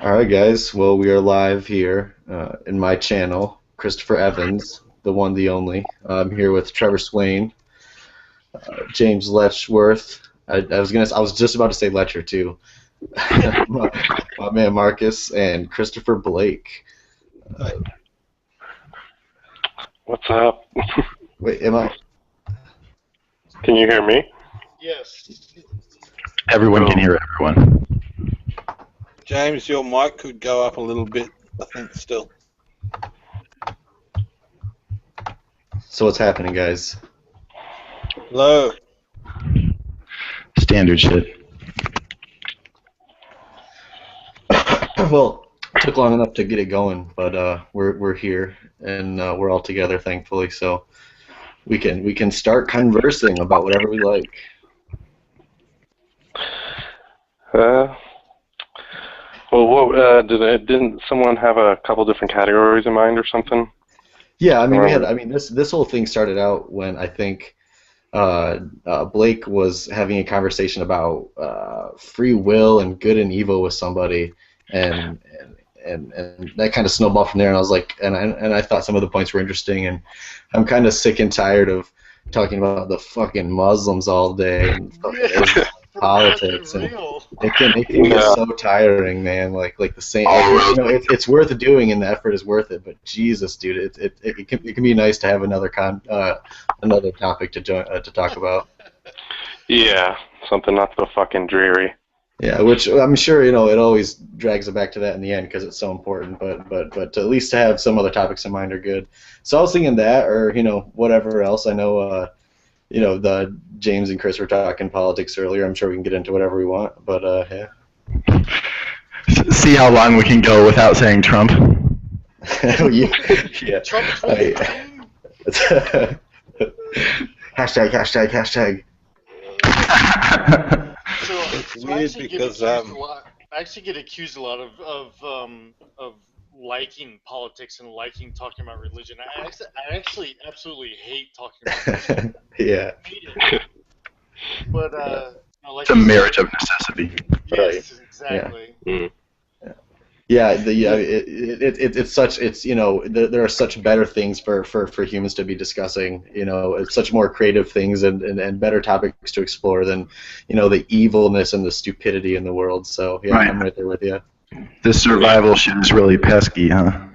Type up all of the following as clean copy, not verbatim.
All right, guys. Well, we are live here in my channel, Christopher Evans, the one, the only. I'm here with Trevor Swain, James Letchworth. I was just about to say Letcher too. my man Marcus and Christopher Blake. What's up? Wait, am I? Can you hear me? Yes. Everyone can hear everyone. James, your mic could go up a little bit, I think, still. So what's happening, guys? Hello. Standard shit. Well, it took long enough to get it going, but we're here and we're all together, thankfully. So we can start conversing about whatever we like. Didn't someone have a couple different categories in mind or something? Yeah, I mean, this whole thing started out when I think Blake was having a conversation about free will and good and evil with somebody, and that kind of snowballed from there. And I was like, and I thought some of the points were interesting, and I'm kind of sick and tired of talking about the fucking Muslims all day and fucking politics, and it can get so tiring, man. Like the same, it's worth doing, and the effort is worth it. But Jesus, dude, it can be nice to have another topic to talk about. Yeah, something not so fucking dreary. Yeah, which I'm sure it always drags it back to that in the end because it's so important. But to at least to have some other topics in mind are good. So I was thinking that, or whatever else. I know the James and Chris were talking politics earlier. I'm sure we can get into whatever we want, but yeah. See how long we can go without saying Trump. Yeah. Trump Hashtag. It's weird because I actually get accused a lot of liking politics and liking talking about religion. I actually absolutely hate talking about religion. Yeah. But it's a marriage of necessity. Yes, right. Exactly. Yeah. There are such better things for humans to be discussing. It's such more creative things and better topics to explore than the evilness and the stupidity in the world. So yeah, right. I'm right there with you. This survival shit is really pesky, huh?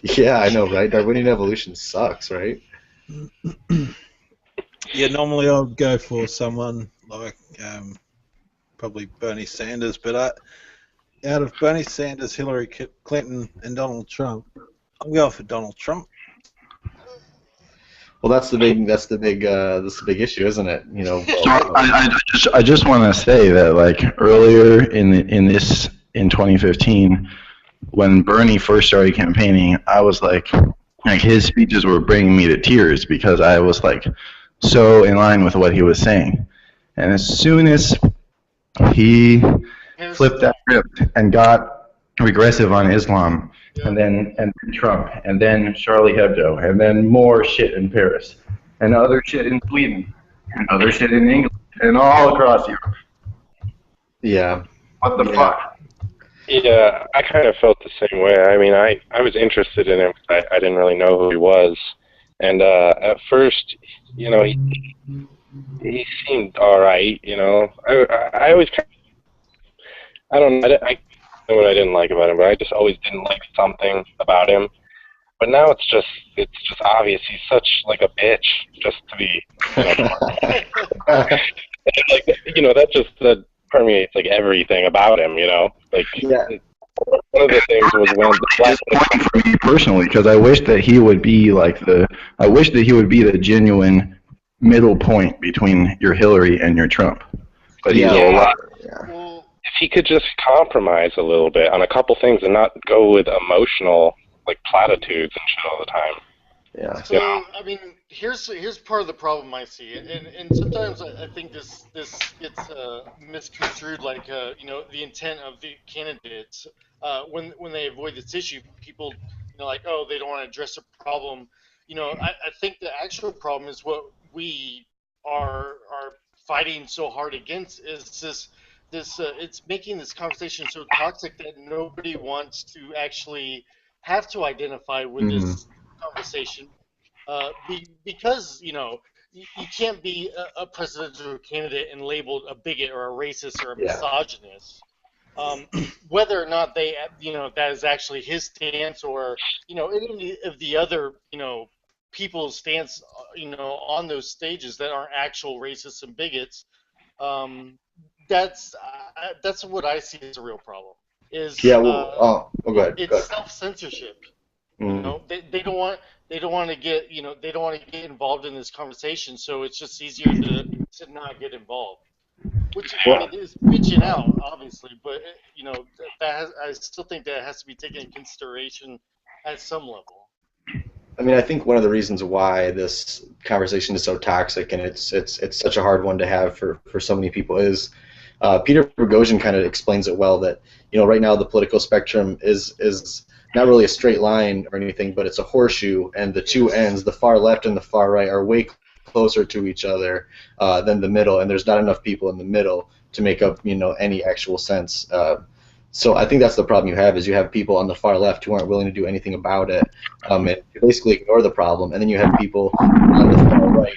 Yeah, I know, right? Darwinian evolution sucks, right? Yeah, normally I would go for someone like probably Bernie Sanders, but out of Bernie Sanders, Hillary Clinton, and Donald Trump, I'm going for Donald Trump. Well, that's the big issue, isn't it? So I just want to say that like earlier in 2015, when Bernie first started campaigning, I was like his speeches were bringing me to tears because I was like so in line with what he was saying, and as soon as he flipped that script and got regressive on Islam, and then Trump, and then Charlie Hebdo, and then more shit in Paris, and other shit in Sweden, and other shit in England, and all across Europe. Yeah. What the fuck? Yeah, I kind of felt the same way. I mean, I was interested in him. I didn't really know who he was, and at first, he seemed all right. I always I don't know. I know what I didn't like about him, but I just always didn't like something about him. But now it's just obvious he's such like a bitch just to be, that permeates like everything about him, Like yeah. One of the things was when disappointing for me personally because I wish that he would be the genuine middle point between your Hillary and your Trump. But he's a lot. Well, if he could just compromise a little bit on a couple things and not go with emotional like platitudes and shit all the time. Yeah. So I mean, here's part of the problem I see, and sometimes I think this gets misconstrued, like the intent of the candidates when they avoid this issue. People like, oh, they don't want to address a problem. I think the actual problem is what we are fighting so hard against is it's making this conversation so toxic that nobody wants to actually have to identify with Hmm. this conversation, because you can't be a presidential candidate and labeled a bigot or a racist or a Yeah. misogynist, whether or not that is actually his stance, or any of the other people's stance, on those stages that aren't actual racists and bigots. um, that's what I see as a real problem. Is Yeah. Well. Oh, go ahead. Go It's ahead. self-censorship. Mm. They don't want to get they don't want to get involved in this conversation, so it's just easier to not get involved. Which, I Well, mean, is bitching out, obviously, but I still think that has to be taken into consideration at some level. I mean, I think one of the reasons why this conversation is so toxic and it's such a hard one to have for so many people is Peter Boghossian kind of explains it well that right now the political spectrum is not really a straight line or anything, but it's a horseshoe, and the two Yes. ends, the far left and the far right, are way closer to each other than the middle, and there's not enough people in the middle to make up any actual sense. So I think that's the problem you have is you have people on the far left who aren't willing to do anything about it, and you basically ignore the problem, and then you have people on the far right.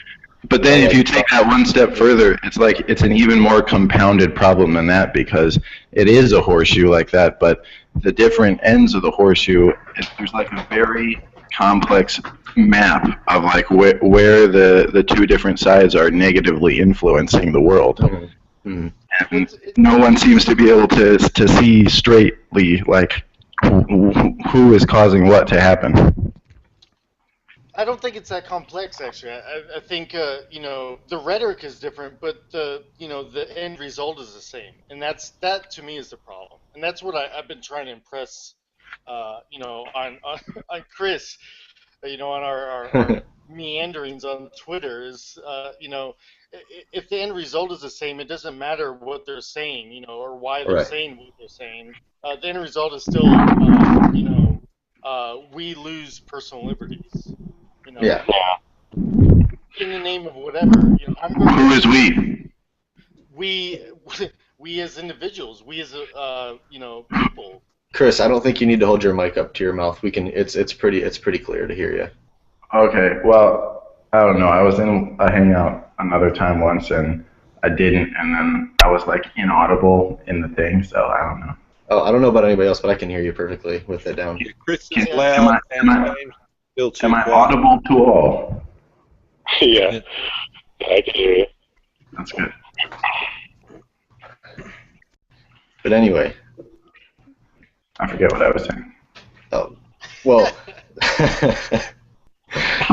But then if you take that one step further, it's like it's an even more compounded problem than that, because it is a horseshoe like that, but the different ends of the horseshoe, there's like a very complex map of like where the two different sides are negatively influencing the world. Mm-hmm. And no one seems to be able to see straightly like who is causing what to happen. I don't think it's that complex, actually. I think the rhetoric is different, but the end result is the same, and that to me is the problem, and that's what I've been trying to impress, on Chris, on our meanderings on Twitter is, if the end result is the same, it doesn't matter what they're saying, or why they're Right. saying what they're saying. The end result is still, we lose personal liberties, Yeah. in the name of whatever. I'm going Who to is we? we we as individuals, we as people. Chris, I don't think you need to hold your mic up to your mouth. We can. It's pretty clear to hear you. Okay, well, I don't know. I was in a Hangout another time once, and I didn't, and then I was like inaudible in the thing, so I don't know. Oh, I don't know about anybody else, but I can hear you perfectly with it down. Yeah, Chris is Yeah. loud Am I- and James still too Am I quiet. audible to all? Yeah, I can hear you. That's good. But anyway, I forget what I was saying. oh, well.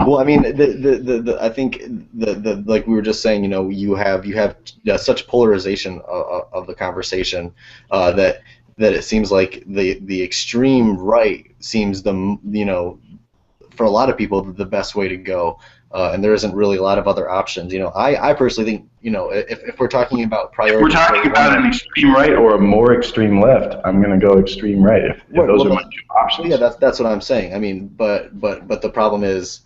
Well, I mean, I think the like we were just saying, you have such polarization of the conversation that it seems like the extreme right seems for a lot of people the best way to go, and there isn't really a lot of other options. I personally think if we're talking about If priority, we're talking about an extreme right or a more extreme left, I'm going to go extreme right if those are my two options. yeah, that's what I'm saying. I mean, but the problem is,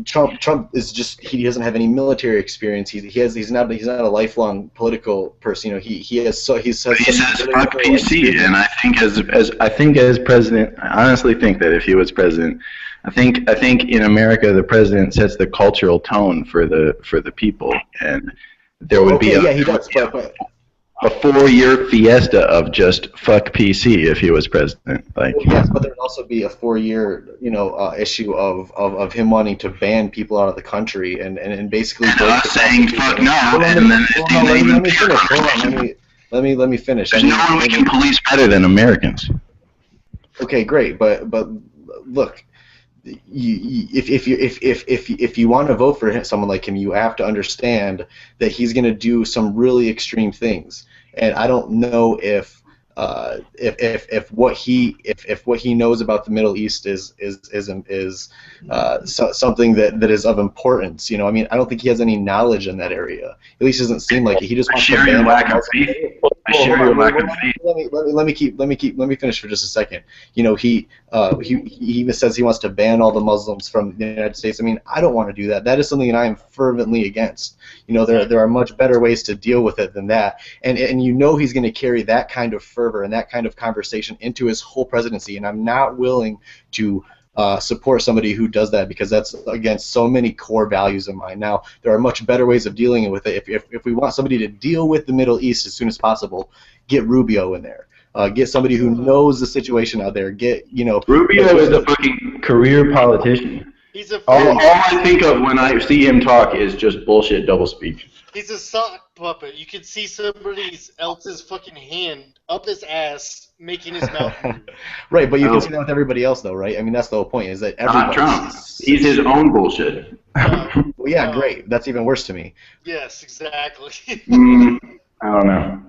Trump is just he doesn't have any military experience. He's not a lifelong political person. He says He says fuck PC, and I think as president, I honestly think that if he was president, I think in America the president sets the cultural tone for the people, and there would be he does, but a 4-year fiesta of just fuck PC if he was president. Like, well, yes, but there would also be a 4-year issue of him wanting to ban people out of the country and basically and us saying fuck no, and then let me finish. There's no one we can police better than Americans. Okay, great, but look, if you want to vote for someone like him, you have to understand that he's going to do some really extreme things, and I don't know if what he knows about the Middle East is something that is of importance. I mean, I don't think he has any knowledge in that area. At least it doesn't seem like it. He just wants to ban share your lack of faith. Let me finish for just a second. You know, he even says he wants to ban all the Muslims from the United States. I mean, I don't want to do that. That is something that I am fervently against. You know, there are much better ways to deal with it than that. And you know he's going to carry that kind of fervor and that kind of conversation into his whole presidency. And I'm not willing to support somebody who does that, because that's against so many core values of mine. Now, there are much better ways of dealing with it. If we want somebody to deal with the Middle East as soon as possible, get Rubio in there. Get somebody who knows the situation out there. Rubio is a fucking career politician. He's a all I think of when I see him talk is just bullshit doublespeak. He's a sock puppet. You can see somebody else's fucking hand up his ass making his mouth move. Right, but you can see that with everybody else, though, right? I mean, that's the whole point, is that everybody... Not Trump. He's his own bullshit. Well, yeah, great. That's even worse to me. Yes, exactly. I don't know.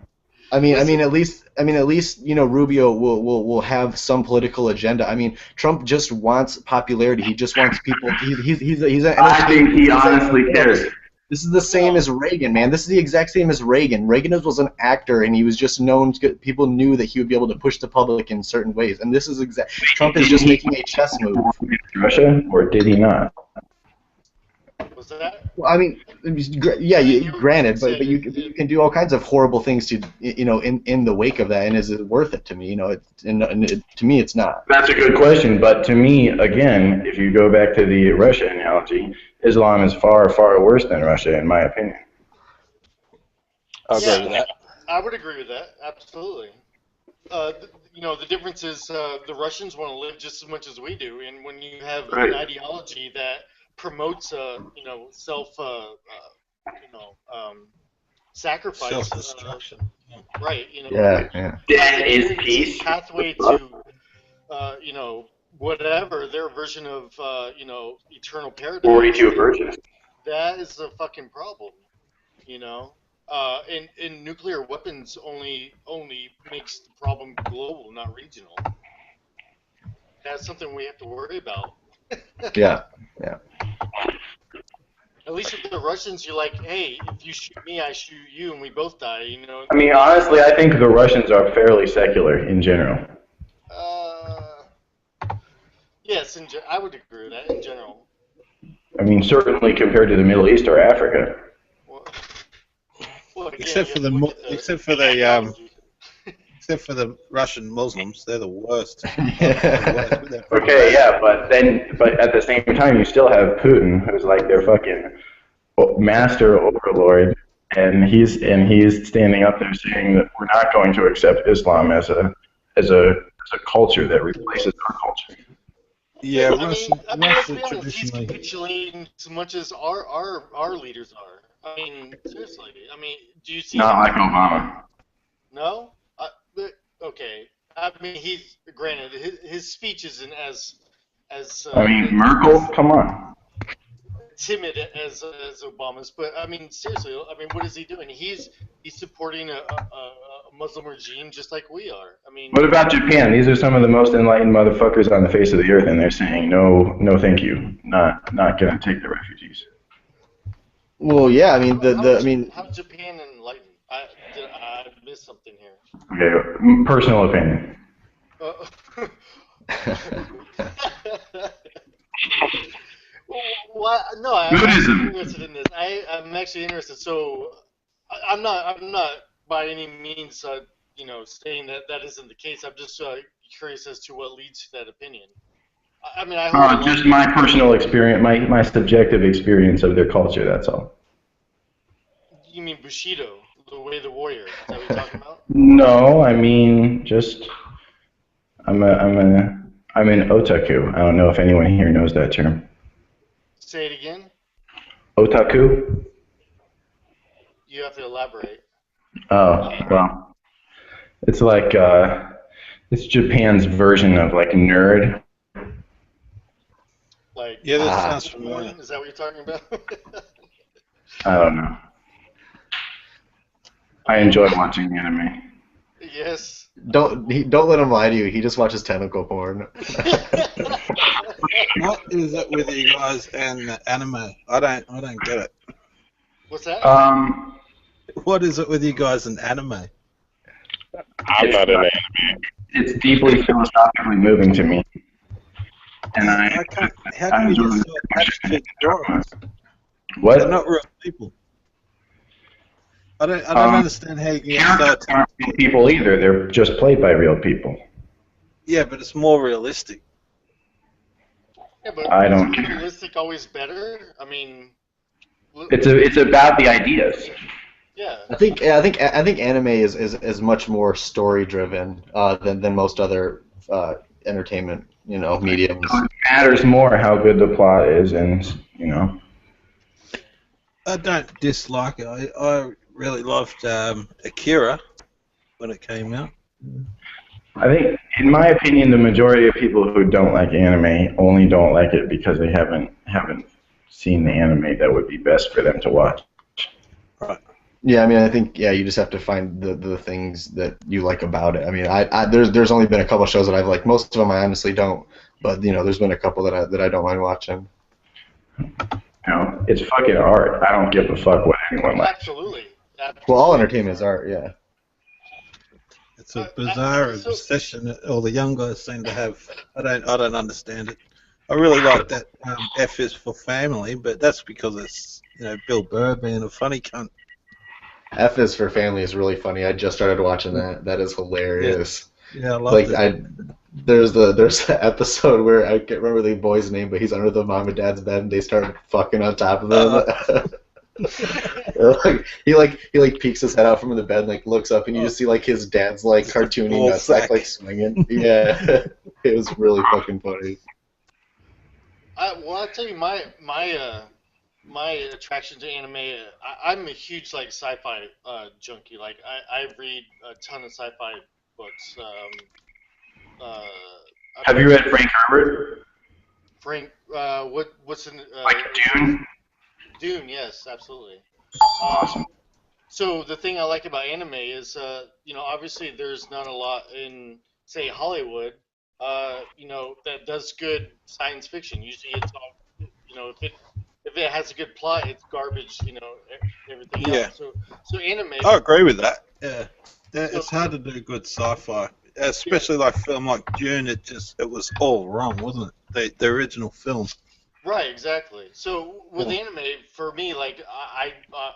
I mean, at least you know, Rubio will have some political agenda. I mean, Trump just wants popularity. He just wants people. He's an I think he honestly cares. This is the same as Reagan, man. This is the exact same as Reagan. Reagan was an actor, and he was just known to, people knew that he would be able to push the public in certain ways. And this is Trump is just making a chess move. Russia, or did he not? Was that? Well, I mean, yeah, granted, but you can do all kinds of horrible things to, you know, in the wake of that. And is it worth it to me? You know, to me, it's not. That's a good question, but to me, again, if you go back to the Russia analogy, Islam is far, far worse than Russia, in my opinion. I'll agree with that. I would agree with that, absolutely. You know, the difference is the Russians want to live just as much as we do, and when you have an ideology that promotes, you know, sacrifice, self-destruction. Right? You know, Yeah. That is peace. Pathway to, you know, whatever their version of, you know, eternal paradise. 42 virgins. That is a fucking problem, you know. And nuclear weapons only makes the problem global, not regional. That's something we have to worry about. Yeah. At least with the Russians, you're like, hey, if you shoot me, I shoot you, and we both die, you know. I mean, honestly, I think the Russians are fairly secular in general. Yes, I would agree with that in general. I mean, certainly compared to the Middle East or Africa. Well, again, except for the Russian Muslims, they're the worst. Okay, yeah, but at the same time, you still have Putin, who's like their fucking master overlord, and he's standing up there saying that we're not going to accept Islam as a culture that replaces our culture. Yeah, I mean, let's be honest, he's traditionally. capitulating as much as our leaders are. I mean, seriously. I mean, do you see? Not like Obama. No. Okay. I mean, he's granted his speech isn't as I mean, Merkel, come on. timid as Obama's, but I mean, seriously. I mean, what is he doing? He's supporting a Muslim regime just like we are. I mean, What about Japan? These are some of the most enlightened motherfuckers on the face of the earth, and they're saying no, thank you, not gonna take the refugees. Well, yeah. I mean, how's Japan enlightened? I missed something here. Okay, personal opinion. Well, no, I'm Buddhism. interested in this. I'm actually interested. So, I'm not by any means, you know, saying that isn't the case. I'm just curious as to what leads to that opinion. I mean, Just my personal experience, my subjective experience of their culture. That's all. You mean Bushido, the way of the warrior? Is that what you're talking about? No, I mean just I'm an otaku. I don't know if anyone here knows that term. Say it again. Otaku? You have to elaborate. Oh, well, it's like it's Japan's version of like nerd. Like, Yeah, that sounds is familiar. that what you're talking about? I don't know. I enjoy watching anime. Yes. don't let him lie to you. He just watches tentacle porn. What is it with you guys and anime? I don't get it. What's that? What is it with you guys and anime? I'm not in it. It's deeply philosophically moving to me, and I can't. How I can you enjoy get the so attached to the drawings? What? They're not real people. I don't Um, understand how you can get so Characters attached aren't to real it. people either. They're just played by real people. Yeah, but it's more realistic. Yeah, but I don't isn't care. realistic always better? I mean, It's about the ideas. yeah. I think anime is much more story driven than most other entertainment mediums. It matters more how good the plot is, and you know. I don't dislike it. I really loved Akira when it came out. I think, in my opinion, the majority of people who don't like anime only don't like it because they haven't seen the anime that would be best for them to watch. Right. Yeah, I mean, I think you just have to find the things that you like about it. I mean, there's only been a couple shows that I've liked. Most of them I honestly don't, but there's been a couple that I don't mind watching. You know, it's fucking art. I don't give a fuck what anyone likes. Absolutely. Well, all Absolutely. entertainment is art, yeah. It's a bizarre So obsession that all the young guys seem to have. I don't understand it. I really like that F is for family, but that's because it's Bill Burr being a funny cunt. F is for Family is really funny. I just started watching that. That is hilarious. Yeah, I Like loved it. there's the episode where I can't remember the boy's name, but he's under the mom and dad's bed and they start fucking on top of him. He peeks his head out from the bed and like looks up and you just see like his dad's like Just a cartoony ball nutsack sack. like swinging. Yeah, it was really fucking funny. I'll tell you my attraction to anime. I'm a huge like sci-fi junkie. Like I read a ton of sci-fi books. Have you read Frank Herbert? Frank, what's in Like Dune? Dune? Yes, absolutely. Um, Awesome. so the thing I like about anime is, obviously there's not a lot in, say, Hollywood, that does good science fiction. Usually it's all, if it has a good plot, it's garbage, everything Yeah, else. So anime, I agree with that. Yeah, so it's hard to do good sci-fi, especially like film like Dune. It was all wrong, wasn't it? The original film. right, exactly. So with anime, for me, like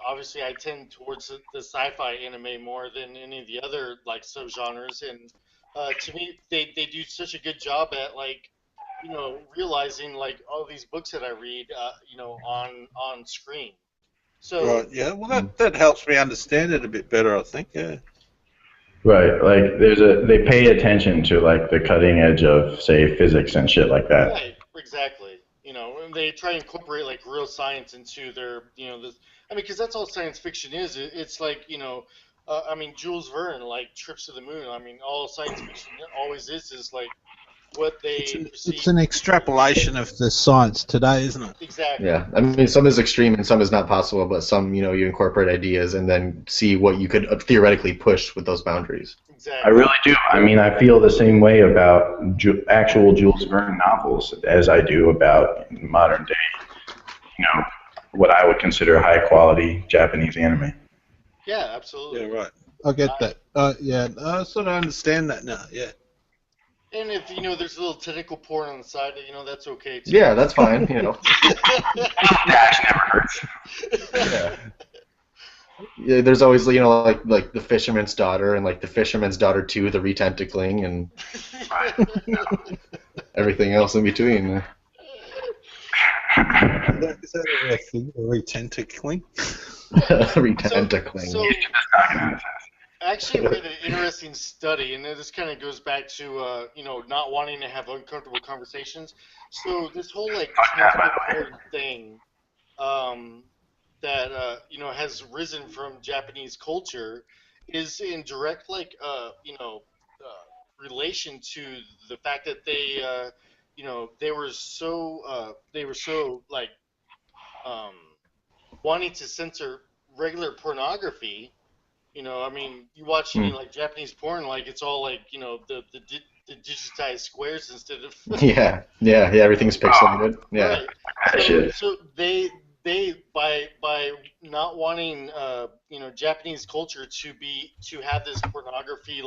obviously I tend towards the sci-fi anime more than any of the other like subgenres, and to me, they do such a good job at like, realizing like all these books that I read, on screen. So Right. Yeah. Well, that helps me understand it a bit better, I think. Yeah. Right. Like they pay attention to like the cutting edge of say physics and shit like that. right, exactly. And they try to incorporate like real science into their, this. I mean, because that's all science fiction is. It's like, I mean, Jules Verne like trips to the moon. I mean, all science fiction always is like what they It's perceive. an extrapolation of the science today, isn't it? Exactly, Yeah, I mean, some is extreme and some is not possible, but some, you incorporate ideas and then see what you could theoretically push with those boundaries. I exactly. really do. I mean, I feel the same way about actual Jules Verne novels as I do about modern day, what I would consider high quality Japanese anime. Yeah, Yeah. absolutely. Right. I get that. Yeah. I sort of understand that now. Yeah. And if there's a little tentacle porn on the side, that's okay too. Yeah, that's fine. Dash never hurts. Yeah. Yeah, there's always like the fisherman's daughter and like the fisherman's daughter 2, the retentacling, and everything else in between. Is that a real thing? A retentacling? Retentacling. So I actually read an interesting study, and this kind of goes back to not wanting to have uncomfortable conversations. So this whole like tentacle porn thing, that has risen from Japanese culture, is in direct like relation to the fact that they were so like um, wanting to censor regular pornography. I mean, you watch any like Japanese porn, like it's all like the digitized squares instead of Yeah, everything's pixelated. Yeah. right. So they they by not wanting Japanese culture to have this pornography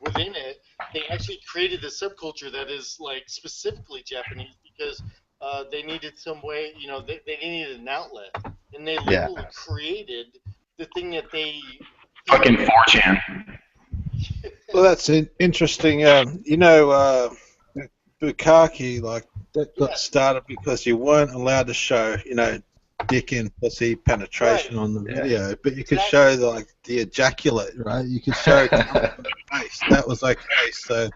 within it, they actually created a subculture that is like specifically Japanese because they needed some way, they needed an outlet, and they Yeah. literally created the thing that they Fucking 4chan. Well, that's interesting. Bukkake, like that got started because you weren't allowed to show, dick and pussy penetration on the video, but you could show the ejaculate, right? You could show the face. That was okay. So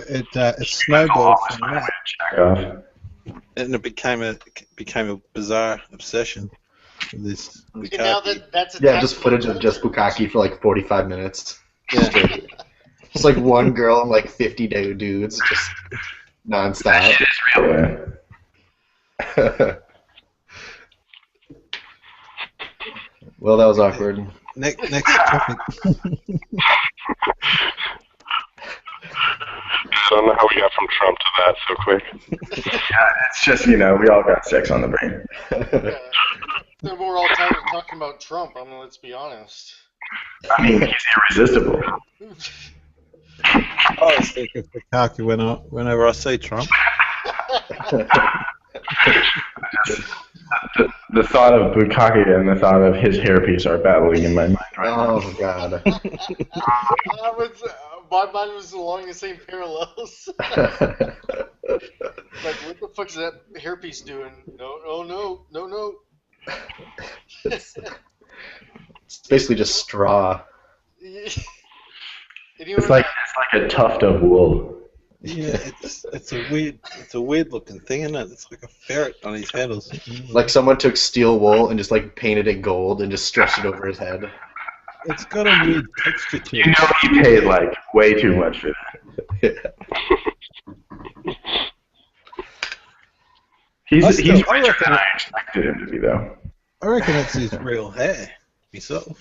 it snowballed from that, and it became a bizarre obsession. This and now that's just footage of just Bukkake for like 45 minutes. Yeah. Just like one girl and like 50 dudes, just nonstop. It is real, man. Well, that was awkward. Next topic. I don't know how we got from Trump to that so quick. Yeah, it's just, we all got sex on the brain. Then we're all tired of talking about Trump. I mean, let's be honest. I mean, he's irresistible. I always think of Bukkake whenever I see Trump. The thought of Bukkake and the thought of his hairpiece are battling in my mind right now. Oh, God. My mind was along the same parallels. Like, what the fuck is that hairpiece doing? No. It's basically just straw. It's like a tuft of wool. Yeah, it's a weird looking thing, isn't it? It's like a ferret on his head or something. Like someone took steel wool and just like painted it gold and just stretched it over his head. It's got a weird texture to it. He paid like way too much for that. He's richer than I expected him to be, though. I reckon it's his real hair, myself.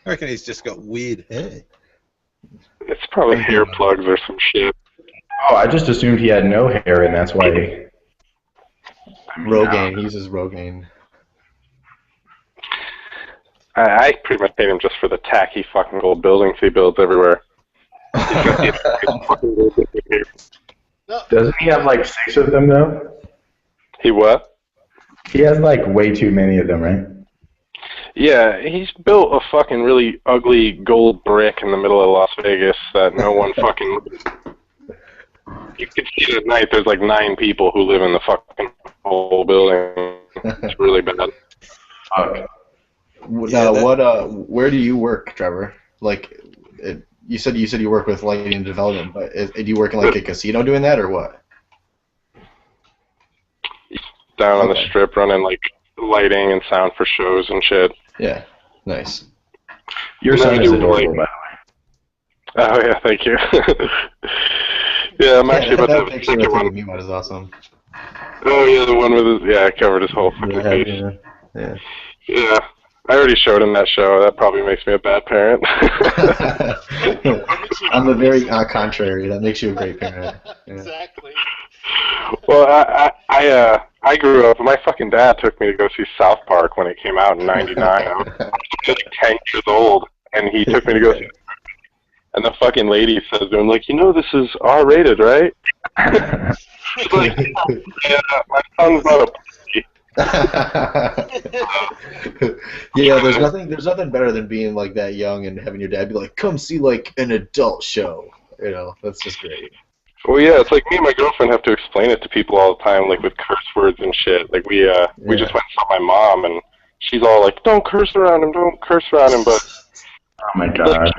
I reckon he's just got weird hair. It's probably hair plugs or some shit. Oh, I just assumed he had no hair, and that's why. Rogaine. He uses Rogaine. I pretty much hate him just for the tacky fucking gold buildings he builds everywhere. Doesn't he have like 6 of them, though? He what? He has like way too many of them, right? Yeah, he's built a fucking really ugly gold brick in the middle of Las Vegas that no one fucking... You can see it at night, there's like 9 people who live in the fucking whole building. It's really bad. Fuck. Where do you work, Trevor? Like, you said you work with lighting and development, but do you work in like a casino doing that, or what? Down on the strip, running like lighting and sound for shows and shit. Yeah, nice. Your son is adorable, by the way. Oh yeah, thank you. Yeah, I'm actually about that to picture take one. of me is awesome. Oh yeah, the one with his it covered his whole fucking face. Yeah. Yeah, I already showed him that show. That probably makes me a bad parent. On the very contrary, that makes you a great parent. Yeah. Exactly. Well, I grew up. My fucking dad took me to go see South Park when it came out in '99. I was just 10 years old, and he took me to go see it. And the fucking lady says to him, like, this is R-rated, right? She's like, yeah, my son's not a pussy. Yeah, there's nothing better than being like that young and having your dad be like, come see like an adult show. That's just great. Well, yeah, it's like me and my girlfriend have to explain it to people all the time, like with curse words and shit. Like we just went and saw my mom, and she's all like, "Don't curse around him, don't curse around him." But oh my god.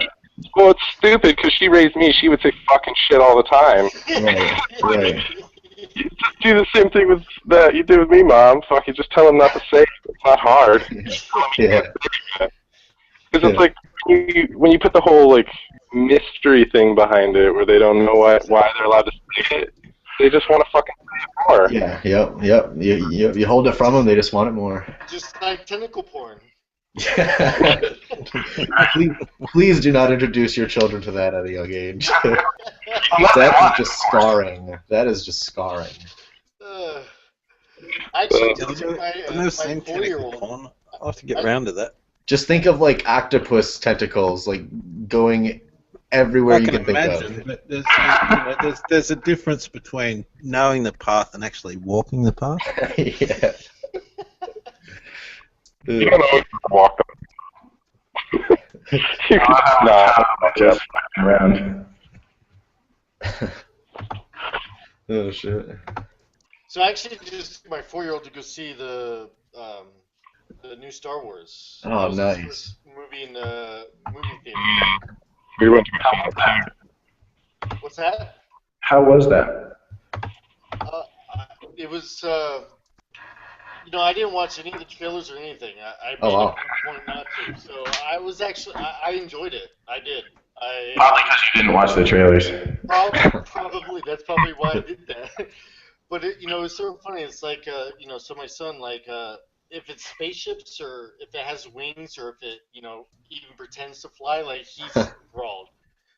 Well, it's stupid because she raised me. She would say fucking shit all the time. Right. You just do the same thing with that you did with me, Mom. Fucking just tell him not to say it. It's not hard. Yeah. Because it's like when you put the whole like mystery thing behind it, where they don't know why they're allowed to say it. They just want to fucking say it more. Yeah. Yep. You hold it from them, they just want it more. Just like tentacle porn. Please do not introduce your children to that at a young age. That is just scarring. I actually Yeah, just took I've never my seen tentacle 4-year-old. porn. I'll have to get round to that. Just think of like octopus tentacles, like going everywhere I you can can think of. imagine, but there's a difference between knowing the path and actually walking the path. Yeah. You don't always walk them. You could not. Just fucking around. Oh shit. So I actually just took my 4-year-old to go see the new Star Wars. It Oh, was his nice. first movie in the movie theater. We went to a What's that? How was that? It was. I didn't watch any of the trailers or anything. I Oh, made wow. a point not to. So I was actually, I enjoyed it. I did. Probably because you didn't watch the trailers. Probably that's probably why I did that. But it's sort of funny. It's like, so my son, like, if it's spaceships or if it has wings or if it, even pretends to fly, like he's enthralled.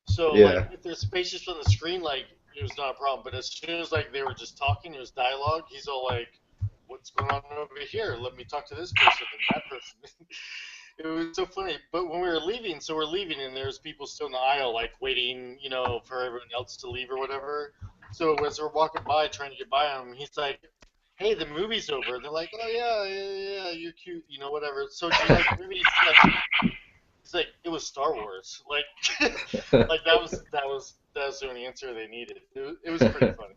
So like, Yeah. if there's spaceships on the screen, like it was not a problem. But as soon as like they were just talking, it was dialogue. He's all like, "What's going on over here? Let me talk to this person and that person." It was so funny. But when we were leaving, and there's people still in the aisle, like waiting, for everyone else to leave or whatever. So as we're walking by, trying to get by him, he's like, "Hey, the movie's over." They're like, "Oh yeah, you're cute, whatever." So do you like the movie? He's like, "It was Star Wars." Like, like that was the only answer they needed. It was pretty funny.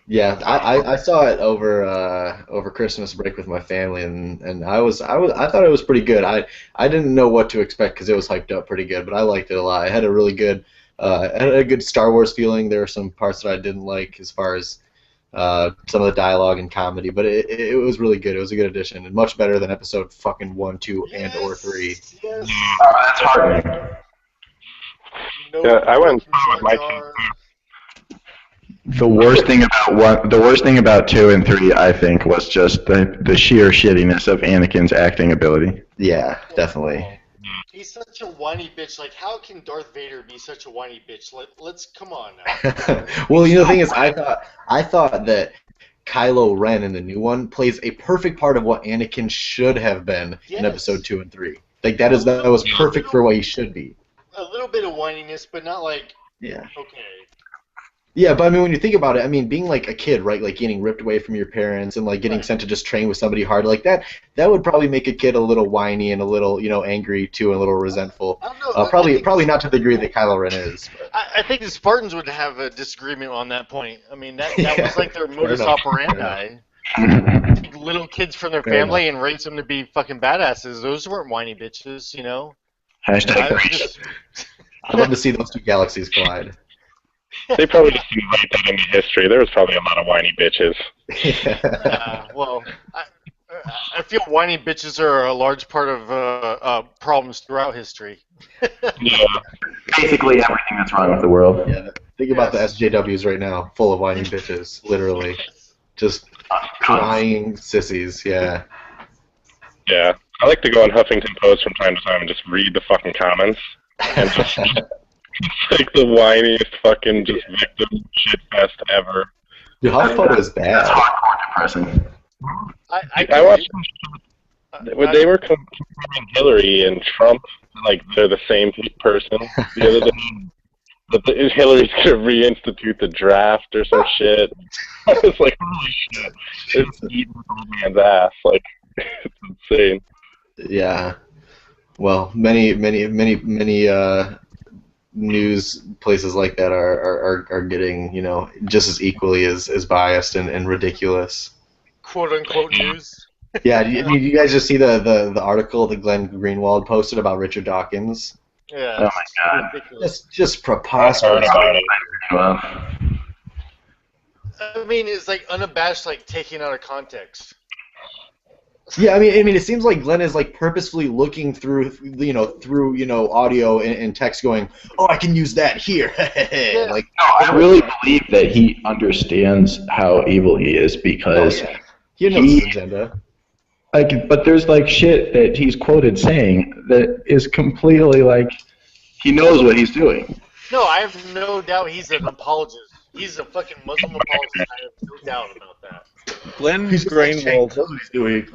Yeah, I saw it over Christmas break with my family, and I thought it was pretty good. I didn't know what to expect because it was hyped up pretty good, but I liked it a lot. It had a really good it had a good Star Wars feeling. There were some parts that I didn't like as far as some of the dialogue and comedy, but it was really good. It was a good addition and much better than episode fucking 1, 2, and or 3. Yes. Oh, that's heartening. No, Yeah, I went fucking with Jar my Jar. The worst thing about 2 and 3, I think, was just the sheer shittiness of Anakin's acting ability. Yeah, definitely. He's such a whiny bitch. Like, how can Darth Vader be such a whiny bitch? Let's come on now. Well, the thing is, I thought that Kylo Ren in the new one plays a perfect part of what Anakin should have been in episode 2 and 3. Like that was perfect for what he should be. A little bit of whininess, but not like, Yeah. okay. Yeah, but I mean, when you think about it, I mean, being like a kid, right, like getting ripped away from your parents and like getting sent to just train with somebody hard like that would probably make a kid a little whiny and a little, angry too, and a little resentful. I don't know. Probably not to the degree that Kylo Ren is. But. I think the Spartans would have a disagreement on that point. I mean, that Yeah, was like their modus enough. operandi. Take little kids from their Fair family and raise them to be fucking badasses. Those weren't whiny bitches, Hashtag preach. I'd love to see those two galaxies collide. They probably just didn't write that into history. There was probably a lot of whiny bitches. Well, I feel whiny bitches are a large part of problems throughout history. Yeah. Basically everything that's wrong with the world. Yeah, think about the SJWs right now, full of whiny bitches, literally. Just crying sissies, yeah. Yeah. I like to go on Huffington Post from time to time and just read the fucking comments. And just it's like the whiniest fucking just victim shit fest ever. Dude, HuffPo is That's bad. hardcore depressing. I watched when they were comparing Hillary and Trump, like they're the same person. The other day, that Hillary's gonna reinstitute the draft or some shit. I was like, holy shit, it's eating the old man's ass. Like, it's insane. Yeah. Well, many news places like that are getting, just as equally as biased and ridiculous. Quote unquote news. Yeah, you guys just see the article that Glenn Greenwald posted about Richard Dawkins? Yeah. Oh my god. Ridiculous. Just preposterous. Well, I mean, it's like unabashed, like taken out of context. Yeah, I mean, it seems like Glenn is like purposefully looking through audio and text, going, "Oh, I can use that here." Like, no, I really believe that he understands how evil he is because he knows his agenda. like, but there's like shit that he's quoted saying that is completely like he knows what he's doing. No, I have no doubt he's an apologist. He's a fucking Muslim apologist. I have no doubt about that. Glenn He's just like Shank, Greenwald. knows what he's doing.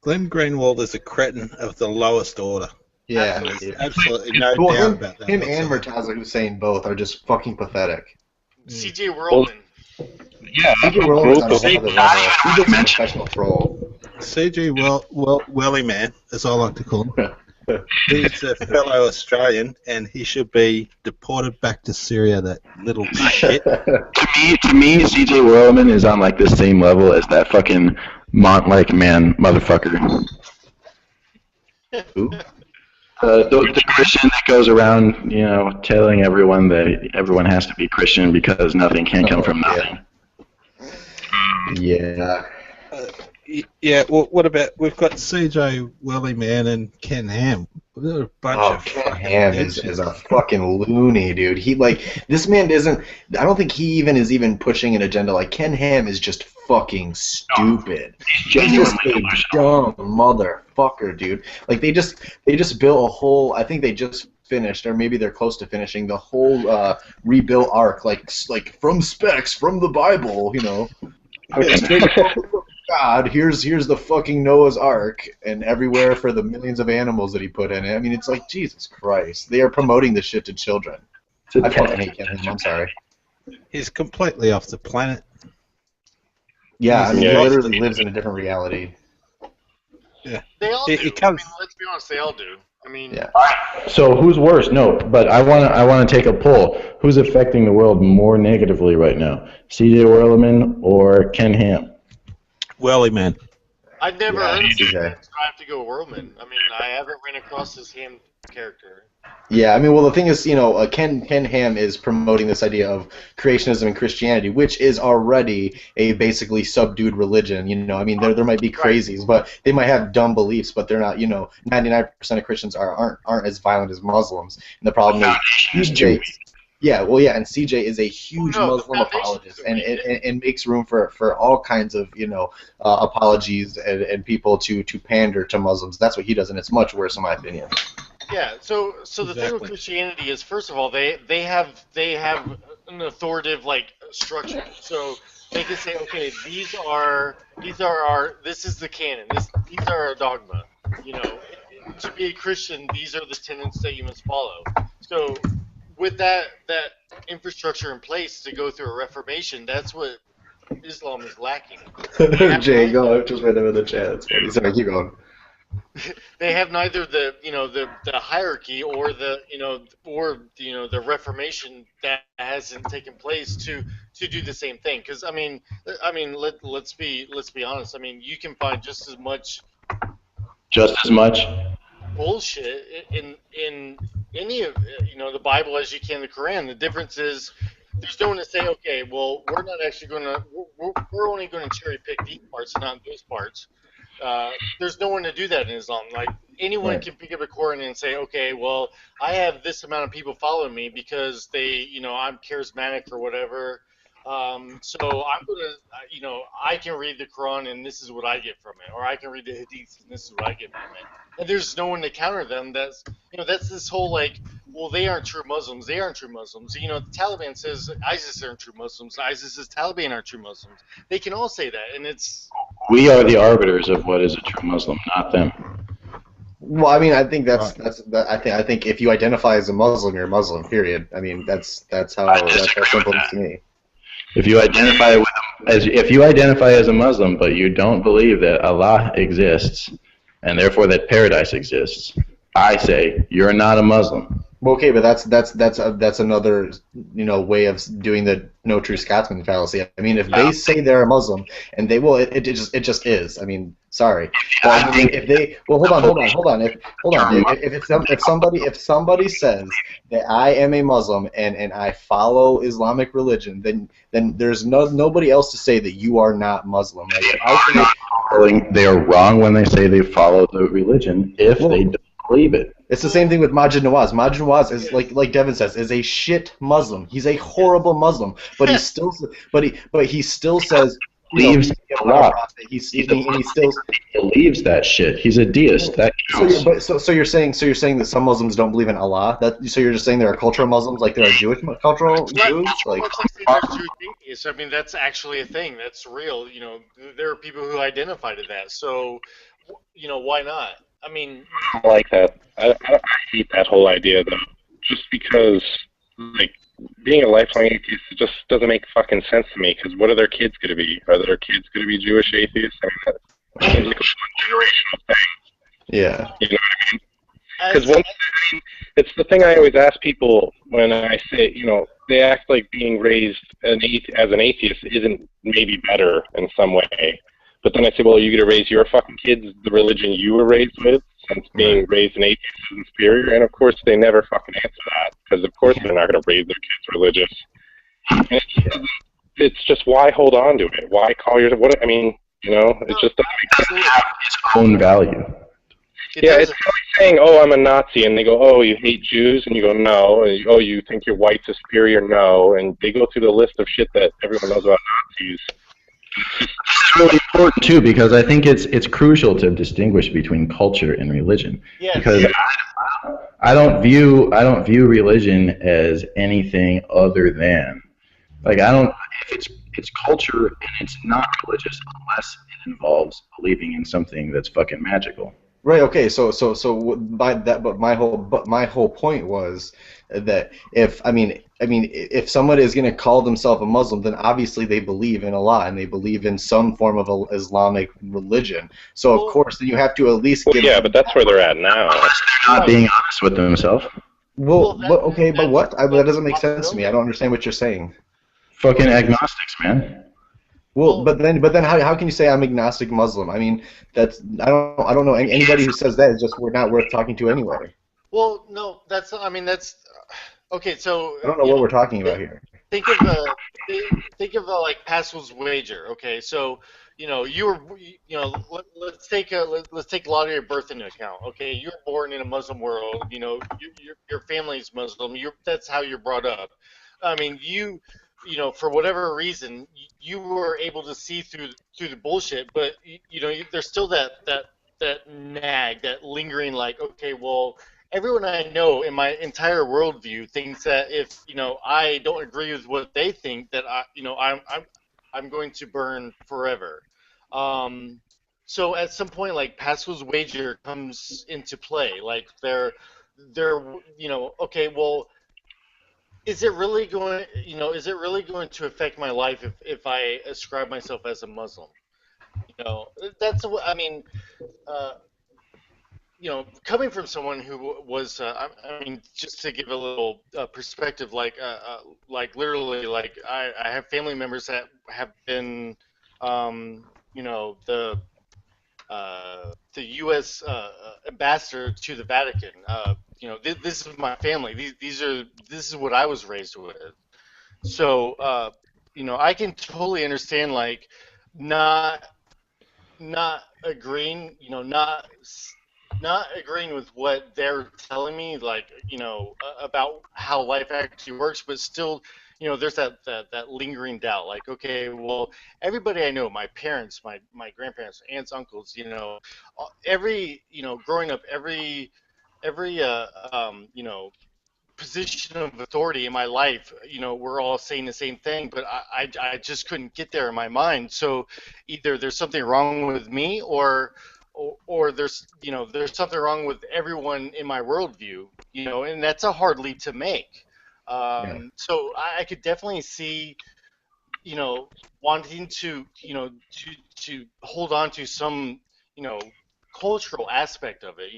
Glenn Greenwald is a cretin of the lowest order. Yeah. And there's Yeah. absolutely no Well, doubt about that. him and whatsoever. Murtaza Hussein both are just fucking pathetic. CJ Worldman. Yeah, CJ Worldman's on a both whole of other them. level. He's just a professional troll. CG Welly Man, as I like to call him. He's a fellow Australian, and he should be deported back to Syria. That little shit. To me, CJ Whirlman is on like the same level as that fucking Montlake man motherfucker. Who? The Christian that goes around, you know, telling everyone that everyone has to be Christian because nothing can come from nothing. Yeah. Yeah, well, what about, we've got CJ Welly Man and Ken Ham. They're a bunch of Ken fucking Ham is idiots. a fucking loony, dude. He this man isn't. I don't think he is even pushing an agenda. Like Ken Ham is just fucking stupid. He's just a dumb motherfucker, dude. Like they just built a whole. I think they just finished, or maybe they're close to finishing the whole rebuilt arc, like from specs from the Bible, you know. Straight from God, here's the fucking Noah's Ark, and everywhere for the millions of animals that he put in it. I mean, it's like Jesus Christ. They are promoting this shit to children. I fucking hate Ken Ham. I'm sorry. He's completely off the planet. Yeah, I mean, he Yeah. literally lives in a different reality. They all It do. comes- I mean, let's be honest, they all do. I mean, Yeah. So who's worse? No, but I want to take a poll. Who's affecting the world more negatively right now? CJ Whirlman or Ken Ham? Welly Man. I've never Yeah, heard of CJ. him, so I have to go Worldman. I mean, I haven't ran across his Ham character. Yeah, I mean, well, the thing is, you know, Ken Ham is promoting this idea of creationism and Christianity, which is already a basically subdued religion. You know, I mean, there might be crazies, but they might have dumb beliefs, but they're not. You know, 99% of Christians aren't as violent as Muslims. And the problem is, CJ, and CJ is a huge Oh, no, the Muslim foundation's apologist, are and weak. and makes room for all kinds of apologies and people to pander to Muslims. That's what he does, and it's much worse, in my opinion. Yeah. So the thing with Exactly. Christianity is, first of all, they have an authoritative like structure. So they can say, okay, these are this is the canon. These are our dogma. You know, to be a Christian, these are the tenets that you must follow. So with that infrastructure in place to go through a reformation, that's what Islam is lacking. Jay, go. I just read them in the chat. It's funny. Sorry, keep going. They have neither the hierarchy or the reformation that hasn't taken place to do the same thing. Because I mean let's be honest. I mean, you can find just as much bullshit in any of the Bible as you can the Quran. The difference is there's no one to say, okay, well, we're not actually going to we're only going to cherry pick these parts and not those parts. There's no one to do that in Islam. Like anyone can pick up a Quran and say, okay, well, I have this amount of people following me because I'm charismatic or whatever. So I'm gonna, I can read the Quran and this is what I get from it, or I can read the Hadith and this is what I get from it. And there's no one to counter them. That's this whole like, well, they aren't true Muslims. They aren't true Muslims. The Taliban says ISIS aren't true Muslims. ISIS says Taliban aren't true Muslims. They can all say that, and it's. We are the arbiters of what is a true Muslim, not them. Well, I mean, I think I think if you identify as a Muslim, you're a Muslim. Period. I mean, that's how simple it is to me. If you identify as a Muslim, but you don't believe that Allah exists, and therefore that paradise exists, I say you're not a Muslim. Well, okay, but that's another way of doing the no true Scotsman fallacy. I mean, if they say they're a Muslim and they will, it just is. I mean, sorry. But, I mean, if they hold on. If somebody says that I am a Muslim and I follow Islamic religion, then there's nobody else to say that you are not Muslim. Like, They are wrong when they say they follow the religion if they don't believe it. It's the same thing with Majid Nawaz. Majid Nawaz is like Devin says, is a shit Muslim. He's a horrible Muslim, but he still says believes a a lot. prophet. He still. He believes that shit. He's a deist. That counts. So you're saying that some Muslims don't believe in Allah. So you're just saying there are cultural Muslims, like there are Jewish cultural Jews, like. It's like saying there's Jewish atheists. I mean, that's actually a thing. That's real. There are people who identify to that. So, why not? I mean, I like that. I hate that whole idea though. Just because, like, being a lifelong atheist, it just doesn't make fucking sense to me. Because what are their kids going to be? Are their kids going to be Jewish atheists? I mean, that seems like a generational thing. Yeah. You know what I mean? Because it's the thing I always ask people when I say, they act like being raised as an atheist isn't maybe better in some way. But then I say, well, are you going to raise your fucking kids the religion you were raised with, since being raised an atheist isn't superior? And of course, they never fucking answer that, because of course they're not going to raise their kids religious. And it's just, why hold on to it? Why call yourself, it just doesn't make sense. Have its own value. It's like saying, oh, I'm a Nazi, and they go, oh, you hate Jews? And you go, no. And oh, you think your whites are superior? No. And they go through the list of shit that everyone knows about Nazis. It's really important too, because I think it's crucial to distinguish between culture and religion. Yeah. Because I don't view religion as anything other than, like, I don't, if it's culture and it's not religious unless it involves believing in something that's fucking magical. Right. Okay. So by that, but my whole point was that if someone is going to call themselves a Muslim, then obviously they believe in Allah and they believe in some form of Islamic religion. So of course, then you have to at least give. Yeah, but that's where they're at now. They're not being honest with themselves. Well, but what? That doesn't make sense to me. I don't understand what you're saying. Fucking agnostics, man. Well, but then how can you say I'm agnostic Muslim? I mean, I don't know anybody who says that is just we're not worth talking to anyway. Well, no, that's okay. So I don't know what we're talking about here. Think of like Pascal's wager. Okay, so let's take a lot of your birth into account. Okay, you're born in a Muslim world. Your family's Muslim. That's how you're brought up. I mean, for whatever reason, you were able to see through the bullshit, but there's still that nag, that lingering, like, okay, well, everyone I know in my entire worldview thinks that if I don't agree with what they think, that I'm going to burn forever. So at some point, like, Pascal's wager comes into play, like they're okay, well, is it really going to affect my life if I ascribe myself as a Muslim? That's what I mean. Coming from someone who was, just to give a little perspective, like literally, like I have family members that have been, the U.S. Ambassador to the Vatican. This is my family. This is what I was raised with. So, I can totally understand, like, not agreeing, not agreeing with what they're telling me, like, about how life actually works, but still, there's that lingering doubt, like, okay, well, everybody I know, my parents, my grandparents, aunts, uncles, growing up, every position of authority in my life, we're all saying the same thing, but I just couldn't get there in my mind. So either there's something wrong with me, or there's something wrong with everyone in my worldview, and that's a hard leap to make. So I could definitely see, wanting to hold on to some, cultural aspect of it.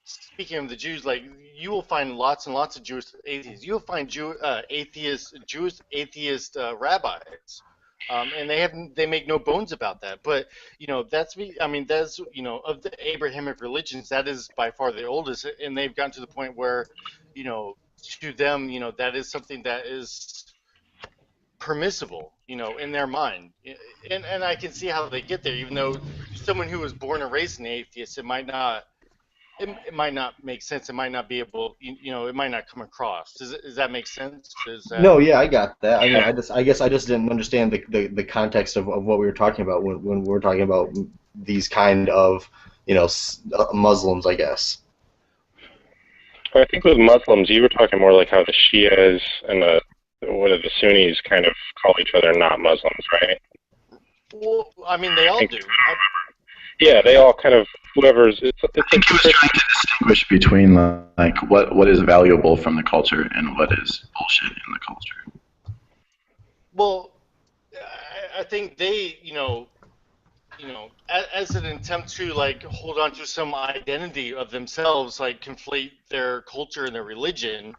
Speaking of the Jews, like, you will find lots and lots of Jewish atheists. You will find Jewish atheist rabbis, and they make no bones about that. But that's of the Abrahamic religions, that is by far the oldest, and they've gotten to the point where, to them, that is something that is permissible, in their mind, and I can see how they get there, even though someone who was born and raised an atheist, it might not it might not make sense. It might not be able, it might not come across. Does that make sense? Is that No, yeah, I got that. I mean, I guess I just didn't understand the context of what we were talking about when we were talking about these kind of, Muslims, I guess. I think with Muslims, you were talking more like how the Shias and the Sunnis kind of call each other not Muslims, right? well, I mean, they I all think, do. yeah, they all kind of whoever's I think he was trying to distinguish between like what is valuable from the culture and what is bullshit in the culture. Well, I think they, as an attempt to like hold on to some identity of themselves, like conflate their culture and their religion.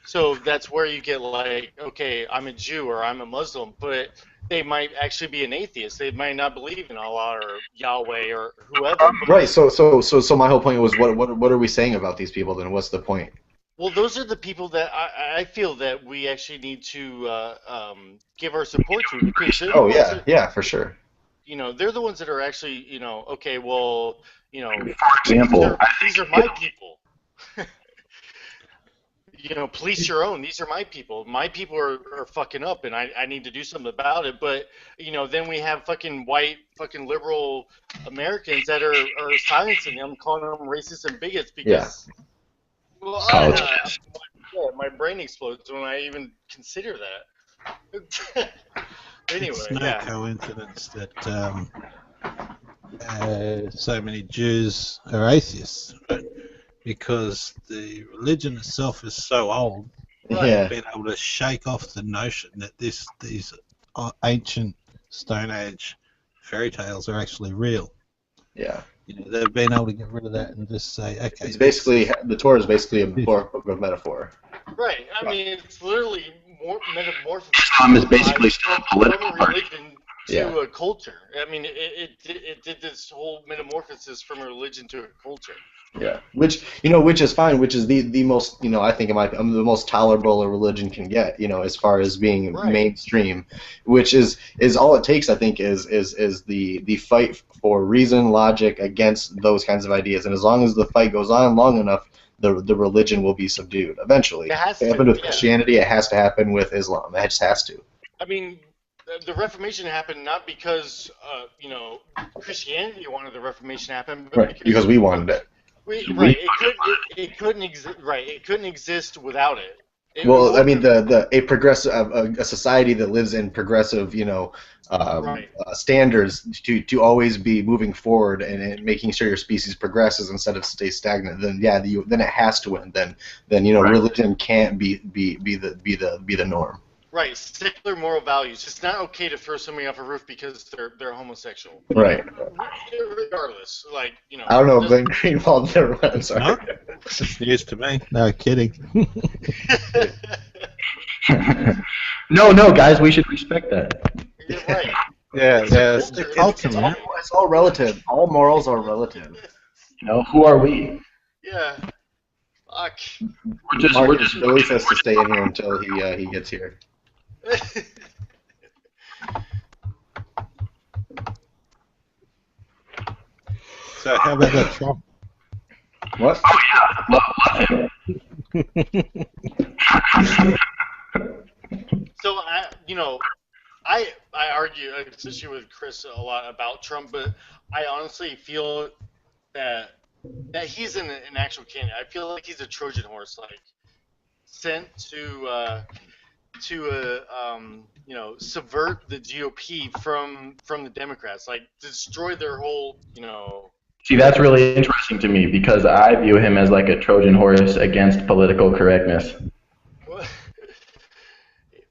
So that's where you get like, okay, I'm a Jew or I'm a Muslim, but they might actually be an atheist. They might not believe in Allah or Yahweh or whoever. But Right. So my whole point was what are we saying about these people then? What's the point? well, those are the people that I feel that we actually need to give our support to because they're the Oh ones yeah, that, yeah, for sure. they're the ones that are actually, okay, well, For example, these are my people. Police your own. These are my people. My people are fucking up, and I need to do something about it. But then we have fucking white, fucking liberal Americans that are silencing them, calling them racist and bigots Yeah. because, well, apologize. my brain explodes when I even consider that. Anyway, It's no yeah, coincidence that so many Jews are atheists, right? Because the religion itself is so old. right. Yeah. They've been able to shake off the notion that these ancient Stone Age fairy tales are actually real. Yeah. They've been able to get rid of that and just say, okay, It's basically the Torah is basically a this- book of metaphor. Right. I mean, it's literally more metamorphosis Islam is basically still a from political a party. religion to Yeah. a culture. I mean, it did this whole metamorphosis from a religion to a culture. Yeah, which is fine, which is the most, I think the most tolerable a religion can get, as far as being Right. mainstream, which is all it takes, I think, is the fight for reason, logic against those kinds of ideas, and as long as the fight goes on long enough, the religion will be subdued eventually. It has It happened to, with yeah. Christianity. It has to happen with Islam. It just has to. I mean, the Reformation happened not because, Christianity wanted the Reformation to happen, but Right, because we wanted it. Right. It couldn't exist. Right. It couldn't exist without it. Well, I mean, a progressive a society that lives in progressive, Right. standards to always be moving forward and making sure your species progresses instead of stay stagnant. Then yeah, then it has to win. Then Right. religion can't be the norm. Right, secular moral values. It's not okay to throw somebody off a roof because they're homosexual. Right. Regardless, like I don't know, doesn't- Glenn Greenwald. Never mind. I'm sorry. No? It's news to me. No kidding. No, guys, we should respect that. You're right. Yeah, It's a yeah. It's the culture. culture, man. It's all relative. All morals are relative. Who are we? Yeah. Fuck. Mark Joey says to stay in here until he gets here. So how about that Trump? What? So I argue, especially with Chris, a lot about Trump, but I honestly feel that he's an actual candidate. I feel like he's a Trojan horse, like sent to subvert the GOP from the Democrats, like destroy their whole. See, that's really interesting to me because I view him as like a Trojan horse against political correctness.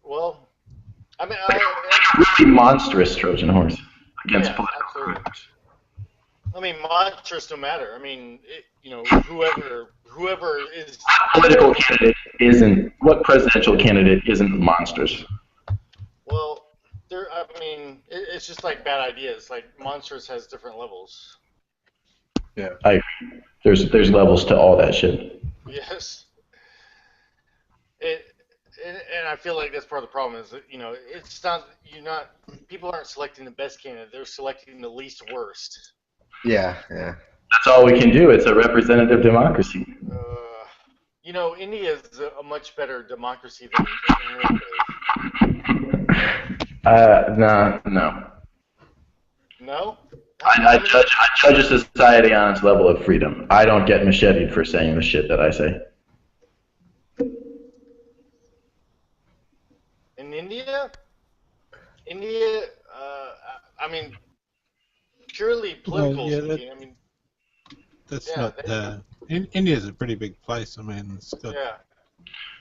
Well, I mean, Really monstrous Trojan horse against yeah, political absolutely. correctness. I mean, monsters don't matter. I mean, whoever is. Political candidate isn't. What presidential candidate isn't monstrous? Well, I mean, it's just like bad ideas. Like monsters has different levels. There's levels to all that shit. Yes. And I feel like that's part of the problem is that it's not people aren't selecting the best candidate; they're selecting the least worst. Yeah, yeah. That's all we can do. It's a representative democracy. You know, India is a much better democracy than America is. Nah, no. No? I judge a society on its level of freedom. I don't get macheted for saying the shit that I say. In India? India, I mean, purely Well, political yeah, speaking, I mean, that's yeah, not. India's a pretty big place. I mean, it's got yeah.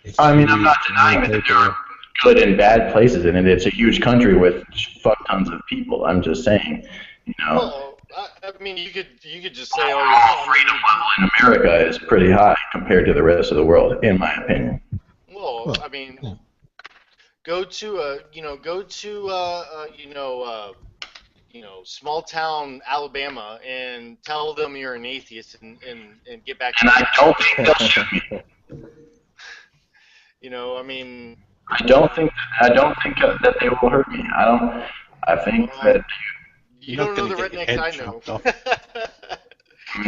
a I mean, I'm not huge amount denying of that there are people. good and bad places in it. It's a huge country with fuck tons of people. I'm just saying, Well, I mean, you could just say all you want. I freedom mean, level in America is pretty high compared to the rest of the world, in my opinion. well, Well, I mean, yeah. go to small town Alabama and tell them you're an atheist and get back to And where I you're don't from. think they'll shoot me. I mean, I don't think that they will hurt me. I don't. I think well, that you You're not don't know going to the get your rednecks head I know. chopped off. I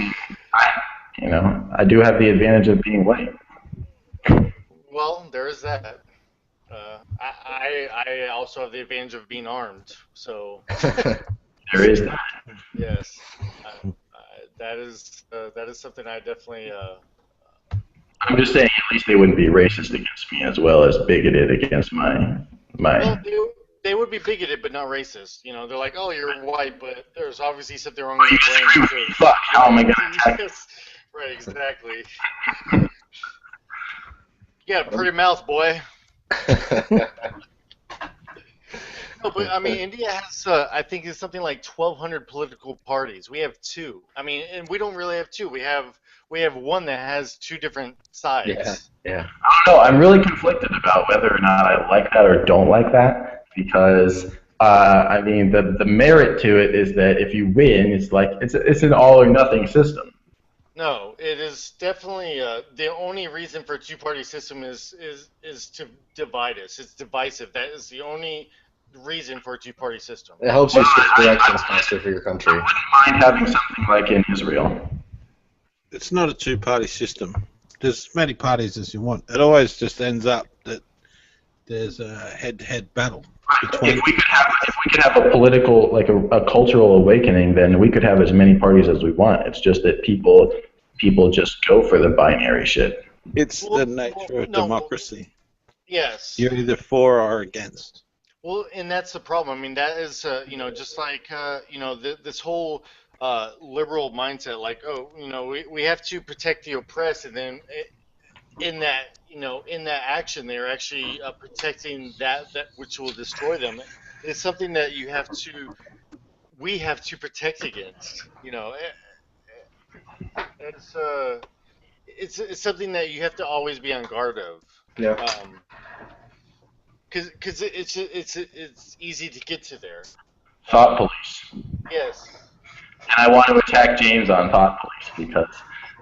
mean, I do have the advantage of being white. Well, there is that. I also have the advantage of being armed, so There is that. yes, that is something I definitely I'm just saying, at least they wouldn't be racist against me as well as bigoted against well, my. they would be bigoted, but not racist. They're like, oh, you're white, but there's obviously something wrong Well, with you your brain. disagree with So, me. Fuck. How am I gonna attack you? yes, right, exactly. You got a pretty mouth, boy. No, but I mean, India has, I think, it's something like 1,200 political parties. We have two. I mean, and we don't really have two. We have one that has two different Yeah, sides. yeah. I don't know. I'm really conflicted about whether or not I like that or don't like that because I mean the merit to it is that if you win, it's an all or nothing system. No, it is definitely the only reason for a two-party system is to divide us. It's divisive. That is the only reason for a two-party system. It helps Well, you switch directions faster for your I country. wouldn't mind having something like in Israel. It's not a two-party system. There's as many parties as you want. It always just ends up that there's a head-to-head battle between. If we could have a political, like a cultural awakening, then we could have as many parties as we want. It's just that people just go for the binary shit. It's Well, the nature of no, democracy. yes. You're either for or against. Well, and that's the problem. I mean, that is, just like, this whole liberal mindset, like, oh, we have to protect the oppressed, and then in that action, they're actually protecting that which will destroy them. It's something that we have to protect against. It's something that you have to always be on guard of. Yeah. Because it's easy to get to there. Thought police. Yes. And I want to attack James on thought police because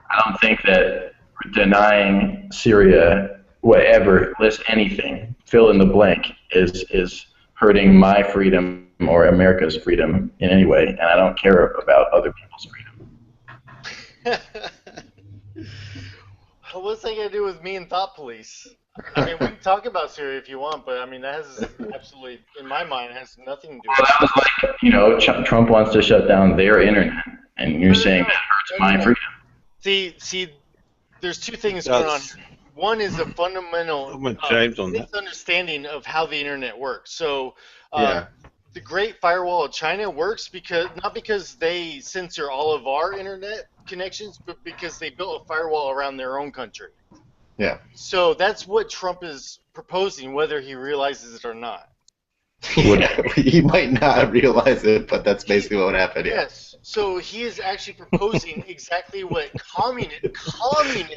I don't think that denying Syria whatever list anything fill in the blank is hurting my freedom or America's freedom in any way, and I don't care about other people's freedom. What's that got to do with me and thought police? I mean, we can talk about Syria if you want, but I mean, that has absolutely, in my mind, has nothing to do Well, with that was like, Trump wants to shut down their internet, and you're No, saying no, that hurts no, my no. freedom. See, there's two things going on. One is a fundamental I'm with James on that. misunderstanding of how the internet works. So, Yeah. the Great Firewall of China works not because they censor all of our internet connections, but because they built a firewall around their own country. Yeah. So that's what Trump is proposing, whether he realizes it or not. Yeah, he might not realize it, but that's basically what would happen. Yeah. Yes. So he is actually proposing exactly what communist China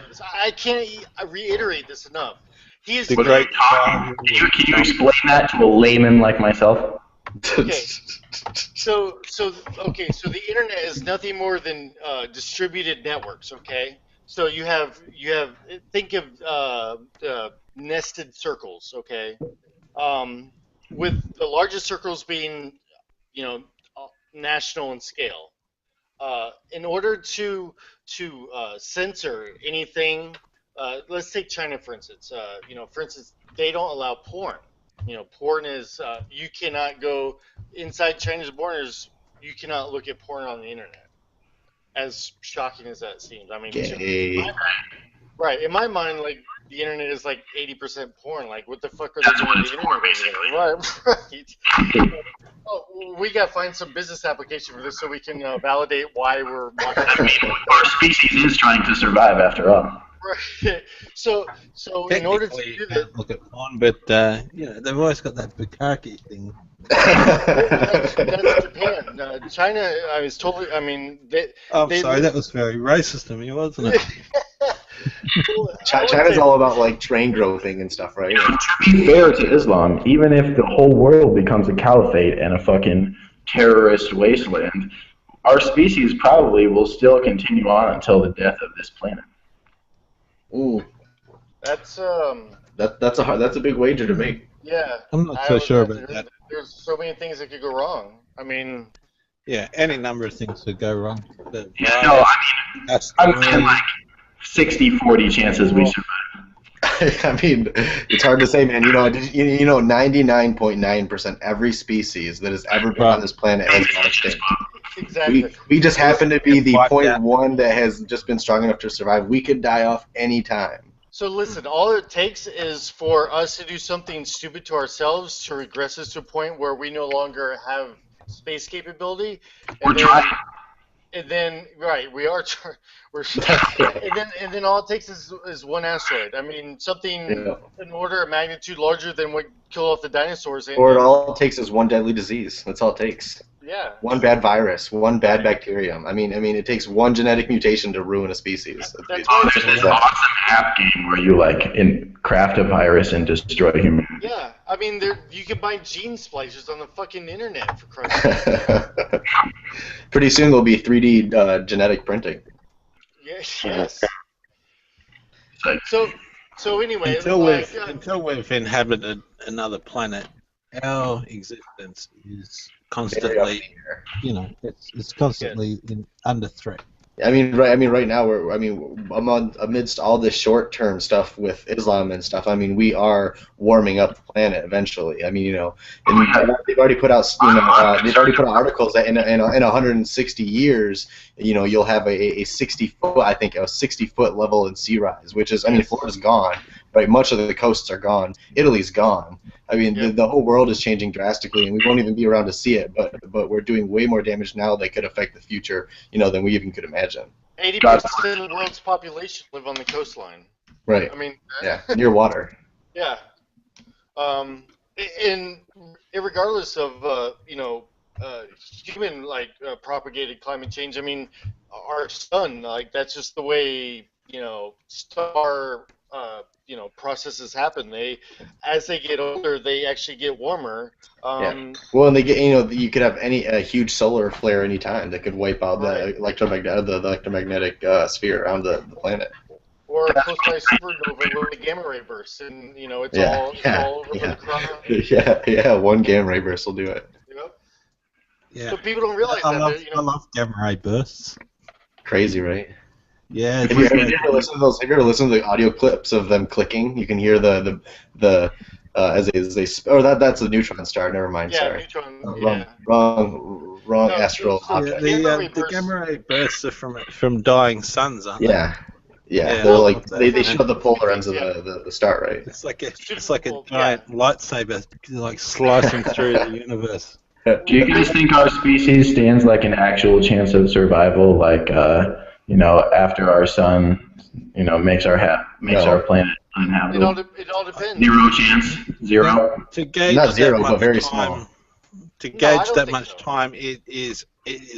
does. I can't reiterate this enough. He is The great Can you explain that to a layman like myself? okay. So the internet is nothing more than distributed networks. Okay. So you have think of nested circles. Okay. With the largest circles being national in scale. in order to censor anything, let's take China for instance. For instance, they don't allow porn. Porn is you cannot go inside China's borders. You cannot look at porn on the internet. As shocking as that seems, I mean, Gay. right? In my mind, like the internet is like 80% porn. Like, what the fuck are they doing with the internet over there? Right. Oh, we gotta find some business application for this so we can validate why we're watching. I mean, our species is trying to survive after all. Right. So in order to Technically, do you that, can't look at porn, but they've always got that bukkake thing. that's Japan. China, I was totally. I mean, I'm they sorry, that was very racist of me, wasn't it? China's all about like train groping and stuff, right? To be fair to Islam, even if the whole world becomes a caliphate and a fucking terrorist wasteland, our species probably will still continue on until the death of this planet. Ooh, That's that's a big wager to make. yeah. I'm not I so would sure imagine about that. There's so many things that could go wrong. I mean, Yeah, any number of things could go wrong. The Yeah, no, virus, I'm saying like 60-40 chances we survive. I mean, it's hard to say, man. 99.9% every species that has ever been on this planet has gone extinct. exactly. We just happen to be the Wiped out. 0.1 that has just been strong enough to survive. We could die off any time. So listen, all it takes is for us to do something stupid to ourselves to regress us to a point where we no longer have space capability. We're trying. And then, right, we're, and then all it takes is one asteroid. I mean, something an order of magnitude larger than what killed off the dinosaurs. Or all it takes is one deadly disease. That's all it takes. Yeah. One bad virus, one bad bacterium. I mean, it takes one genetic mutation to ruin a species. That's Oh, there's this awesome app game where you craft a virus and destroy humanity. Yeah, I mean, you can buy gene splicers on the fucking internet, for Christ's sake. Pretty soon there'll be 3D genetic printing. Yes. So anyway, until we've inhabited another planet, our existence is constantly, it's constantly under threat. I mean, right now amidst all this short-term stuff with Islam and stuff. I mean, we are warming up the planet eventually. I mean, and they've already put out, articles that in 160 years, you'll have a 60-foot, I think, a 60-foot level in sea rise, which is, I mean, Florida's gone, right? Much of the coasts are gone. Italy's gone. I mean, the whole world is changing drastically, and we won't even be around to see it. But we're doing way more damage now that could affect the future, than we even could imagine. 80% of the world's population live on the coastline. Right. I mean, yeah, near water. Yeah. And regardless of human propagated climate change, I mean, our sun, that's just the way star processes happen. As they get older, they actually get warmer. Yeah. Well, and they get, you could have a huge solar flare anytime that could wipe out the electromagnetic sphere around the planet. Or close by supernova with a gamma ray burst, and it's all over the crowd. Yeah, one gamma ray burst will do it. Yeah. So people don't realize I love gamma ray bursts. Crazy, right? Yeah. Have you ever listened to those? Have you ever listened to the audio clips of them clicking? You can hear the as they that's a neutron star. Never mind. Yeah, sorry. neutron. Wrong astral object. The gamma ray bursts are from dying suns, aren't they? Yeah. They're they show the polar ends of the star, right? It's like a giant lightsaber, slicing through the universe. Do you guys think our species stands an actual chance of survival? After our sun, makes our planet uninhabitable. It all depends. Zero chance. Zero. To gauge Not zero, but very time, small. To gauge that think much so. time, it is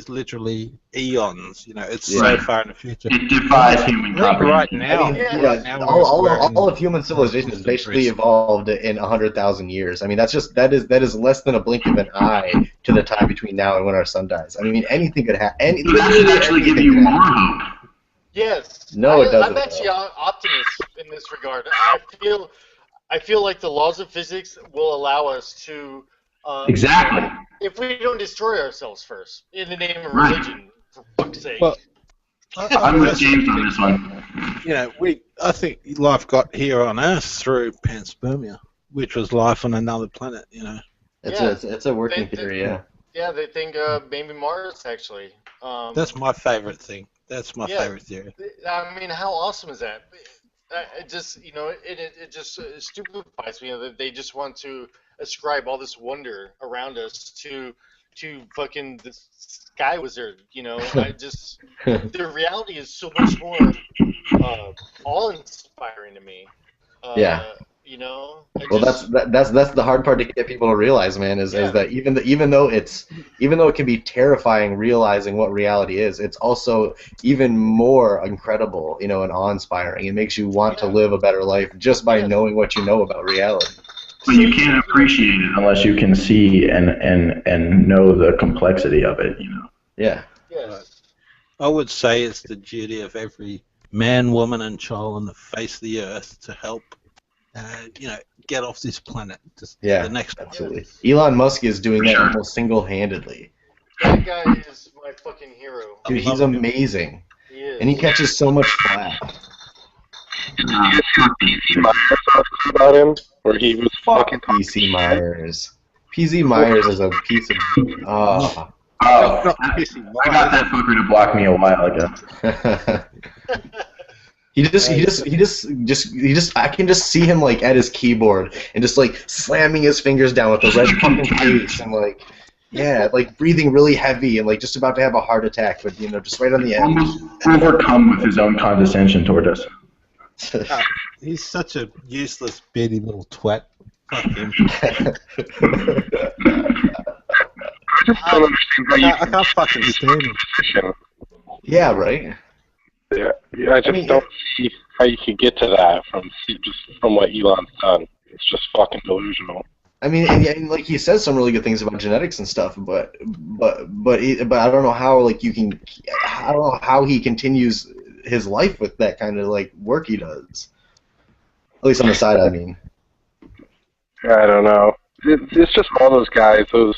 literally eons. It's Right. so far in the future. It defies human Right comprehension. now, right now all of human civilization has basically evolved in 100,000 years. I mean, that is less than a blink of an eye to the time between now and when our sun dies. I mean, anything could happen. So that should actually give you more hope. Yes. No, it doesn't, I'm actually an optimist in this regard. I feel like the laws of physics will allow us to Exactly. if we don't destroy ourselves first in the name of Right. religion. For fuck's fuck's sake. Well, I'm with James on this one. you know, I think life got here on Earth through panspermia, which was life on another planet. You know, It's a working They- theory, yeah. Yeah, they think maybe Mars actually. that's my favorite thing. That's my Yeah. favorite theory. I mean, how awesome is that? It just, it just stupefies me, that they just want to ascribe all this wonder around us to fucking the sky wizard. I just the reality is so much more awe-inspiring to me. Yeah. Well, that's the hard part to get people to realize, man, is that even though it can be terrifying realizing what reality is, it's also even more incredible, and awe-inspiring. It makes you want to live a better life just by knowing what you know about reality. But you can't appreciate it unless you can see and know the complexity of it, Yeah. Yes. I would say it's the duty of every man, woman, and child on the face of the earth to help, get off this planet. Yeah, the next absolutely. Elon Musk is doing that almost single-handedly. That guy is my fucking hero. Dude, he's amazing. He is. And he catches so much flack. Did you guys see what PC Myers said about him? Where he was fucking PC Myers. PC Myers is a piece of... Oh, I got that fucker to block me a while ago. I can just see him like at his keyboard and just like slamming his fingers down with the red fucking face and like, yeah, like breathing really heavy and like just about to have a heart attack, but just right on the edge. Almost overcome with his own condescension toward us. He's such a useless, beady little twat. Fuck him. I just don't understand how I can't fucking stand him. position. Yeah, right. Yeah, I just don't see how you could get to that from what Elon's done. It's just fucking delusional. I mean, and like he says some really good things about genetics and stuff, but I don't know how I don't know how he continues his life with that kind of like work he does. At least on the side, I mean. I don't know. It's just all those guys, those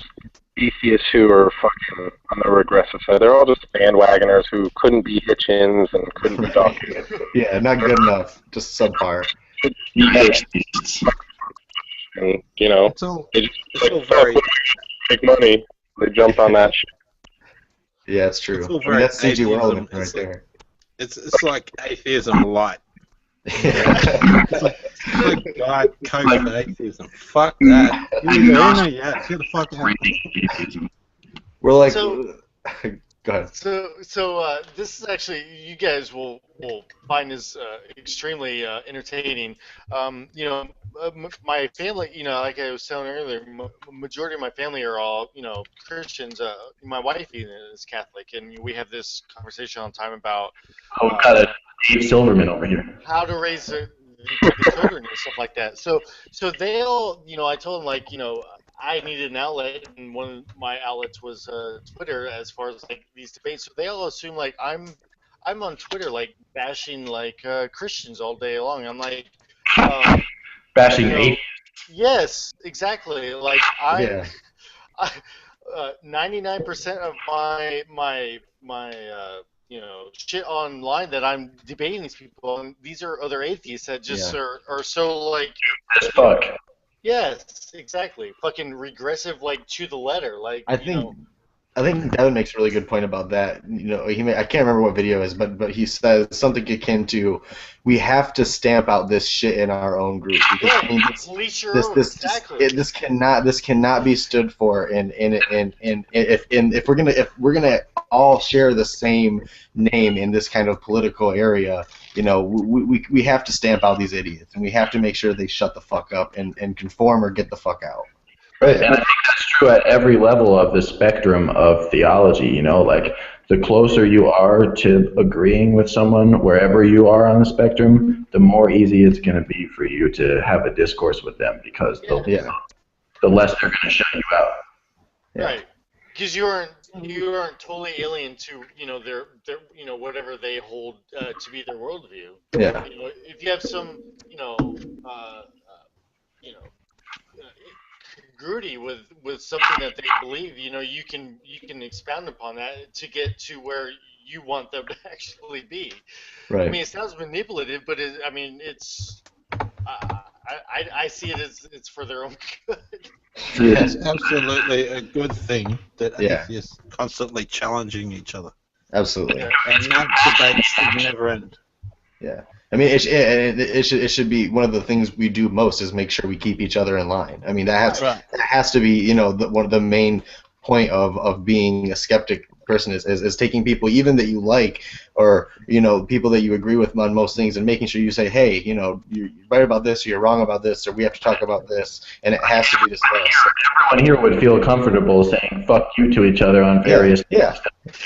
atheists who are fucking on the regressive side. They're all just bandwagoners who couldn't be Hitchens and couldn't be Dawkins. Yeah, not good enough. Just subpar. And, It's all very. make money. They jumped on that shit. Yeah, it's true. It's all I mean, very that's C.G. World atheism. right It's there. It's like atheism light. It's like God code for atheism. Fuck that. You're either in or you're out. Get the fuck out. We're like, So- go ahead. So this is actually, you guys will find this extremely entertaining. My family, like I was telling earlier, majority of my family are all, Christians. My wife even is Catholic, and we have this conversation all the time about Oh, we got a Dave Silverman over here. how to raise the children and stuff like that. So they'll, I told them like, I needed an outlet, and one of my outlets was Twitter, as far as like these debates. So they all assume like I'm on Twitter like bashing like Christians all day long. I'm like, Bashing atheists. yes, exactly. Like Yeah. 99% of my shit online that I'm debating these people, and these are other atheists that just are so like, As fuck. yes, exactly, fucking regressive, like to the letter, like I think Devin makes a really good point about that. I can't remember what video it is, but he says something akin to, we have to stamp out this shit in our own group because police your own, exactly. this cannot be stood for, and if we're gonna all share the same name in this kind of political area, we have to stamp out these idiots, and we have to make sure they shut the fuck up and conform or get the fuck out. Right, and I think that's true at every level of the spectrum of theology, like the closer you are to agreeing with someone wherever you are on the spectrum, the more easy it's going to be for you to have a discourse with them because the less they're going to shut you out. Yeah. Right, because you aren't totally alien to their whatever they hold to be their worldview. Yeah. If you have some congruity with something that they believe, you can expound upon that to get to where you want them to actually be. Right. I mean, it sounds manipulative, but I mean, I see it as it's for their own good. It's absolutely a good thing that Yeah. atheists constantly challenging each other. Absolutely. And that debate should never end. Yeah. I mean, it should be one of the things we do most is make sure we keep each other in line. I mean, that has to be, one of the main point of being a skeptic person is taking people even that you like or people that you agree with on most things and making sure you say, hey, you're right about this or you're wrong about this or we have to talk about this, and it has to be discussed. Everyone here would feel comfortable saying "fuck you" to each other on various. Yeah.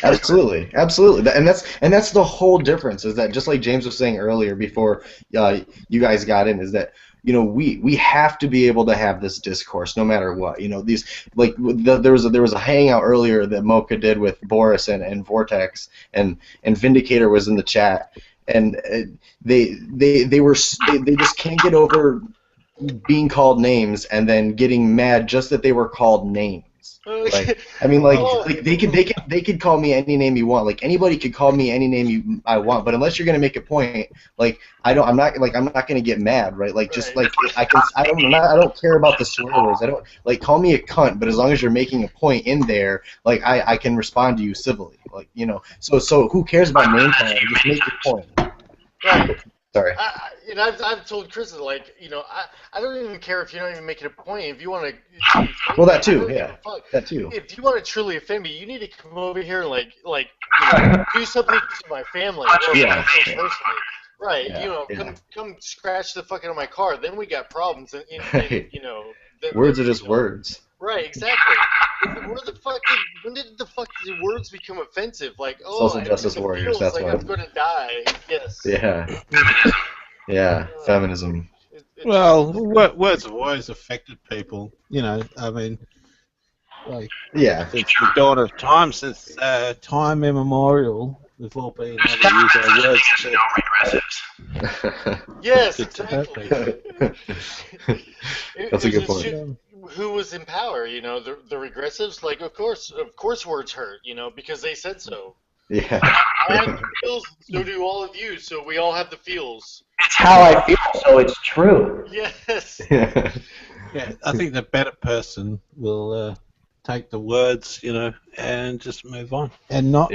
Absolutely. And that's the whole difference. Is that just like James was saying earlier before you guys got in? Is that we have to be able to have this discourse no matter what. These there was a hangout earlier that Mocha did with Boris and Vortex and Vindicator was in the chat, and they just can't get over being called names and then getting mad just that they were called names. Like, I mean, they could call me any name you want. Like anybody could call me any name I want. But unless you're gonna make a point, like I'm not gonna get mad, right? Like just like I don't care about the swear words. I don't call me a cunt. But as long as you're making a point in there, like I can respond to you civilly. Like So who cares about name calling? Just make your point. Right. Sorry. I've told Chris I don't even care if you're not even making a point. If you want to, well, that too, yeah, that too. If you want to truly offend me, you need to come over here and do something to my family or myself personally. Right? Yeah, come scratch the fuck out of my car. Then we got problems. And words are just words. Right, exactly. When did the words become offensive? Like, social justice warriors. That's like why. I'm gonna die. Yes. Yeah. Yeah. Feminism. Well, words have always affected people. I mean, since the dawn of time, since time immemorial, we've all been able to use our words to Regressives. Yes, exactly. That's a good point. Who was in power? The regressives. Like, of course, words hurt. Because they said so. Yeah. I have the feels, so do all of you. So we all have the feels. It's how I feel, so it's true. Yes. Yeah, I think the better person will take the words, and just move on, and not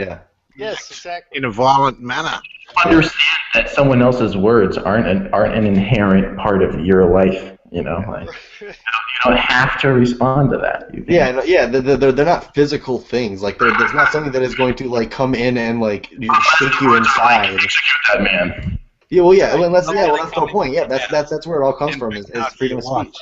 yes, exactly, in a violent manner. Understand that someone else's words aren't an inherent part of your life. You don't have to respond to that. They're not physical things. Like there's not something that is going to come in and shake you inside. That man. Yeah, well, that's the whole point. Yeah, that's where it all comes from is freedom of speech.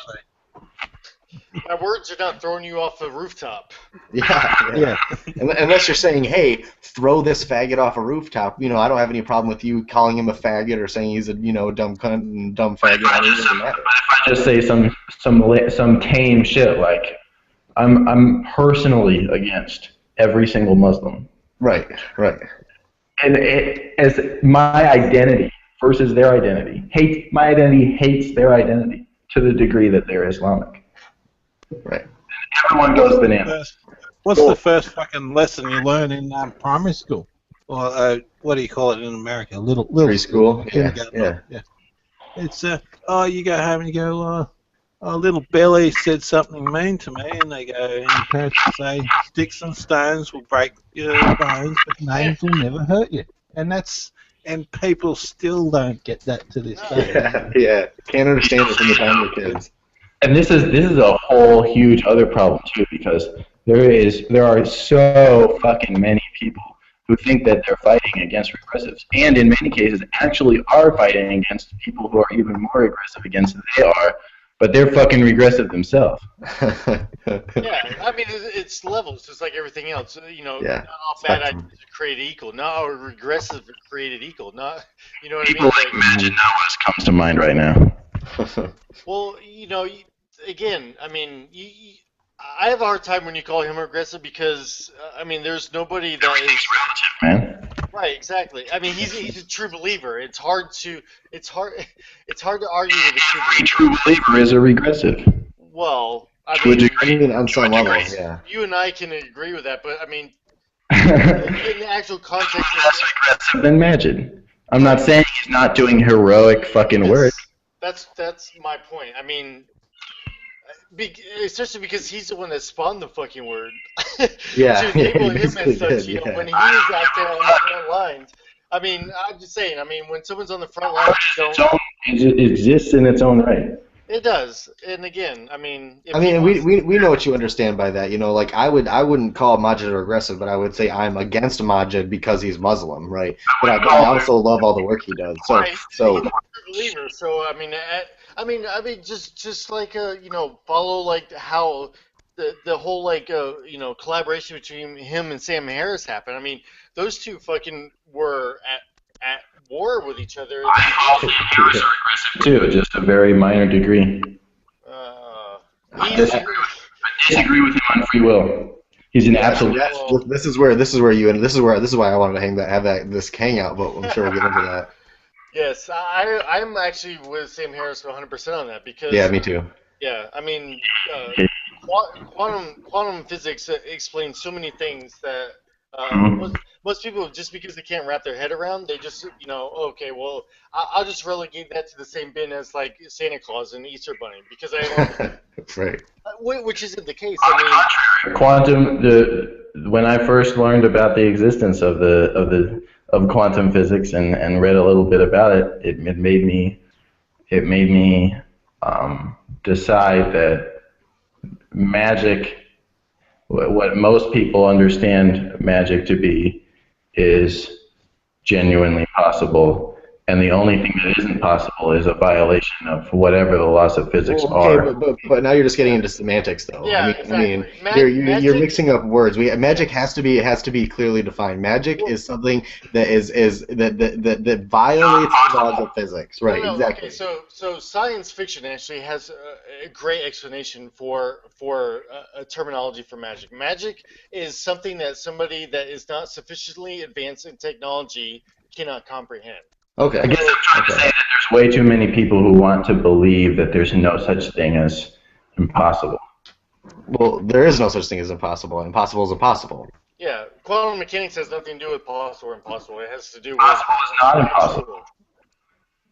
My words are not throwing you off the rooftop. Yeah. Unless you're saying, hey, throw this faggot off a rooftop. I don't have any problem with you calling him a faggot or saying he's a dumb cunt and dumb faggot. It doesn't matter. If I just say some tame shit like, I'm personally against every single Muslim. Right. And as my identity versus their identity. My identity hates their identity to the degree that they're Islamic. Right. Everyone goes bananas. What's the first fucking lesson you learn in primary school? Or what do you call it in America? Little preschool. Yeah. It's you go home and you go, little Billy said something mean to me, and they go, and your parents will say, sticks and stones will break your bones, but names will never hurt you. And people still don't get that to this day. Yeah. Can't understand it from the time they're kids. And this is a whole huge other problem too, because there are so fucking many people who think that they're fighting against regressives, and in many cases actually are fighting against people who are even more aggressive against than they are, but they're fucking regressive themselves. Yeah, I mean it's levels, just like everything else. Not all bad ideas are created equal. Not all regressive are created equal. Not, you know what people I mean? Like Imagine Noah's comes to mind right now. Well, again, I mean, I have a hard time when you call him aggressive because there's nobody that is relative, man. Right, exactly. I mean, he's a true believer. It's hard to argue with a true believer. Every true believer is a regressive. Well, on some level, yeah. You and I can agree with that, but I mean, in the actual context of Less aggressive than magic. I'm not saying he's not doing heroic fucking work. that's my point. I mean, especially because he's the one that spawned the fucking word Yeah, to yeah, he enable him basically as such. did. You know, Yeah. when he is out there on the front lines. I mean, I'm just saying. I mean, when someone's on the front lines, It exists in its own right. it does. And again, I mean, if I he mean, wants, we know what you understand by that. You know, like I wouldn't call Majid aggressive, but I would say I'm against Majid because he's Muslim, right? But I also love all the work he does. right, So he's a believer. So just like you know, follow like how the whole like you know, collaboration between him and Sam Harris happened. I mean, those two fucking were at war with each other. Harris are aggressive too, just a very minor degree. I disagree with him on free will. He's an absolute. this is why I wanted to have this hangout, but I'm sure we'll get into that. Yes, I'm actually with Sam Harris 100% on that because Yeah, me too. yeah, I mean, quantum physics explains so many things that most people, just because they can't wrap their head around, they just, you know, okay, well, I'll just relegate that to the same bin as like Santa Claus and Easter Bunny because Right. Which isn't the case. I mean, when I first learned about the existence of quantum physics and read a little bit about it, it made me decide that magic, what most people understand magic to be, is genuinely possible, and the only thing that isn't possible is a violation of whatever the laws of physics are. But now you're just getting into semantics, though. Yeah, I mean, you're mixing up words. Magic has to be clearly defined. Magic is something that violates the laws of physics, right? No, exactly. Okay, so science fiction actually has a great explanation for a terminology for magic. Magic is something that somebody that is not sufficiently advanced in technology cannot comprehend. Okay. I guess I'm trying to say that there's way too many people who want to believe that there's no such thing as impossible. Well, there is no such thing as impossible. Impossible is impossible. Yeah, quantum mechanics has nothing to do with possible or impossible. It has to do with... Possible is not impossible.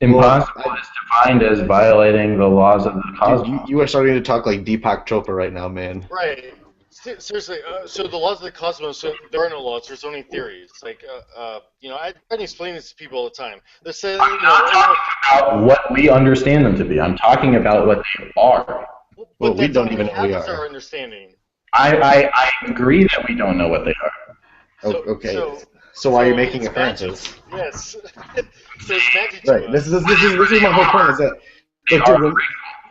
Impossible is defined as violating the laws of the cosmos. Dude, you are starting to talk like Deepak Chopra right now, man. Right. Seriously, so the laws of the cosmos, there are no laws, there's only theories. Like, you know, I try to explain this to people all the time. They're saying, I'm not talking about what we understand them to be. I'm talking about what they are. Well, we don't even know what we are. Our understanding. I agree that we don't know what they are. Okay. So why are you making inferences? Yes. So it's magic to right. us. This is my whole point. Is that dude,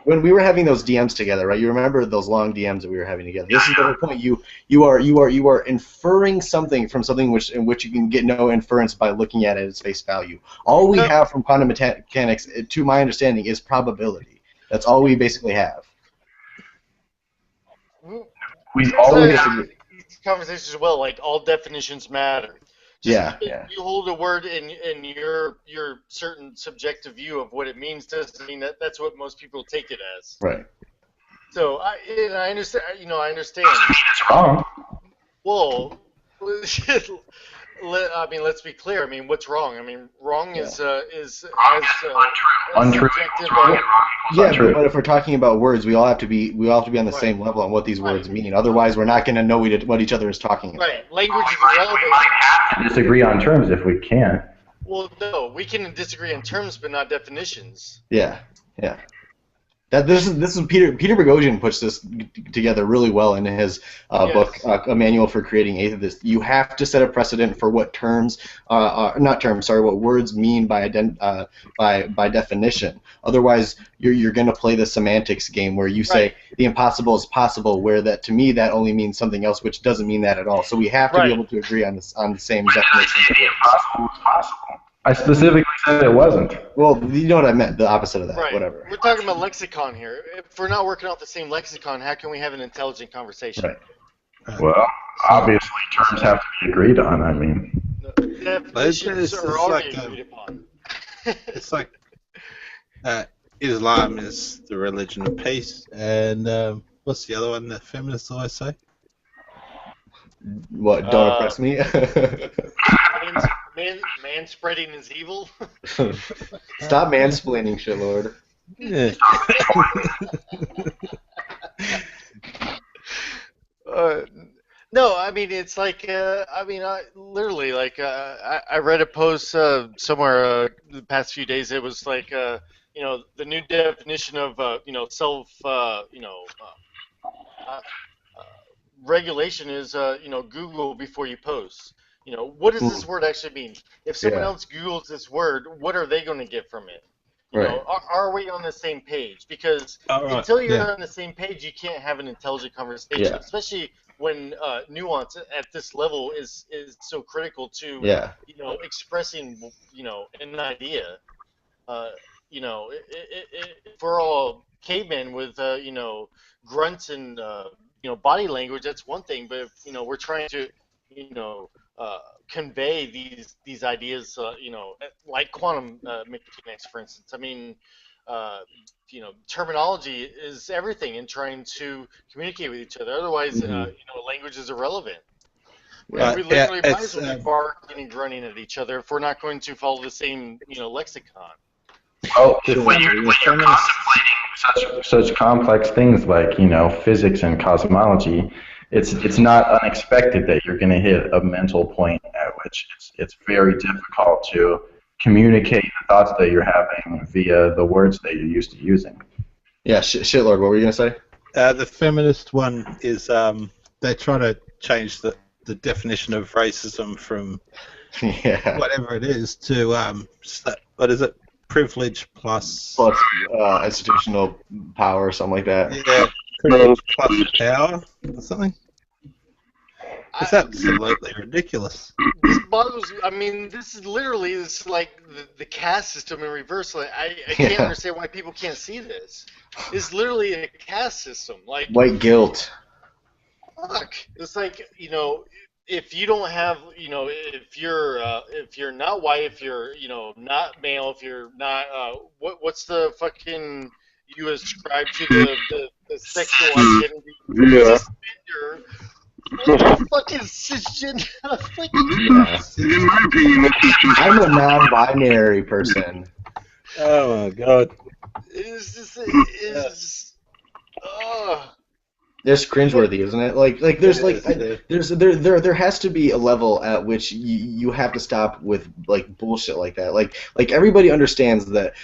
when we were having those DMs together, right? You remember those long DMs that we were having together. This is the whole point. You are inferring something from something in which you can get no inference by looking at it at its face value. All we have from quantum mechanics, to my understanding, is probability. That's all we basically have. We always have these conversations as well. Like all definitions matter. Yeah. You hold a word in your certain subjective view of what it means doesn't mean that that's what most people take it as. Right. So I understand. You know, I understand. It's wrong. Well, I mean, let's be clear. I mean, what's wrong? I mean, wrong is untrue. Yeah, but if we're talking about words, we all have to be on the same level on what these words mean. Otherwise, we're not going to know what each other is talking about. Right. Language is irrelevant. We might have to disagree on terms if we can't. Well, no, we can disagree on terms, but not definitions. Yeah. This is Peter Boghossian puts this together really well in his book, A Manual for Creating Atheists. You have to set a precedent for what what words mean by definition. Otherwise, you're going to play the semantics game where you say the impossible is possible, where that to me that only means something else, which doesn't mean that at all. So we have to be able to agree on the same definition. Impossible is possible. I specifically said it wasn't. Well, you know what I meant, the opposite of that, right. Whatever. We're talking about lexicon here. If we're not working off the same lexicon, how can we have an intelligent conversation? Right. Well, obviously terms have to be agreed on, I mean. Definitions are already agreed upon. It's like Islam is the religion of peace, and what's the other one that feminists always say? What? Don't oppress me. Man spreading is evil. Stop mansplaining, shitlord. Yeah. Uh, no, I mean it's like literally like I read a post somewhere the past few days. It was like the new definition of self uh, regulation is Google before you post. What does this word actually mean? If someone Yeah. else Googles this word, what are they going to get from it? Right. Are we on the same page? Because All right. until you're Yeah. on the same page, you can't have an intelligent conversation, Yeah. especially when nuance at this level is so critical to Yeah. expressing an idea. Uh, if we're all cavemen with grunts and body language, that's one thing. But if we're trying to you know convey these ideas, like quantum mechanics, for instance. I mean, terminology is everything in trying to communicate with each other. Otherwise, language is irrelevant. Yeah. We literally might It's as well be barking and grunting at each other if we're not going to follow the same Oh, lexicon. when you're contemplating such complex things like physics and cosmology, it's not unexpected that you're going to hit a mental point at which it's very difficult to communicate the thoughts that you're having via the words that you're used to using. Yeah. Shitlord, what were you gonna say? The feminist one is they try to change the definition of racism from Yeah. whatever it is to what is it? Privilege plus. Plus institutional power or something like that. Yeah, privilege plus power or something. It's absolutely ridiculous. This bothers. I mean, this is literally like the caste system in reverse. Like, I can't Yeah. understand why people can't see this. It's literally a caste system. Like, White guilt. fuck. It's like if you don't have if you're not white, if you're not male, if you're not what's the fucking you ascribe to the sexual identity. Yeah. Cisgender. What the fuck is cisgender? Like, Yeah. In my opinion, this is just I'm a non-binary person. Oh my god. it's just It's cringeworthy, isn't it? Like there's It is, yeah. there has to be a level at which you have to stop with like bullshit like that. Like everybody understands that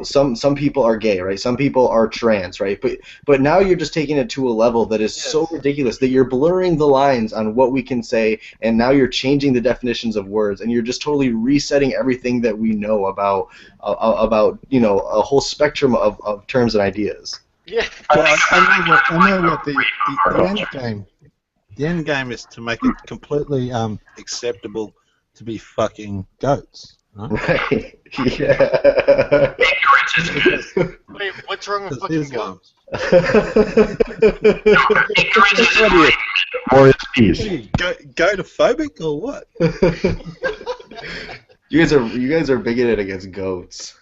some people are gay, right? Some people are trans, right? But now you're just taking it to a level that is so ridiculous that you're blurring the lines on what we can say, and now you're changing the definitions of words, and you're just totally resetting everything that we know about a whole spectrum of terms and ideas. yeah. Well, I know what the end game is to make it completely acceptable to be fucking goats. Right? Right. Yeah. Wait, what's wrong with Because fucking Islam. goats? More is peace. Gotophobic or what? You guys are bigoted against goats.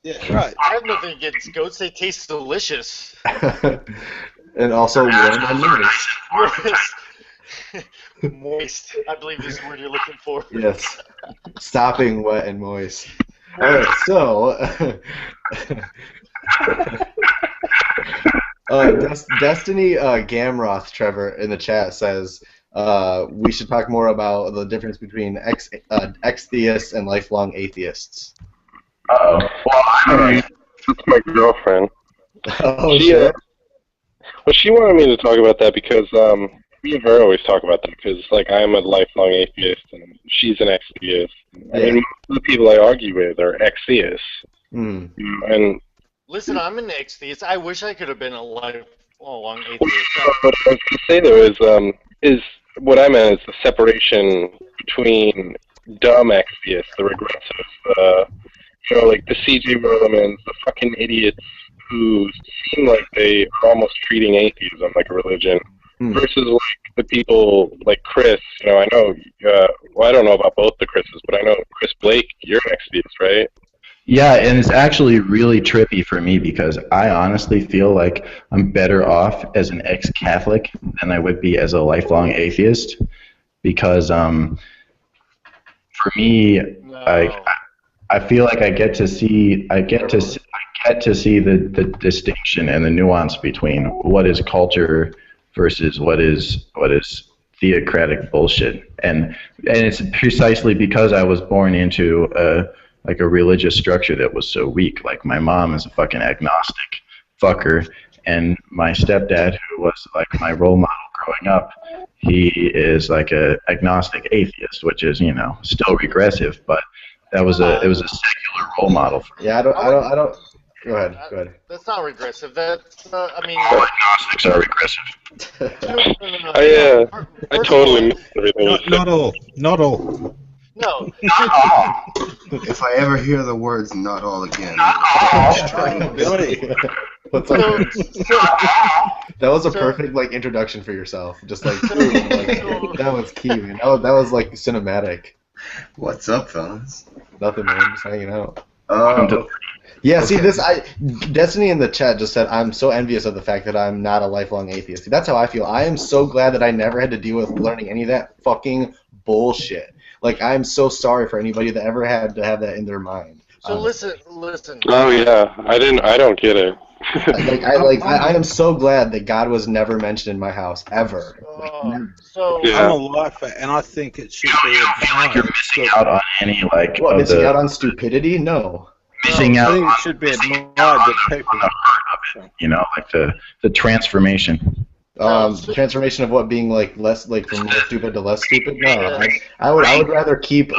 Yeah, right. I have nothing against goats. They taste delicious. And also warm and moist. Yes. Moist, I believe is the word you're looking for. Yes. Stopping wet and moist. Alright, so Destiny Gamroth Trevor in the chat says we should talk more about the difference between ex-theists and lifelong atheists. Uh-oh. Well, That's my girlfriend. Oh, She, shit. Well, she wanted me to talk about that because me and her always talk about that because, like, I'm a lifelong atheist and she's an ex-theist. I mean, most of the people I argue with are ex-theists. Mm. And Listen, I'm an ex-theist. I wish I could have been a lifelong atheist. what I was going to say, though, is what I meant is the separation between dumb ex-theists, the regressive, like the C.J. Romans, the fucking idiots who seem like they are almost treating atheism like a religion, versus like the people like Chris. I know. Well, I don't know about both the Chris's, but I know Chris Blake. You're an ex-theist, right? yeah, and it's actually really trippy for me because I honestly feel like I'm better off as an ex-Catholic than I would be as a lifelong atheist. because for me, I No. I feel like I get to see the distinction and the nuance between what is culture versus what is theocratic bullshit. And it's precisely because I was born into a religious structure that was so weak. Like my mom is a fucking agnostic fucker, and my stepdad, who was like my role model growing up, he is like a agnostic atheist, which is, you know, still regressive, but it was a secular role model for me. Yeah, I don't. Go ahead. Go ahead. That's not regressive. That's I mean, All agnostics are regressive. no. I I First of totally all, missed everything you said. Not all. Not all. no. If I ever hear the words "not all" again, Really? What's up? So, Man? so, That was a so- perfect like introduction for yourself. Just like, so- boom, like that was key, man. That was like cinematic. what's up, fellas? Nothing, man. Just hanging out. Uh, Yeah, see Okay. this Destiny in the chat just said I'm so envious of the fact that I'm not a lifelong atheist. See, that's how I feel. I am so glad that I never had to deal with learning any of that fucking bullshit. Like I'm so sorry for anybody that ever had to have that in their mind. So honestly. listen. Oh yeah, I don't get it. I am so glad that God was never mentioned in my house ever. So Yeah. I'm a lifer, and I think it should be Like you're admired. missing out on any like What, of missing the out on stupidity? No. missing I out think on it should be admired that people. the heart of it, you know, like the transformation. Transformation of what being like less like from more stupid to less stupid. No, Yeah. I would rather keep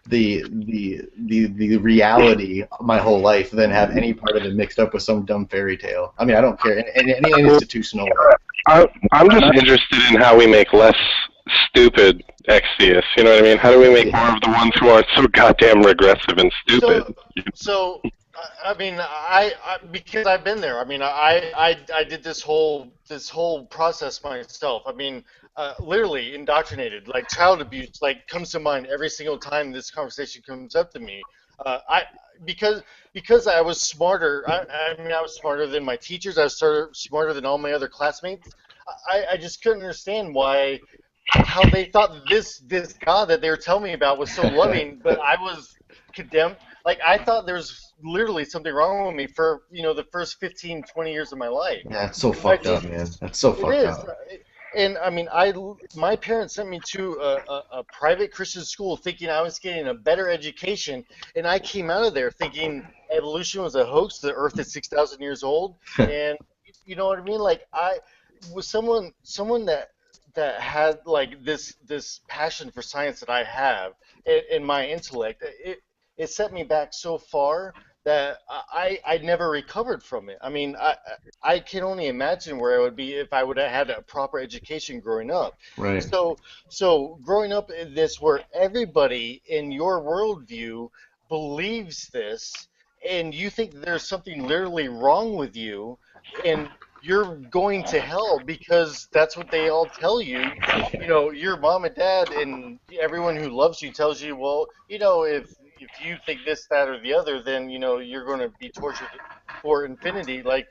the reality my whole life than have any part of it mixed up with some dumb fairy tale. I mean, I don't care in any institutional way. I'm just interested in how we make less stupid extheists. You know what I mean? How do we make more of the ones who aren't so goddamn regressive and stupid? So, I mean, because I've been there. I mean, I did this whole process myself. I mean, literally indoctrinated. Like child abuse, like comes to mind every single time this conversation comes up to me. I because I was smarter. I mean, I was smarter than my teachers. I was smarter than all my other classmates. I just couldn't understand how they thought this God that they were telling me about was so loving, but I was condemned. Like I thought there was literally something wrong with me for the first 15, 20 years of my life. Yeah, it's so My fucked up, teachers- man. That's so It fucked is. up. And I mean, my parents sent me to a private Christian school thinking I was getting a better education, and I came out of there thinking evolution was a hoax. The Earth is 6,000 years old, and you know what I mean. Like I was someone that had like this passion for science that I have in my intellect. It set me back so far that I never recovered from it. I mean, I can only imagine where I would be if I would have had a proper education growing up. Right. So growing up in this where everybody in your worldview believes this, and you think there's something literally wrong with you, and you're going to hell because that's what they all tell you. You know, your mom and dad and everyone who loves you tells you, well, if you think this, that, or the other, then you're going to be tortured for infinity. Like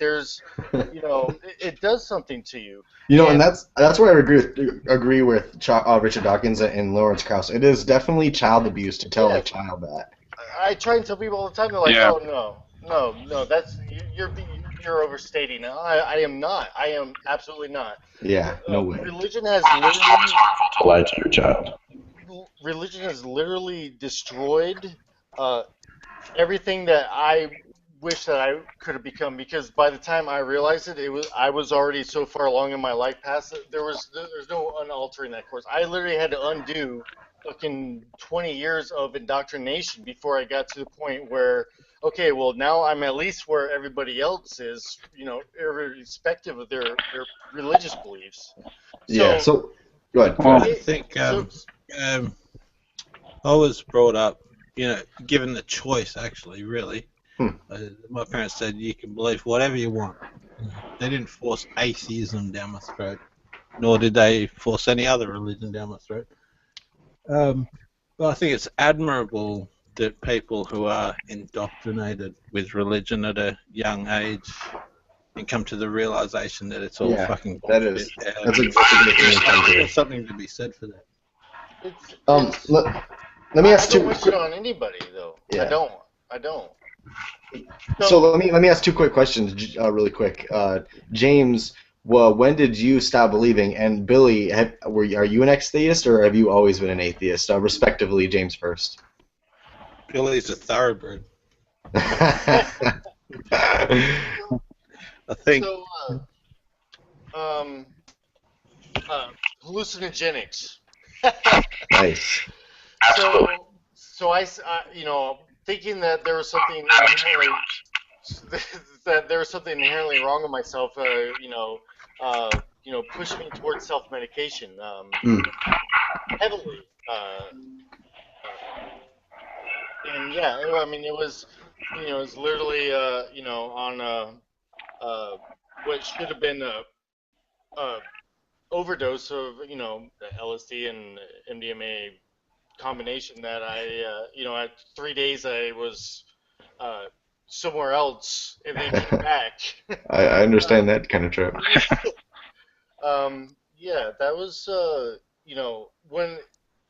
it does something to you. And that's where I agree with Richard Dawkins and Lawrence Krauss. It is definitely child abuse to tell a child that. I try and tell people all the time. They're like, Yeah. "Oh no, that's you're overstating." No, I am not. I am absolutely not. Yeah, no way. Religion has It's harmful to lie to your child. literally destroyed everything that I wish that I could have become. Because by the time I realized I was already so far along in my life path that there's no unaltering that course. I literally had to undo fucking 20 years of indoctrination before I got to the point where, okay, well now I'm at least where everybody else is, irrespective of their religious beliefs. Yeah. So go ahead. Well, I it- think so- I was brought up, given the choice, actually, really. Hmm. My parents said you can believe whatever you want. They didn't force atheism down my throat, nor did they force any other religion down my throat. But I think it's admirable that people who are indoctrinated with religion at a young age and come to the realization that it's all fucking that bullshit. is. That's a great thing to come to. There's something to be said for that. Let me ask I don't two. wish it on anybody though. Yeah. I don't. So let me ask two quick questions, really quick. James, well, when did you stop believing? And Billy, are you an ex-theist or have you always been an atheist? Respectively, James first. Billy's a thoroughbred. I think. So, hallucinogenics. Nice. So I, thinking that there was something inherently wrong with myself, pushing me towards self-medication, heavily. And yeah, it was literally, on what should have been a overdose of, LSD and MDMA combination that at 3 days I was somewhere else and then came back. I understand that kind of trip. Yeah, that was, when,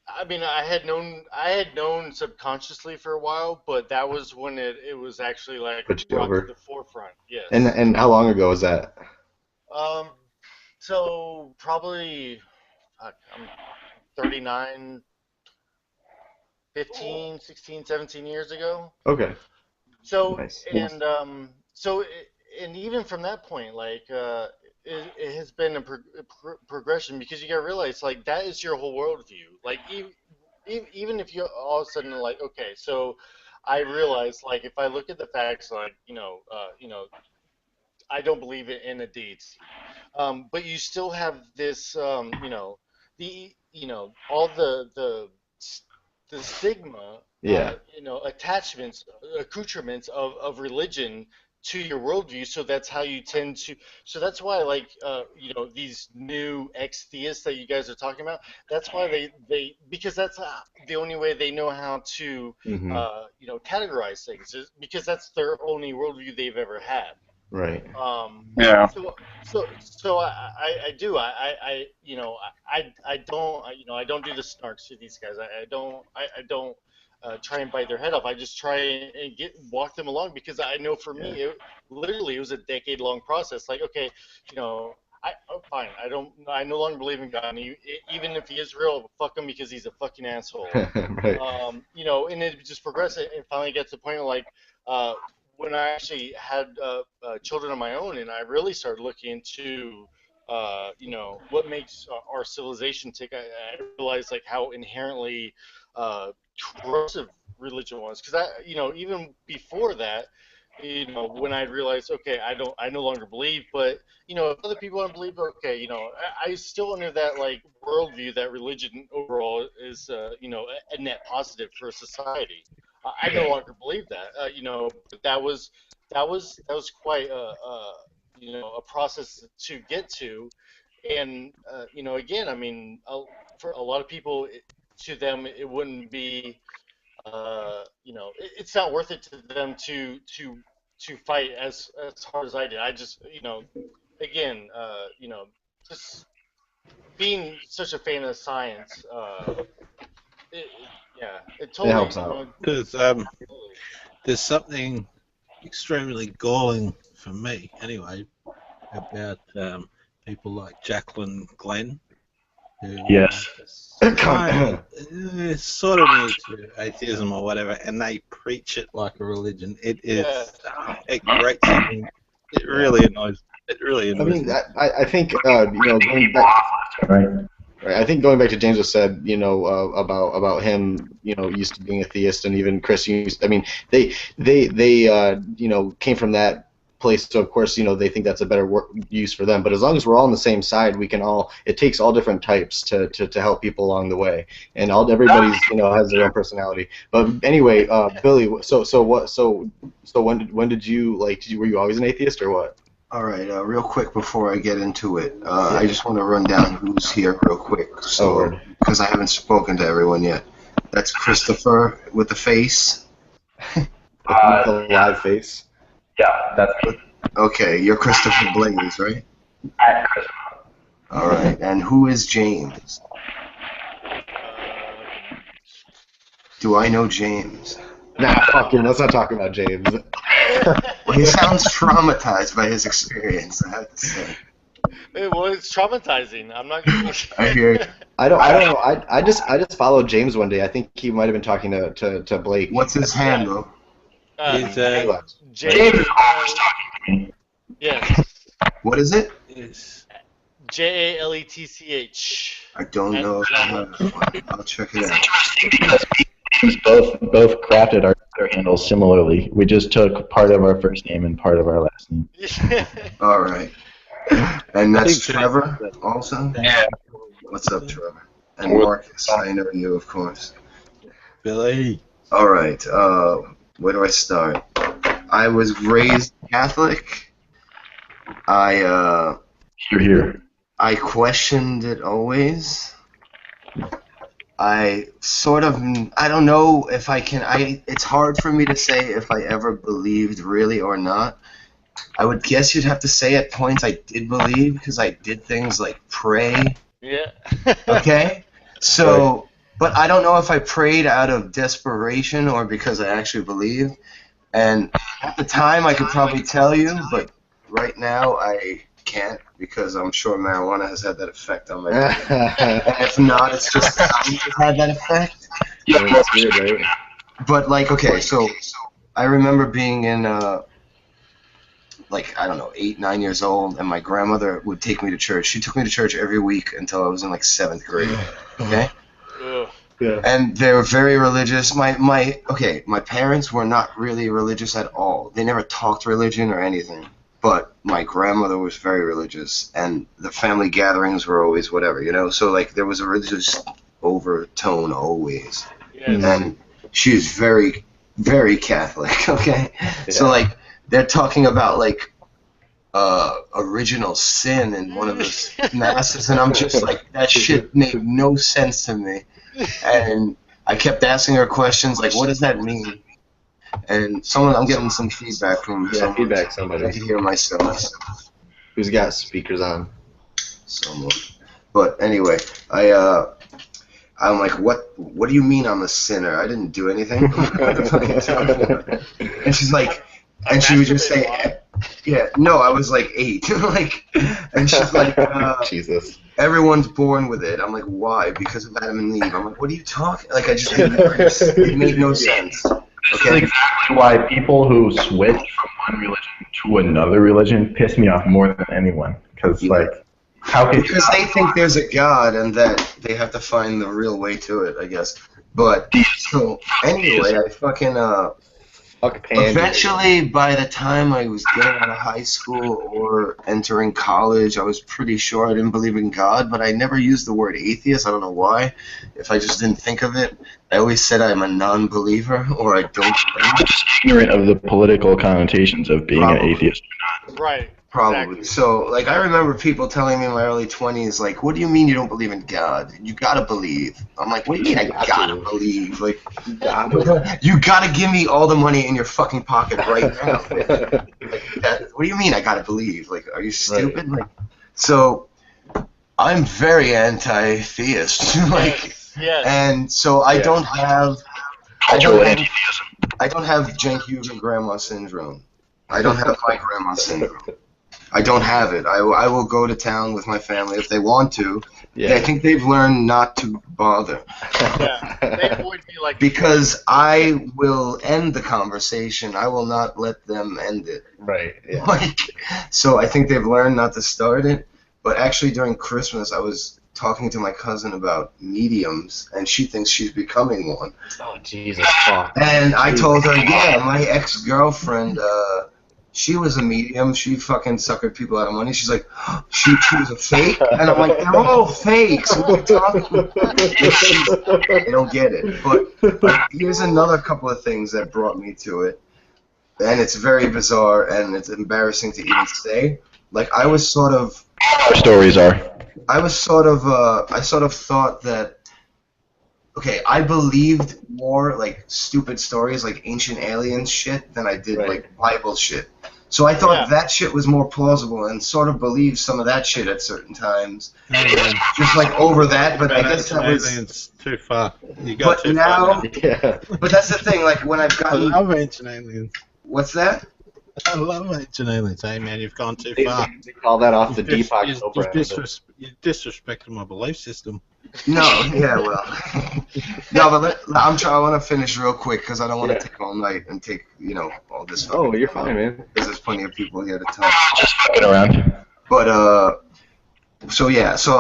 I had known subconsciously for a while, but that was when it was actually like Put you brought over. to the forefront. Yes. And how long ago was that? So probably, I'm 39, 15, 16, 17 years ago. Okay. So, Nice. and and even from that point, like, it has been a progression, because you gotta realize, like, that is your whole worldview. Like, even if you all of a sudden, like, okay, so I realize, like, if I look at the facts, like, I don't believe in a deity. But you still have this, all the stigma, attachments, accoutrements of religion to your worldview. So that's how you tend to. So that's why, like, these new ex-theists that you guys are talking about. That's why because that's the only way they know how to, categorize things, is because that's their only worldview they've ever had. Right. Yeah. So I do I don't do the snarks to these guys. I don't try and bite their head off. I just try and walk them along, because I know for me it was a decade-long process. Like, okay, fine. I no longer believe in God. And even if he is real, fuck him, because he's a fucking asshole. Right. And it just progressed, and finally gets to the point of, like, when I actually had children of my own, and I really started looking into, what makes our civilization tick, I realized, like, how inherently corrosive religion was. Because even before that, when I realized, okay, I no longer believe, but if other people don't believe, okay, I still under that, like, worldview that religion overall is, a net positive for society. I no longer believe that, but that was quite a process to get to, and again, for a lot of people, to them it wouldn't be, it's not worth it to them to fight as hard as I did. I just, again, just being such a fan of science, it totally helps out. There's something extremely galling for me, anyway, about people like Jacqueline Glenn, who sort of new to atheism or whatever, and they preach it like a religion. It is it grates me. It really annoys. It really annoys me. I think going back. Right. I think going back to James just said, about him, used to being a theist, and even Chris used. I mean, they came from that place, so of course, they think that's a better use for them. But as long as we're all on the same side, we can all. It takes all different types to help people along the way, and everybody's has their own personality. But anyway, Billy, so when did you were you always an atheist or what? All right, real quick before I get into it, I just want to run down who's here real quick, because I haven't spoken to everyone yet. That's Christopher with the face. The live face. Yeah, that's me. Okay, you're Christopher Blaze, right? All right, and who is James? Do I know James? Nah, fuck him. Let's not talk about James. Well, he sounds traumatized by his experience, I have to say. Well, it's traumatizing. I'm not gonna. I hear you. I don't know. I just followed James one day. I think he might have been talking to Blake. What's his handle? He's James. Yes. What is it? Yes. JALETCH. I don't know if I have one. I'll check it out. Because both crafted our Twitter handles similarly. We just took part of our first name and part of our last name. All right. And that's think Trevor also? Yeah. What's up, Trevor? And Marcus, I know you, of course. Billy. All right. Where do I start? I was raised Catholic. You're here. I questioned it always. I don't know if I can, it's hard for me to say if I ever believed really or not. I would guess you'd have to say at points I did believe because I did things like pray. Yeah. Okay? So, but I don't know if I prayed out of desperation or because I actually believed. And at the time I could probably tell you, but right now I can't because I'm sure marijuana has had that effect on my brain. And if not, it's just science has had that effect. That's weird, right? But like, okay, so I remember being in like, I don't know, 8, 9 years old, and my grandmother would take me to church. She took me to church every week until I was in like 7th grade. Okay? Yeah. And they were very religious. My parents were not really religious at all. They never talked religion or anything. But my grandmother was very religious, and the family gatherings were always whatever, you know? So, like, there was a religious overtone always. Yes. And she was very, very Catholic, okay? Yeah. So, like, they're talking about, like, original sin in one of the masses, and I'm just like, that shit made no sense to me. And I kept asking her questions, like, what does that mean? And I'm getting some feedback from someone. Feedback, somebody. I can hear myself. Who's got speakers on? Someone. But anyway, I'm like, what do you mean I'm a sinner? I didn't do anything. And she's like, and she would just say, yeah, no, I was like 8. Like, and she's like, Jesus. Everyone's born with it. I'm like, why? Because of Adam and Eve. I'm like, what are you talking? Like, it made no sense. Okay. This is exactly why people who switch from one religion to another religion piss me off more than anyone. Because, like, how can because they think there's a God and that they have to find the real way to it, I guess. But, so, anyway, I fucking, eventually, by the time I was getting out of high school or entering college, I was pretty sure I didn't believe in God, but I never used the word atheist. I don't know why. If I just didn't think of it, I always said I'm a non-believer or I don't believe. I'm just ignorant of the political connotations of being an atheist or not. Right. Probably. Exactly. So, like, I remember people telling me in my early 20s, like, what do you mean you don't believe in God? You gotta believe. I'm like, what do you mean I gotta believe? Like, you gotta give me all the money in your fucking pocket right now. What do you mean I gotta believe? Like, are you stupid? Right. Like, so, I'm very anti-theist. Like, yes. And so I don't have Cenk Uygur grandma syndrome. I don't have my grandma syndrome. I don't have it. I will go to town with my family if they want to. Yeah. I think they've learned not to bother. Yeah, they avoid me like because I will end the conversation. I will not let them end it. Right. Yeah. Like, so I think they've learned not to start it. But actually, during Christmas, I was talking to my cousin about mediums, and she thinks she's becoming one. Oh, Jesus. Fuck. And I told her, yeah, my ex-girlfriend, she was a medium. She fucking suckered people out of money. She's like, oh, she was a fake? And I'm like, they're all fakes. What are you talking about? They don't get it. But here's another couple of things that brought me to it. And it's very bizarre, and it's embarrassing to even say. Like, I was sort of... Our stories are. I sort of thought that, okay, I believed more, like, stupid stories, like ancient aliens shit, than I did, like, Bible shit. So I thought Yeah. that shit was more plausible and sort of believed some of that shit at certain times. Man, Just like over that, but I about guess that was. aliens too far. You got But too now, far. Yeah. but that's the thing. Like when I've I gotten, love ancient aliens. what's that? I love ancient aliens. Hey man, you've gone too They, far. they call that off the You've, Deepak you've, Chopra. you've disrespected my belief system. No, yeah, well, no, but I want to finish real quick because I don't want to take all night and take all this. Oh, you're fine, man. Because there's plenty of people here to talk. Just fucking around. But so yeah, so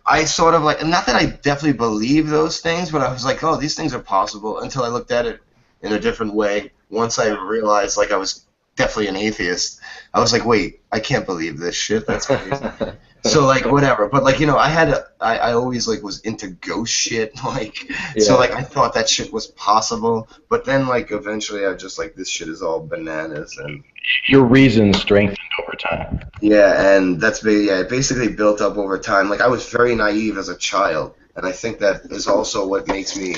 I sort of like, not that I definitely believe those things, but I was like, oh, these things are possible until I looked at it in a different way. Once I realized, like, I was definitely an atheist, I was like, wait, I can't believe this shit. That's crazy. So like whatever, but like I always like was into ghost shit, like so like I thought that shit was possible, but then like eventually I just like this shit is all bananas and Your reason strengthened over time. yeah, and it basically built up over time. Like I was very naive as a child, and I think that is also what makes me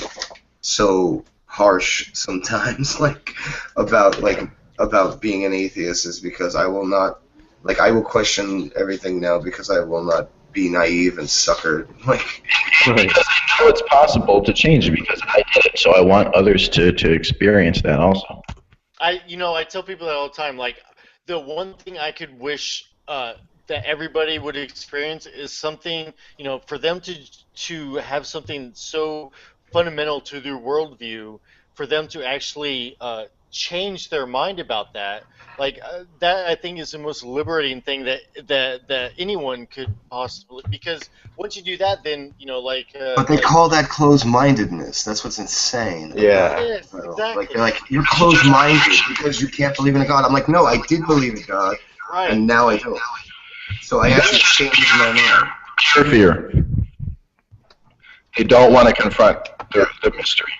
so harsh sometimes, like about being an atheist is because I will not. Like, I will question everything now because I will not be naive and suckered. Like, Because I know it's possible to change because I did it, so I want others to experience that also. I tell people that all the time. Like, the one thing I could wish that everybody would experience is something, for them to have something so fundamental to their worldview, for them to actually change their mind about that. Like that, I think is the most liberating thing that anyone could possibly. Because once you do that, then but they call that closed-mindedness. That's what's insane. Yeah. Yes, exactly. Like you're closed-minded because you can't believe in a God. I'm like, no, I did believe in God, Right. and now I don't. So I actually changed my mind. Pure fear. They don't want to confront the mystery.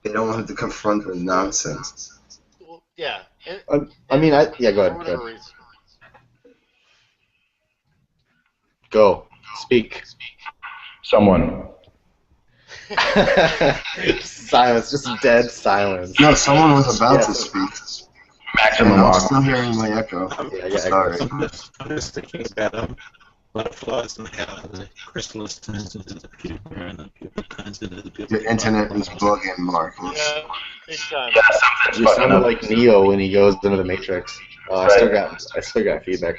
They don't want to confront the nonsense. Well, yeah. I mean, go For ahead. whatever reason. Go. Speak. Someone. Silence, just dead silence. No, someone was about to Yes. speak. Maximum And I'm oxygen. still hearing my echo. Yeah, I got Sorry. I'm just thinking about butterflies and how the chrysalis turns into the pupa and the pupa turns into the pupa. The internet is bugging, Mark. Yeah, big time. Yeah, something's You fucking sounded up. like Neo when he goes into the Matrix. I still got feedback.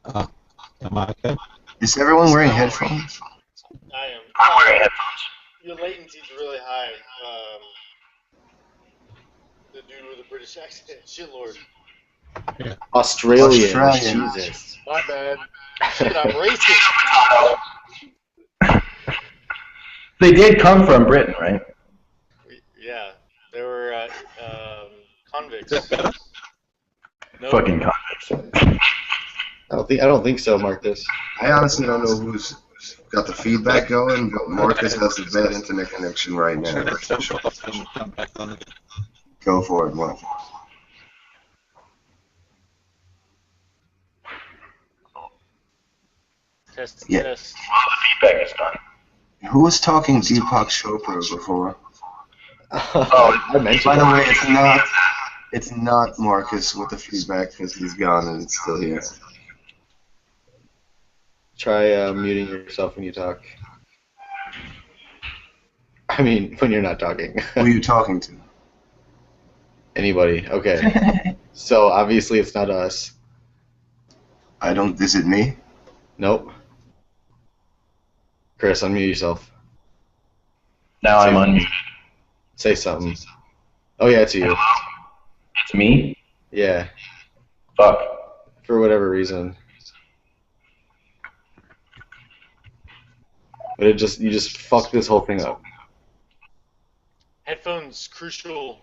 Oh, am I okay? Is everyone wearing headphones? I am. I'm wearing headphones. Your latency is really high. The dude with the British accent. Shit, Lord. Australian. Australian. Jesus. My bad. Shit, I'm racist. They did come from Britain, right? Yeah, they were convicts. Nope. Fucking convicts. I don't think so, Marcus. I honestly don't know who's got the feedback going, but Marcus has a bad internet connection right now. That's for sure. Come back on again. Go for it, Mark. Test, Yeah. test. Feedback is gone. Who was talking Deepak Chopra before? I mentioned By the that. way, it's not Marcus with the feedback because he's gone and it's still here. Try muting yourself when you talk. I mean, when you're not talking. Who are you talking to? Anybody. Okay. So, obviously, it's not us. Is it me? Nope. Chris, unmute yourself. Now I'm unmuted. Say something. Oh, yeah, it's you. It's me? Yeah. Fuck. For whatever reason. But you just fucked this whole thing up. Headphones crucial.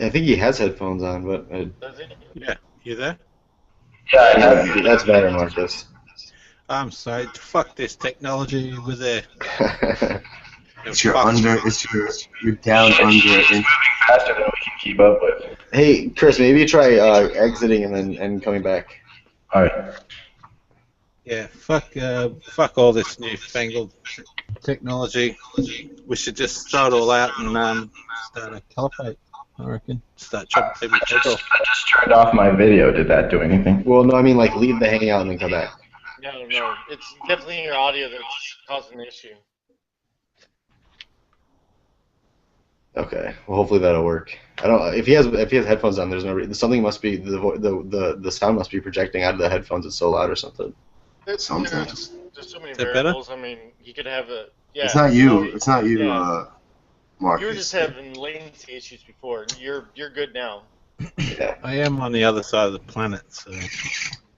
I think he has headphones on, but Does it? Yeah, you there? Yeah, I have. that's better, Marcus. I'm sorry. Fuck this technology with a. You're down under. Moving faster than we can keep up with. Hey, Chris, maybe try exiting and coming back. Alright. Yeah, fuck all this newfangled technology. We should just throw it all out and start a caliphate. I reckon. Start chopping people's heads off. I just turned off my video. Did that do anything? Well, no, I mean like leave the hangout and then come back. No, it's definitely your audio that's causing the issue. Okay. Well, hopefully that'll work. I don't. If he has headphones on, there's no reason. Something must be the sound must be projecting out of the headphones. It's so loud or something. There's so many that variables. I mean, he could have a. Yeah. It's not you. no, It's not you, yeah. Marcus. You were just having latency issues before. You're good now. Yeah. I am on the other side of the planet, so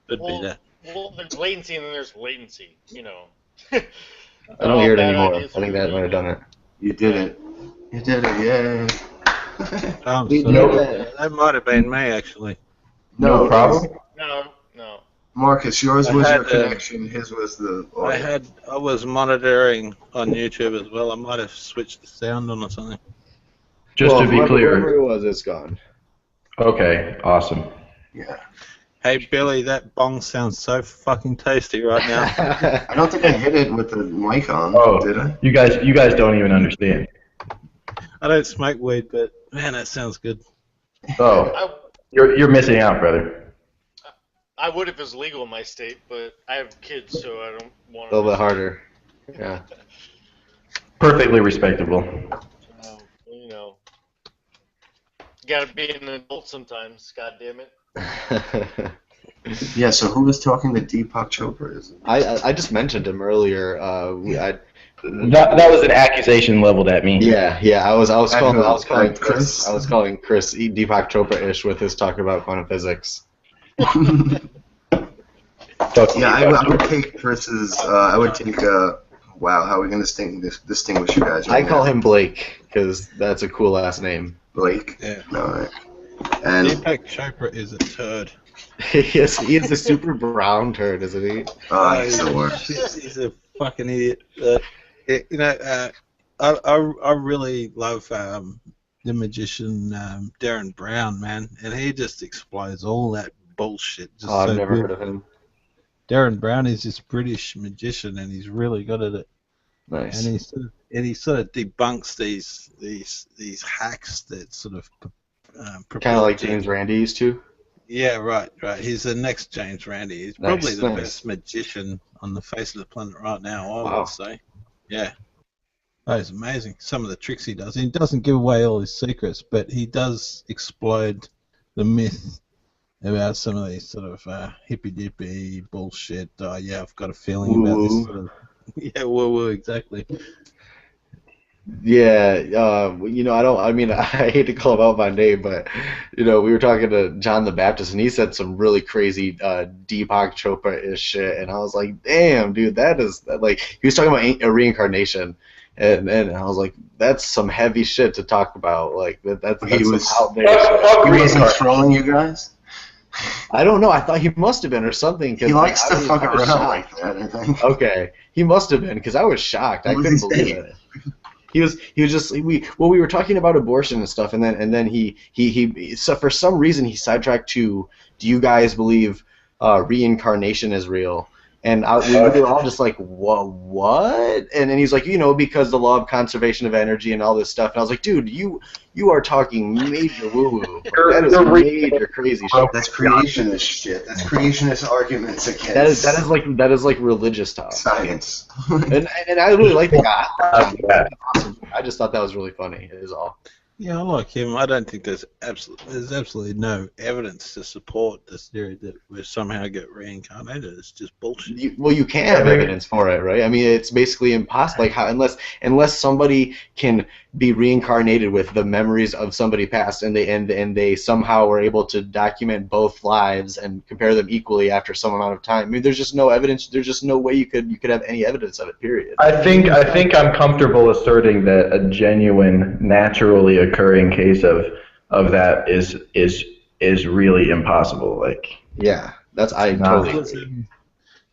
could be that. Well, there's latency and then there's latency. You know. I don't hear it Bad anymore. I ideas think that might have done it. You did it. You did it, yeah. That might have been me, actually. No problem. No. Marcus, yours I was had, your connection, his was the audio. I was monitoring on YouTube as well. I might have switched the sound on or something. Just to be Whoever clear. it was, it's gone. Okay, awesome. Yeah. Hey Billy, that bong sounds so fucking tasty right now. I don't think I hit it with the mic on, did I? You guys don't even understand. I don't smoke weed, but man, that sounds good. Oh, you're missing out, brother. I would if it was legal in my state, but I have kids, so I don't want A little bit harder. Yeah. Perfectly respectable. You know, you gotta be an adult sometimes. God damn it. Yeah, so who was talking to Deepak Chopra? Is it? I just mentioned him earlier. That was an accusation leveled at me. Yeah. I was calling Chris? I was calling Chris Deepak Chopra-ish with his talk about quantum physics. Yeah, I would take Chris's. I would take. Wow, how are we going to distinguish you guys? I call him Blake because that's a cool last name. Blake. Yeah. All right. And Deepak Chopra is a turd. he is a super brown turd, isn't he? he's the worst. He's a fucking idiot. I really love the magician Darren Brown, man, and he just explains all that bullshit. Just I've so never good. heard of him. Darren Brown is this British magician, and he's really good at it. Nice. And he sort of debunks these hacks that sort of Kind of like James Randi used to. Yeah, right. He's the next James Randi. He's probably the best magician on the face of the planet right now, I would say. Yeah. Oh, it's amazing. Some of the tricks he does. He doesn't give away all his secrets, but he does explode the myth about some of these sort of hippy-dippy bullshit. Yeah, I've got a feeling about this sort of... Yeah, woo-woo, exactly. Yeah, I hate to call him out by name, but, we were talking to John the Baptist, and he said some really crazy Deepak Chopra-ish shit, and I was like, damn, dude, he was talking about a reincarnation, and I was like, that's some heavy shit to talk about, like, that's some out there shit. He wasn't trolling you guys? I don't know, I thought he must have been or something. He likes to fuck around like that, I think. Okay, he must have been, because I was shocked, I couldn't believe it. He was just we were talking about abortion and stuff, and then he so for some reason he sidetracked to, do you guys believe reincarnation is real? And we were all just like, what? And then he's like, because the law of conservation of energy and all this stuff. And I was like, dude, you are talking major woo-woo. That is major crazy shit. That's creationist shit. That's creationist arguments against that is like religious talk. Science. and I really like the guy. Awesome. I just thought that was really funny. It is all. Yeah, I like him. I don't think there's absolutely no evidence to support this theory that we somehow get reincarnated. It's just bullshit. You can't have evidence for it, right? I mean, it's basically impossible. Like, how unless somebody can be reincarnated with the memories of somebody past, and they somehow were able to document both lives and compare them equally after some amount of time. I mean, there's just no evidence. There's just no way you could have any evidence of it. Period. I think I'm comfortable asserting that a genuine, naturally occurring case of that is really impossible. Like, yeah, totally agree.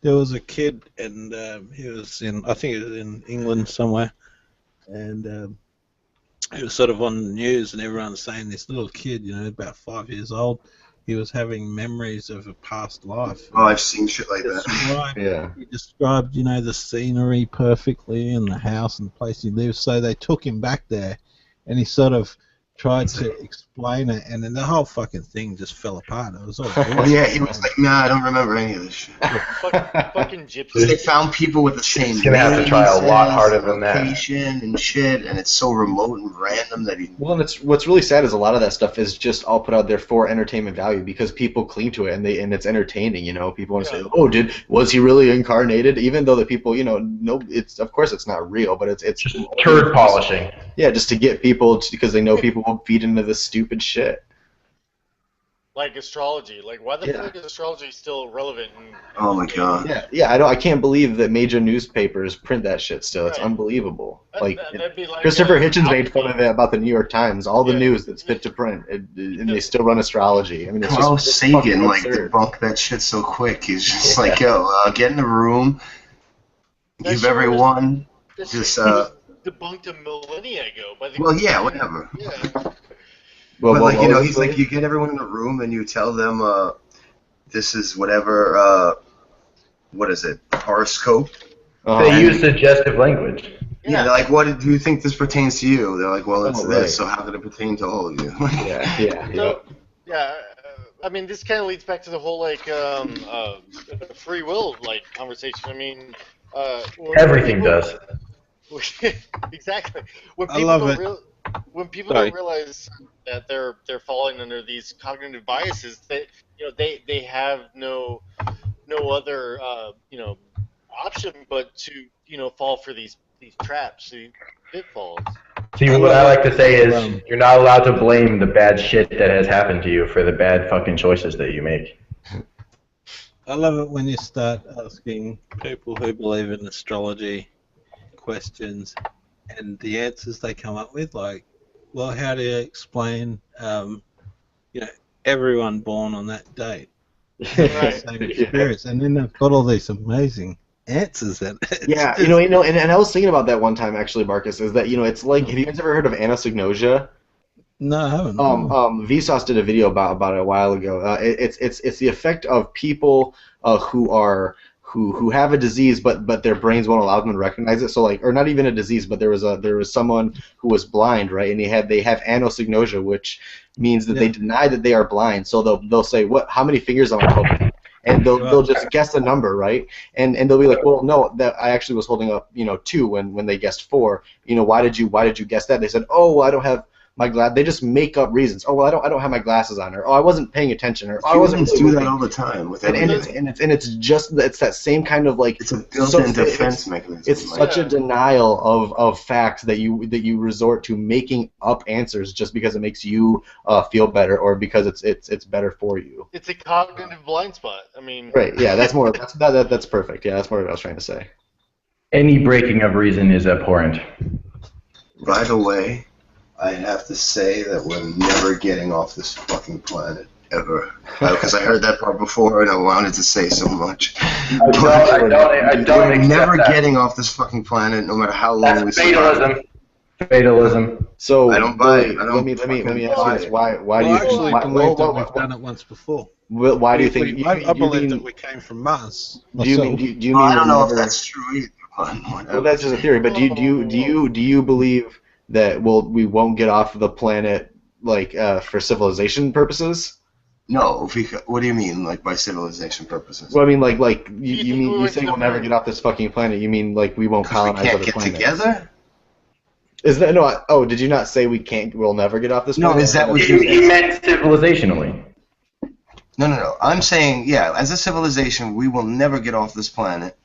There was a kid, and he was I think he was in England somewhere, and he was sort of on the news, and everyone was saying this little kid, about 5 years old, he was having memories of a past life. Oh, I've seen shit like that. Yeah. He described, the scenery perfectly and the house and the place he lives. So they took him back there, and he sort of tried to explain it, and then the whole fucking thing just fell apart. It was all Oh bullshit. yeah, he was like, nah, I don't remember any of this shit. Fucking Because they gypsies. found people with the same He's gonna have to name, try he a lot says, harder than that. location and shit, and it's so remote and random that he. Well, and what's really sad is a lot of that stuff is just all put out there for entertainment value because people cling to it and it's entertaining. You know, people want to say, "Oh, was he really incarnated?" Even though the people, no, it's of course it's not real, but it's Just turd polishing. Yeah, just to get people because they know people will feed into this stupid shit. Like astrology. Like, why the fuck is astrology still relevant? Oh my god. Yeah, I can't believe that major newspapers print that shit still. It's unbelievable. That'd be like Christopher Hitchens made fun of it about the New York Times. All the news that's fit to print, and they still run astrology. I mean, it's Carl just Sagan like absurd. debunked that shit so quick. He's just like, yo, get in the room, That give shit everyone That this. shit was debunked a millennia ago. By the Well, yeah, whatever. Yeah. But like, what was he's it? like, you get everyone in the room and you tell them, this is whatever. What is it? Horoscope. They use suggestive language. Yeah, they're like, what do you think this pertains to you? They're like, well, it's Oh, this. right. So how did it pertain to all of you? Yeah. I mean, this kind of leads back to the whole free will conversation. I mean, Everything does. Exactly. When people Sorry. don't realize that they're falling under these cognitive biases, they have no other option but to fall for these traps, these pitfalls. See, what I like to say is, you're not allowed to blame the bad shit that has happened to you for the bad fucking choices that you make. I love it when you start asking people who believe in astrology questions, and the answers they come up with, like, well, how do you explain, everyone born on that date? Right. Same experience, and then they've got all these amazing answers. And Yeah, and I was thinking about that one time actually, Marcus. Is that it's like, have you guys ever heard of anosognosia? No, I haven't. Vsauce did a video about it a while ago. It's the effect of people who have a disease, but their brains won't allow them to recognize it. So or not even a disease, but there was someone who was blind, right? And they have anosognosia, which means that they deny that they are blind. So they'll say, how many fingers am I holding? And they'll just guess a number, right? And they'll be like, well, no, that I actually was holding up 2 when they guessed 4. Why did you guess that? They said, oh, well, I don't have my glass. They just make up reasons. Oh, well, I don't have my glasses on, or oh, I wasn't paying attention, or oh, I wasn't Humans really do that looking. all the time with And everything. it's that same kind of It's a built-in defense mechanism. It's such a denial of facts that you resort to making up answers just because it makes you feel better or because it's better for you. It's a cognitive blind spot. I mean, Right? Yeah, that's perfect. Yeah, that's more what I was trying to say. Any breaking of reason is abhorrent. By the way, I have to say that we're never getting off this fucking planet, ever. Because I heard that part before and I wanted to say so much. I don't We're accept never that. getting off this fucking planet, no matter how long we That's survive. fatalism. So I don't buy it. Let me ask you this: Why do I you actually believe that we've done it once before. Why do you think? I believe that we came from Mars. Do you myself. mean? I don't know if never- that's true either. Well, that's just a theory. But do you believe that we won't get off the planet for civilization purposes? No, what do you mean, by civilization purposes? Well, I mean, You you say we'll never get off this fucking planet. You mean we won't Because we colonize can't other get planets? together? Is that no? Oh, did you not say we'll never get off this No, planet? is that what He meant civilizationally. No. I'm saying, yeah, as a civilization, we will never get off this planet.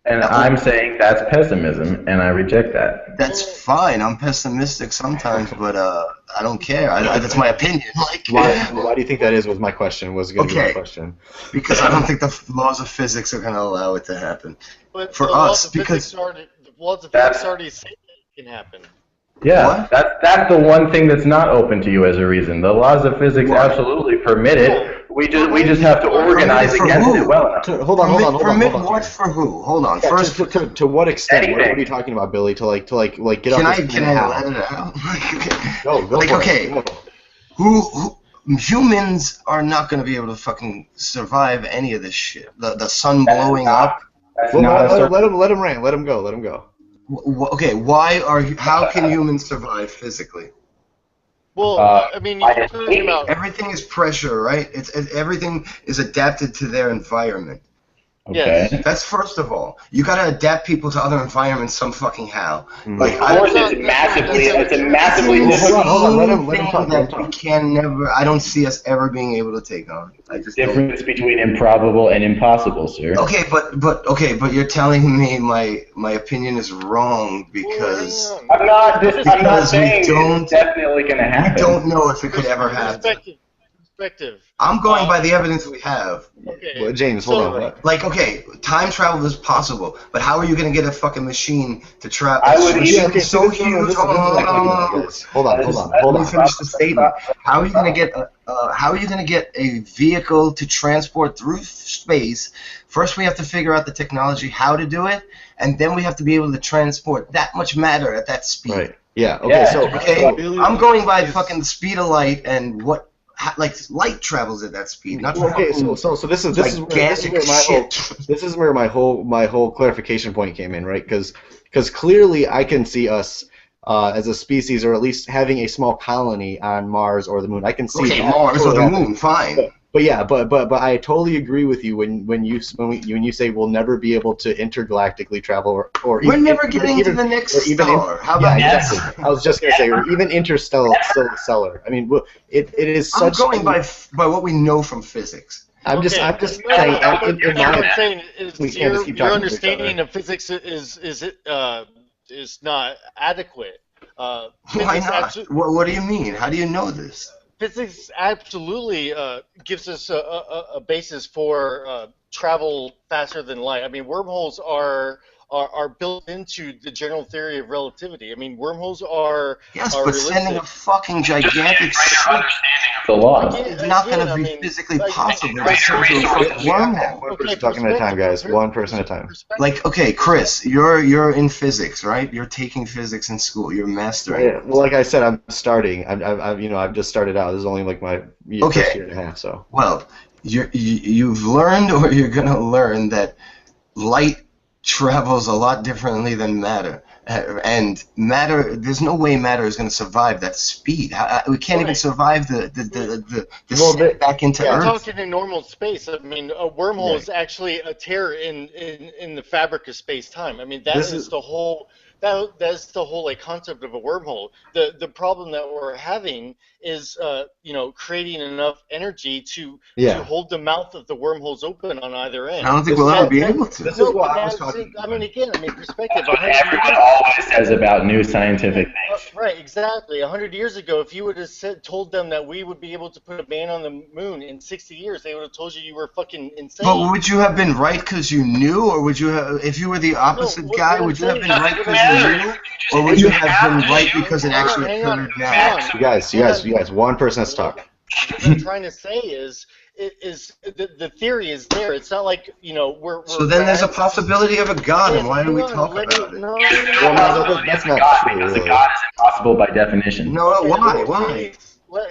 And I'm saying that's pessimism, and I reject that. That's fine. I'm pessimistic sometimes, but I don't care. That's my opinion. Why do you think that is? Was my question. Was going to be my Okay. question. Because I don't think the laws of physics are going to allow it to happen. but For the laws us, of physics because- the laws of physics already say it can happen. Yeah, What? that's the one thing that's not open to you as a reason. The laws of physics What? absolutely permit it. We just have to organize For against who? it well enough. Hold on. Permit what for who? Hold on. Yeah, First, to what extent? What Anything. are you talking about, Billy? To get off can I this planet? How? let it out? Go Like, for okay. it. Go. Who humans are not going to be able to fucking survive any of this shit. The sun blowing up. That's Well, not a certain... let him rant. Let him go. Okay, how can humans survive physically? Well, I mean, I you're talking about Everything is pressure, right? Everything is adapted to their environment. Okay. Yes. That's first of all. You gotta adapt people to other environments some fucking how. Like Of course, it's a massively it's difficult. Hold on, let him thing talk. that we can never. I don't see us ever being able to take on. I just don't. Difference between improbable and impossible, sir. Okay, but you're telling me my opinion is wrong because Well, hang on. I'm not saying don't- it's definitely going to we happen. don't know if it could ever happen. Perspective. I'm going by the evidence we have. Okay. Well, James, hold So- on. What? Like, okay, time travel is possible, but how are you going to get a fucking machine to travel? I would machine even- is so this is huge. exactly what it is. Hold on. Let me finish the statement. How are you going to get a vehicle to transport through space? First, we have to figure out the technology, how to do it, and then we have to be able to transport that much matter at that speed. Right. Yeah. Okay. Yeah. Okay, I'm going by fucking the speed of light and what. Like light travels at that speed, not Okay. fucking So this is gigantic where my whole clarification point came in, right? Because clearly I can see us as a species, or at least having a small colony on Mars or the Moon. I can see Okay, that Mars or the totally moon, fine. But yeah, but I totally agree with you when you say we'll never be able to intergalactically travel, or We're even, never getting to the next or even star. How about yeah, that? exactly. I was just gonna say, or even interstellar. I mean, it is I'm such. going by what we know from physics. I'm just saying. In What I'm my, saying is we can't just keep your talking to each other. understanding of physics is not adequate. Why Physics not? What do you mean? How do you know this? Physics absolutely gives us a basis for travel faster than light. I mean, wormholes are built into the general theory of relativity. I mean, wormholes are Yes, are but realistic. sending a fucking gigantic ship The laws. is not going to be physically possible to send to a fucking wormhole. One person talking at a time, guys. One person at a time. Like, okay, Chris, you're in physics, right? You're taking physics in school. You're mastering. Yeah, well, like I said, I'm starting. I've just started out. This is only like my first year and a half. So. Well, you've learned, or you're going to learn, that light travels a lot differently than matter. And matter, there's no way matter is going to survive that speed. We can't even survive the step back into We're Earth. talking in normal space. I mean, a wormhole is actually a tear in the fabric of space-time. I mean, that's the whole like concept of a wormhole. The problem that we're having is creating enough energy to hold the mouth of the wormholes open on either end. I don't think we'll ever be able to. This is what I was talking about. I mean, again, perspective. Everyone always says about new scientific things. Right, exactly. 100 years ago, if you would have told them that we would be able to put a man on the moon in 60 years, they would have told you were fucking insane. But would you have been right because you knew, or would you have, if you were the opposite guy, would you have been right because you knew, or would you have been right because it actually occurred now? You guys, one person has to talk. What I'm trying to say is the theory is there. It's not like we're. So then there's a possibility of a god, and why do we talk about it? Well, no, that's not true. Because Really. a God is impossible by definition. No, why?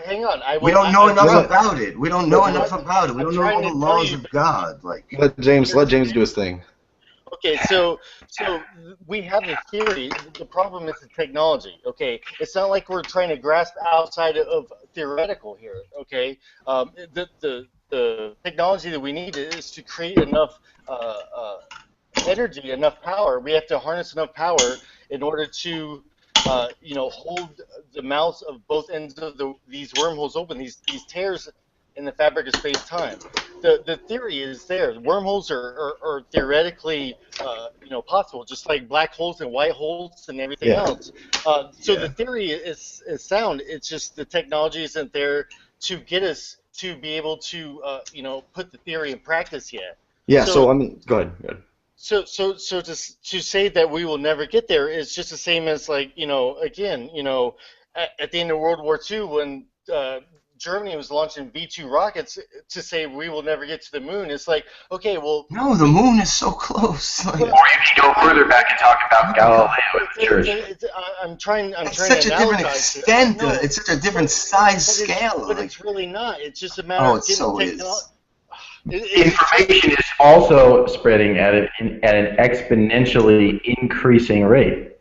Hang on. We don't know enough about it. We don't know enough about it. We don't know all the laws of God. Like, Let James do his thing. Okay, so we have a theory. The problem is the technology. Okay, it's not like we're trying to grasp outside of theoretical here. Okay, the technology that we need is to create enough energy, enough power. We have to harness enough power in order to hold the mouths of both ends of these wormholes open. These tears in the fabric of space-time. The theory is there. Wormholes are theoretically possible, just like black holes and white holes and everything else. The theory is sound. It's just the technology isn't there to get us to be able to put the theory in practice yet. Yeah. So I mean, go ahead. So to say that we will never get there is just the same as like again at the end of World War II when Germany was launching V2 rockets to say we will never get to the moon. It's like, okay, well... No, the moon is so close. Like, Or you can go further back and talk about Galileo and the Church. I'm trying it's to such a different analogize extent. No, it's such a different size scale. But like, it's really not. It's just a matter of getting technology. Information is also spreading at an exponentially increasing rate.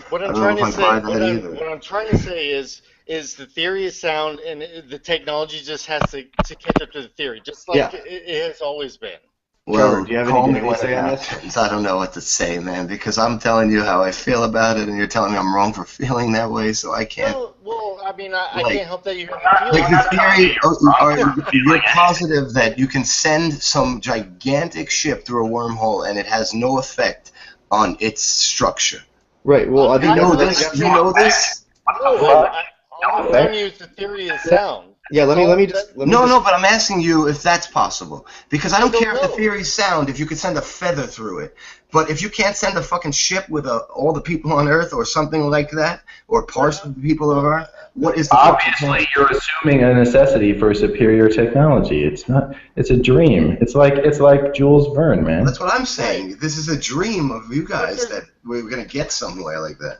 What I'm I don't know trying if to I say, buy that either. what I'm trying to say is is the theory is sound, and the technology just has to catch up to the theory, just like Yeah. it has always been. Trevor, Well, do you have call me anything when to say it on this? happens. I don't know what to say, man, because I'm telling you how I feel about it, and you're telling me I'm wrong for feeling that way, so I can't. Well, I mean, I Like- can't help that you have Like the theory, Wrong. you're positive that you can send some gigantic ship through a wormhole and it has no effect on its structure. Right. Well, I You think know that's- this? You know this? No, all I'm telling you is the theory is sound. Yeah. Let me just. No, but I'm asking you if that's possible. Because I don't don't care if the know. theory's sound, if you could send a feather through it. But if you can't send a fucking ship with all the people on Earth or something like that, or parts of the people of Earth, what is the Obviously, you're assuming a necessity for superior technology. It's not. It's a dream. It's like Jules Verne, man. That's what I'm saying. This is a dream of you guys that we're going to get somewhere like that.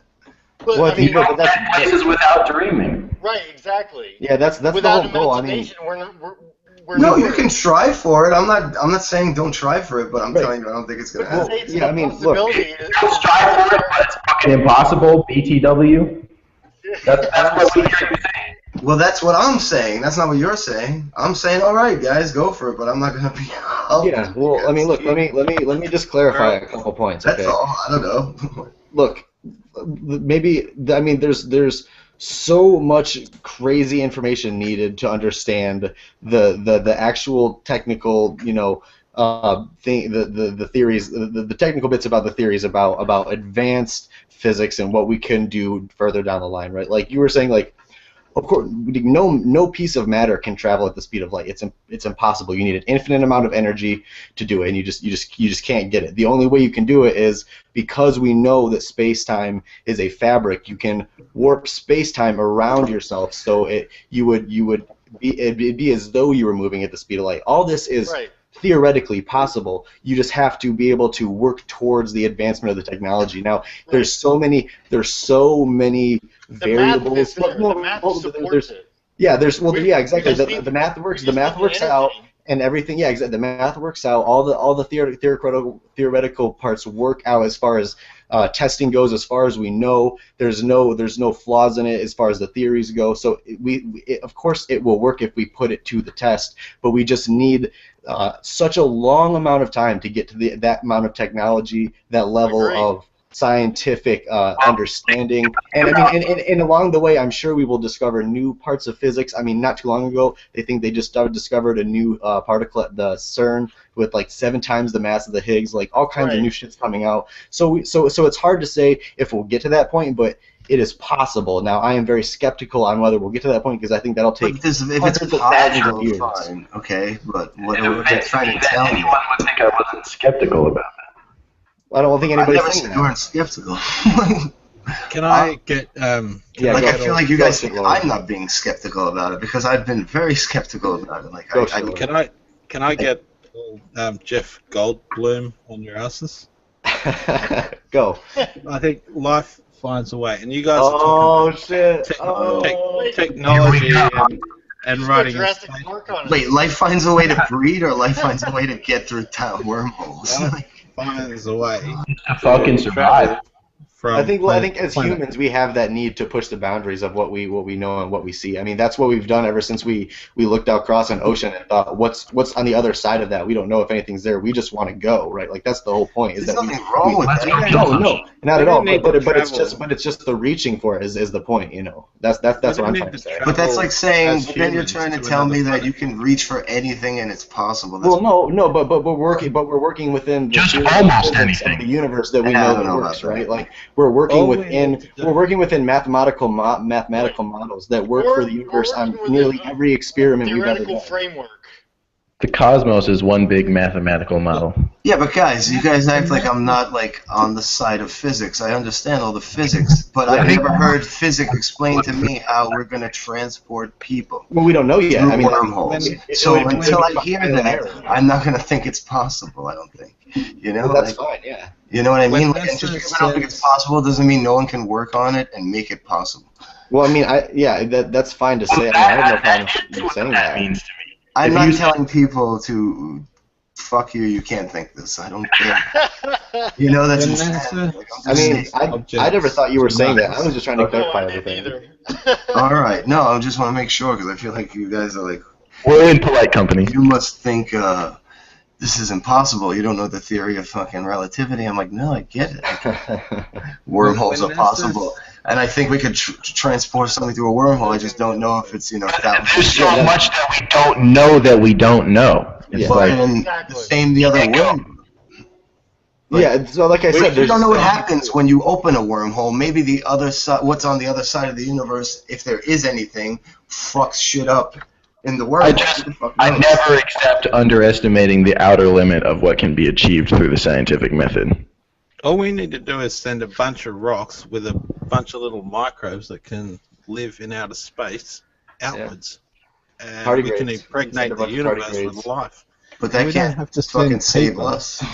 But, Well, I I think mean, This is without dreaming. right, exactly. Yeah, that's the Without whole goal. I mean, imagination, we're No, you nowhere. can strive for it. I'm not saying don't try for it, but I'm Right. telling you I don't think it's going to But to happen. say it's yeah, an I mean, impossibility is You'll strive for it, but it's fucking impossible. BTW. That's what we hear you saying. Well, that's what I'm saying. That's not what you're saying. I'm saying, all right, guys, go for it, but I'm not going to be. yeah. Well, I mean, look. Let me just clarify a couple points. That's Okay. all. I don't know. Look, maybe I mean there's so much crazy information needed to understand the actual technical thing the theories the technical bits about the theories about advanced physics and what we can do further down the line, right? Like you were saying, like, of course, no piece of matter can travel at the speed of light. It's impossible. You need an infinite amount of energy to do it, and you just can't get it. The only way you can do it is because we know that space-time is a fabric. You can warp space-time around yourself, so it'd be as though you were moving at the speed of light. All this is right. theoretically possible. You just have to be able to work towards the advancement of the technology. Now, there's so many The math variables. is there. Well, The math well, supports it. yeah, yeah, exactly. We just need- The math works. we The just math need works the out, energy. and everything. Yeah, exactly. The math works out. All the theoretical parts work out as far as testing goes. As far as we know, there's no flaws in it as far as the theories go. So of course it will work if we put it to the test. But we just need such a long amount of time to get to that amount of technology, that level Agreed. of scientific understanding, and I mean, and along the way, I'm sure we will discover new parts of physics. I mean, not too long ago, they think they just discovered a new particle at the CERN with like 7 times the mass of the Higgs, like all kinds of Right. new shit's coming out. So it's hard to say if we'll get to that point, but it is possible. Now, I am very skeptical on whether we'll get to that point because I think that'll take But if it's hundreds of thousands of years. possible, fine, okay. But what It we're offends trying me to that tell you, anyone would think I wasn't skeptical about that. I don't think I anybody's never saying said that. you weren't skeptical. Can I get Yeah, Like go- I feel like you guys go, think Lauren. I'm not being skeptical about it because I've been very skeptical about it. Like Go, I Sheila. can I get Jeff Goldblum on your asses? Go. I think life finds a way, and you guys are Oh talking shit! tech- Oh. about technology and Just writing put in Jurassic space. Park on it. wait. Life finds a way to breed, or life finds a way to get through town wormholes. Life finds a way To fucking survive. from I think planet as to planet. humans we have that need to push the boundaries of what we know and what we see. I mean, that's what we've done ever since we looked out across an ocean and thought, what's on the other side of that? We don't know if anything's there. We just want to go, right? Like that's the whole point. Is There's that nothing wrong with let's that. go. no, not at We all. don't need But to it's just the reaching for it is the point. You know, that's what I'm trying to say. But that's like saying, As but then you're humans trying to to tell me another that you can reach for anything and it's possible. That's Well, no, but we're working within the Just theory of almost physics of anything. the universe that we Yeah, I know don't that know works, about that. right? Like we're working All we need to do- within mathematical models that work for the universe We're on working with nearly a every experiment we've ever theoretical done. framework. The cosmos is one big mathematical model. Yeah, but guys, you guys act like I'm not like on the side of physics. I understand all the physics, but I've never heard physics explain to me how we're going to transport people Well, we don't know yet. through I mean, wormholes. it So would- until I hear trial and that, error. I'm not going to think it's possible. I don't think. You know, Well, that's like, fine. Yeah. you know what I mean? When Like, and just NASA because I don't think it's says- possible doesn't mean no one can work on it and make it possible. Well, I mean, that's fine to say. I mean, I have no problem with you saying that that. means to me. I'm If not you- telling people to fuck you, you can't think this. I don't care. You know that's insane. Like, I mean, I never thought you were saying that. I was just trying to clarify No, I didn't everything. either. all right. No, I just want to make sure because I feel like you guys are like, We're in polite company. you must think this is impossible. You don't know the theory of fucking relativity. I'm like, no, I get it. Wormholes are possible. And I think we could transport something through a wormhole. I just don't know if it's, you know, There's so much that we don't know that we don't know. It's Yeah. like, and Exactly. the same the other way. Yeah, so like I said, You don't know what happens when you open a wormhole. Maybe the other side, what's on the other side of the universe, if there is anything, fucks shit up in the wormhole. I never accept underestimating the outer limit of what can be achieved through the scientific method. All we need to do is send a bunch of rocks with a bunch of little microbes that can live in outer space outwards. And we can impregnate the universe with life. But that We don't can't have to fucking send save people. us.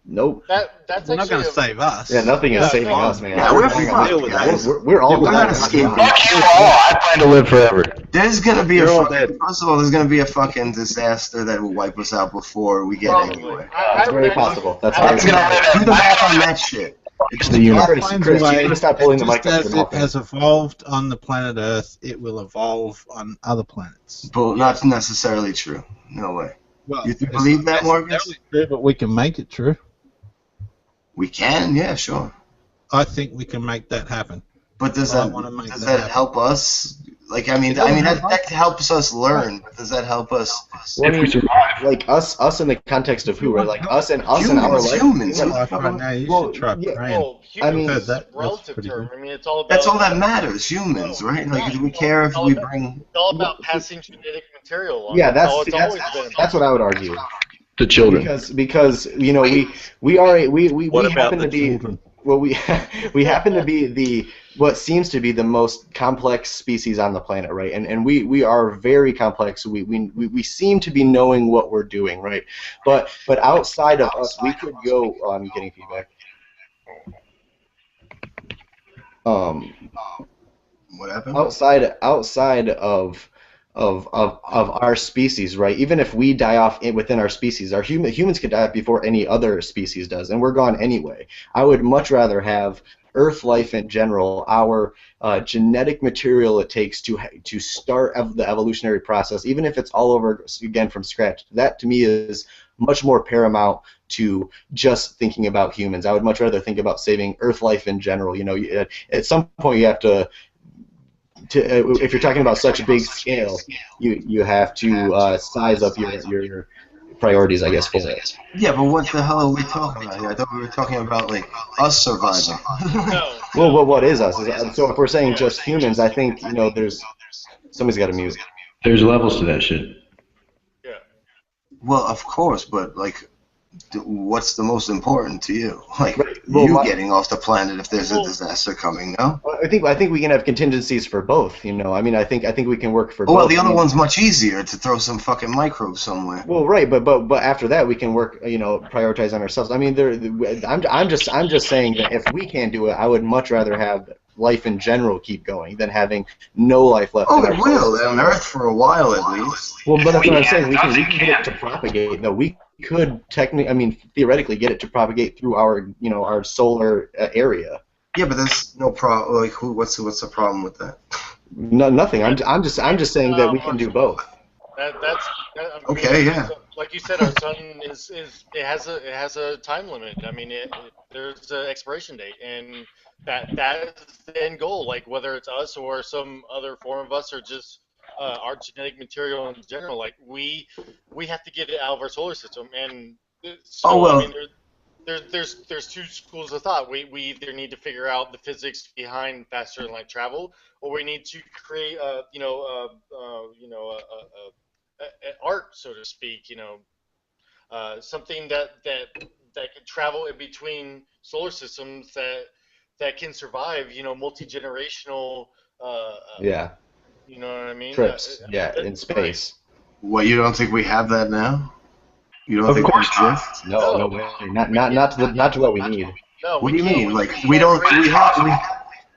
Nope. That's They're not going to actually save us. Yeah, nothing is No, saving fine. us, man. Yeah, we're Hang fucked, on. guys. We're all We're not dying. escaping. Fuck you all! I plan to live forever. There's gonna be You're a all fucking, dead. first of all, there's gonna be a fucking disaster that will wipe us out before we get probably. anywhere. That's very possible. That's I- very Do possible. the math on that shit. It's the universe. Chris, you need to stop pulling the mic Just up as your mouth, it man. has evolved on the planet Earth, it will evolve on other planets. But not necessarily true. No way. Well, You it's believe not that, Marcus? necessarily true, but we can make it true. We can, yeah, sure. I think we can make that happen. But does I that wanna make does that that happen. help us? Like, I mean, It doesn't that, help that helps us learn. But does that help us? Well, I If we mean, survive. like us in the context of who, right? Like us and our life. Humans. Your life right now, you Well, should try yeah, praying. Well, I mean, humans is that's a relative pretty term. good. I mean, it's all about. That's all that matters. Humans, right? Like, do we care if we bring? It's all about passing genetic material on. Yeah, That's all that's it's always been. that's what I would argue. The children. Because you know we are we What about happen the to be children? well we happen to be the what seems to be the most complex species on the planet, right? And we are very complex. We seem to be knowing what we're doing, right? But outside of us, we could go. Oh, I'm getting feedback. What happened? Outside of our species, right? Even if we die off within our species, humans could die off before any other species does, and we're gone anyway. I would much rather have Earth life in general, our genetic material it takes to start the evolutionary process, even if it's all over again from scratch. That to me is much more paramount to just thinking about humans. I would much rather think about saving Earth life in general. You know, at some point you have to if you're talking about such a big scale, you have to size up your priorities, I guess, for it. Yeah, but what the hell are we talking about here? I thought we were talking about like us surviving. No. Well, what is us? So if we're saying just humans, I think there's somebody's got to mute. There's levels to that shit. Yeah. Well, of course, but like, what's the most important to you? Like, Well, you getting off the planet if there's a disaster coming, no? I think we can have contingencies for both. I mean, I think we can work for both. Well, the other one's much easier to throw some fucking microbes somewhere. Well, right, but after that we can work, prioritize on ourselves. I mean, I'm just saying that if we can't do it, I would much rather have life in general keep going than having no life left. Oh, in it our will solar on Earth for a while at least. Well, but that's what I'm saying. We can get it to propagate. Though we could theoretically get it to propagate through our solar area. Yeah, but there's no problem. Like, what's the problem with that? No, nothing. I'm just saying that we can do both. I mean, Okay, yeah. Like you said, our sun it has a time limit. I mean, there's an expiration date, and that is the end goal. Like whether it's us or some other form of us, or just our genetic material in general. Like we have to get it out of our solar system, and so Oh, well. I mean, there's two schools of thought. We either need to figure out the physics behind faster than light travel, or we need to create art, so to speak. Something that can travel in between solar systems that can survive. Multi-generational. Yeah. You know what I mean? Trips. Yeah, in space. What, you don't think we have that now? You don't Of think course we not. drift? No way. Not to what we need. No, What do you mean? Like, we have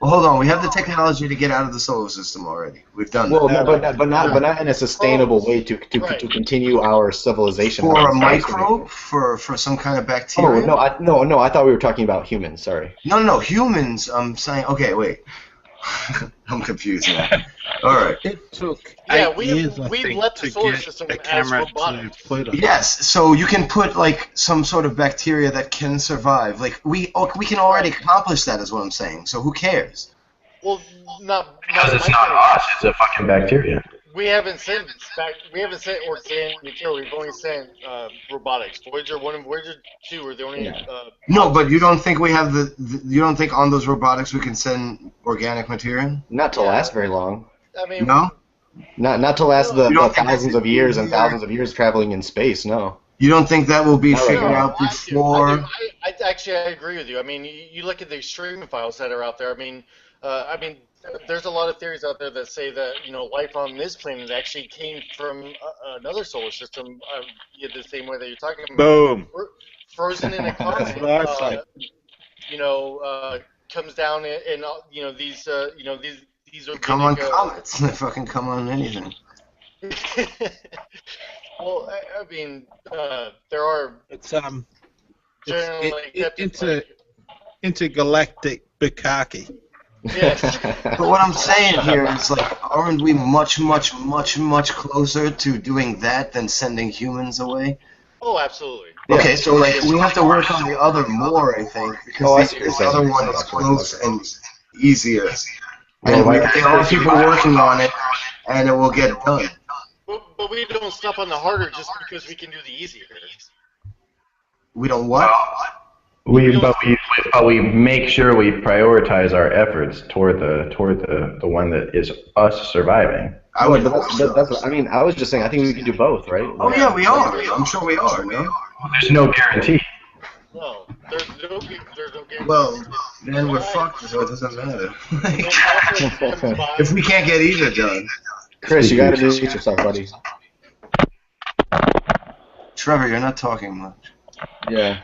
Well, hold on. We have the technology to get out of the solar system already. We've done that. Well, no, but not in a sustainable way Right. to continue our civilization. For a having microbe, for some kind of Oh bacteria. no, I thought we were talking about humans. Sorry. No, humans. I'm saying. Okay, wait. I'm confused now. All right. It took Yeah, 8 years, I we think, left the to solar get system a as camera to robotics. Pluto. Yes, so you can put like some sort of bacteria that can survive. Like we can already accomplish that, is what I'm saying. So who cares? Well, not Because it's my not point. us, it's a fucking bacteria. We haven't sent organic material. We've only sent robotics. Voyager 1 and Voyager 2 are the only. Yeah. No, but you don't think we have you don't think on those robotics we can send organic material? Not to last very long. I mean, No. Not to last the You don't think thousands that's of years and easier? thousands of years traveling in space. No. You don't think that will be No, figured no, out I do. before? I actually I agree with you. I mean, you look at the streaming files that are out there. I mean, there's a lot of theories out there that say that life on this planet actually came from another solar system, the same way that you're talking about. Boom. Frozen in a That's comet. what I say. Comes down and these Come on organic. comets. They fucking come on anything. Well, I mean, there are It's generally accepted, intergalactic bukkake. yes. But what I'm saying here is, like, aren't we much, much, much, much closer to doing that than sending humans away? Oh, absolutely. Okay, so like we have to work on the other more, I think, Oh, I because see what this you're saying. other one is close and easier. Well, And like- there are people working on it, and it will get done. But we don't stop on the harder just because we can do the easier. We don't what? But we make sure we prioritize our efforts toward the one that is us surviving. I would But hope so. that's I mean, I was just saying. I think we can do both, right? Oh yeah, we are. I'm sure we are. No? There's no guarantee. No, there's no guarantee. Well, then we're fucked, so it doesn't matter. And also comes by- If we can't get either done. Chris, you got to mute yourself, buddy. Trevor, you're not talking much. Yeah.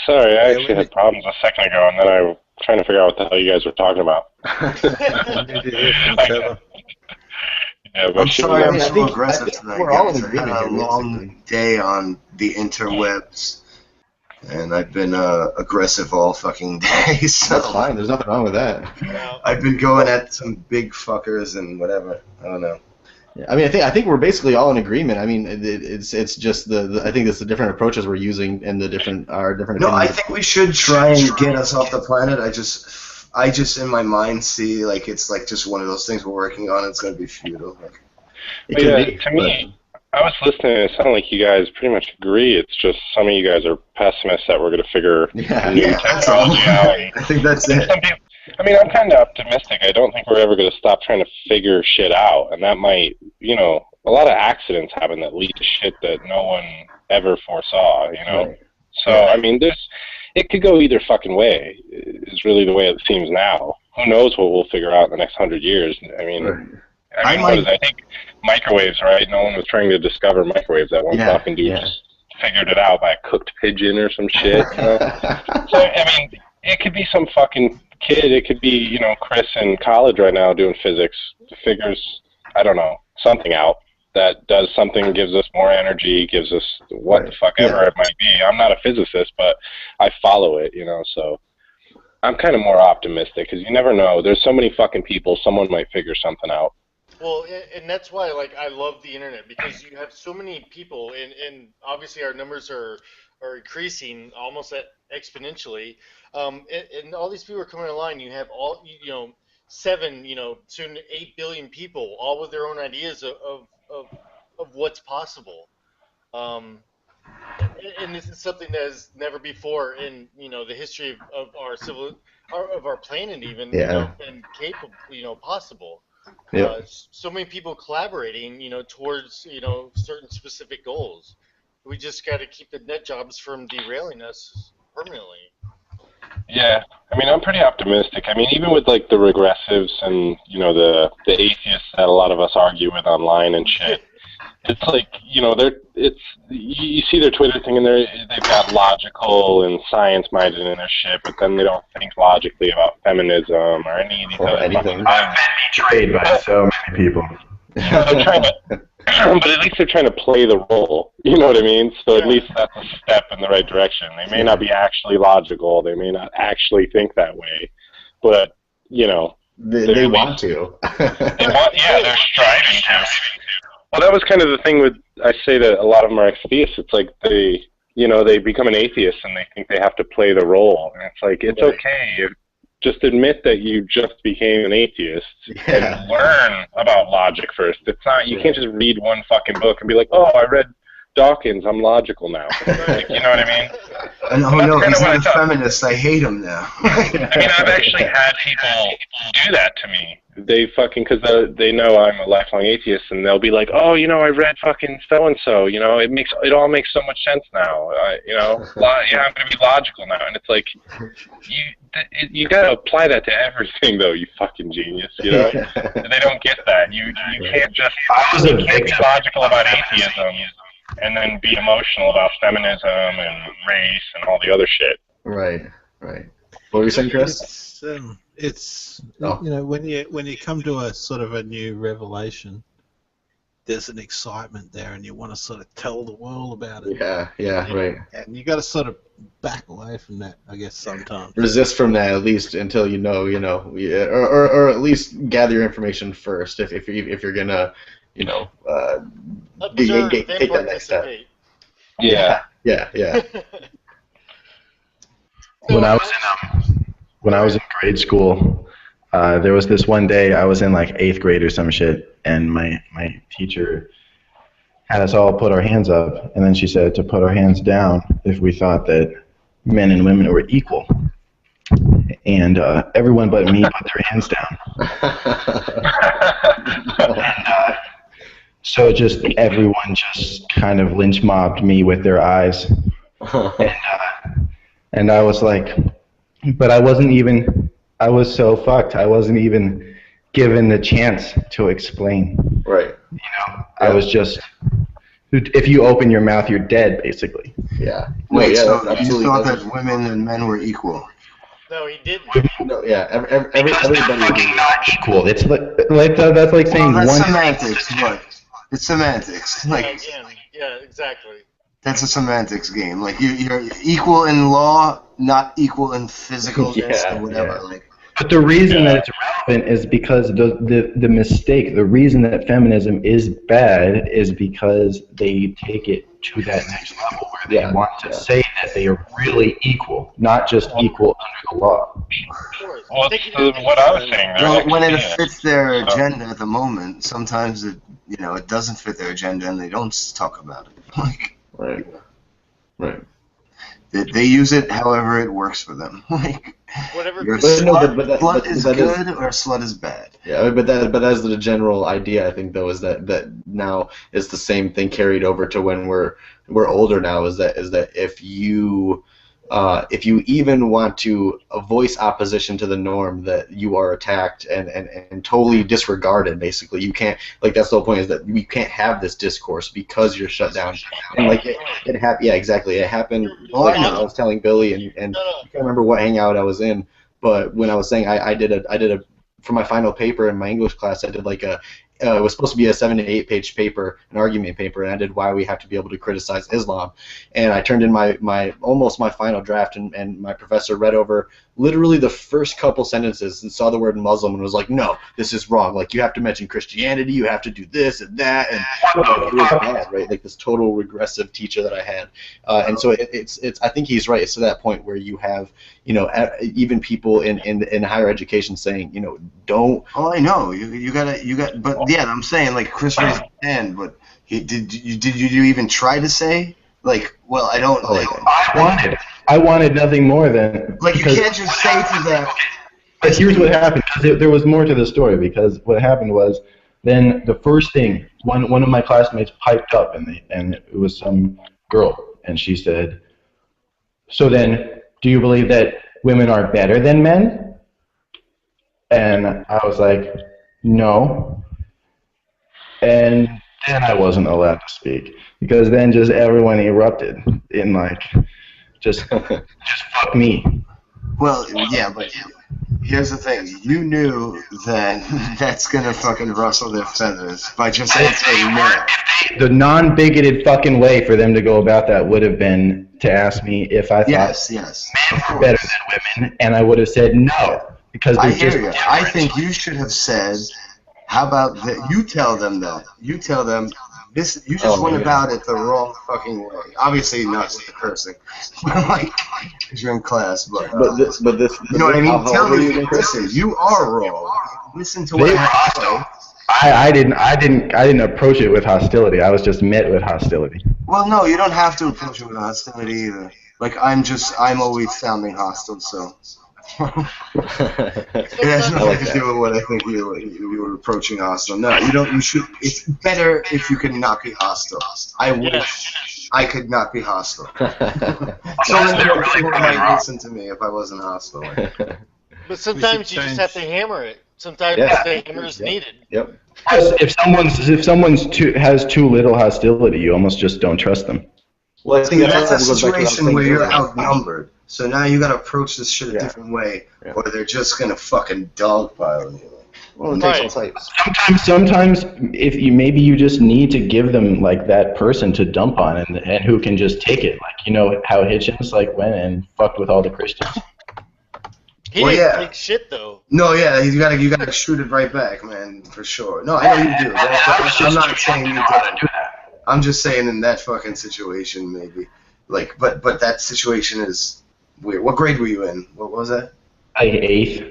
Sorry, I actually had problems a second ago, and then I was trying to figure out what the hell you guys were talking about. I need to hear from Trevor. Yeah, but I'm sorry I'm I so think- aggressive I think tonight. we're all in guys. I agreement had a here, long basically. day on the interwebs, and I've been aggressive all fucking day. So That's fine. There's nothing wrong with that. I've been going at some big fuckers and whatever. I don't know. Yeah, I mean, I think we're basically all in agreement. I mean, it's just I think it's the different approaches we're using and our different. No, I opinions. think we should try and get us off the planet. I just in my mind see like it's like just one of those things we're working on. It's going to be futile. Like, It But could yeah, be, to me, I was listening, and it sounded like you guys pretty much agree. It's just some of you guys are pessimists that we're going to figure Yeah. new yeah, that's all. technology out. I think that's it. Some people, I mean, I'm kind of optimistic. I don't think we're ever going to stop trying to figure shit out, and that might, a lot of accidents happen that lead to shit that no one ever foresaw, Right. So, I mean, it could go either fucking way, is really the way it seems now. Who knows what we'll figure out in the next 100 years? I mean, Right. I think microwaves, right? No one was trying to discover microwaves. That one Yeah, fucking dude yeah. just figured it out by a cooked pigeon or some shit. So, I mean, it could be some fucking kid. It could be, Chris in college right now doing physics. Figures, I don't know, something out that does something, gives us more energy, gives us what the fuck ever it might be. I'm not a physicist, but I follow it, so I'm kind of more optimistic because you never know. There's so many fucking people. Someone might figure something out. Well, and that's why, I love the internet because you have so many people, and obviously our numbers are increasing almost exponentially, and all these people are coming online. You have all, 7, soon 8 billion people, all with their own ideas of what's possible. And this is something that has never before in the history of our of our planet even been capable, possible. Yeah. So many people collaborating, towards certain specific goals. We just got to keep the net jobs from derailing us permanently. Yeah, I mean, I'm pretty optimistic. I mean, even with the regressives and the atheists that a lot of us argue with online and shit. it's like, you see their Twitter thing, and they've got logical and science-minded in their shit, but then they don't think logically about feminism or any of these other anything. I've been betrayed by so many people. They're trying to, but at least they're trying to play the role. You know what I mean? So at least that's a step in the right direction. They may not be actually logical. They may not actually think that way, but they want to. They're striving to. Well, that was kind of the thing I say that a lot of them are ex-theists. It's like they become an atheist and they think they have to play the role. And it's like, it's okay. Just admit that you just became an atheist and learn about logic first. It's not, you can't just read one fucking book and be like, oh, I read Dawkins, I'm logical now. Like, you know what I mean? No, he's not a feminist. I hate him now. I mean, I've actually had people do that to me. They fucking, because they know I'm a lifelong atheist, and they'll be like, oh, I read fucking so-and-so, it all makes so much sense now, I'm going to be logical now. And it's like, you got to apply that to everything, though, you fucking genius, They don't get that. You can't just, you can't be logical about atheism and then be emotional about feminism and race and all the other shit. Right. What were you saying, Chris? It's when you come to a sort of a new revelation, there's an excitement there, and you want to sort of tell the world about it. Yeah, right. And you got to sort of back away from that, I guess, sometimes. Resist from that at least until or at least gather your information first if you're gonna Observe, take then that next step. participate. Yeah. When I was in grade school, there was this one day I was in like 8th grade or some shit, and my teacher had us all put our hands up, and then she said to put our hands down if we thought that men and women were equal. And everyone but me put their hands down. And, so just everyone just kind of lynch mobbed me with their eyes. And I was like, but I was so fucked. I wasn't even given the chance to explain. Right. I was just, if you open your mouth, you're dead, basically. Yeah. Wait, so you thought that women and men were equal? No, he didn't. No, everybody fucking not equal. It's like that's like saying that's one. semantics. What? It's semantics. Like, yeah, exactly. that's a semantics game. Like you're equal in law, not equal in physicalness or whatever. Like. But the reason that it's relevant is because the mistake, the reason that feminism is bad is because they take it to that next level where they want to say that they are really equal, not just equal under the law. Well, what I was saying. Well, when it fits their agenda at the moment, sometimes it doesn't fit their agenda and they don't talk about it. Like, right. They use it however it works for them. Like, whatever. Slut is good or slut is bad. Yeah, but that's the general idea. I think though is that now is the same thing carried over to when we're older now. Is that if you even want to voice opposition to the norm, that you are attacked and totally disregarded. Basically, you can't, like, that's the whole point, is that we can't have this discourse because you're shut down. And like it happened. Yeah, exactly. It happened. Like I was telling Billy, and I can't remember what hangout I was in, but when I was saying I did a for my final paper in my English class, I did like it was supposed to be a 7 to 8 page paper, an argument paper, and I did why we have to be able to criticize Islam. And I turned in my almost my final draft, and my professor read over literally the first couple sentences and saw the word Muslim and was like, no, this is wrong. Like, you have to mention Christianity, you have to do this and that, and it was bad, right? Like this total regressive teacher that I had. And so it's I think he's right. It's to that point where you have, even people in higher education saying, don't. Oh, I know. You got. But yeah, I'm saying, like, Chris raised his hand, but did you even try to say, like, well, I don't. Like, I wanted nothing more than. Like, you can't just say to them. But here's what happened. There was more to the story, because what happened was, then the first thing, one of my classmates piped up, and it was some girl, and she said, so then, do you believe that women are better than men? And I was like, no. And then I wasn't allowed to speak because then just everyone erupted in like just fuck me. Well, yeah, but here's the thing. You knew that that's gonna fucking rustle their feathers by just answering no. The non-bigoted fucking way for them to go about that would have been to ask me if I thought Yes, of better course. than women, and I would have said no because I they're just hear you. I think you should have said, "How about that?" You tell them that. You tell them this. You just went about it the wrong fucking way. Obviously, not with the cursing, like 'cause you're in class, but you know what I mean. Tell them, listen, you are wrong. Listen to what I have to say. I didn't approach it with hostility. I was just met with hostility. Well, no, you don't have to approach it with hostility either. Like I'm always sounding hostile, so it has nothing to do with what I think you were approaching hostile. No, you don't. You should. It's better if you can not be hostile. I wish I could not be hostile. So many more people might listen to me if I wasn't hostile. But sometimes you just have to hammer it. Sometimes the hammer is needed. Yep. If someone's has too little hostility, you almost just don't trust them. Well, I think That's a goes back to what I was situation saying where you're earlier. outnumbered. So now you gotta approach this shit a different way, or they're just gonna fucking dogpile you. Well, it takes all types. Sometimes if maybe you just need to give them like that person to dump on and who can just take it. Like, you know how Hitchens like went and fucked with all the Christians. He didn't take shit though. No, yeah, you gotta shoot it right back, man, for sure. No, I know you do. I'm not saying you didn't. I'm just saying in that fucking situation, maybe. Like, but that situation is weird. What grade were you in? What was that? Eighth.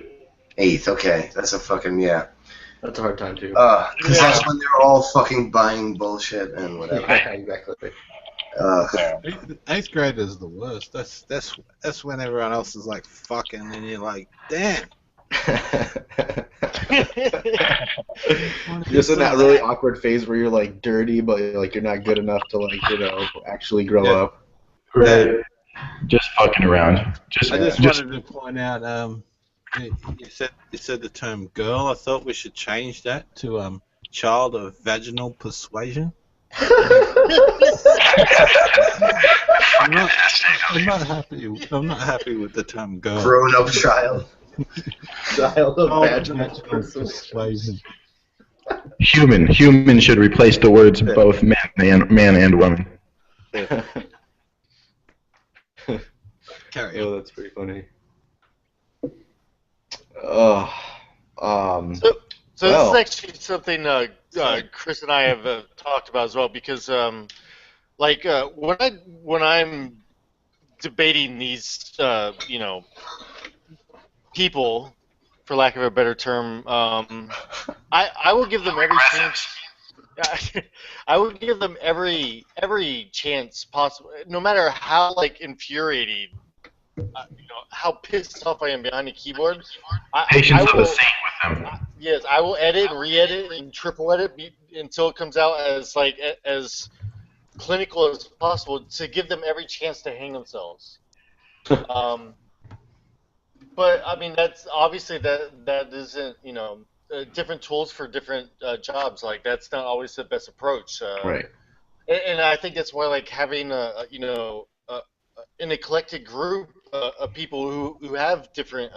Eighth. Okay, that's a fucking That's a hard time too. Because that's when they're all fucking buying bullshit and whatever. Yeah, exactly. Eighth grade is the worst. That's when everyone else is like fucking, and you're like, damn. Just in that really awkward phase where you're like dirty, but like you're not good enough to like actually grow up. Right. Just fucking around. I just wanted to point out. You said the term girl. I thought we should change that to child of vaginal persuasion. I'm not happy with the term girl. Grown up child. Child of vaginal persuasion. Human should replace the words both man and woman. Carry on. Oh, that's pretty funny. So this is actually something Chris and I have talked about as well, because when I'm debating these people, for lack of a better term, I will give them every chance. I would give them every chance possible, no matter how infuriating, how pissed off I am behind the keyboard. Patience of a saint with them. Yes, I will edit, re-edit, and triple edit until it comes out as clinical as possible to give them every chance to hang themselves. But I mean, that's obviously that isn't different tools for different jobs. Like, that's not always the best approach. Right. And I think that's why having an eclectic group of people who have different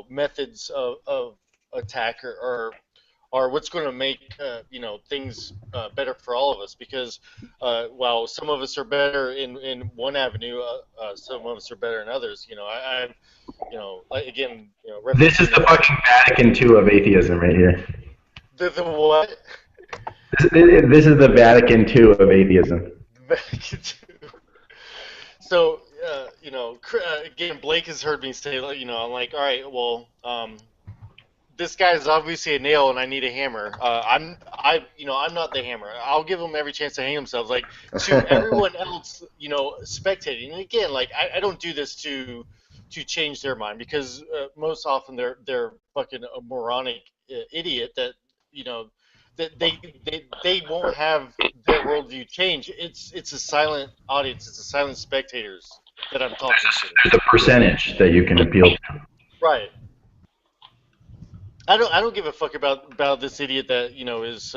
methods of attack or what's going to make things better for all of us, because while some of us are better in one avenue, some of us are better in others. This is the fucking Vatican II of atheism right here. The what? This is the Vatican II of atheism. Vatican II. So again, Blake has heard me say, I'm like, all right, well, this guy is obviously a nail, and I need a hammer. I'm not the hammer. I'll give them every chance to hang themselves. Like, to everyone else, spectating. And again, I don't do this to change their mind, because most often they're fucking a moronic idiot that that they won't have their worldview change. It's a silent audience. It's a silent spectators that I'm talking to. There's a percentage that you can appeal to. Right. I don't give a fuck about this idiot that is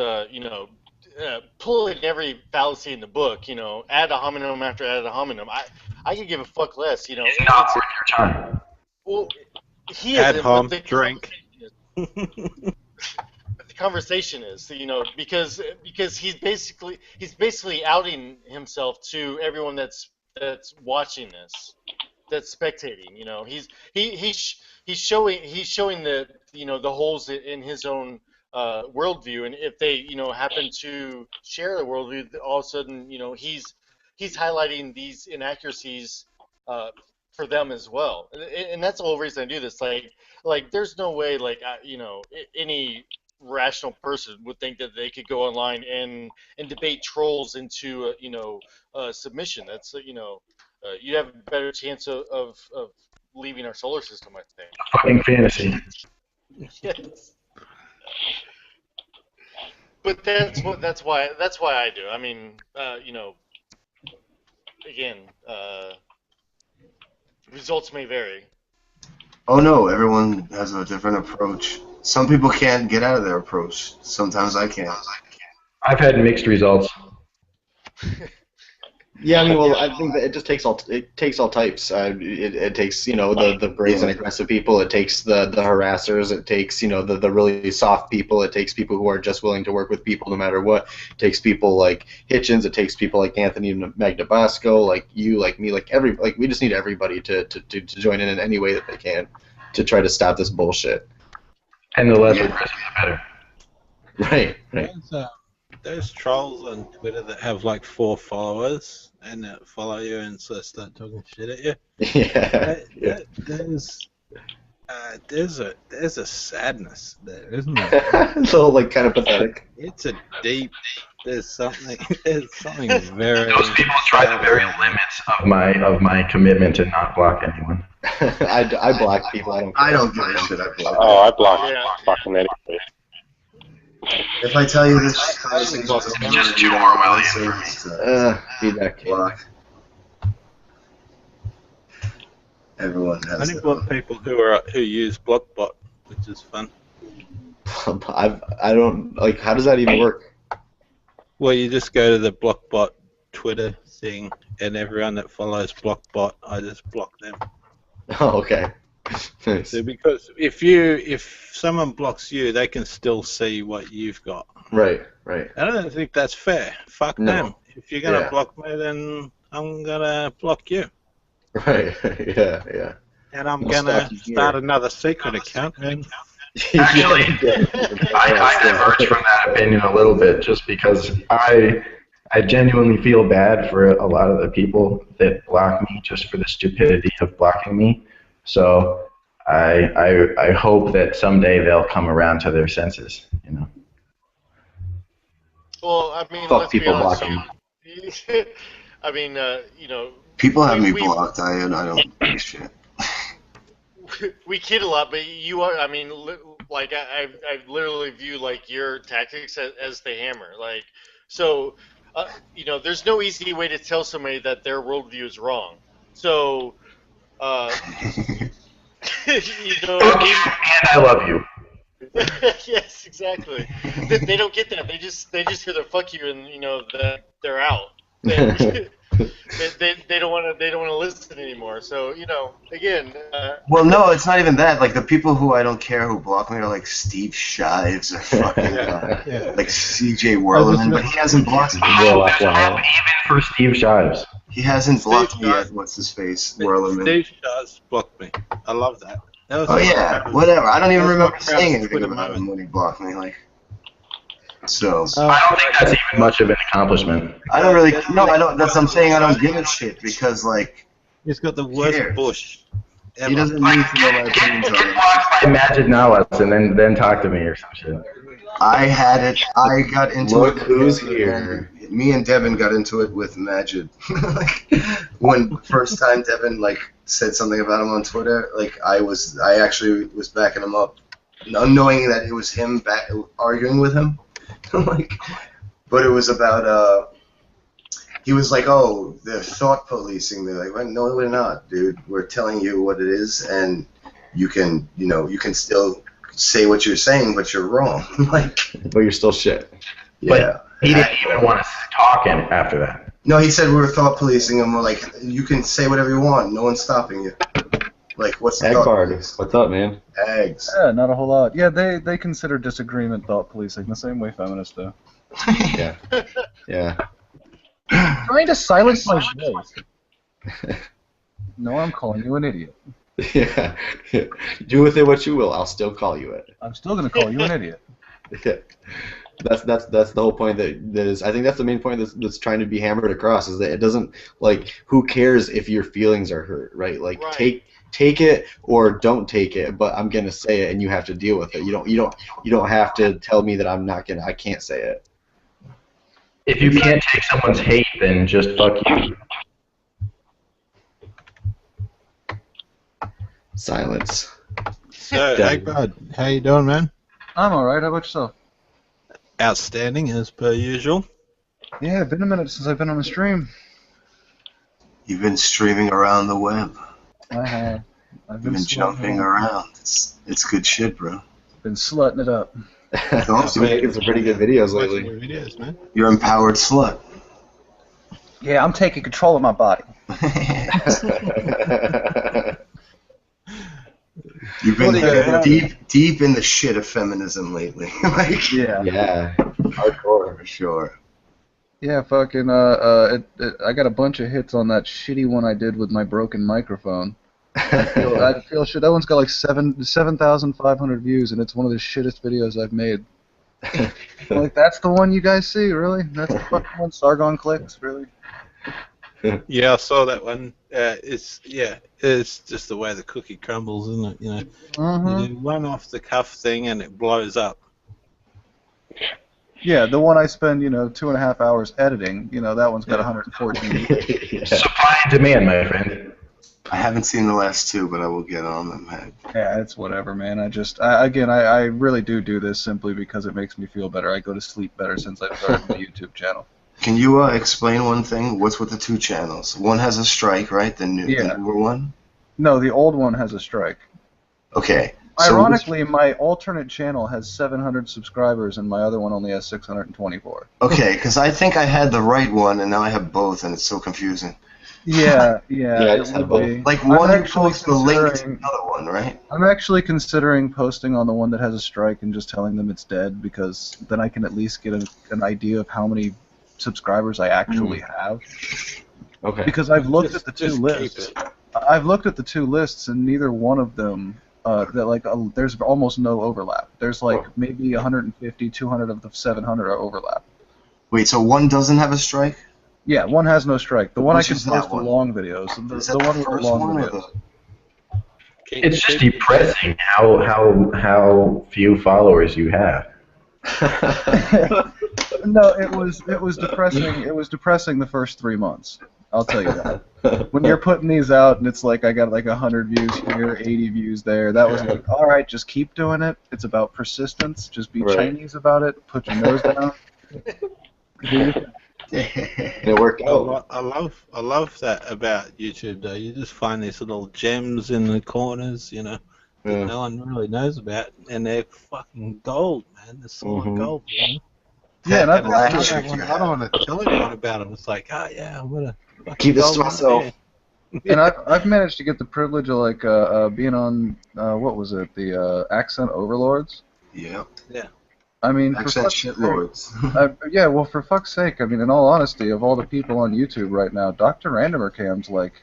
pulling every fallacy in the book, ad hominem after ad hominem, I could give a fuck less, It's not worth your time. Well, he Ad isn't, hom, but drink. the conversation is, because he's basically outing himself to everyone that's watching this, that's spectating. He's showing the holes in his own worldview, and if they happen to share the worldview, all of a sudden he's highlighting these inaccuracies for them as well, and that's the whole reason I do this. Like there's no way any rational person would think that they could go online and debate trolls into submission. That's you have a better chance of leaving our solar system, I think. Fucking fantasy. Yes. But that's why I do. I mean, again, results may vary. Oh no, everyone has a different approach. Some people can't get out of their approach. Sometimes I can. I've had mixed results. Yeah, I mean, well, I think that it just takes all types. It takes the brazen aggressive people. It takes the harassers. It takes the really soft people. It takes people who are just willing to work with people no matter what. It takes people like Hitchens. It takes people like Anthony Magnabosco, like you, like me, we just need everybody to join in any way that they can to try to stop this bullshit. And the less aggressive, the better. Right. There's trolls on Twitter that have like 4 followers and that follow you and sort of start talking shit at you. Yeah. There's a sadness there, isn't there? It's all kind of pathetic. It's a deep. There's something very. Those people try the very limits of my commitment to not block anyone. I block people. I don't give a shit. I block. Oh, I block fucking anybody. If I tell you this, It's just too Orwellian for me. Feedback. Block. Everyone has. I know people who use Blockbot, which is fun. I don't how does that even work? Well, you just go to the Blockbot Twitter thing, and everyone that follows Blockbot, I just block them. Oh, okay. Nice. So because if someone blocks you, they can still see what you've got. Right. I don't think that's fair. Fuck them. If you're gonna block me, then I'm gonna block you. Right. Yeah. And I'm gonna start another secret account. And Actually, I diverge from that opinion a little bit, just because I genuinely feel bad for a lot of the people that block me just for the stupidity of blocking me. So I hope that someday they'll come around to their senses, Well, I mean, Fuck let's people be honest. blocking. I mean, People have me blocked. I don't give a shit. we kid a lot, but you are. I mean, I literally view your tactics as the hammer. So, there's no easy way to tell somebody that their worldview is wrong. So, Fuck you, and I love you. yes, exactly. They don't get that. They just hear the fuck you and that they're out. They don't want to listen anymore. So again. Well, no, it's not even that. The people who I don't care who block me are like Steve Shives or fucking like CJ Werleman, but he hasn't blocked me. Even for Steve Shives. He hasn't blocked me yet. What's his face? Werleman. Steve Shives blocked me. I love that. Oh yeah, whatever. I don't even remember saying anything about him when he blocked me. So. I don't think that's even much of an accomplishment. I don't really. No, I don't. That's what I'm saying. I don't give a shit because he's got the worst bush. Ever. He doesn't need to know my opinions on it. Imagine now us and then talk to me or some shit. I had it. I got into Look it. who's here. Me and Devin got into it with Majid. When first time Devin said something about him on Twitter, I actually was backing him up, knowing that it was him arguing with him. But it was about he was like, oh, they're thought policing. They're like, well, no, we're not, dude. We're telling you what it is, and you can still say what you're saying, but you're wrong. But you're still shit. Yeah. He didn't even want to talk after that. No, he said we were thought policing him. We're like, you can say whatever you want. No one's stopping you. Like, what's the thought Agbard, police? what's up, man? Ags. Yeah, not a whole lot. Yeah, they consider disagreement thought policing the same way feminists do. Yeah. Yeah. Trying to silence my voice. No, I'm calling you an idiot. Yeah. Do with it what you will. I'll still call you it. I'm still going to call you an idiot. Yeah. That's the whole point that is. I think that's the main point that's trying to be hammered across is that it doesn't like who cares if your feelings are hurt, right? Like take it or don't take it, but I'm gonna say it and you have to deal with it. You don't have to tell me that I can't say it. If you can't take someone's hate, then just fuck you. Silence. So, Yeah. Agbard, how you doing, man? I'm alright, how about yourself? Outstanding, as per usual. Yeah, it's been a minute since I've been on the stream. You've been streaming around the web. I have. I've You've been jumping around. It's good shit, bro. Been slutting it up. You've been making some pretty good videos Watching lately. your videos, man. You're empowered slut. Yeah, I'm taking control of my body. You've been Yeah. deep in the shit of feminism lately. Like, Yeah. Yeah. Hardcore. for sure. Yeah, fucking, I got a bunch of hits on that shitty one I did with my broken microphone. I feel shit. That one's got like 7,500 views, and it's one of the shittest videos I've made. Like, that's the one you guys see, really? That's the fucking one Sargon clicks, really? Yeah, I saw that one. It's just the way the cookie crumbles, isn't it? You know, you do one off the cuff thing and it blows up. Yeah, the one I spend, 2.5 hours editing, that one's got 114 views. Yeah. Supply and demand, my friend. I haven't seen the last two, but I will get on them. Yeah, it's whatever, man. I really do this simply because it makes me feel better. I go to sleep better since I've started my YouTube channel. Can you explain one thing? What's with the two channels? One has a strike, right? The newer one? No, the old one has a strike. Okay. So Ironically, my alternate channel has 700 subscribers, and my other one only has 624. okay, because I think I had the right one, and now I have both, and it's so confusing. Yeah, I just have both. Like, I'm one you actually post the link to the considering- other one, right? I'm actually considering posting on the one that has a strike and just telling them it's dead, because then I can at least get an idea of how many subscribers I actually have. Okay. Because I've looked Just- at the two just lists. keep it. I've looked at the two lists, and neither one of them, there's almost no overlap. There's maybe 150, 200 of the 700 are overlap. Wait, so one doesn't have a strike? Yeah, one has no strike. The one Which I can is that post the one? long videos. Is The that the one with the first long one or videos. It's just depressing how few followers you have. No, it was depressing. It was depressing the first 3 months. I'll tell you that. When you're putting these out and it's like I got like 100 views here, 80 views there, that was like, all right, just keep doing it. It's about persistence. Just be Right. Chinese about it. Put your nose down. And it worked out. I love that about YouTube though. You just find these little gems in the corners, that Yeah. no one really knows about, and they're fucking gold, man. They're solid gold. Yeah, and That black I chick you don't had. want to tell anyone about them. It's like, oh yeah, I'm gonna fucking Keep this to gold myself. man. And I've managed to get the privilege of being on what was it, the Accent Overlords. Yeah. I mean, for Accent fuck's sake, shitlords. yeah, well, for fuck's sake, I mean, in all honesty, of all the people on YouTube right now, Dr. Randomer Cam's like,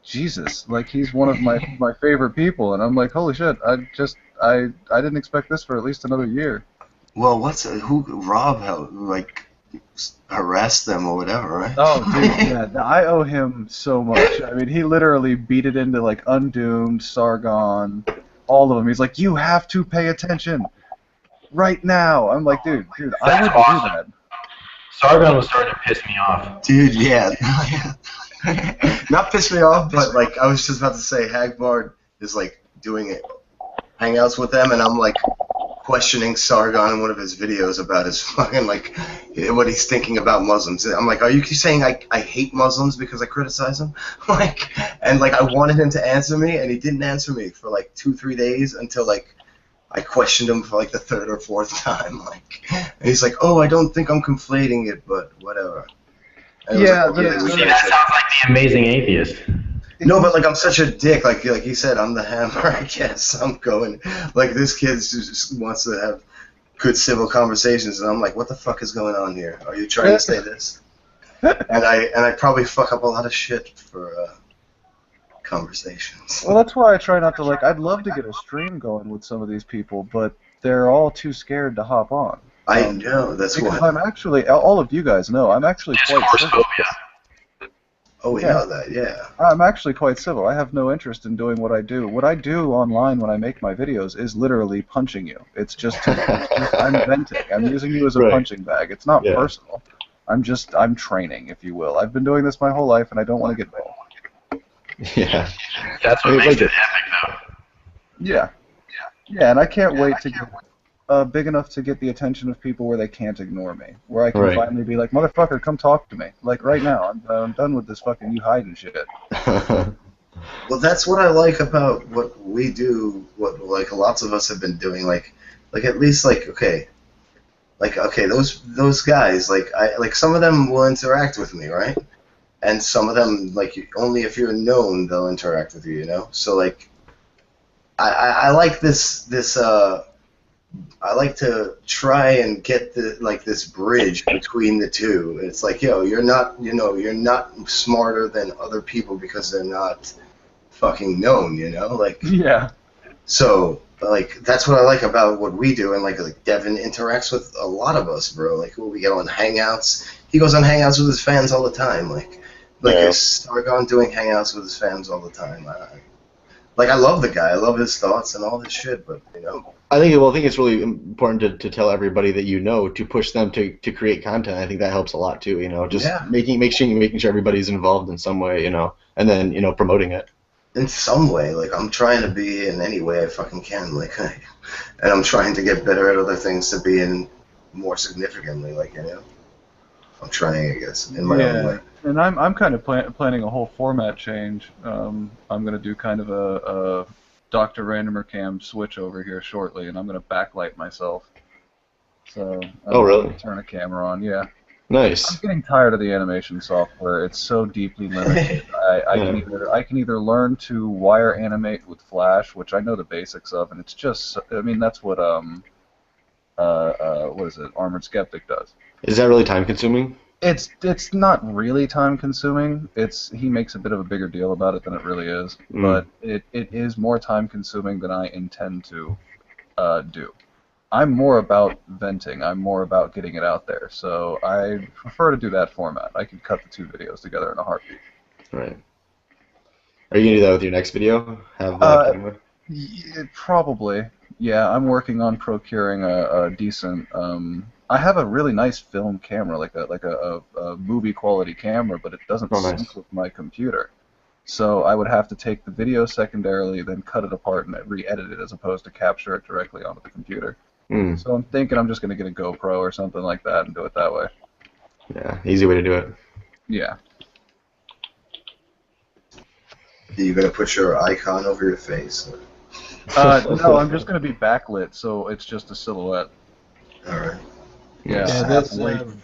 Jesus, like he's one of my favorite people, and I'm like, holy shit, I didn't expect this for at least another year. Well, Rob harassed them or whatever, right? Oh, dude, yeah, I owe him so much. I mean, he literally beat it into like Undoomed, Sargon, all of them. He's like, you have to pay attention right now. I'm like, dude, I would do that. Sargon was starting to piss me off. Dude, yeah. Not piss me off, but like I was just about to say, Hagbard is like doing hangouts with them, and I'm like questioning Sargon in one of his videos about his fucking like what he's thinking about Muslims. I'm like, are you saying I hate Muslims because I criticize them? And I wanted him to answer me, and he didn't answer me for like 2-3 days until like I questioned him for like the third or fourth time, like, and he's like, "Oh, I don't think I'm conflating it, but whatever." And it was Yeah, like, okay, we See, can't that say. sounds like the amazing atheist. No, but like I'm such a dick. Like you said, I'm the hammer. I guess I'm going. Like this kid just wants to have good civil conversations, and I'm like, what the fuck is going on here? Are you trying to say this? And I probably fuck up a lot of shit for conversations. Well, that's why I try not to like. I'd love to get a stream going with some of these people, but they're all too scared to hop on. I know that's Because why. I'm actually, all of you guys know, I'm actually quite civil. Oh, we Yeah. know that. Yeah. I'm actually quite civil. I have no interest in doing what I do. What I do online when I make my videos is literally punching you. It's just I'm venting. I'm using you as a Right. punching bag. It's not Yeah. personal. I'm training, if you will. I've been doing this my whole life, and I don't want to get bald. Yeah. That's what I mean, makes like- it epic, though. Yeah. Yeah, and I can't wait to get big enough to get the attention of people where they can't ignore me. Where I can Right. finally be like, motherfucker, come talk to me. Like, right now, I'm done with this fucking you hiding shit. Well, that's what I like about what we do. What like lots of us have been doing. Like at least like okay, those guys. Like some of them will interact with me, right? And some of them only if you're known they'll interact with you. You know. So like, I like this. I like to try and get this bridge between the two. It's like, yo, you're not smarter than other people because they're not fucking known, like. Yeah. So like that's what I like about what we do, and like Devin interacts with a lot of us, bro. Like we get on Hangouts. He goes on Hangouts with his fans all the time, like Yeah. Sargon doing Hangouts with his fans all the time. I love the guy. I love his thoughts and all this shit, but I think it's really important to tell everybody that to push them to create content. I think that helps a lot too. Just Yeah. making sure everybody's involved in some way. And then promoting it. in some way, like I'm trying to be in any way I fucking can, like, and I'm trying to get better at other things to be in more significantly, like, I'm trying, I guess, in my own way. And I'm kind of planning a whole format change. I'm going to do kind of a Dr. Randomer Cam switch over here shortly, and I'm going to backlight myself. So Oh, really? Turn a camera on, yeah. Nice. I'm getting tired of the animation software. It's so deeply limited. I can either learn to wire animate with Flash, which I know the basics of, and it's just, I mean, that's what what is it, Armored Skeptic does. Is that really time consuming? It's not really time consuming. He makes a bit of a bigger deal about it than it really is, but it is more time consuming than I intend to do. I'm more about venting. I'm more about getting it out there. So I prefer to do that format. I can cut the two videos together in a heartbeat. Right. Are you gonna do that with your next video? Have that camera? Probably. Yeah, I'm working on procuring a decent. I have a really nice film camera, like a movie quality camera, but it doesn't sync with my computer. So I would have to take the video secondarily, then cut it apart and re-edit it, as opposed to capture it directly onto the computer. So I'm thinking I'm just going to get a GoPro or something like that and do it that way. Yeah, easy way to do it. Yeah. Are you gonna put your icon over your face? No, I'm just going to be backlit, so it's just a silhouette. All right. Yeah,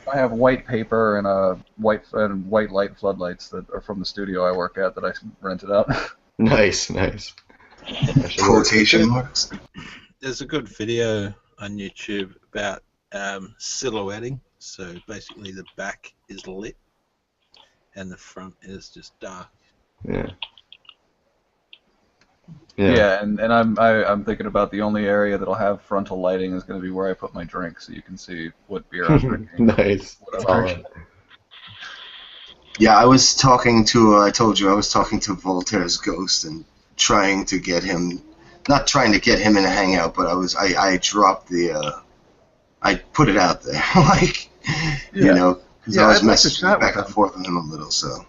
I have white paper and white light floodlights that are from the studio I work at that I rented out. Nice. Quotation marks. There's a good video on YouTube about silhouetting. So basically, the back is lit and the front is just dark. Yeah. Yeah, and I'm thinking about the only area that'll have frontal lighting is going to be where I put my drink, so you can see what beer I'm drinking. Nice. What I'm drinking. Yeah, I was talking to. I told you I was talking to Voltaire's ghost and trying to get him. Not trying to get him in a hangout, but I dropped the. I put it out there, like, because I was messaging back and forth with him a little, so.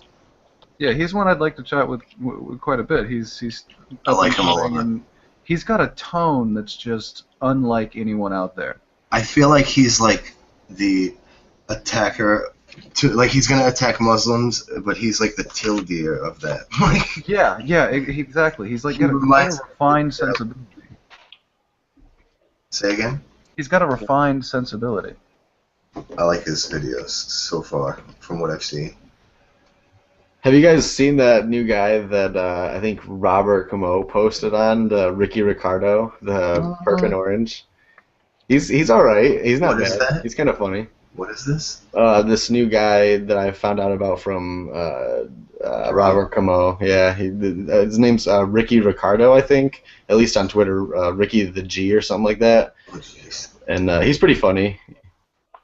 Yeah, he's one I'd like to chat with quite a bit. He's I like him a lot. and he's got a tone that's just unlike anyone out there. I feel like he's like the attacker. Like he's gonna attack Muslims, but he's like the tildeer of that. Yeah, exactly. He's like got a refined sensibility. Say again? He's got a refined sensibility. I like his videos so far, from what I've seen. Have you guys seen that new guy that I think Robert Camo posted on, the Ricky Ricardo, the Perp and Orange? He's all right. He's not What is bad. that? He's kind of funny. What is this? This new guy that I found out about from Robert Camo. Yeah, his name's Ricky Ricardo, I think. At least on Twitter, Ricky the G or something like that. Oh, jeez. And he's pretty funny.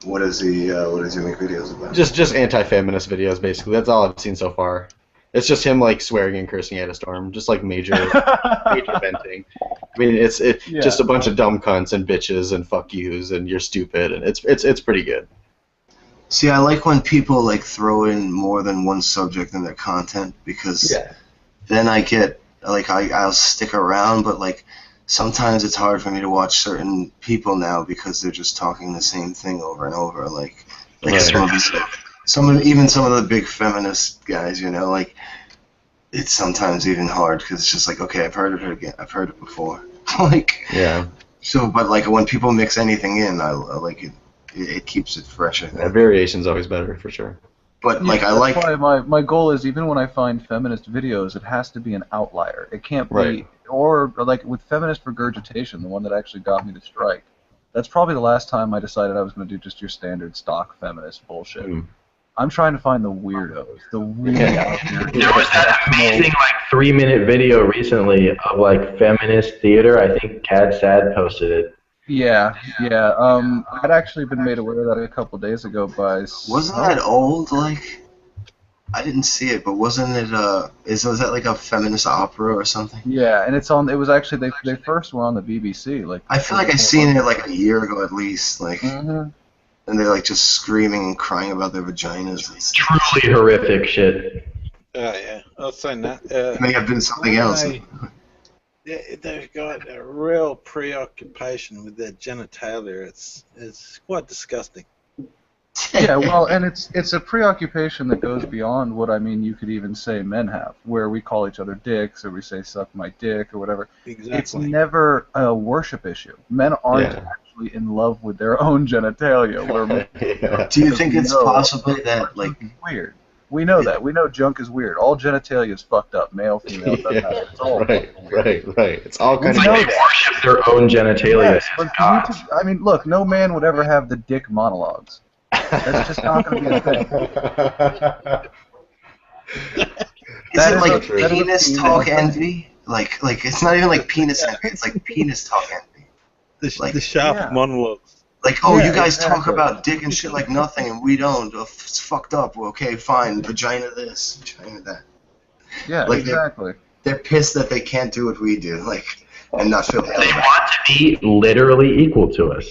What does he make videos about? Just anti-feminist videos, basically. That's all I've seen so far. It's just him like swearing and cursing at a storm, just like major venting. I mean, it's just a bunch of dumb cunts and bitches and fuck yous and you're stupid, and it's pretty good. See, I like when people like throw in more than one subject in their content, because then I get like I'll stick around, but like sometimes it's hard for me to watch certain people now because they're just talking the same thing over and over. Like Right. some of the big feminist guys, you know, like it's sometimes even hard because it's just like, okay, I've heard it again, I've heard it before. Like, Yeah, so, but like when people mix anything in, I like it. It keeps it fresh, I think. variation's always better for sure. But like I That's like. why my goal is, even when I find feminist videos, it has to be an outlier. It can't be, Right. or like with feminist regurgitation, the one that actually got me to strike. That's probably the last time I decided I was going to do just your standard stock feminist bullshit. Mm. I'm trying to find the weirdos, the really out there. There was that amazing like 3-minute video recently of like feminist theater. I think Cad Sad posted it. Yeah. I'd actually been made aware of that a couple days ago by. Wasn't that old? Like, I didn't see it, but wasn't it? Was that like a feminist opera or something? Yeah, and it's on. It was actually they first were on the BBC. Like, I feel like I seen it like a year ago at least. Like, Mhm. and they're like just screaming and crying about their vaginas. And stuff. Truly horrific shit. Oh yeah, I was saying that. It may have been something else. They've got a real preoccupation with their genitalia. It's quite disgusting. Yeah, well, and it's a preoccupation that goes beyond what, I mean, you could even say men have, where we call each other dicks or we say suck my dick or whatever. Exactly. It's never a worship issue. Men aren't actually in love with their own genitalia. Where Yeah. Do you think it's possible that like it's weird? We know that. We know junk is weird. All genitalia is fucked up. Male, female, doesn't matter. It's all right. It's all kind It's of. like they worship their own genitalia. Yes, but I mean, look, no man would ever have the dick monologues. That's just not going to be a thing. is it like that is penis talk envy? Like it's not even like penis envy. It's like penis talk envy. The sharp monologues. Like, oh, Yeah, you guys talk exactly. about dick and shit like nothing, and we don't. Oh, it's fucked up. Well, okay, fine. Vagina this, vagina that. Yeah, Like, exactly. They're pissed that they can't do what we do, like, and not feel They held back. want to be literally equal to us.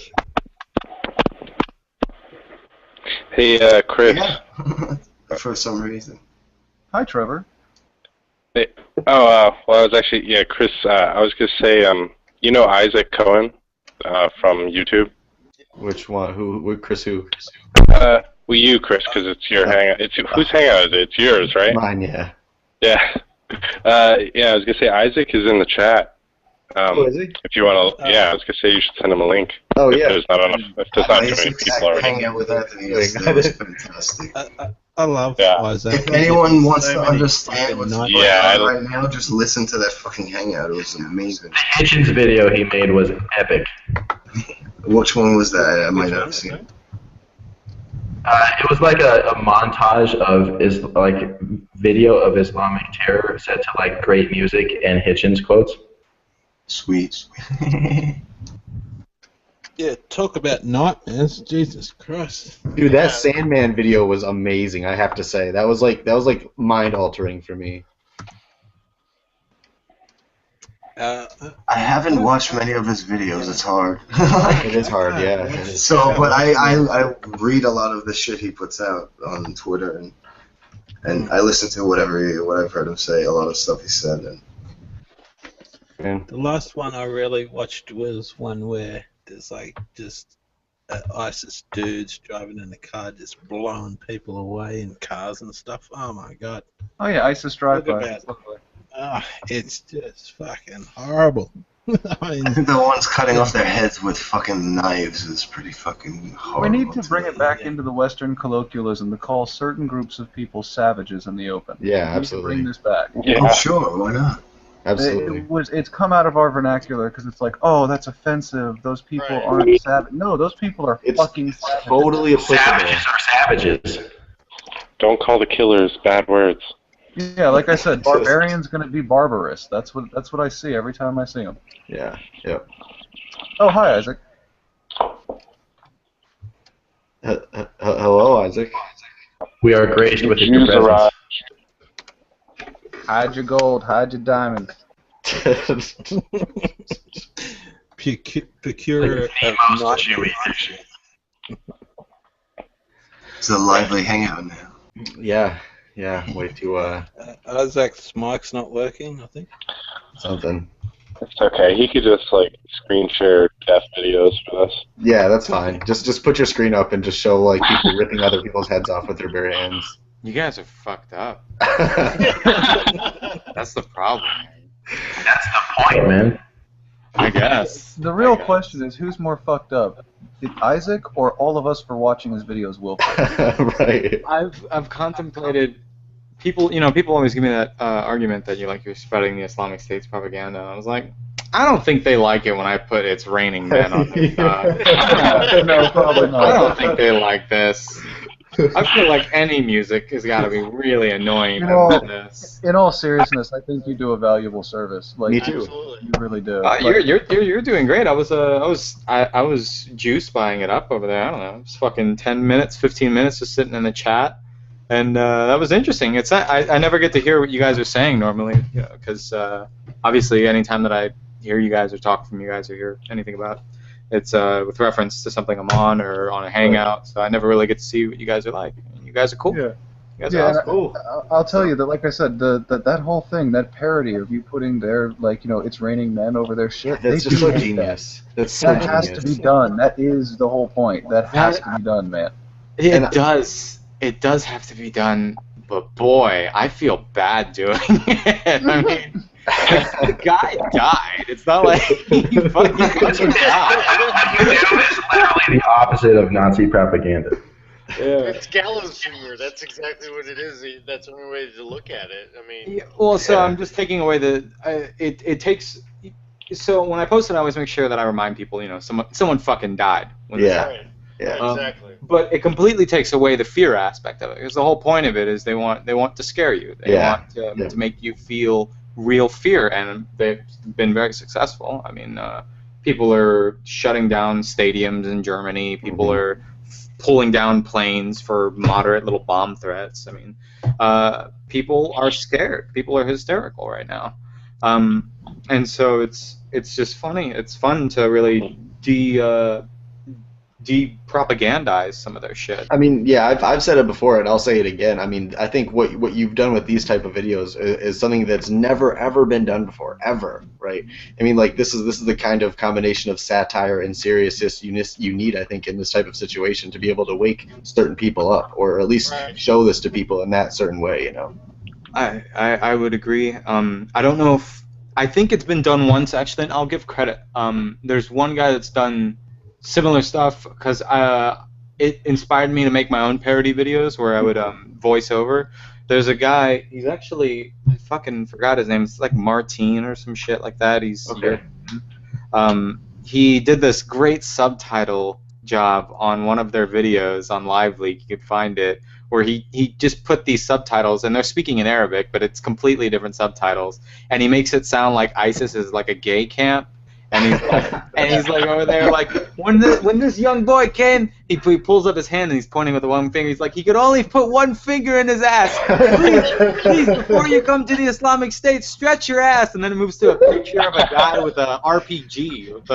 Hey, Chris. Yeah. For some reason. Hi, Trevor. Hey, well, I was actually, Chris, I was going to say, you know Isaac Cohen from YouTube? Which one? Who? Chris? Who? Well, you, Chris, because it's your hangout. Whose hangout is it? It's yours, right? Mine, yeah. Yeah. I was going to say Isaac is in the chat. Is he? If you want to, I was going to say you should send him a link. Oh, if yeah. There's not enough, if there's not too many people already. Hang out with Anthony yesterday. It was fantastic. I love Yeah. Isaac. If anyone wants So to many understand fucking what's nuts. going Yeah, on right now, just listen to that fucking hangout. It was amazing. The Hitchens video he made was epic. Which one was that? I might not have seen it. It was like a montage of video of Islamic terror set to like great music and Hitchens quotes. Sweet. Yeah, talk about nightmares. Jesus Christ. Dude, that Sandman video was amazing. I have to say, that was like mind altering for me. I haven't watched many of his videos. It's hard. It is hard, yeah. It is. So, but I read a lot of the shit he puts out on Twitter, and I listen to what I've heard him say, a lot of stuff he said. And The last one I really watched was one where there's like just ISIS dudes driving in a car just blowing people away in cars and stuff. Oh my god. Oh yeah, ISIS drive-by. Look it's just fucking horrible. I mean, The ones cutting off their heads with fucking knives is pretty fucking We horrible. need to bring it back into the Western colloquialism to call certain groups of people savages in the open. Yeah, We need to bring absolutely. this back. Yeah. Oh, sure, why not? Absolutely. It's come out of our vernacular because it's like, oh, that's offensive. Those people Right. aren't savage. No, those people are It's fucking savages. totally applicable. Savages are savages. Don't call the killers bad words. Yeah, like I said, barbarian's gonna be barbarous. That's what I see every time I see him. Yeah. Yep. Oh, hi, Isaac. Hello, Isaac. We are graced with your Jews presence. arrive. Hide your gold, hide your diamonds. Procure Most Jewy. It's a lively hangout now. Yeah. Yeah. Way too Isaac's mic's not working, I think. something. It's okay. He could just like screen share death videos for this. Yeah, that's fine. Just put your screen up and just show like people ripping other people's heads off with their bare hands. You guys are fucked up. That's the problem. That's the point, man. I guess. The real question is, who's more fucked up? Isaac or all of us for watching his videos willfully? Right. I've contemplated. People always give me that argument that you're spreading the Islamic State's propaganda. I was like, I don't think they like it when I put "It's Raining Men" on their No, probably not. I don't think they like this. I feel like any music has got to be really annoying You know, than this. In all seriousness, I think you do a valuable service. Like, Me too. Absolutely. You really do. You're doing great. I was juice buying it up over there. I don't know, it's fucking 10 minutes, 15 minutes just sitting in the chat, and that was interesting. It's I never get to hear what you guys are saying normally, because obviously anytime that I hear you guys or talk from you guys or hear anything about it's with reference to something I'm on or on a hangout, so I never really get to see what you guys are like. And you guys are cool. Yeah. You guys are awesome. Cool. I'll tell you that, like I said, that whole thing, that parody of you putting their, It's Raining Men over their shit. That's they just do so that. genius. That's so That has genius. to be done. That is the whole point. That has to be done, man. And It does. It does have to be done, but boy, I feel bad doing it. I mean, the guy died. It's not like he fucking died. What you do is literally the opposite of Nazi propaganda. Yeah. It's gallows humor. That's exactly what it is. That's the only way to look at it. I mean, Yeah, well, so I'm just taking away it takes. So when I post it, I always make sure that I remind people, someone fucking died. When this Yeah. happened. right. Yeah. Right, exactly. But it completely takes away the fear aspect of it, because the whole point of it is they want to scare you. They Yeah. want to make you feel real fear, and they've been very successful. I mean, people are shutting down stadiums in Germany. People are pulling down planes for moderate little bomb threats. I mean, people are scared. People are hysterical right now, and so it's just funny. It's fun to really de-propagandize some of their shit. I mean, yeah, I've said it before, and I'll say it again. I mean, I think what you've done with these type of videos is something that's never ever been done before, ever, right? I mean, like this is the kind of combination of satire and seriousness you need, I think, in this type of situation to be able to wake certain people up, or at least Right. show this to people in that certain way, I would agree. I don't know if I think it's been done once actually, and I'll give credit. There's one guy that's done similar stuff because it inspired me to make my own parody videos where I would voice over. There's a guy. He's actually I fucking forgot his name. It's like Martine or some shit like that. He's Okay. he did this great subtitle job on one of their videos on LiveLeak. You could find it where he just put these subtitles, and they're speaking in Arabic, but it's completely different subtitles, and he makes it sound like ISIS is like a gay camp. And he's like over there like when this young boy came, he pulls up his hand and he's pointing with the one finger. He's like, he could only put one finger in his ass. Please, before you come to the Islamic State, stretch your ass. And then it moves to a picture of a guy with a RPG, with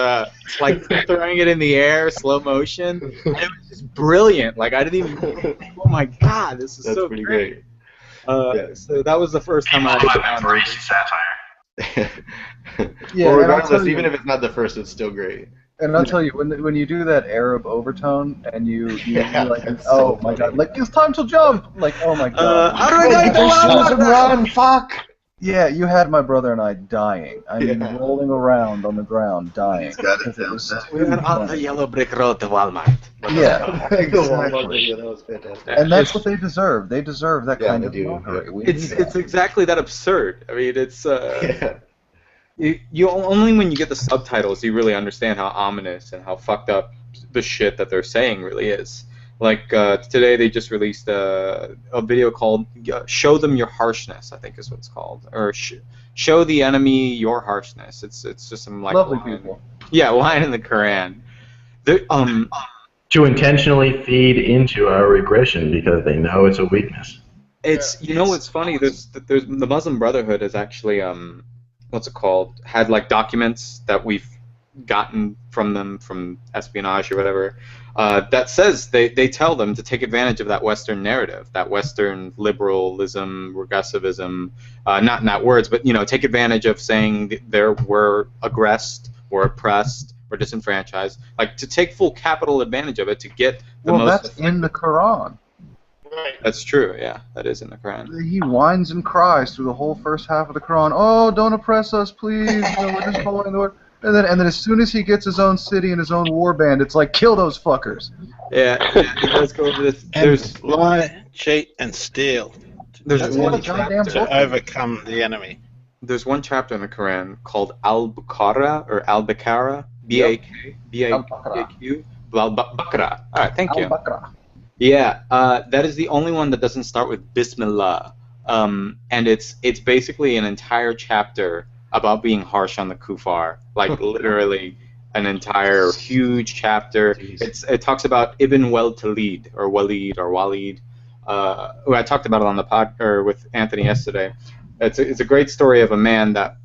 like throwing it in the air, slow motion. And it was just brilliant. Like I didn't even. Oh my god, this is That's so pretty great. Yeah. So that was the first time I People have found embraced it. satire. Yeah, well, and I'll regardless, tell you- even if it's not the first, it's still great. And I'll tell you, when you do that Arab overtone and you Yeah, like, that's oh so my funny. god, like it's time to jump, like oh my god. How do I Get get your shoes and run, fuck! Yeah, you had my brother and I dying. I mean, Yeah. rolling around on the ground, dying. He's got it Because it down was pat. We went too on the funny. yellow brick road to Walmart. Yeah, The Walmart exactly. video, that was fantastic. And that's what they deserve. They deserve that Yeah, kind they of do, mockery. yeah. We It's need it's that. exactly that absurd. I mean, it's Yeah. you only when you get the subtitles you really understand how ominous and how fucked up the shit that they're saying really is. Like today they just released a video called "Show Them Your Harshness," I think is what it's called, or "Show the Enemy Your Harshness." It's just some like Lovely line, people. yeah, line in the Quran. There, To intentionally feed into our regression because they know it's a weakness. it's you know what's funny? There's the Muslim Brotherhood has actually what's it called? Had like documents that we've gotten from them from espionage or whatever that says they tell them to take advantage of that Western narrative, that Western liberalism, regressivism, not in that words, but you know, take advantage of saying we're aggressed, we're oppressed, we're disenfranchised, like to take full capital advantage of it to get the Well, most. that's in the Quran. Right. That's true. Yeah, that is in the Quran. He whines and cries through the whole first half of the Quran. Oh, don't oppress us, please. You know, we're just following the word. And then as soon as he gets his own city and his own war band, it's like, kill those fuckers. Yeah, he does go over this. And lie, cheat, and steal There's That's one in the goddamn chapter. book. to overcome the enemy. There's one chapter in the Quran called Al-Baqarah or Al-Baqarah, B-A-K, B-A-Q, Al-Baqarah. All right, thank you. Al-Baqarah. Yeah, that is the only one that doesn't start with Bismillah, and it's basically an entire chapter about being harsh on the kuffar, like literally an entire huge chapter. Jeez. It talks about Ibn Walid or Walid, who I talked about it on the pod or with Anthony yesterday. It's a great story of a man that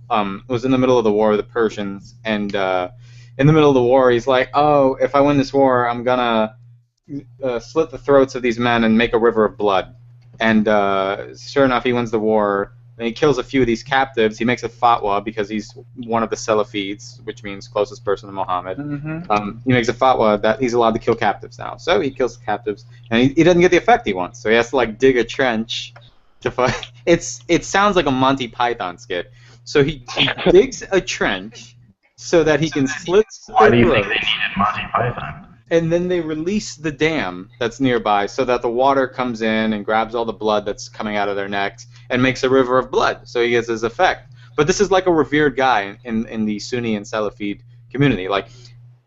was in the middle of the war with the Persians, and in the middle of the war, he's like, oh, if I win this war, I'm gonna slit the throats of these men and make a river of blood. And sure enough, he wins the war. And he kills a few of these captives. He makes a fatwa because he's one of the Salafids, which means closest person to Muhammad. Mm-hmm. He makes a fatwa that he's allowed to kill captives now. So he kills the captives, and he doesn't get the effect he wants. So he has to like dig a trench to fight. It sounds like a Monty Python skit. So he digs a trench so that he can slit Why do their you think they throats. needed Monty Python? And then they release the dam that's nearby so that the water comes in and grabs all the blood that's coming out of their necks and makes a river of blood. So he gets his effect. But this is like a revered guy in the Sunni and Salafid community. Like,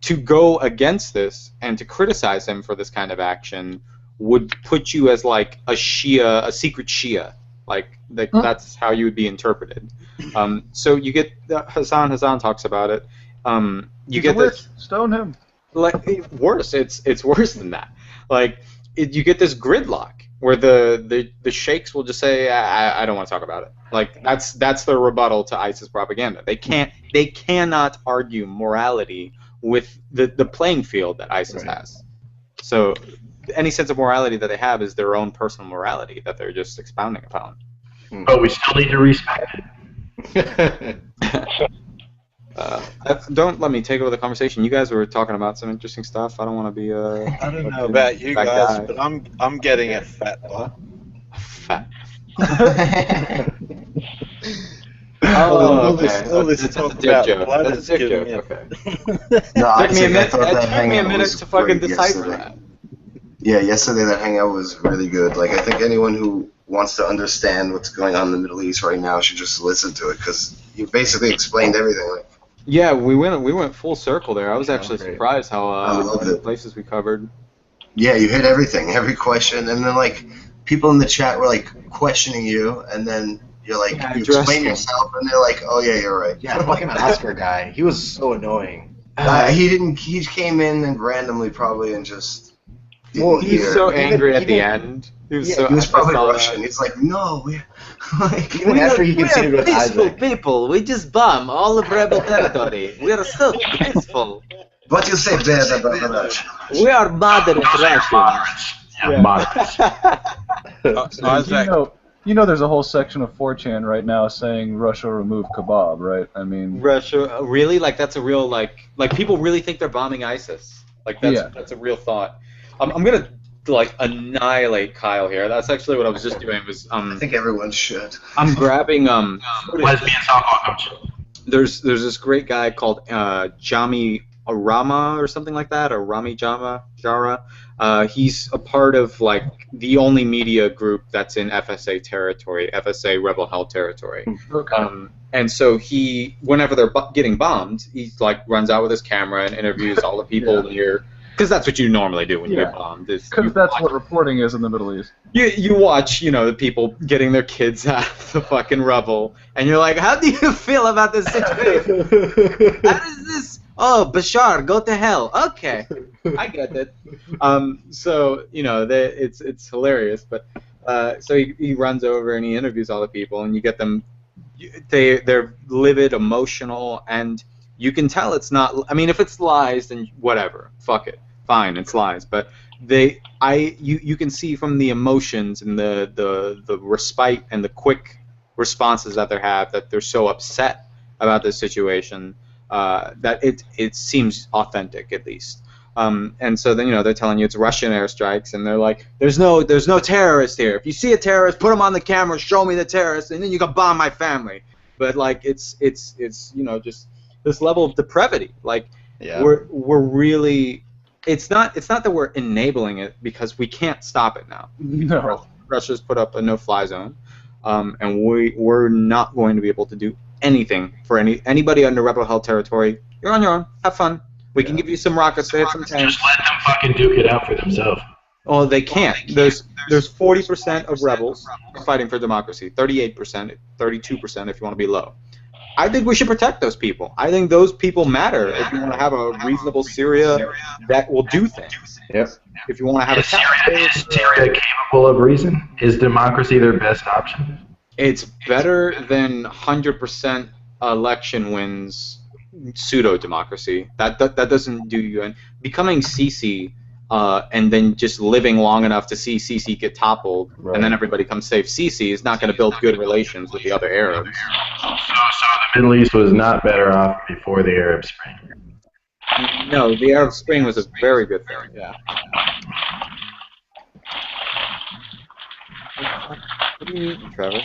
to go against this and to criticize him for this kind of action would put you as like a Shia, a secret Shia. Like that's how you would be interpreted. So you get Hassan talks about it. You He's get a witch. this. Stone him. Like worse, it's worse than that. Like you get this gridlock where the sheikhs will just say, I don't want to talk about it. Like that's their rebuttal to ISIS propaganda. They cannot argue morality with the playing field that ISIS has. So any sense of morality that they have is their own personal morality that they're just expounding upon. But we still need to respect it. Don't let me take over the conversation. You guys were talking about some interesting stuff. I don't want to be I don't know about you that guys, guy. but I'm getting a fat one. Fat. All this That's talk a dick about joke. blood That's is a dick giving joke. me a Okay. No, It took me a I minute. thought It that took me a hangout minute was to fucking great decipher yesterday. that. Yeah, yesterday that hangout was really good. Like, I think anyone who wants to understand what's going on in the Middle East right now should just listen to it because you basically explained everything. Like, Yeah, we went full circle there. I was actually great. surprised how I love many it. places we covered. yeah, you hit everything, every question, and then like people in the chat were like questioning you, and then you're like Yeah, you address explain them. yourself, and they're like, oh yeah, you're right. Yeah, fucking Oscar guy. He was so annoying. He didn't. He came in and randomly probably and just. didn't Well, He's hear. so angry at the even- end. He was Yeah, so. He was I probably saw that. Russian. He's like, no, we like. Even after he conceded with Isaac. people. We just bomb all of rebel territory. We are so peaceful. What you say, blah, blah, blah, blah. We are moderate Russians. Moderates. Yeah, moderates. Isaac, You know there's a whole section of 4chan right now saying Russia remove kebab, right? I mean, Russia, really? Like that's a real like people really think they're bombing ISIS. Like Yeah. that's a real thought. I'm gonna like annihilate Kyle here. That's actually what I was just doing. Was I think everyone should. I'm grabbing Lesbian softball coach. There's this great guy called Jami Arama or something like that, or Rami Jara. He's a part of like the only media group that's in FSA territory, FSA Rebel Hell territory. Okay. And so he, whenever they're getting bombed, he like runs out with his camera and interviews all the people near. Because that's what you normally do when you get bombed. Because that's what reporting is in the Middle East. You watch, the people getting their kids out of the fucking rubble, and you're like, how do you feel about this situation? How does this? Oh, Bashar, go to hell. Okay, I get it. So it's hilarious. But so he runs over and he interviews all the people, and you get them. They're livid, emotional, and you can tell it's not. I mean, if it's lies, then whatever. Fuck it. Fine, it's lies. But you can see from the emotions and the respite and the quick responses that they have that they're so upset about this situation that it seems authentic at least. And so then they're telling you it's Russian airstrikes, and they're like, there's no terrorist here. If you see a terrorist, put him on the camera, show me the terrorist, and then you can bomb my family. But like it's just this level of depravity. Like we're really. It's not that we're enabling it because we can't stop it now. No. Russia's put up a no-fly zone, and we're not going to be able to do anything for anybody under Rebel Hell territory. You're on your own. Have fun. We can give you some rockets. They have some tanks. Just let them fucking duke it out for themselves. Oh, they can't. There's 40% of rebels fighting for democracy. 38%, 32% if you want to be low. I think we should protect those people. I think those people matter if you want to have a reasonable Syria that will do things. Yep. If you want to have Is Syria capable of reason? Is democracy their best option? It's better than 100% election wins pseudo-democracy. That doesn't do you. And becoming Sisi and then just living long enough to see Sisi get toppled, and then everybody comes save Sisi is not going to build good relations with the other Arabs. So the Middle East was not better off before the Arab Spring. No, the Arab Spring was a very good thing. Yeah. What are you eating, Trevor?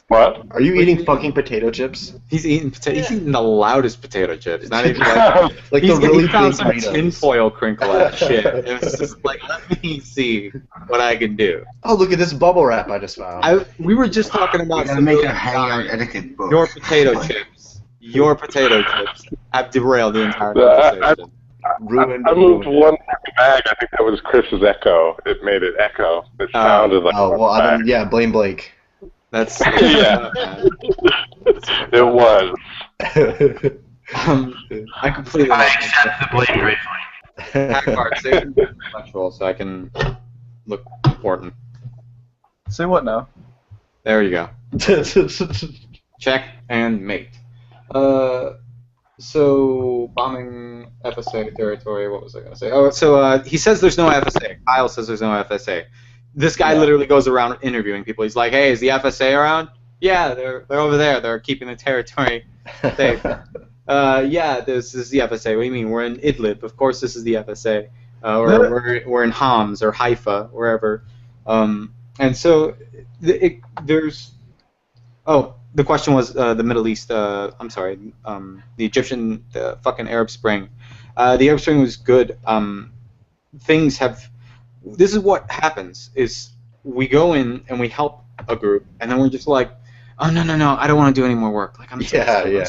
What? Are you eating fucking potato chips? He's eating He's eating the loudest potato chips. Not even like The really he found big some Doritos. tinfoil crinkle ass shit. It was just like, let me see what I can do. Oh, look at this bubble wrap I just found. We were just talking about We gotta make a Hangout etiquette book. your potato chips. Your potato chips. I've derailed the entire conversation. I moved one bag. I think that was Chris's echo. It made it echo. It sounded like. Oh well, yeah, blame Blake. That's Yeah. It was. I completely. I accept the blame gratefully. Hackbart, say intellectual so I can look important. Say what now? There you go. Check and mate. So bombing FSA territory. What was I gonna say? Oh, so he says there's no FSA. Kyle says there's no FSA. This guy literally goes around interviewing people. He's like, "Hey, is the FSA around?" "Yeah, they're over there. They're keeping the territory safe." "Yeah, this is the FSA." "What do you mean? We're in Idlib. Of course, this is the FSA. Or we're in Homs or Haifa, wherever." And so there's. Oh, the question was the Middle East. I'm sorry, the Egyptian, the fucking Arab Spring. The Arab Spring was good. Things have. This is what happens: is we go in and we help a group, and then we're just like, "Oh no, I don't want to do any more work. Like I'm so tired.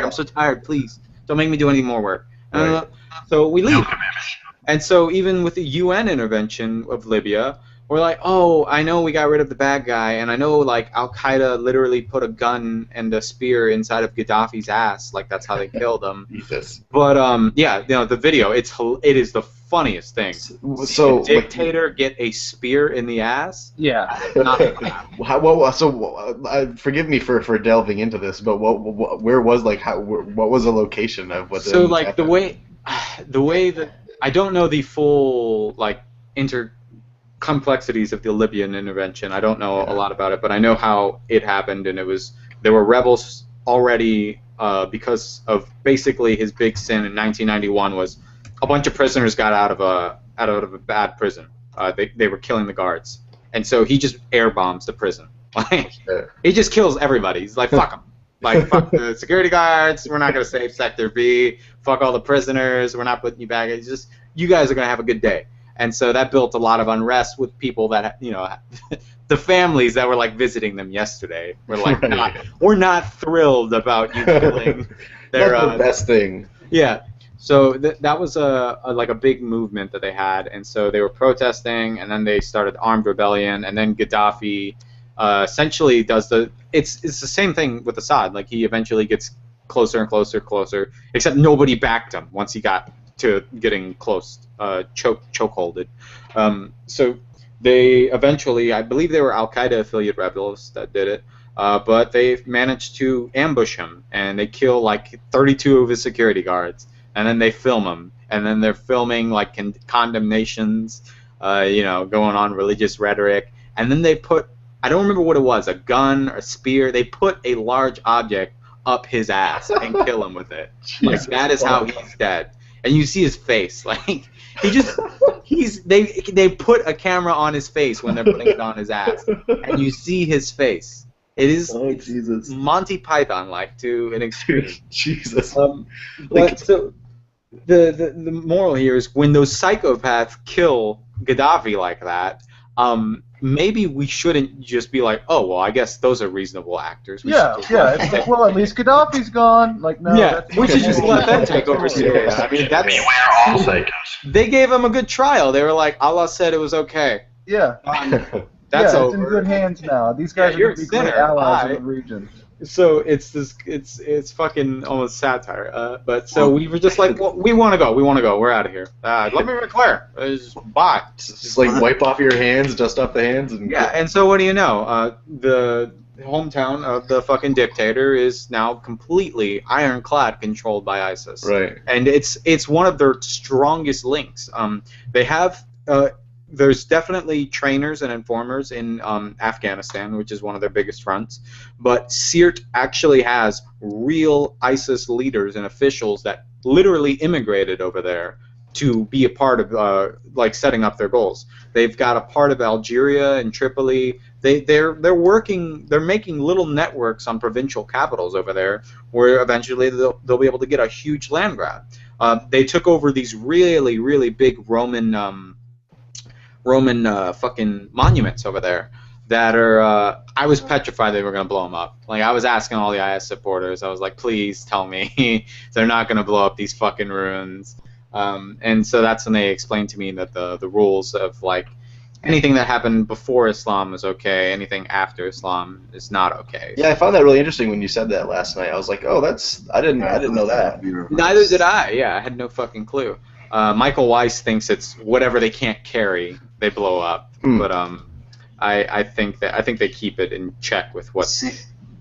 I'm so tired. Please don't make me do any more work." So we leave. And so even with the UN intervention of Libya, we're like, "Oh, I know we got rid of the bad guy, and I know like Al Qaeda literally put a gun and a spear inside of Gaddafi's ass, like that's how they killed him." Jesus. But yeah, the video, it is the funniest thing. So a dictator get a spear in the ass? Yeah. Forgive me for delving into this, but where was what was the location of what? So like happened? the way that I don't know the full like complexities of the Libyan intervention. I don't know a lot about it, but I know how it happened, and there were rebels already because of basically his big sin in 1991 was a bunch of prisoners got out of out of a bad prison. They were killing the guards, and so he just air bombs the prison. Like he just kills everybody. He's like, fuck them. Like, fuck the security guards. We're not gonna save Sector B. Fuck all the prisoners. We're not putting you back. It's just you guys are gonna have a good day. And so that built a lot of unrest with people that, you know, the families that were like visiting them yesterday were like, we're not thrilled about you killing their. That's the best thing. Yeah. So that was like a big movement that they had, and so they were protesting, and then they started armed rebellion, and then Gaddafi essentially does it's the same thing with Assad. Like he eventually gets closer and closer, except nobody backed him once he got to getting close, chokeholded. So they eventually, I believe they were Al-Qaeda affiliate rebels that did it, but they managed to ambush him, and they kill like 32 of his security guards, and then they film him, and then they're filming like condemnations, you know, going on religious rhetoric, and then they put, I don't remember what it was, a gun or a spear, they put a large object up his ass and kill him with it. Like that is how he's dead. And you see his face, like they put a camera on his face when they're putting it on his ass, and you see his face. It is Jesus. Monty Python like to an extreme. Jesus. But so the moral here is when those psychopaths kill Gaddafi like that, maybe we shouldn't just be like, oh well, I guess those are reasonable actors. It's like, well, at least Gaddafi's gone. Like, no, we should just let them take over Syria. I mean, that's beware all psychos. They gave him a good trial. They were like, Allah said it was okay. Yeah. That's it's over. in good hands now. These guys are you're going to a be great sinner. allies in the region. So it's fucking almost satire. But so we were just like, well, we want to go. We're out of here. Let me be clear. Bye. Just like wipe off your hands, dust off the hands, and And so what do you know? The hometown of the fucking dictator is now completely ironclad controlled by ISIS. Right. And it's one of their strongest links. They have. There's definitely trainers and informers in Afghanistan, which is one of their biggest fronts. But SIRT actually has real ISIS leaders and officials that literally immigrated over there to be a part of like setting up their goals. They've got a part of Algeria and Tripoli. They're making little networks on provincial capitals over there, where eventually they'll be able to get a huge land grab. They took over these really, really big Roman fucking monuments over there that are, I was petrified they were going to blow them up. Like, I was asking all the IS supporters, I was like, please tell me they're not going to blow up these fucking ruins. And so that's when they explained to me that the rules of, like, anything that happened before Islam is okay, anything after Islam is not okay. Yeah, I found that really interesting when you said that last night. I was like, oh, I didn't know that. Neither did I. Yeah, I had no fucking clue. Michael Weiss thinks it's whatever they can't carry, they blow up. But I think they keep it in check with what. See,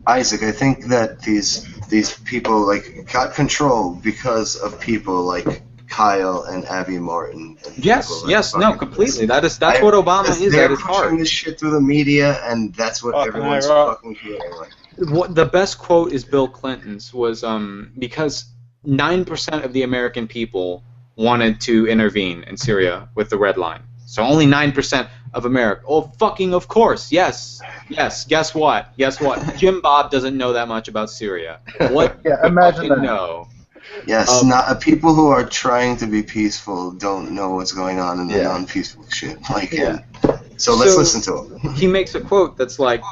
Isaac, I think that these people like got control because of people like Kyle and Abby Martin. And completely. That's what Obama is they're at his pushing heart. this shit through the media, and that's what everyone's fucking feeling like. What the best quote is Bill Clinton's was because 9% of the American people wanted to intervene in Syria with the Red Line. So only 9% of America. Oh, fucking of course. Yes. Guess what? Jim Bob doesn't know that much about Syria. What? Imagine that. No. Yes, people who are trying to be peaceful don't know what's going on in the non-peaceful shit. Like, so let's listen to him. He makes a quote that's like,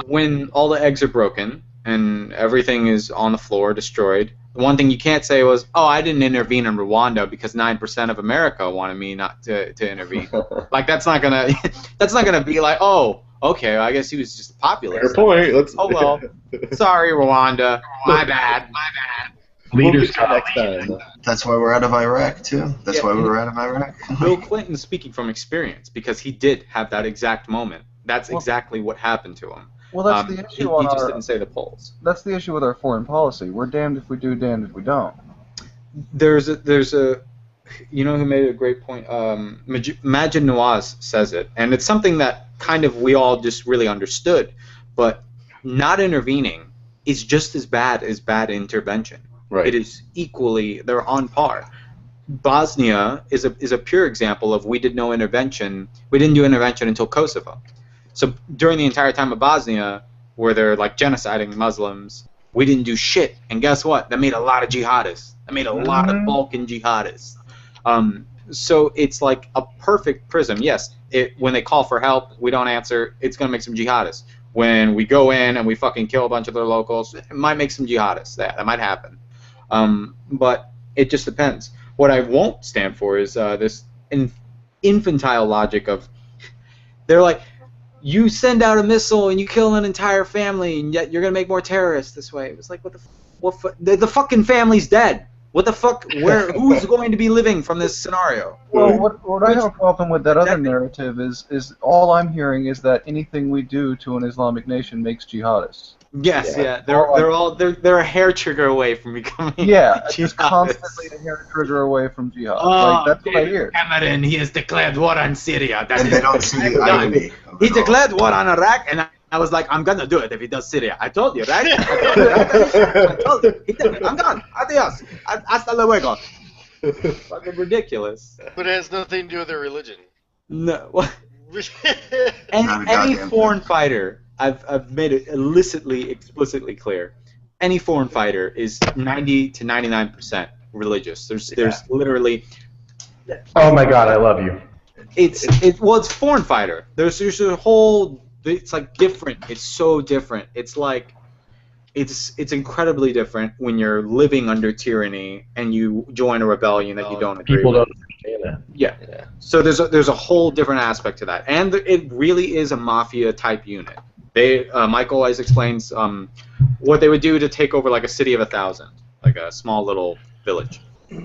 when all the eggs are broken and everything is on the floor, destroyed, the one thing you can't say was, oh, I didn't intervene in Rwanda because 9% of America wanted me not to intervene. Like, that's not gonna be like, oh, okay, I guess he was just a populist. Fair point. Oh, well, sorry, Rwanda. My bad. Leaders next time. That's why we're out of Iraq, too. That's why we were out of Iraq. Bill Clinton is speaking from experience because he did have that exact moment. That's exactly what happened to him. Well, that's the issue. He just didn't say the polls. That's the issue with our foreign policy. We're damned if we do, damned if we don't. There's a you know who made a great point? Majid Nawaz says it, and it's something that kind of we all just really understood. But not intervening is just as bad intervention. Right. It is equally, they're on par. Bosnia is a pure example of we did no intervention. We didn't do intervention until Kosovo. So during the entire time of Bosnia, where they're like genociding Muslims, we didn't do shit. And guess what? That made a lot of jihadists. That made a lot of Balkan jihadists. So it's like a perfect prism. Yes, when they call for help, we don't answer. It's going to make some jihadists. When we go in and we fucking kill a bunch of their locals, it might make some jihadists. That might happen. But it just depends. What I won't stand for is this infantile logic of, they're like, you send out a missile and you kill an entire family, and yet you're gonna make more terrorists this way. It was like, the fucking family's dead. What the fuck? Who's going to be living from this scenario? Well, what I have a problem with that other narrative is all I'm hearing is that anything we do to an Islamic nation makes jihadists. Yes, yeah. They're a hair trigger away from becoming just constantly a hair trigger away from jihad. Like, that's what I hear. Cameron, he has declared war on Syria. And they don't see the irony. He declared war on Iraq, and I was like, I'm gonna do it if he does Syria. I told you, right? I told you. He did it. I'm gone. Adios. Hasta luego. Fucking ridiculous. But it has nothing to do with their religion. No. Any foreign fighter, I've made it explicitly clear. Any foreign fighter is 90 to 99% religious. There's literally. Oh my God, I love you. It's foreign fighter. There's a whole. It's like different. It's so different. It's like. It's incredibly different when you're living under tyranny and you join a rebellion that you don't agree People with. don't understand that. Yeah. So there's a whole different aspect to that, and it really is a mafia type unit. Mike always explains what they would do to take over like a city of 1,000, like a small little village.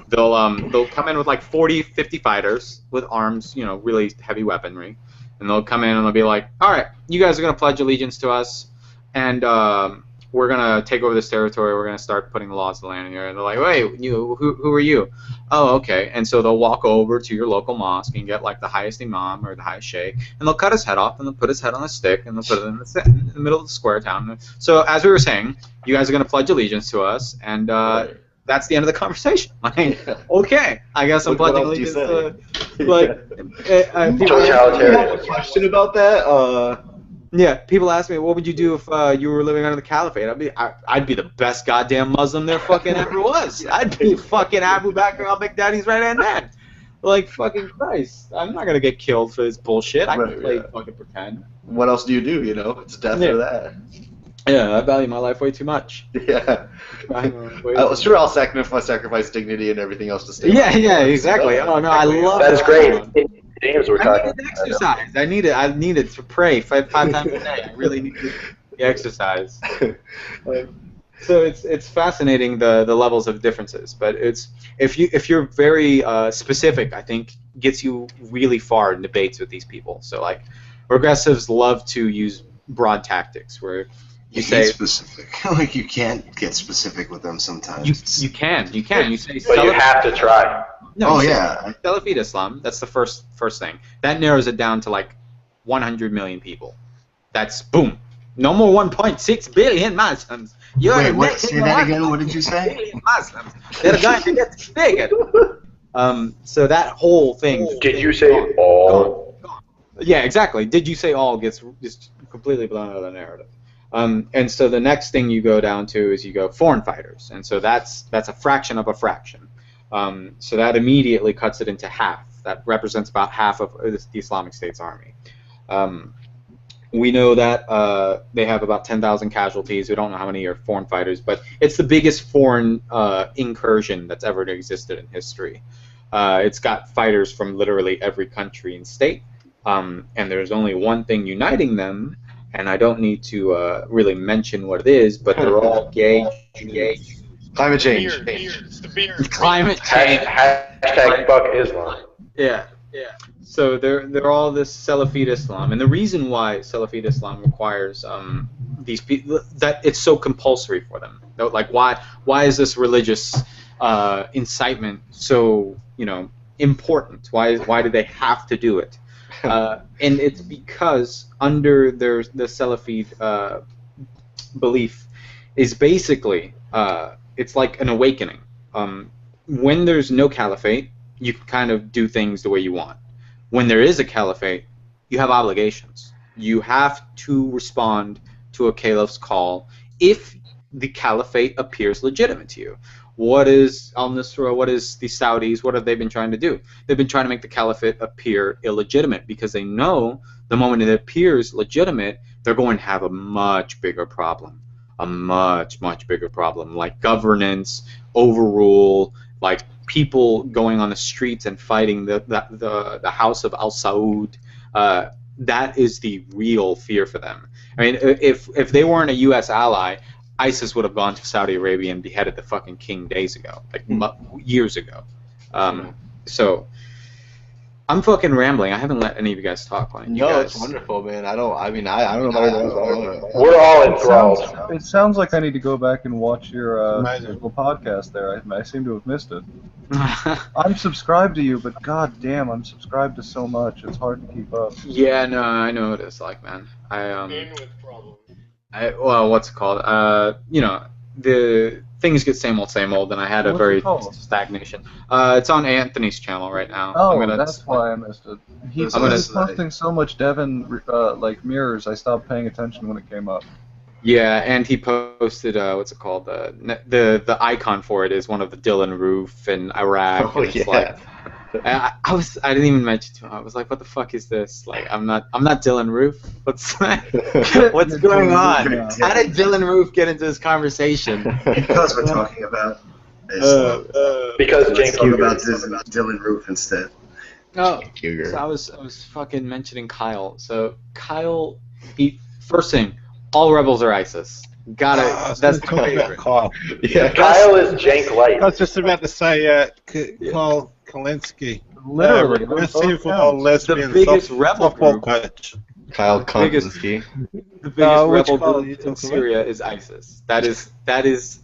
They'll come in with like 40, 50 fighters with arms, really heavy weaponry, and they'll come in and they'll be like, all right, you guys are gonna pledge allegiance to us, and we're gonna take over this territory. We're gonna start putting the laws of the land here. And they're like, wait, who are you? Oh, okay. And so they'll walk over to your local mosque and get like the highest imam or the highest sheikh, and they'll cut his head off and they'll put his head on a stick and they'll put it in the middle of the square town. So as we were saying, you guys are gonna pledge allegiance to us, and that's the end of the conversation. Like, okay, I guess I'm pledging allegiance to. Like, people have a question about that. Yeah, people ask me, what would you do if you were living under the caliphate? I'd be the best goddamn Muslim there fucking ever was. I'd be fucking Abu Bakr al-Baghdadi's right-hand man. Like, fucking Christ. I'm not going to get killed for this bullshit. I can play fucking pretend. What else do you do, It's death or that. Yeah, I value my life way too much. Yeah. Sure, I'll sacrifice dignity and everything else to stay. Yeah, exactly. Oh, no, I love that. That is great. James, we're talking. I needed exercise. I needed to pray 5 times a day. I really needed the exercise. So it's fascinating the levels of differences. But if you're very specific, I think gets you really far in debates with these people. So like progressives love to use broad tactics where you say specific. Like you can't get specific with them sometimes. You can. You say. But you have to try. No, Salafite Islam, that's the first thing. That narrows it down to like 100 million people. That's boom. No more 1.6 billion Muslims. Wait, say that again? What did you say? Muslims. They're going to get bigger. So that whole thing. Did you say all? Gone. Yeah, exactly. Did you say all gets just completely blown out of the narrative. And so the next thing you go down to is you go foreign fighters. And so that's a fraction of a fraction. So that immediately cuts it into half. That represents about half of the Islamic State's army. We know that they have about 10,000 casualties. We don't know how many are foreign fighters, but it's the biggest foreign incursion that's ever existed in history. It's got fighters from literally every country and state, and there's only one thing uniting them, and I don't need to really mention what it is, but they're all gay. Climate change. It's the beer. Climate change. Hashtag fuck Islam. Yeah. So they're all this Salafite Islam, and the reason why Salafite Islam requires these people that it's so compulsory for them. Like why is this religious incitement so important? Why do they have to do it? And it's because under the Salafite belief is basically it's like an awakening. when there's no caliphate, you can kind of do things the way you want. When there is a caliphate, you have obligations. You have to respond to a caliph's call if the caliphate appears legitimate to you. What is al-Nusra, what is the Saudis, what have they been trying to do? They've been trying to make the caliphate appear illegitimate because they know the moment it appears legitimate, they're going to have a much bigger problem. A much, much bigger problem, like governance, overrule, like people going on the streets and fighting the house of Al Saud. That is the real fear for them. I mean, if they weren't a U.S. ally, ISIS would have gone to Saudi Arabia and beheaded the fucking king days ago, like years ago. So I'm fucking rambling. I haven't let any of you guys talk. Why don't you No, guys... it's wonderful, man. I don't know about it. We're all enthralled. It sounds like I need to go back and watch your Amazing. little podcast there. I seem to have missed it. I'm subscribed to you, but god damn, I'm subscribed to so much. It's hard to keep up. Yeah, no, I know what it's like, man. Bandwidth problem. Well, what's it called? You know, the things get same old, and I had a What's very it called? stagnation. It's on Anthony's channel right now. Oh, that's why I missed it. He's I'm gonna- posting so much Devin like mirrors. I stopped paying attention when it came up. Yeah, and he posted what's it called? The icon for it is one of the Dylan Roof in Iraq. Oh, and it's yeah. like, I didn't even mention to him. I was like, what the fuck is this? Like, I'm not Dylan Roof. What's what's going on? How did Dylan Roof get into this conversation? Because we're talking about Because let's Cenk talk Uygur. about Dylan Roof instead. Oh, Cougar. so I was fucking mentioning Kyle. So Kyle, first thing, all rebels are ISIS. Got it. That's the talking about favorite. Kyle. Yeah. Kyle is jank light. I was just about to say Kyle Kalinske. Literally, Wrestling for both lesbian The biggest rebel softball group. coach. Kyle biggest- Konstanty. The biggest which rebel Kyle are you group in talking Syria is ISIS. That is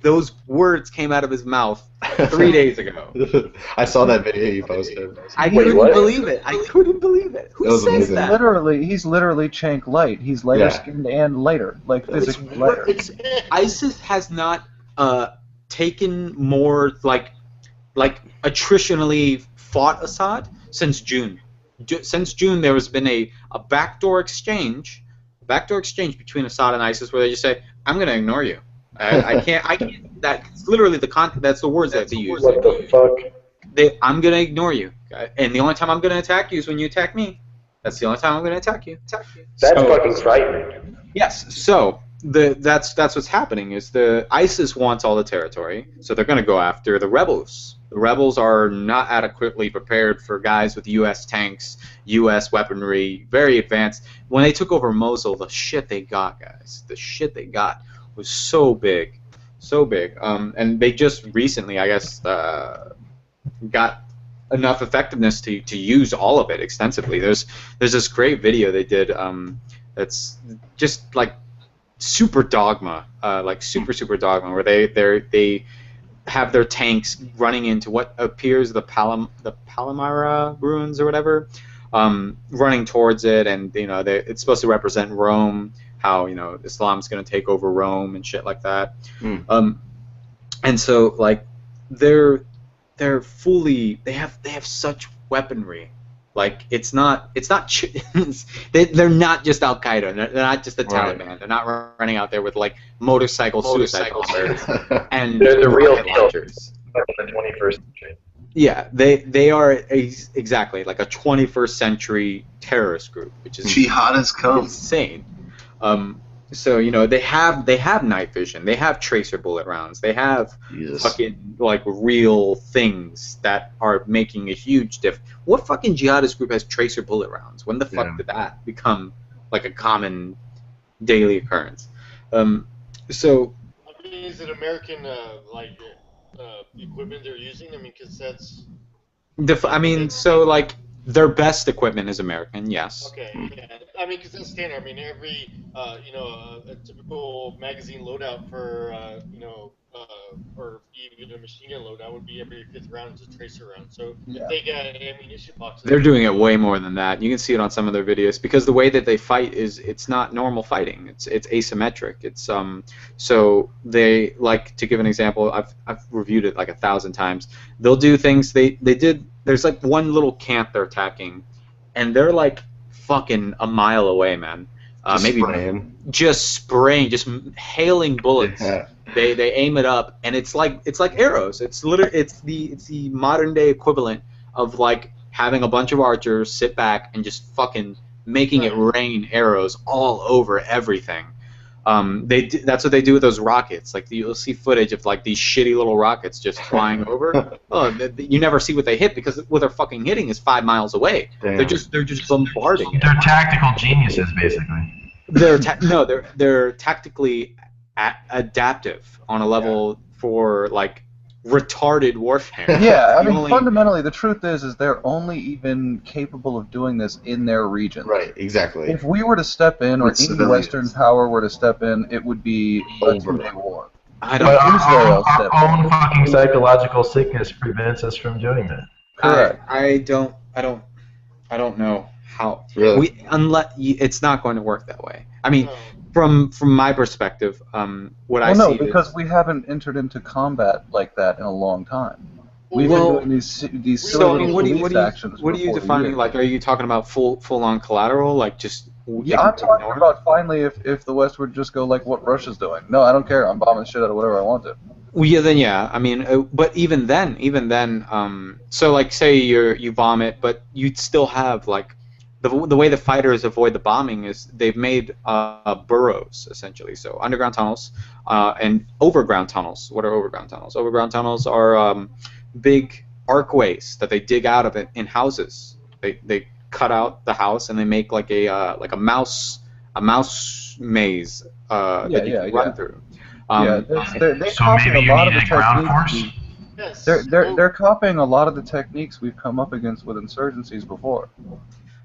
those words came out of his mouth 3 days ago. I saw that video you posted. I Wait, couldn't what? believe it. I couldn't believe it. That Who was says amazing. that? He's literally Chank light. He's lighter Yeah. skinned and lighter, like It's, physically lighter. ISIS has not taken more like attritionally fought Assad since June. Since June, there has been a backdoor exchange between Assad and ISIS, where they just say, "I'm going to ignore you. I can't. That's literally that's the words that they use. What the fuck? I'm going to ignor you, and the only time I'm going to attack you is when you attack me. That's the only time I'm going to attack you. That's So- fucking frightening. Yes. So that's what's happening is the ISIS wants all the territory, so they're going to go after the rebels. The rebels are not adequately prepared for guys with U.S. tanks, U.S. weaponry, very advanced. When they took over Mosul, the shit they got, guys, the shit they got was so big, so big. And they just recently, I guess, got enough effectiveness to use all of it extensively. There's this great video they did that's just like super dogma, like super dogma, where they have their tanks running into what appears the Palmyra ruins or whatever, running towards it, and you know it's supposed to represent Rome, how you know Islam's going to take over Rome and shit like that. And so like they're fully they have such weaponry. Like it's not they're not just Al Qaeda. They're not just the Right. Taliban. They're not running out there with like motorcycle suicide bombers and They're the real rocket deal. launchers. In the 21st century. Yeah, they are exactly like a 21st century terrorist group, which is Jihad has come. insane. So you know they have night vision. They have tracer bullet rounds. They have Jesus. fucking like real things that are making a huge difference. What fucking jihadist group has tracer bullet rounds? When the fuck Yeah. did that become like a common daily occurrence? So I mean, is it American equipment they're using? I mean, because that's I mean, so like their best equipment is American, yes. okay. Yeah. I mean, because that's standard. I mean, every a typical magazine loadout for or even a machine gun loadout would be every fifth round is a tracer round. So if Yeah. they got ammunition boxes, They're doing it way more than that. You can see it on some of their videos because the way that they fight is it's not normal fighting. It's asymmetric. It's so they like to give an example. I've reviewed it like 1,000 times. They'll do things there's like one little camp they're attacking, and they're like fucking a mile away, man. Maybe spraying. just spraying, just hailing bullets. Yeah. They aim it up, and it's like arrows. It's the modern day equivalent of like having a bunch of archers sit back and just fucking making it rain arrows all over everything. That's what they do with those rockets. Like you'll see footage of like these shitty little rockets just flying over. You never see what they hit because what they're fucking hitting is 5 miles away. Damn. They're just bombarding it. They're tactical geniuses, basically. They're tactically adaptive on a level for like retarded warfare. Yeah, I You mean, only- fundamentally, the truth is they're only even capable of doing this in their region. Right, exactly. If we were to step in, or With any civilians. Western power were to step in, it would be a Over. two-day war. I But don't. Israel our stepped own fucking psychological sickness prevents us from doing that. Correct. I don't know how. Really? It's not going to work that way. I mean, No. from my perspective, what I Well, no, see because is, we haven't entered into combat like that in a long time. We've Well, been doing these silly so I mean, little what police do you actions what are for you 40 defining? years. Like, are you talking about full on collateral? Like just Yeah, I'm talking ignore? about finally if the West would just go like what Russia's doing. No, I don't care. I'm bombing shit out of whatever I want to. Well, yeah, then yeah. I mean, but even then, so like say you bomb it, but you'd still have like the way the fighters avoid the bombing is they've made burrows essentially, so underground tunnels and overground tunnels. What are overground tunnels? Overground tunnels are big archways that they dig out of it in houses. They cut out the house and they make like a mouse maze that you can run through. They're So copying maybe a you lot of need the a ground techniques. force? Yes. They're copying a lot of the techniques we've come up against with insurgencies before.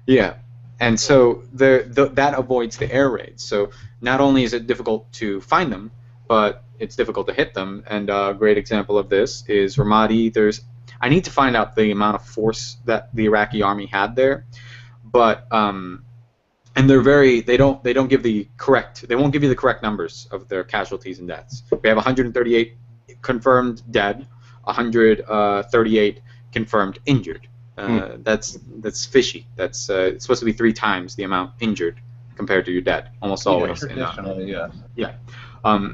Yeah, and so that avoids the air raids. So not only is it difficult to find them, but it's difficult to hit them. And a great example of this is Ramadi. I need to find out the amount of force that the Iraqi army had there, but and they don't give they won't give you the correct numbers of their casualties and deaths. We have 138 confirmed dead, 138 confirmed injured. That's fishy. That's it's supposed to be 3 times the amount injured compared to your dead, almost always. Traditionally, yeah. Yeah.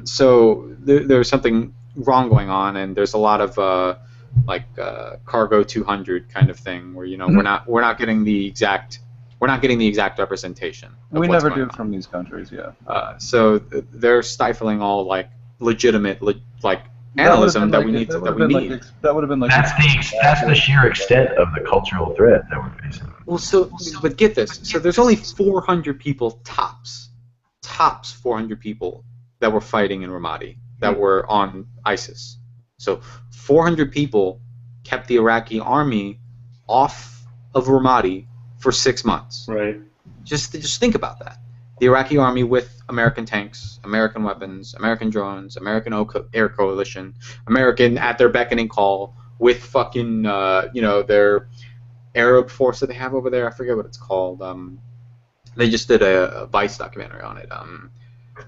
So there's something wrong going on, and there's a lot of cargo 200 kind of thing where we're not getting the exact representation. of We what's never going do from these countries, yeah. on. So they're stifling all like legitimate analysis that we need. That would have been like. That's the sheer extent of the cultural threat that we're facing. Well, but get this. So there's only 400 people tops 400 people that were fighting in Ramadi that were on ISIS. So 400 people kept the Iraqi army off of Ramadi for 6 months. Right. Just think about that. The Iraqi army with American tanks, American weapons, American drones, American air coalition, American at their beckoning call with fucking their Arab force that they have over there. I forget what it's called. They just did a Vice documentary on it.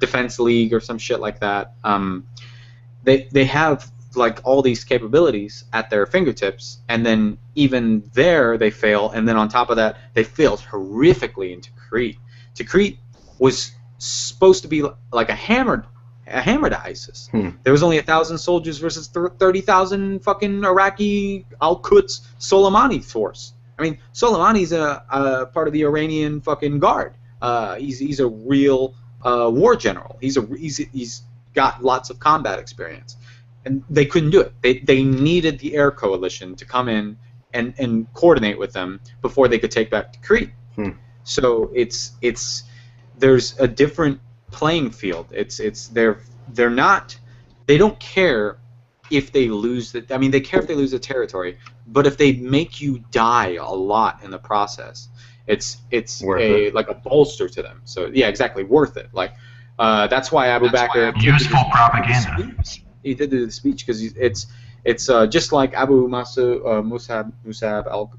Defense League or some shit like that. They have like all these capabilities at their fingertips, and then even there they fail, and then on top of that they failed horrifically in Tikrit. Tikrit was supposed to be like a hammered ISIS. There was only 1,000 soldiers versus 30,000 fucking Iraqi Al-Quds Soleimani force. I mean, Soleimani's a part of the Iranian fucking guard. He's a real war general. He's got lots of combat experience, and they couldn't do it. They needed the air coalition to come in and coordinate with them before they could take back Tikrit. So there's a different playing field. They don't care if they lose the, I mean, they care if they lose the territory, but if they make you die a lot in the process, it's Worth a it. like a bolster to them. So yeah, exactly, worth it. Like that's why Abu Bakr Useful propaganda. he did the speech because it's just like Abu Musab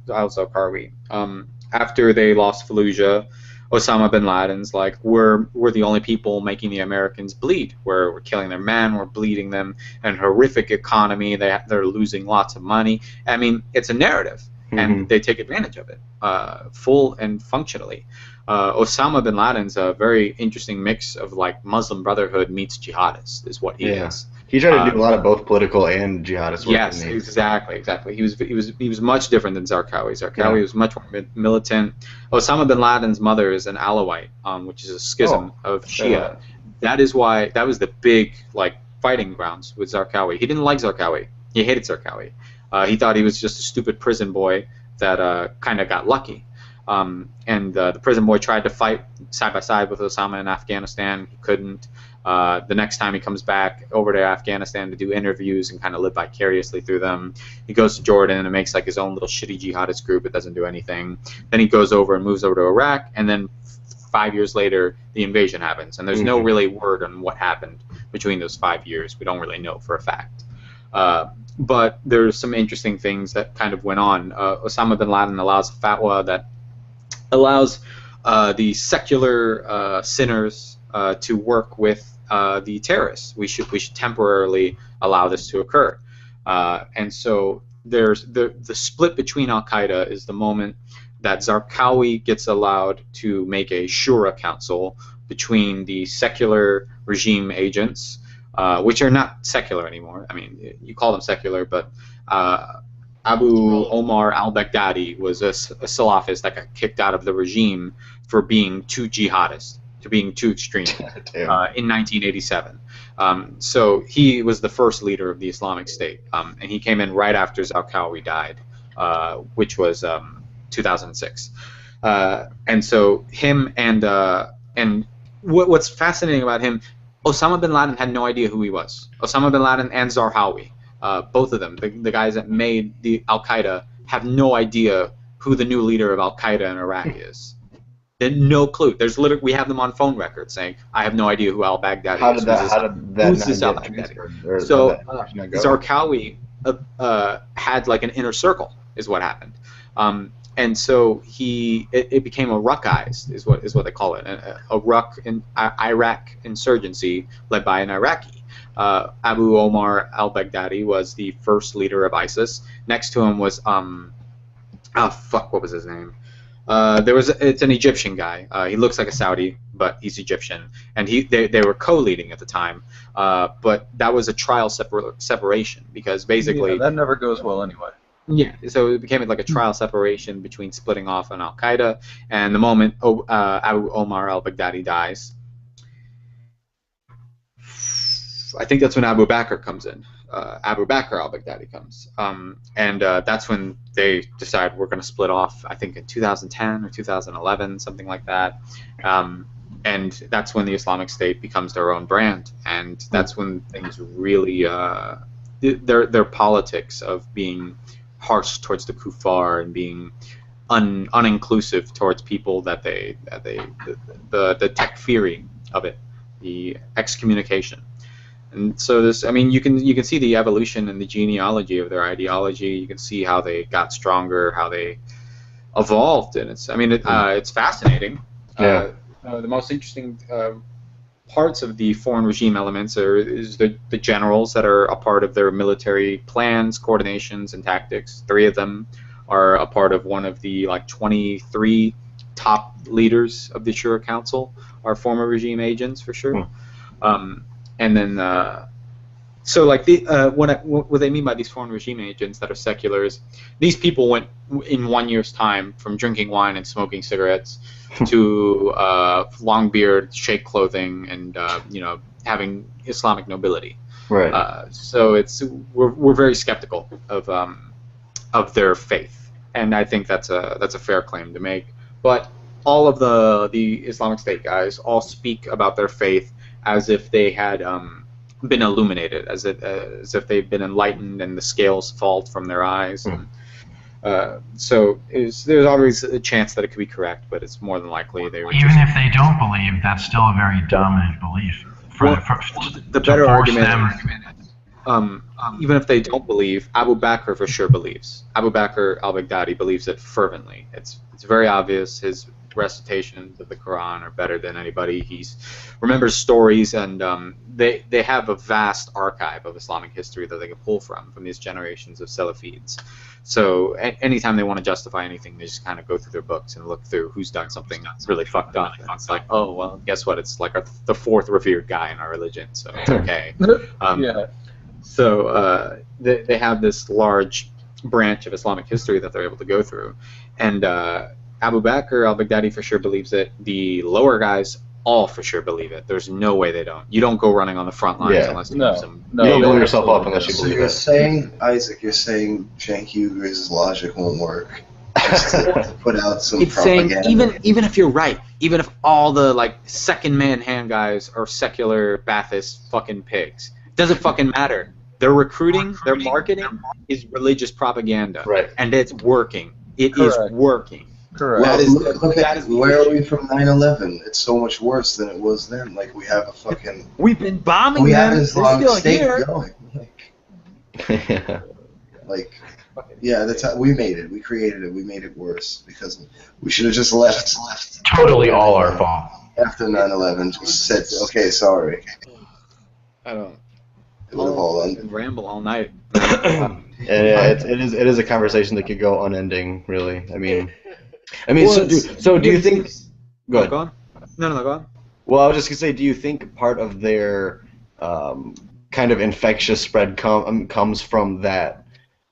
al-Zarqawi. After they lost Fallujah, Osama bin Laden's like we're the only people making the Americans bleed. We're killing their men. We're bleeding them. And horrific economy. They're losing lots of money. I mean, it's a narrative, and they take advantage of it, full and functionally. Osama bin Laden's a very interesting mix of like Muslim Brotherhood meets jihadist, is what he is. He tried to do a lot of both political and jihadist work. Yes, exactly. He was much different than Zarqawi. Zarqawi was much more militant. Osama bin Laden's mother is an Alawite, which is a schism of Shia. That was the big like fighting grounds with Zarqawi. He didn't like Zarqawi. He hated Zarqawi. He thought he was just a stupid prison boy that kind of got lucky. And the prison boy tried to fight side by side with Osama in Afghanistan. He couldn't. The next time he comes back over to Afghanistan to do interviews and kind of live vicariously through them, he goes to Jordan and makes like his own little shitty jihadist group. It doesn't do anything. Then he goes over and moves over to Iraq, and then 5 years later, the invasion happens. And there's no really word on what happened between those 5 years. We don't really know for a fact. But there's some interesting things that kind of went on. Osama bin Laden allows a fatwa that allows the secular sinners to work with the terrorists. We should temporarily allow this to occur. And so there's the split between Al-Qaeda is the moment that Zarqawi gets allowed to make a shura council between the secular regime agents, which are not secular anymore. I mean, you call them secular, but Abu Omar al-Baghdadi was a Salafist that got kicked out of the regime for being too jihadist, to being too extreme in 1987. So he was the first leader of the Islamic State, and he came in right after Zarqawi died, which was 2006. And so him and what's fascinating about him, Osama bin Laden had no idea who he was. Osama bin Laden and Zarqawi, both of them, the guys that made the Al-Qaeda, have no idea who the new leader of Al-Qaeda in Iraq is. They had no clue. We have them on phone records saying, "I have no idea who al-Baghdadi is." How did that Who's not this get al-Baghdadi? transferred? So Zarqawi had like an inner circle, is what happened, and so it became a Ruckized, is what they call it, a Ruck in Iraq insurgency led by an Iraqi. Abu Omar al-Baghdadi was the first leader of ISIS. Next to him was what was his name? It's an Egyptian guy. He looks like a Saudi, but he's Egyptian, and they were co-leading at the time. But that was a trial separation because basically that never goes well anyway. Yeah, so it became like a trial separation between splitting off on Al-Qaeda, and the moment Abu Omar al-Baghdadi dies, I think that's when Abu Bakr comes in. Abu Bakr al-Baghdadi comes. And that's when they decide we're going to split off, I think in 2010 or 2011, something like that. And that's when the Islamic State becomes their own brand. And that's when things really, their politics of being harsh towards the kuffar and being uninclusive towards people that the takfiri of it, the excommunication. And so this, I mean, you can see the evolution and the genealogy of their ideology. You can see how they got stronger, how they evolved, and it's fascinating. Yeah. The most interesting parts of the foreign regime elements is the generals that are a part of their military plans, coordinations, and tactics. 3 of them are a part of one of the 23 top leaders of the Shura Council are former regime agents for sure. And then, so like what they mean by these foreign regime agents that are seculars, these people went in 1 year's time from drinking wine and smoking cigarettes to long beard, sheikh clothing, and having Islamic nobility. Right. So we're very skeptical of their faith, and I think that's a fair claim to make. But all of the Islamic State guys all speak about their faith as if they had been illuminated, as if they've been enlightened and the scales fall from their eyes. And, so there's always a chance that it could be correct, but it's more than likely they were. Even if they don't believe, that's still a very dominant belief. The better argument is, even if they don't believe, Abu Bakr for sure believes. Abu Bakr al-Baghdadi believes it fervently. It's very obvious. His recitations of the Quran are better than anybody. He remembers stories, and they have a vast archive of Islamic history that they can pull from these generations of Salafids. So anytime they want to justify anything, they just kind of go through their books and look through who's done something really fucked up. And it's like, oh, well, guess what? It's like the fourth revered guy in our religion, so it's okay. Yeah. So they have this large branch of Islamic history that they're able to go through. And Abu Bakr al-Baghdadi for sure believes it. The lower guys all for sure believe it. There's no way they don't. You don't go running on the front lines unless you have some... You don't blow yourself up unless you believe So you're it. saying, Isaac, you're saying Cenk Uygur's logic won't work just to put out some It's saying, propaganda. even if you're right, even if all the second man hand guys are secular Ba'athist fucking pigs, doesn't fucking matter. Their recruiting, their marketing is religious propaganda. Right. And it's working. It is Correct. working. Correct. Well, That is- look that at is the where issue. are we from 9/11? It's so much worse than it was then. Like we have a fucking We've been bombing we have them. an They're Islamic still State here. going. Yeah. Like, yeah, that's how we made it. We created it. We made it worse because we should have just left Totally all our fault. after 9/11. Just said, okay, sorry. I don't It would have all ended. ramble all night. Yeah, it is a conversation that could go unending, really. I mean, do you think? Go ahead. Go on. No, go on. Well, I was just gonna say, do you think part of their kind of infectious spread comes from that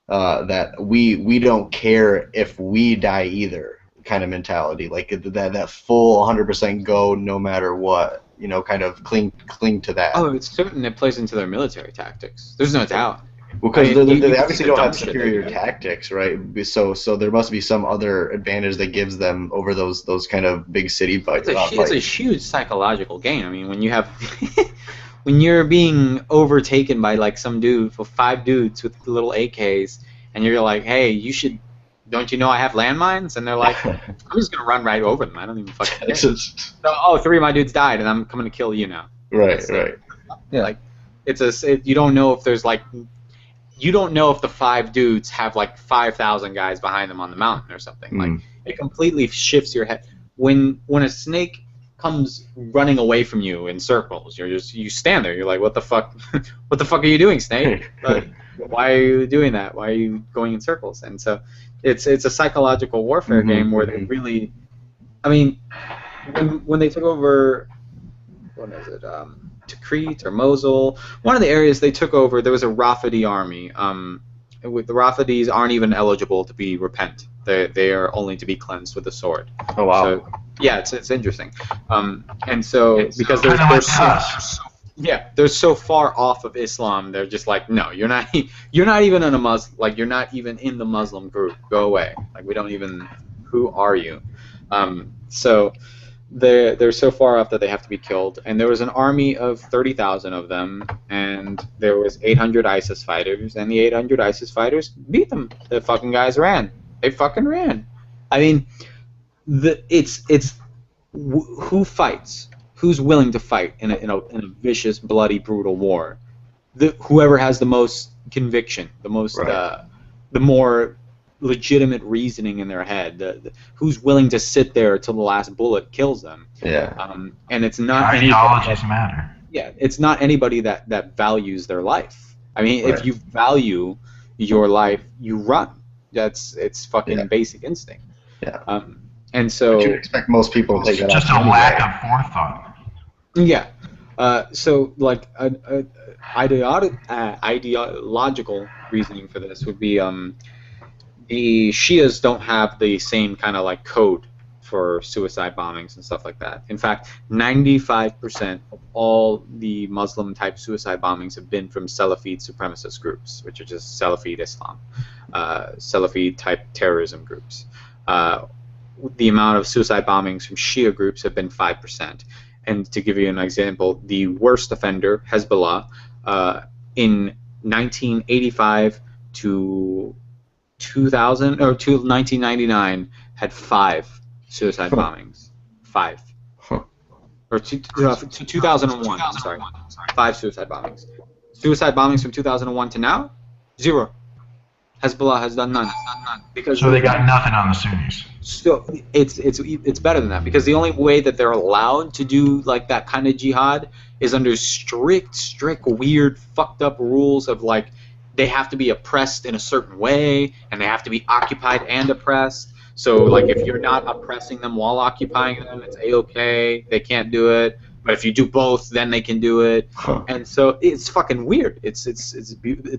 that we don't care if we die either kind of mentality, like that full 100% go no matter what, kind of cling to that. Oh, it's certain it plays into their military tactics. There's no doubt. Well, because I mean, they you obviously think don't have the dumb shit superior they do. tactics, right? So there must be some other advantage that gives them over those kind of big city fights. It's a huge psychological game. I mean, when you have, when you're being overtaken by some dude for 5 dudes with little AKs, and you're like, hey, don't you know I have landmines? And they're like, I'm just gonna run right over them. I don't even fucking care. It's just- Oh, 3 of my dudes died, and I'm coming to kill you now. right, right. Yeah. You don't know if there's you don't know if the 5 dudes have 5,000 guys behind them on the mountain or something. It completely shifts your head. When a snake comes running away from you in circles, you stand there. You're like, what the fuck? What the fuck are you doing, snake? Why are you doing that? Why are you going in circles? And so it's a psychological warfare game where they really, I mean, when they took over, what is it? Tikrit or Mosul, one of the areas they took over, there was a Rafidi army. The Rafidis aren't even eligible to be repent. They are only to be cleansed with a sword. Oh wow. So, yeah, it's interesting. And so because they're they're so far off of Islam, they're just like, no, you're not even in a Muslim, you're not even in the Muslim group. Go away. We don't even. Who are you? So. They're so far off that they have to be killed, and there was an army of 30,000 of them, and there was 800 ISIS fighters, and the 800 ISIS fighters beat them. The fucking guys ran. They fucking ran. I mean, who fights? Who's willing to fight in a vicious, bloody, brutal war? Whoever has the most conviction, the most the more legitimate reasoning in their head. Who's willing to sit there till the last bullet kills them? Yeah. And it's not Ideologies matter. Yeah, it's not anybody that values their life. I mean, if you value your life, you run. It's fucking basic instinct. Yeah. And so You'd expect most people to take that Just a off lack anyway. of forethought. yeah. So ideological reasoning for this would be the Shias don't have the same kind of code for suicide bombings and stuff like that. In fact, 95% of all the Muslim-type suicide bombings have been from Salafid supremacist groups, which are just Salafid Islam, Salafid-type terrorism groups. The amount of suicide bombings from Shia groups have been 5%. And to give you an example, the worst offender, Hezbollah, in 1985 to 2000 or to 1999 had 5 suicide bombings. 5. Or to 2001. I'm sorry, 5 suicide bombings. Suicide bombings from 2001 to now, 0. Hezbollah has done none. Because So they got nothing on the Sunnis. So it's better than that, because the only way that they're allowed to do like that kind of jihad is under strict, weird, fucked up rules of like they have to be oppressed in a certain way and they have to be occupied and oppressed. So like if you're not oppressing them while occupying them, it's a-okay. They can't do it. But if you do both, then they can do it. And so it's fucking weird. It's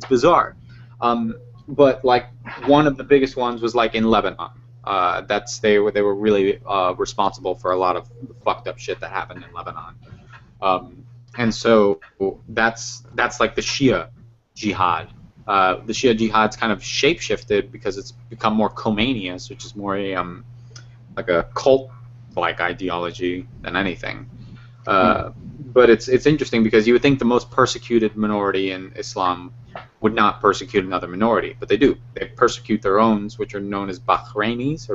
bizarre. But like one of the biggest ones was like in Lebanon. They were really responsible for a lot of fucked up shit that happened in Lebanon. And so that's like the Shia jihad. The Shia jihad's kind of shapeshifted because it's become more Khomeiniist, which is more like a cult-like ideology than anything. But it's interesting because you would think the most persecuted minority in Islam would not persecute another minority, but they do. They persecute their own, which are known as Bahrainis,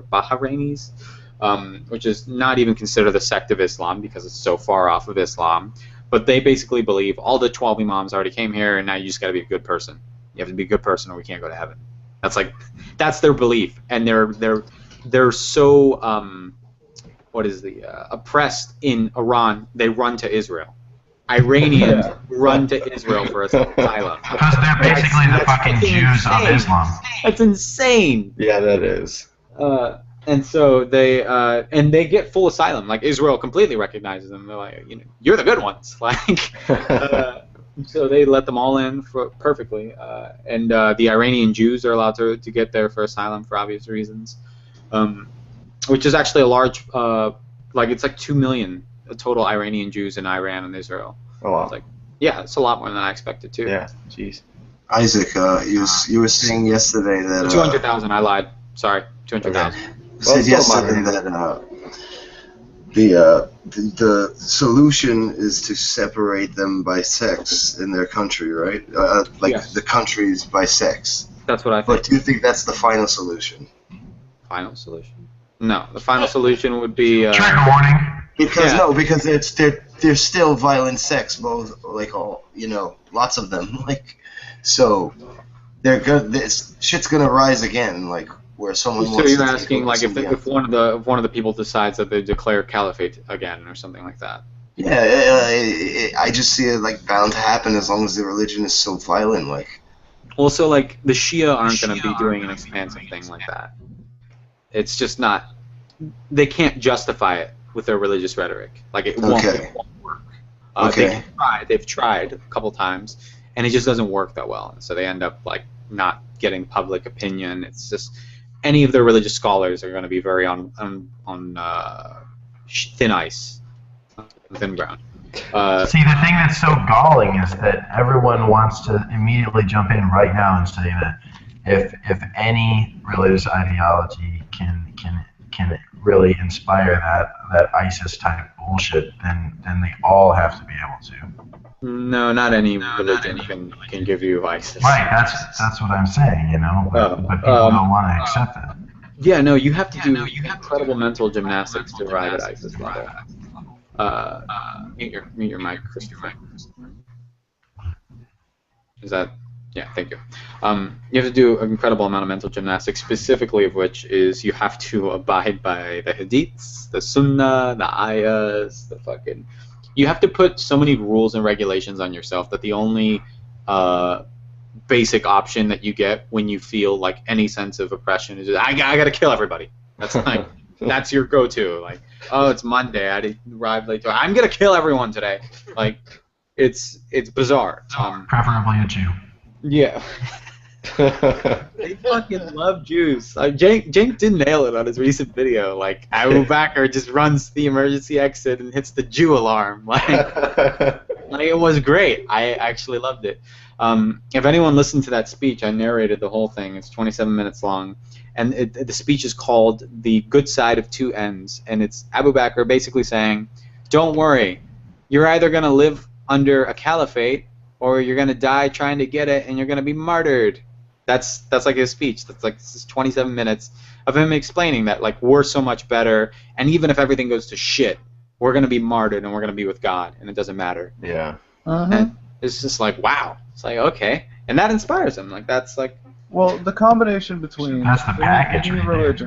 which is not even considered the sect of Islam because it's so far off of Islam. But they basically believe all the 12 imams already came here, and now you just got to be a good person. You have to be a good person, or we can't go to heaven. That's their belief, and they're so oppressed in Iran. They run to Israel. Iranians run to Israel for asylum. Because they're basically the fucking Jews of Islam. That's insane. Yeah, that is. And so they get full asylum. Like Israel completely recognizes them. They're like, you're the good ones. So they let them all in perfectly. And the Iranian Jews are allowed to get there for asylum for obvious reasons, which is actually a large, it's like 2 million total Iranian Jews in Iran and Israel. Oh wow. It's a lot more than I expected too. Yeah, jeez. Isaac, you were saying yesterday that 200,000. I lied. Sorry, 200,000. You said yesterday that the solution is to separate them by sex in their country, right? Yes. The countries by sex. That's what I think. But do you think that's the final solution? Final solution? No, the final solution would be. Trigger warning. Because they're still violent sex, both lots of them, so they're good. This shit's gonna rise again, where someone. So you're asking, if one of the people decides that they declare caliphate again or something like that? Yeah, I just see it bound to happen as long as the religion is so violent, Well, so the Shia aren't going to be doing an expansive thing like that. It's just not. They can't justify it with their religious rhetoric. It won't work. Okay. They've tried a couple times, and it just doesn't work that well. So they end up not getting public opinion. It's just any of their religious scholars are going to be very on thin ice, thin ground. See, the thing that's so galling is that everyone wants to immediately jump in right now and say that if any religious ideology can really inspire that ISIS type bullshit, then they all have to be able to. No, not any religion can give you ISIS. Right, that's what I'm saying, but people don't want to accept it. Yeah, no, you have to do incredible mental gymnastics to arrive at ISIS level. Mute your mic, Christopher. Is that? Yeah, thank you. You have to do an incredible amount of mental gymnastics, specifically of which is you have to abide by the hadiths, the sunnah, the ayahs, You have to put so many rules and regulations on yourself that the only basic option that you get when you feel any sense of oppression is I gotta kill everybody. That's that's your go-to. Oh, it's Monday. I arrived late. I'm gonna kill everyone today. It's bizarre. Preferably a Jew. Yeah. They fucking love Jews. Cenk did nail it on his recent video. Abu Bakr just runs the emergency exit and hits the Jew alarm. It was great. I actually loved it. If anyone listened to that speech, I narrated the whole thing. It's 27 minutes long. And the speech is called The Good Side of Two Ends. And it's Abu Bakr basically saying, don't worry, you're either going to live under a caliphate or you're gonna die trying to get it, and you're gonna be martyred. That's like his speech. That's like this is 27 minutes of him explaining that like we're so much better, and even if everything goes to shit, we're gonna be martyred and we're gonna be with God, and it doesn't matter. Yeah. And it's just like wow. It's like okay, and that inspires him. Like that's like Well, the combination between That's the package any right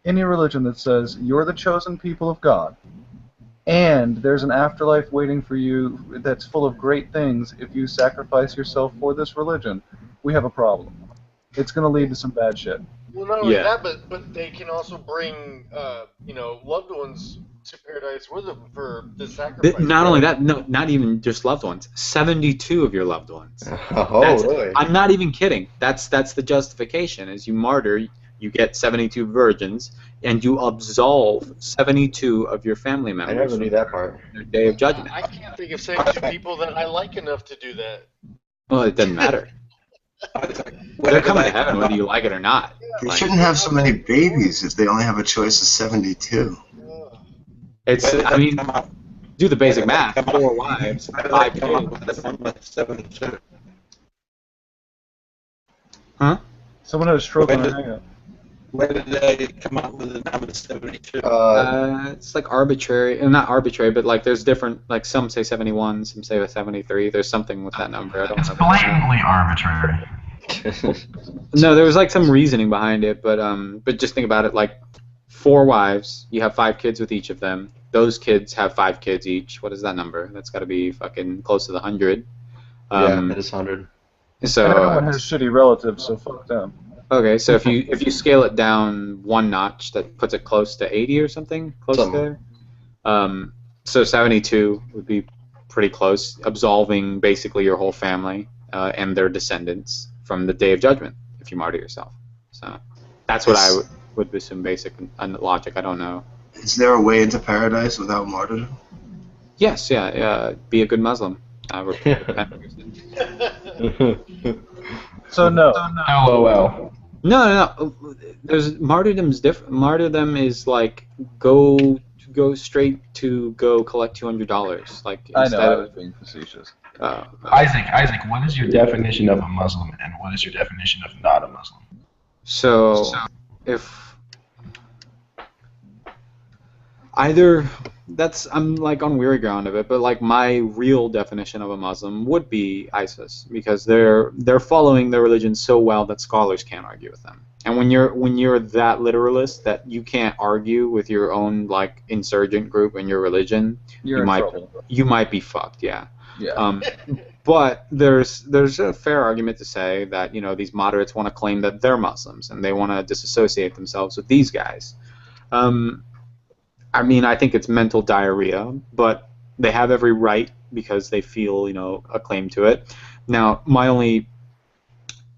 there. religion that says you're the chosen people of God, and there's an afterlife waiting for you that's full of great things if you sacrifice yourself for this religion, we have a problem. It's going to lead to some bad shit. Well, not only Yeah. that, but they can also bring loved ones to paradise with them for the sacrifice. not only that, no, not even just loved ones. 72 of your loved ones. Oh, That's- really? I'm not even kidding. That's the justification. Is you martyr, you get 72 virgins, and you absolve 72 of your family I members. never knew that part. Their day of judgment. I can't think of 72 people that I like enough to do that. Well, it doesn't matter. They're coming to heaven whether you like it or not. They Like, shouldn't have so many babies if they only have a choice of 72. it's. I mean, do the basic math. 4 wives, 5 kids. Huh? Someone had a stroke on a hangout. Where did they come up with the number 72? It's like arbitrary, not arbitrary, but like there's different. Like some say 71, some say 73. There's something with that number. I don't It's know. blatantly arbitrary. No, there was like some reasoning behind it, but just think about it. Like 4 wives, you have 5 kids with each of them. Those kids have 5 kids each. What is that number? That's got to be fucking close to the 100. Yeah, it is 100. So Everyone has shitty relatives, so fuck them. okay, so if you scale it down 1 notch, that puts it close to 80 or something. Close Something. there. So 72 would be pretty close, absolving basically your whole family and their descendants from the day of judgment if you martyr yourself. So that's what I would assume basic logic. I don't know. Is there a way into paradise without martyrdom? Yes, yeah. Be a good Muslim. So no. LOL. No. There's martyrdom's different. Martyrdom is like go straight to go collect $200. Like I know, instead I of was being facetious. Isaac, what is your definition of a Muslim, and what is your definition of not a Muslim? So if either I'm like on weary ground of it, but like my real definition of a Muslim would be ISIS because they're following their religion so well that scholars can't argue with them. And when you're that literalist that you can't argue with your own like insurgent group and your religion, You're in trouble. you might be fucked. Yeah. Yeah. But there's a fair argument to say that these moderates want to claim that they're Muslims and they want to disassociate themselves with these guys. I mean, I think it's mental diarrhea, but they have every right because they feel a claim to it. Now, my only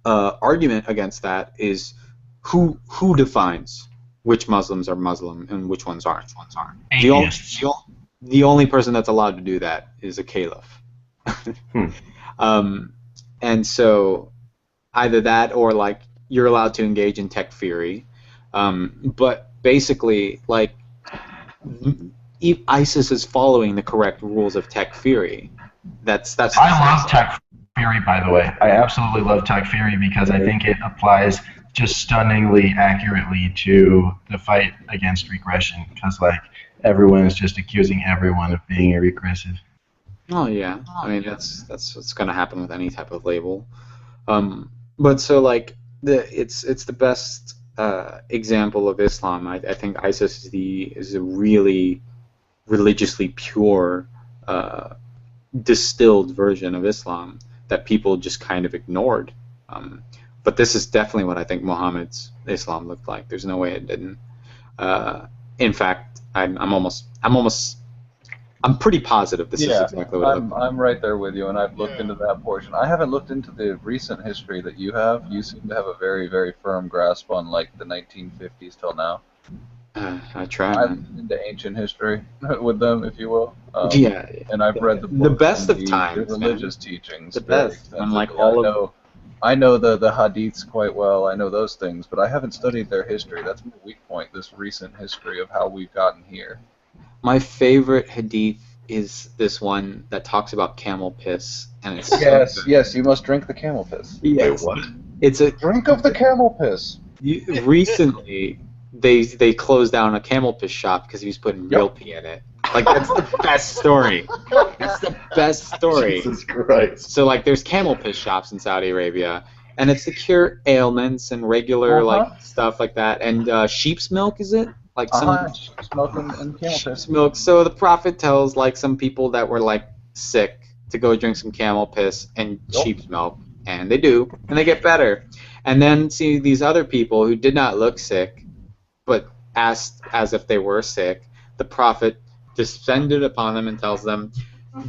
argument against that is who defines which Muslims are Muslim and which ones aren't. Atheists. The only person that's allowed to do that is a caliph. And so either that or like you're allowed to engage in takfiri, but basically like ISIS is following the correct rules of takfiri. That's I love takfiri, by the way. I absolutely love takfiri because I think it applies just stunningly accurately to the fight against regression because like everyone is just accusing everyone of being regressive. Oh yeah, I mean that's what's gonna happen with any type of label. But so like it's the best example of Islam. I think ISIS is a really religiously pure, distilled version of Islam that people just kind of ignored. But this is definitely what I think Muhammad's Islam looked like. There's no way it didn't. In fact, I'm pretty positive this is exactly what it looked like. I'm right there with you, and I've looked into that portion. I haven't looked into the recent history that you have. You seem to have a very, very firm grasp on like the 1950s till now. I try. I'm into ancient history with them, if you will. Yeah. And I've read the The books best and of the times, religious man. teachings. The very best. And like extensively. I know the hadiths quite well. I know those things, but I haven't studied their history. That's my weak point. This recent history of how we've gotten here. My favorite hadith is this one that talks about camel piss, and it's so Yes, good. yes, you must drink the camel piss. Yes. Wait, what? It's a Drink of the camel piss. recently they closed down a camel piss shop because he was putting real pee in it. Like, that's the best story. That's the best story. Jesus Christ. So like, there's camel piss shops in Saudi Arabia, and it's to cure ailments and regular like stuff like that. And sheep's milk, is it? Like some Sheep's milk and camel piss. sheep's milk. So the Prophet tells like some people that were like sick to go drink some camel piss and sheep's milk, and they do, and they get better. And then see these other people who did not look sick, but asked as if they were sick. The Prophet descended upon them and tells them,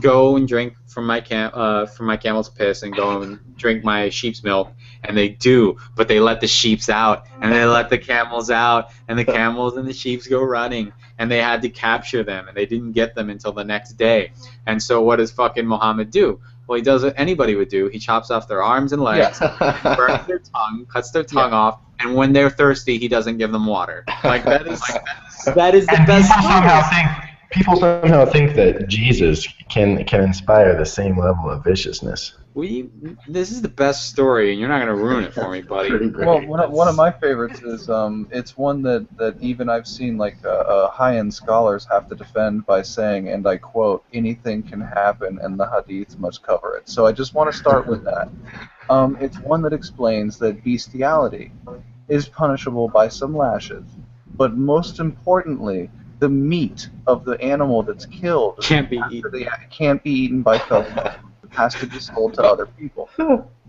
"Go and drink from my camel's piss and go and drink my sheep's milk." And they do, but they let the sheeps out, and they let the camels out, and the camels and the sheeps go running, and they had to capture them, and they didn't get them until the next day. And so what does fucking Muhammad do? Well, he does what anybody would do. He chops off their arms and legs, burns their tongue, cuts their tongue off, and when they're thirsty, he doesn't give them water. Like, that is the best. People somehow think that Jesus can inspire the same level of viciousness. This is the best story, and you're not going to ruin it for me, buddy. Well, one of my favorites is it's one that even I've seen like high-end scholars have to defend by saying, and I quote, "Anything can happen, and the hadith must cover it." So I just want to start with that. It's one that explains that bestiality is punishable by some lashes, but most importantly, the meat of the animal that's killed Can't be eaten. Can't be eaten by fellow Muslims. It has to be sold to other people.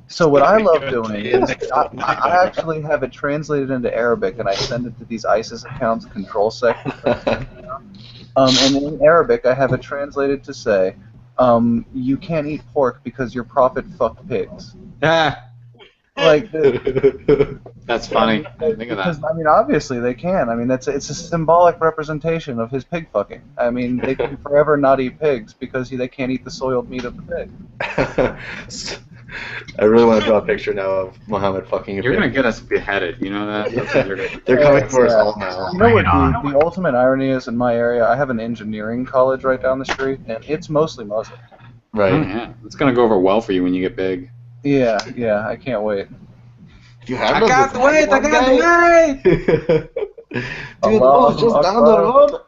So what I love doing is I actually have it translated into Arabic, and I send it to these ISIS accounts, control sections. And in Arabic, I have it translated to say, "You can't eat pork because your prophet fucked pigs." Like, that's funny. Think of because, that. I mean, obviously they can. I mean, it's a symbolic representation of his pig fucking. I mean, they can forever not eat pigs because they can't eat the soiled meat of the pig. I really want to draw a picture now of Muhammad fucking a You're pig. going to get us beheaded, you know that? That's what you're gonna- They're coming for us all now. You know what the ultimate irony is in my area? I have an engineering college right down the street, and it's mostly Muslim. Right. Oh, yeah. It's going to go over well for you when you get big. Yeah, I can't wait. You have I got the weight! Dude, the ball's just down the road.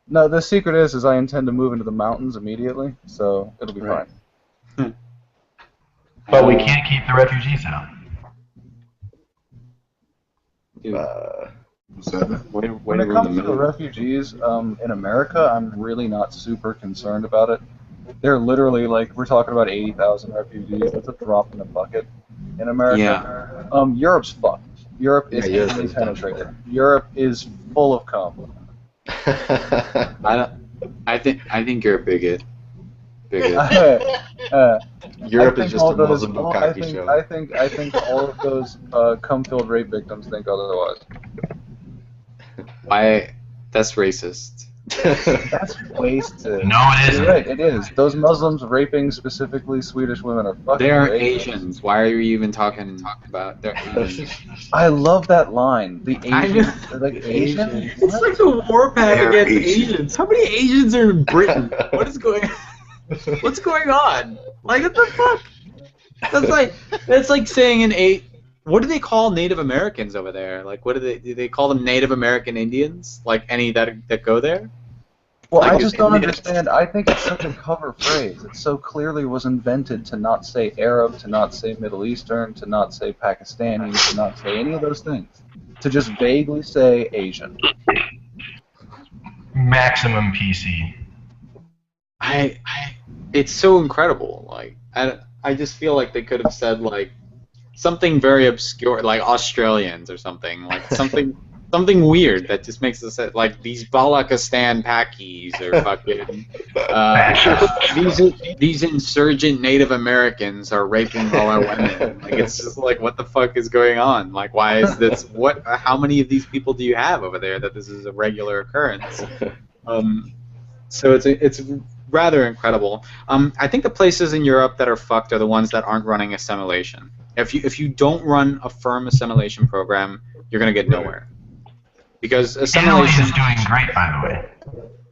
No, the secret is I intend to move into the mountains immediately, so it'll be fine. But we can't keep the refugees out. When it comes to the refugees in America, I'm really not super concerned about it. They're literally, like, we're talking about 80,000 refugees. That's a drop in the bucket in America. Yeah. Europe's fucked. Europe is Europe easily is penetrated. Europe is full of cum. I think you're a bigot. Europe is just a Muslim bukkake show. I think all of those cum-filled rape victims think otherwise. That's racist. That's wasted. No, it isn't. You're right, it is. Those Muslims raping specifically Swedish women are fucking They're racist. Asians. Why are you even talking about they're Asians? I love that line. The Asians, like Asian. It's like a war pack against Asians. How many Asians are in Britain? What's going on? Like, what the fuck? That's like saying what do they call Native Americans over there? Like, do they call them Native American Indians? Like any that go there? Well, Like, I just don't understand. I think it's such a cover phrase. It so clearly was invented to not say Arab, to not say Middle Eastern, to not say Pakistani, to not say any of those things. To just vaguely say Asian. Maximum PC. It's so incredible. Like, I just feel like they could have said like something very obscure, like Australians or something, like something weird that just makes us like these Balakistan Pakis or fucking these insurgent Native Americans are raping all our women. Like, it's just like, what the fuck is going on? Like, why is this? How many of these people do you have over there that this is a regular occurrence? So it's rather incredible. I think the places in Europe that are fucked are the ones that aren't running assimilation. If you don't run a firm assimilation program, you're gonna get nowhere. Because Italy assimilation is doing great, by the way.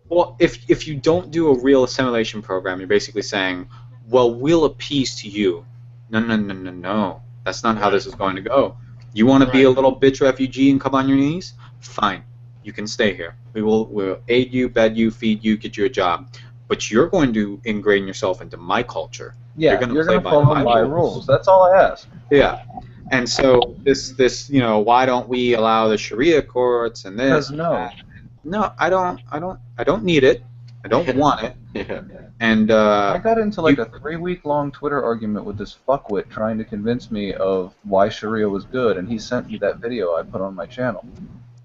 Well, if you don't do a real assimilation program, you're basically saying, well, we'll appease to you. No, no, no, no, no. That's not how this is going to go. You want to be a little bitch refugee and come on your knees? Fine. You can stay here. We'll aid you, bed you, feed you, get you a job. But you're going to ingrain yourself into my culture. Yeah, you're going to follow my rules. That's all I ask. Yeah. And so this, why don't we allow the Sharia courts and this? Because no. No, I don't need it. I don't want it. Yeah. And I got into like a 3-week-long Twitter argument with this fuckwit trying to convince me of why Sharia was good, and he sent me that video I put on my channel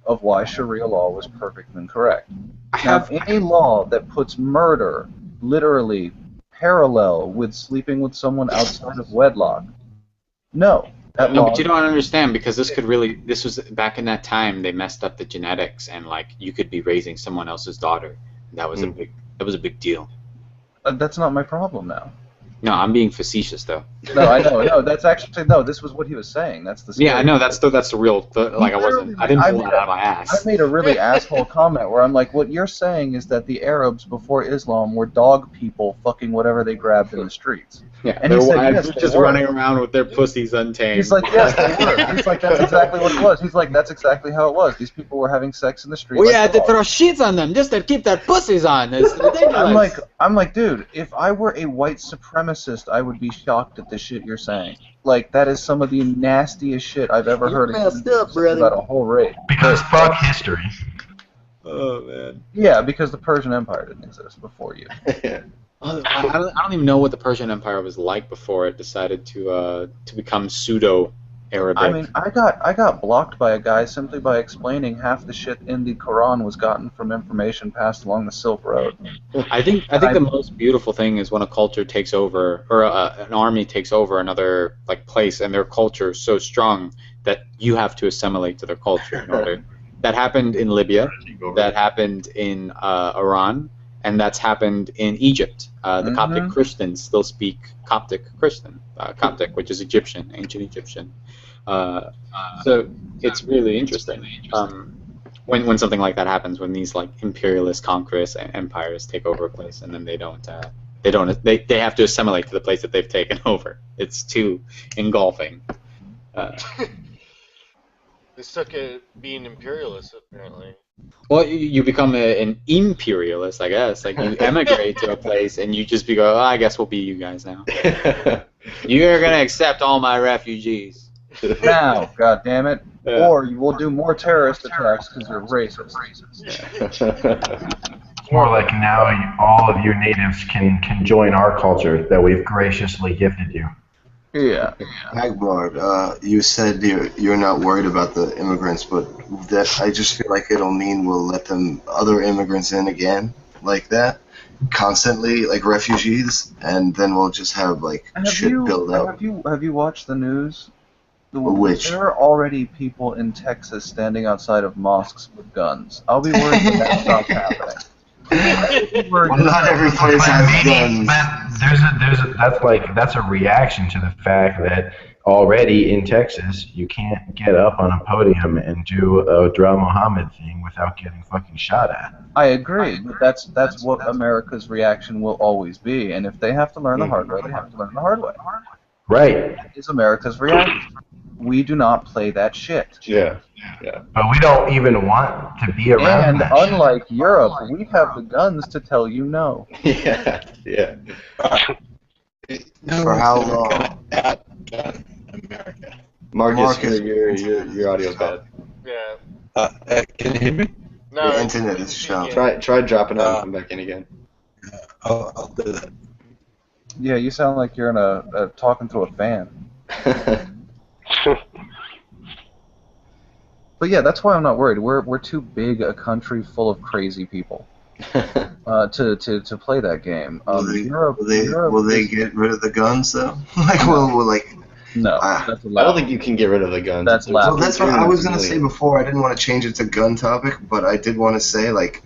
of why Sharia law was perfect and correct. Now, any law that puts murder literally parallel with sleeping with someone outside of wedlock, no. No, but you don't understand, because this was back in that time. They messed up the genetics, and like you could be raising someone else's daughter. That was a big deal. That's not my problem now. No, I'm being facetious though. No, I know. No, that's actually this was what he was saying. That's the. Yeah, I know. That's the real. I didn't pull it out of my ass. I made a really asshole comment where I'm like, what you're saying is that the Arabs before Islam were dog people fucking whatever they grabbed in the streets. Yeah, and he said, yes, just running around with their pussies untamed. He's like, yes, they were. He's like, that's exactly what it was. He's like, that's exactly how it was. These people were having sex in the street. We had to throw sheets on them just to keep their pussies on. It's ridiculous. I'm like, dude, if I were a white supremacist, I would be shocked at the shit you're saying. Like, that is some of the nastiest shit I've ever heard about a whole race. Because fuck history. Oh man. Yeah, because the Persian Empire didn't exist before you. I don't even know what the Persian Empire was like before it decided to become pseudo-Arabic. I mean, I got blocked by a guy simply by explaining half the shit in the Quran was gotten from information passed along the Silk Road. I think the most beautiful thing is when a culture takes over, or an army takes over another place, and their culture is so strong that you have to assimilate to their culture in order. That happened in Libya. That happened in Iran. And that's happened in Egypt. The Coptic Christians still speak Coptic Christian, Coptic, which is Egyptian, ancient Egyptian. So it's really interesting when something like that happens, when these imperialist conquerors and empires take over a place, and then they have to assimilate to the place that they've taken over. It's too engulfing. They suck at being imperialist, apparently. Well, you become an imperialist, I guess. Like, you emigrate to a place, and you just go, I guess we'll be you guys now. You're going to accept all my refugees. Now, God damn it. Or you will do more terrorist attacks because you're racist. It's more like now all of you natives can join our culture that we've graciously gifted you. Yeah. Hagbard, you said you're not worried about the immigrants, but that I just feel like it'll mean we'll let them other immigrants in again, like that, constantly, like refugees, and then we'll just have shit build up. Have you watched the news? Which? There are already people in Texas standing outside of mosques with guns. I'll be worried when that stops happening. Well, not every place has guns. That's a reaction to the fact that already in Texas you can't get up on a podium and do a Dra Muhammad thing without getting fucking shot at. I agree, but that's what America's reaction will always be, and if they have to learn the hard way, they have to learn the hard way. Right. That is America's reaction. We do not play that shit. Yeah. But we don't even want to be around And that unlike Europe, we have the guns to tell you no. Yeah. For how long? America. Marcus, your audio's bad. Yeah. Can you hear me? No, The internet is shot. Try dropping out and come back in again. I'll do that. Yeah, you sound like you're in a talking through a fan. But yeah, that's why I'm not worried. We're too big a country full of crazy people to play that game. Will they get rid of the guns though? No, that's allowed. I don't think you can get rid of the guns. That's allowed. Well, that's what I was gonna say before. I didn't want to change it to gun topic, but I did want to say like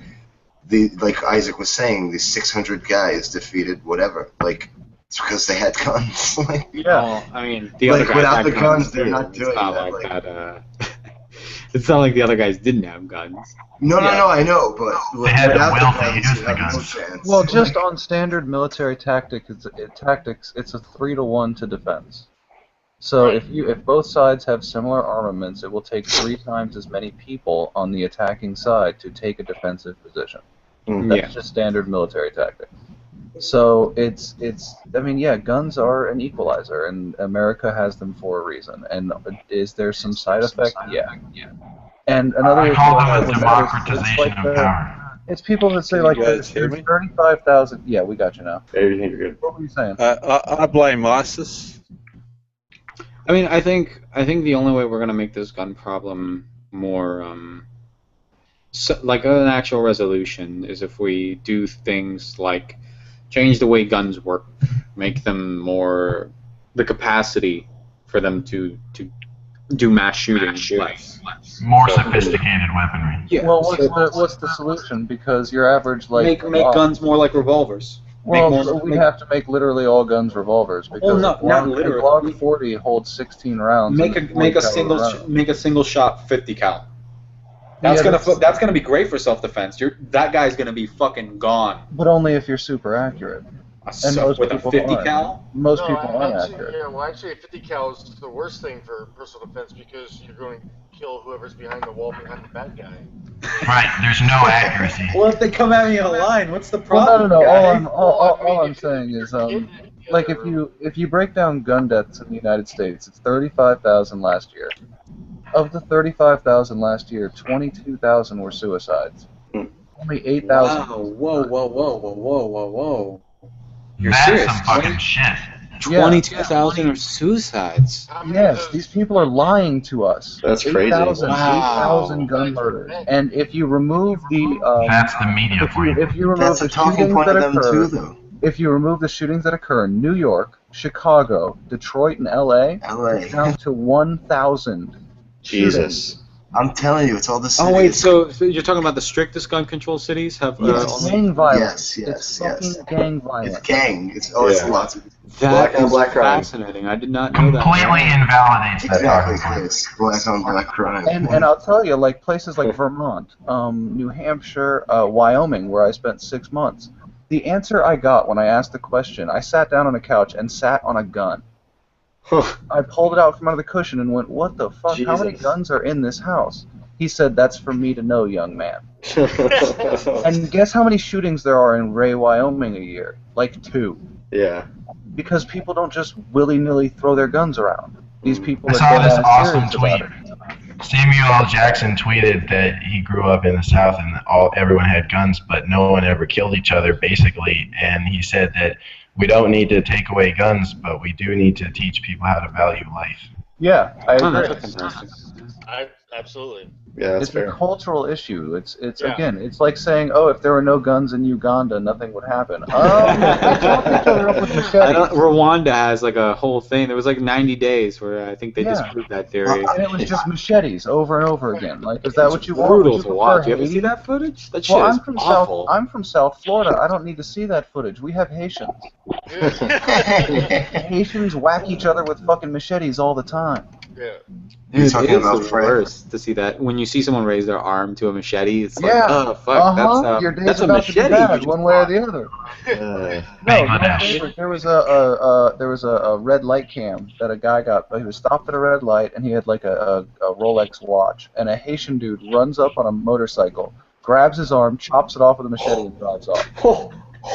Isaac was saying, these 600 guys defeated whatever. It's because they had guns. Yeah. Well, I mean, the other guys without had the guns, they're not too. doing It's not that. like that. It's not like the other guys didn't have guns. No, I know, but They had the without will to guns, use you the have no guns. chance. Well, just on standard military tactics, it's a 3-to-1 to defense. So if both sides have similar armaments, it will take 3 times as many people on the attacking side to take a defensive position. That's just standard military tactics. So I mean, yeah, guns are an equalizer, and America has them for a reason. And is there some side effect? Yeah. And another I way call to them a look at democratization it's like of power. it's people that say Can like you there's guys hear me? 35,000. Yeah, we got you now. Everything you're good. What were you saying? I blame ISIS. I mean, I think the only way we're gonna make this gun problem more like an actual resolution is if we do things like change the way guns work, make them more the capacity for them to do mass shooting less. More sophisticated weaponry. Yeah. Well, what's the solution? Because your average like make guns more like revolvers. Well, we have to make literally all guns revolvers because not literally. a Glock 40 holds 16 rounds. Make a single shot 50 cal. That's gonna be great for self defense. That guy's gonna be fucking gone. But only if you're super accurate. And most with a people 50 aren't. cal? Most people aren't actually, accurate. yeah, well, actually, a 50 cal is the worst thing for personal defense because you're going to kill whoever's behind the wall behind the bad guy. Right, there's no accuracy. Well, if they come at me in a line, what's the Well, problem? no. All I'm saying is, like if you break down gun deaths in the United States, it's 35,000 last year. Of the 35,000 last year, 22,000 were suicides. Only 8,000. Wow, whoa. You're That's serious? some fucking shit. 22,000 are suicides. Yes, these people are lying to us. That's crazy. 8,000 gun murders. And if you remove the That's the media for you. if you remove That's the a talking shootings point that of them occur, too, though. if you remove the shootings that occur in New York, Chicago, Detroit, and LA, it's down to 1,000. Jesus. I'm telling you, it's all the same. Oh wait, so you're talking about the strictest gun control cities have It's gang violence. Yes. It's fucking gang violence. It's gang. It's lots of. That Black on is black crime. fascinating. I did not know that. Completely invalidates that Exactly, talking point. Chris. Black on black crime. And I'll tell you, like places like Vermont, New Hampshire, Wyoming, where I spent 6 months, the answer I got when I asked the question, I sat down on a couch and sat on a gun. I pulled it out from under the cushion and went, "What the fuck? How many Jesus. guns are in this house?" He said, "That's for me to know, young man." And guess how many shootings there are in Ray, Wyoming a year? Like 2. Yeah. Because people don't just willy-nilly throw their guns around. These people I are saw this dead-ass awesome serious tweet. about it. Samuel L. Jackson tweeted that he grew up in the South and everyone had guns, but no one ever killed each other, basically. And he said that we don't need to take away guns, but we do need to teach people how to value life. Yeah, I Oh, agree. that's fantastic. Absolutely. Yeah, that's It's fair. a cultural issue. It's Yeah. again, it's like saying, "Oh, if there were no guns in Uganda, nothing would happen." They chop each other up with machetes. Rwanda has like a whole thing. There was like 90 days where I think they disproved that theory. And it was just machetes over and over again. Like, is that what you want? Brutal Would to you watch. prefer You ever see Haiti? that footage? That shit Well, is awful. I'm from South Florida. I don't need to see that footage. We have Haitians. Haitians whack each other with fucking machetes all the time. Yeah. Dude, You're talking it is about the Fred. worst to see that. When you see someone raise their arm to a machete, it's like, Yeah. oh, fuck, Your day's that's a about to be machete. bad, one way or the other. No, my favorite. There was a red light cam that a guy got. He was stopped at a red light and he had like a Rolex watch, and a Haitian dude runs up on a motorcycle, grabs his arm, chops it off with a machete, and drives off.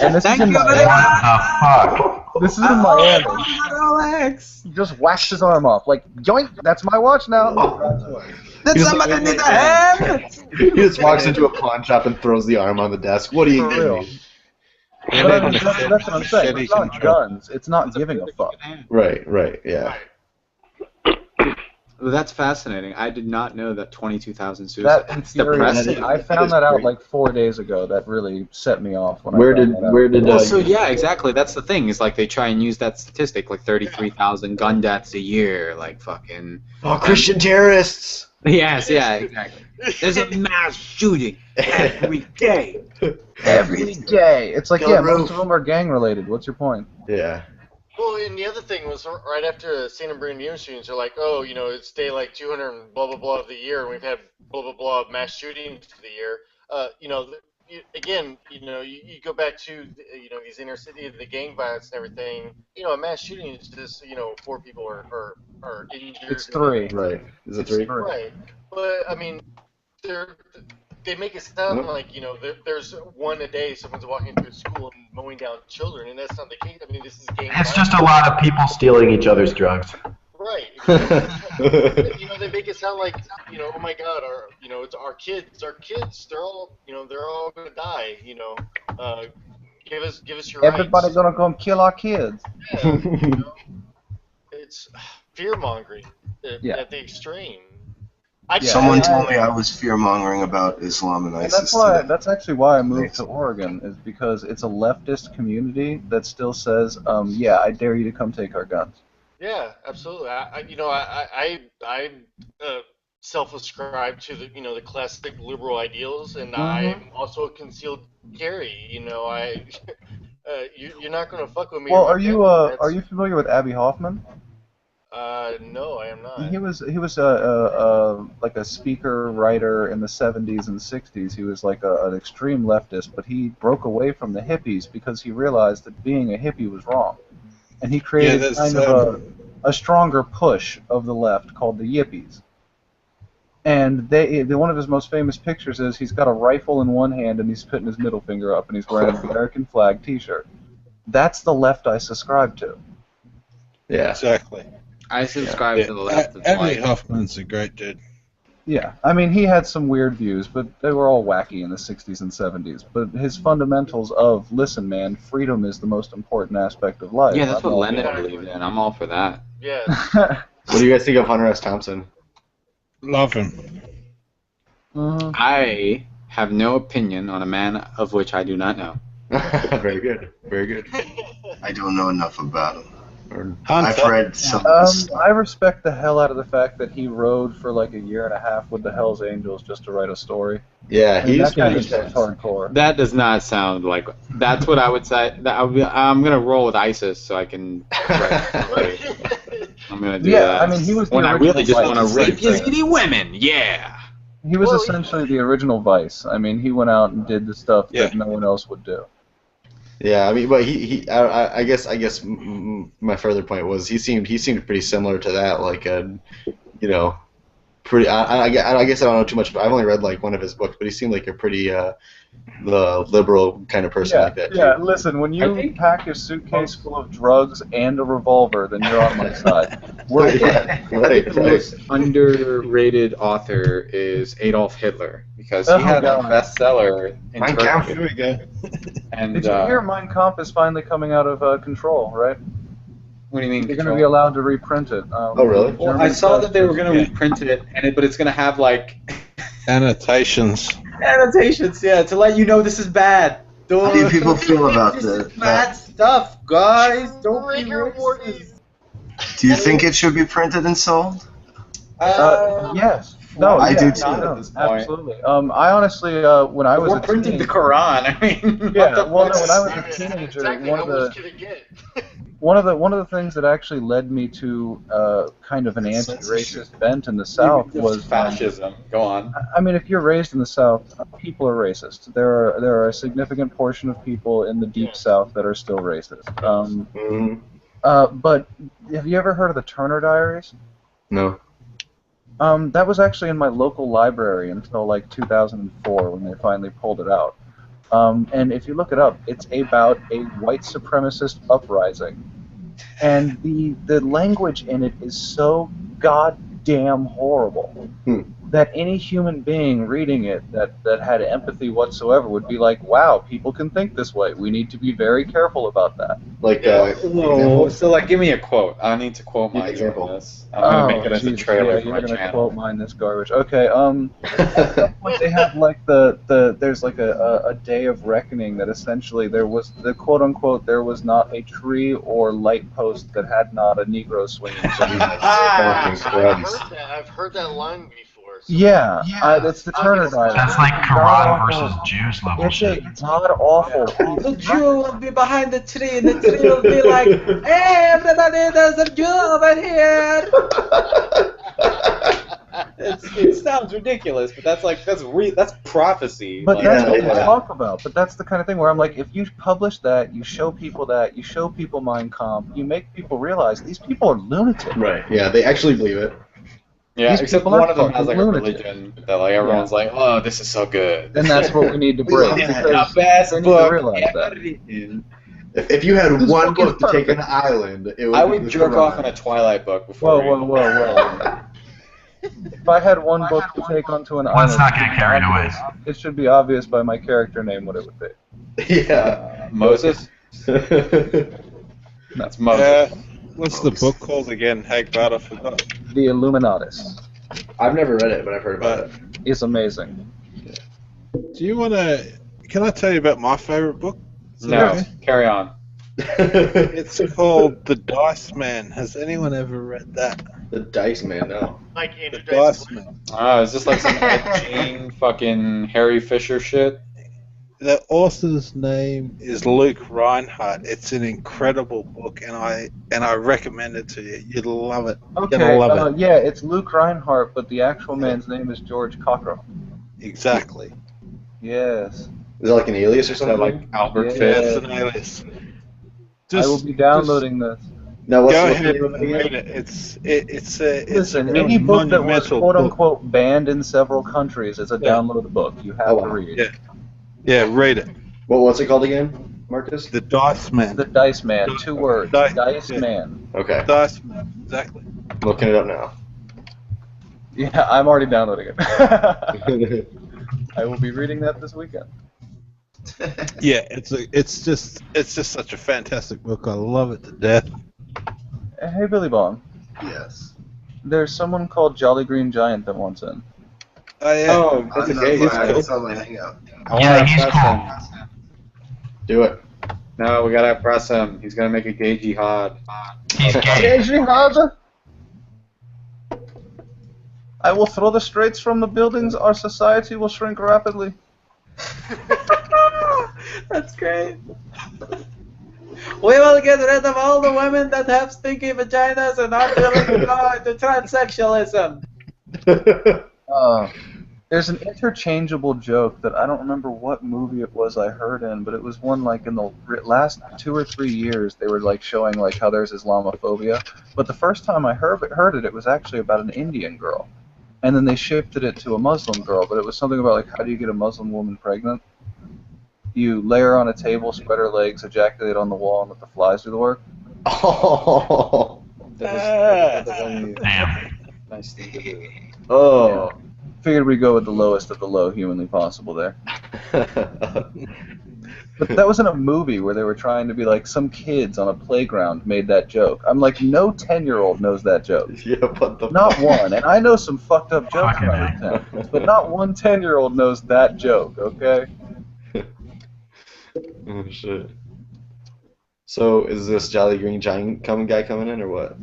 And this is in Miami. What the fuck? This is in Miami. Rolex. He just whacks his arm off, like yoink. That's my watch now. Did somebody need a hand? He just walks into a pawn shop and throws the arm on the desk. What do you For real. do? But I mean, that's what I'm saying. It's not guns. It's not giving a fuck. Right, yeah. Well, that's fascinating. I did not know that 22,000 That suicides. That's infuriates me. depressing. I found that out like 4 days ago. That really set me off. When Where I found that out. did Well, so yeah, exactly. That's the thing. Is like they try and use that statistic, like 33,000 gun deaths a year, like fucking. Oh, Christian terrorists! Yes, yeah, exactly. There's a mass shooting every day. Every day. It's like, Kill yeah, Roof. most of them are gang related. What's your point? Yeah. Well, and the other thing was right after the San Bernardino shootings, they're like, oh, it's day like 200 and blah blah blah of the year, and we've had blah blah blah of mass shootings of the year. Again, you go back to these inner city, the gang violence and everything. A mass shooting is just 4 people are It's injured. three. Right. Is it It's three? three. Right, but I mean, they're they make it sound like there's one a day. Someone's walking through school and mowing down children, and that's not the case. I mean, this is gang It's violence. just a lot of people stealing each other's drugs. Right. They make it sound like, oh my God, it's our kids. Our kids, they're all gonna die. Give us your Everybody's rights. gonna come kill our kids. Yeah, it's fear mongering at the extreme. Someone told me I was fear mongering about Islam and ISIS. That's actually why I moved to Oregon, is because it's a leftist community that still says, yeah, I dare you to come take our guns. Yeah, absolutely. I self-ascribe to the classic liberal ideals, and I'm also a concealed carry. You're not gonna fuck with me. Well, are you familiar with Abby Hoffman? No, I am not. He was like a speaker writer in the 70s and 60s. He was like an extreme leftist, but he broke away from the hippies because he realized that being a hippie was wrong. And he created kind of a stronger push of the left called the Yippies. And one of his most famous pictures is he's got a rifle in one hand and he's putting his middle finger up and he's wearing an American flag T-shirt. That's the left I subscribe to. Yeah, exactly. I subscribe to the left. Abby Hoffman's a great dude. Yeah, I mean, he had some weird views, but they were all wacky in the 60s and 70s. But his fundamentals of, listen, man, freedom is the most important aspect of life. Yeah, that's what Lenin believed in. I'm all for that. Yeah. What do you guys think of Hunter S. Thompson? Love him. I have no opinion on a man of which I do not know. Very good. Very good. I don't know enough about him. Hunter. I've read some of his stuff. I respect the hell out of the fact that he rode for like a year and a half with the Hells Angels just to write a story. Yeah, he's kind pretty of hardcore. That does not sound like. That's what I would say. I'm gonna roll with ISIS so I can. I'm gonna do that. Yeah, I mean, he was the when I really just original want to rape Vice. Yazidi women. Yeah. He was essentially the original Vice. I mean, he went out and did the stuff that no one else would do. Yeah, I mean, but I guess my further point was he seemed pretty similar to that, like pretty. I guess I don't know too much, but I've only read like one of his books, but he seemed like a pretty the liberal kind of person like that. Yeah, listen, when you pack a suitcase full of drugs and a revolver, then you're on my side. Right. The most underrated author is Adolf Hitler because he had a bestseller in Turkey. Here we go. And did you hear Mein Kampf is finally coming out of control, right? What do you mean? They're going to be allowed to reprint it. Oh, really? Well, I saw that they were going to reprint it, but it's going to have like annotations. Annotations, yeah, to let you know this is bad. How do people feel about this? Bad stuff, guys. Don't be racist. Do you think it should be printed and sold? Yes. No, I do too. Absolutely. I honestly, when I was printing the Quran, I mean, yeah. Well, no, when I was a teenager, one of the things that actually led me to kind of an anti-racist bent in the South was fascism. Go on. I mean, if you're raised in the South, people are racist. There are a significant portion of people in the Deep South that are still racist. But have you ever heard of the Turner Diaries? No. That was actually in my local library until like 2004 when they finally pulled it out. And if you look it up, it's about a white supremacist uprising. And the language in it is so goddamn horrible that any human being reading it that had empathy whatsoever would be like, wow, people can think this way. We need to be very careful about that. Like, so like, give me a quote. I need to quote my example. I'm gonna make it as a trailer for my channel. You're gonna quote mine this garbage. Okay. At some point they have like there's like a day of reckoning that essentially there was the quote unquote there was not a tree or light post that had not a Negro swinging. I've heard that line before. Yeah, it's the Turner diet. That's like Quran versus Jews level It's shit. a god awful. The Jew will be behind the tree, and the tree will be like, "Hey, everybody, there's a Jew over here." It sounds ridiculous, but that's prophecy. But Like, that's what yeah. we talk about. But that's the kind of thing where I'm like, if you publish that, you show people Mein Kampf, you make people realize these people are lunatics. Right. Yeah, they actually believe it. yeah, these except people are one of them has like a fucking lunatics. religion that like everyone's like, "Oh, this is so good." And that's what we need to break. This is Because the best they need book to realize that. ever written. If you had This one book is book to take on perfect. an island, it would I be would the jerk Quran. off in a Twilight book before. Whoa. If I had one book to take onto an Let's island, not get carried away. it should be obvious by my character name what it would be. Yeah. Moses. That's Moses. What's the book called again? Hagbard, I forgot. The Illuminatus I've never read it, but I've heard about it. is amazing. Do you want to... Can I tell you about my favorite book? Is that No, okay? carry on. It's called The Dice Man. Has anyone ever read that? The Dice Man, no. Like The Andrew Dice Dice Man. Oh, is this like some Ed Gein fucking Harry Fisher shit? The author's name is Luke Reinhardt. It's an incredible book, and I recommend it to you. You'll love it. Okay, You'll love it. yeah, it's Luke Reinhardt, but the actual man's name is George Cockrell. Exactly. Yes. Is that like an alias or Is that something? like Albert Yeah. Fish? It's an alias. I will be downloading this. No, what's Go the ahead name and of it again? read it. It's a Listen, really any book that was monumental quote book. unquote banned in several countries is a Yeah. download book. You have Oh, to wow. read. Yeah. Yeah, read it. What's it called again, Marcus? The Dice Man. The Dice Man, 2 words. Dice- Dice yeah. Man. Okay, Dice Man. Exactly. looking it up now. Yeah, I'm already downloading it. I will be reading that this weekend. Yeah, it's just such a fantastic book. I love it to death. Hey, Billy Bong. Yes. There's someone called Jolly Green Giant that wants in. Oh yeah. Oh, that's It's okay. He's cool. on my Hangout. Yeah, he's press cool. him. Do it. No, we gotta press him. He's gonna make a gay jihad. He's gay. Hey, Jihad! I will throw the straits from the buildings. Our society will shrink rapidly. That's great. We will get rid of all the women that have stinky vaginas and aren't willing to go into transsexualism. There's an interchangeable joke that I don't remember what movie it was I heard in, but it was one like in the last 2 or 3 years they were like showing like how there's Islamophobia. But the first time I heard it, it was actually about an Indian girl, and then they shifted it to a Muslim girl. But it was something about like how do you get a Muslim woman pregnant? You lay her on a table, spread her legs, ejaculate on the wall, and let the flies do the work. Oh. Damn. Nice thing to do. Oh. Figured we'd go with the lowest of the low humanly possible there. But that was in a movie where they were trying to be like some kids on a playground made that joke. I'm like, no 10-year-old knows that joke. Yeah, what the Not one. And I know some fucked up jokes Fucking when I was 10. But not one 10-year-old knows that joke, okay? Oh, shit. So, is this Jolly Green Giant guy coming in, or what?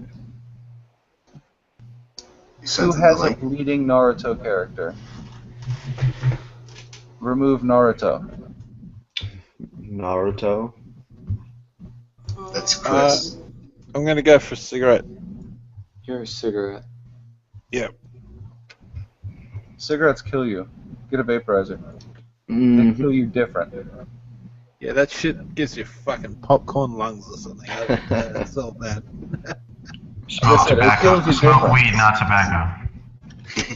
Who has a bleeding Naruto character? Remove Naruto. Naruto? That's Chris. I'm gonna go for a cigarette. You're a cigarette. Yep. Cigarettes kill you. Get a vaporizer. They Mm-hmm. kill you different. Yeah, that shit gives you fucking popcorn lungs or something. That's all bad. Smoke Listen, it tobacco. kills you Smoke different. weed, not tobacco.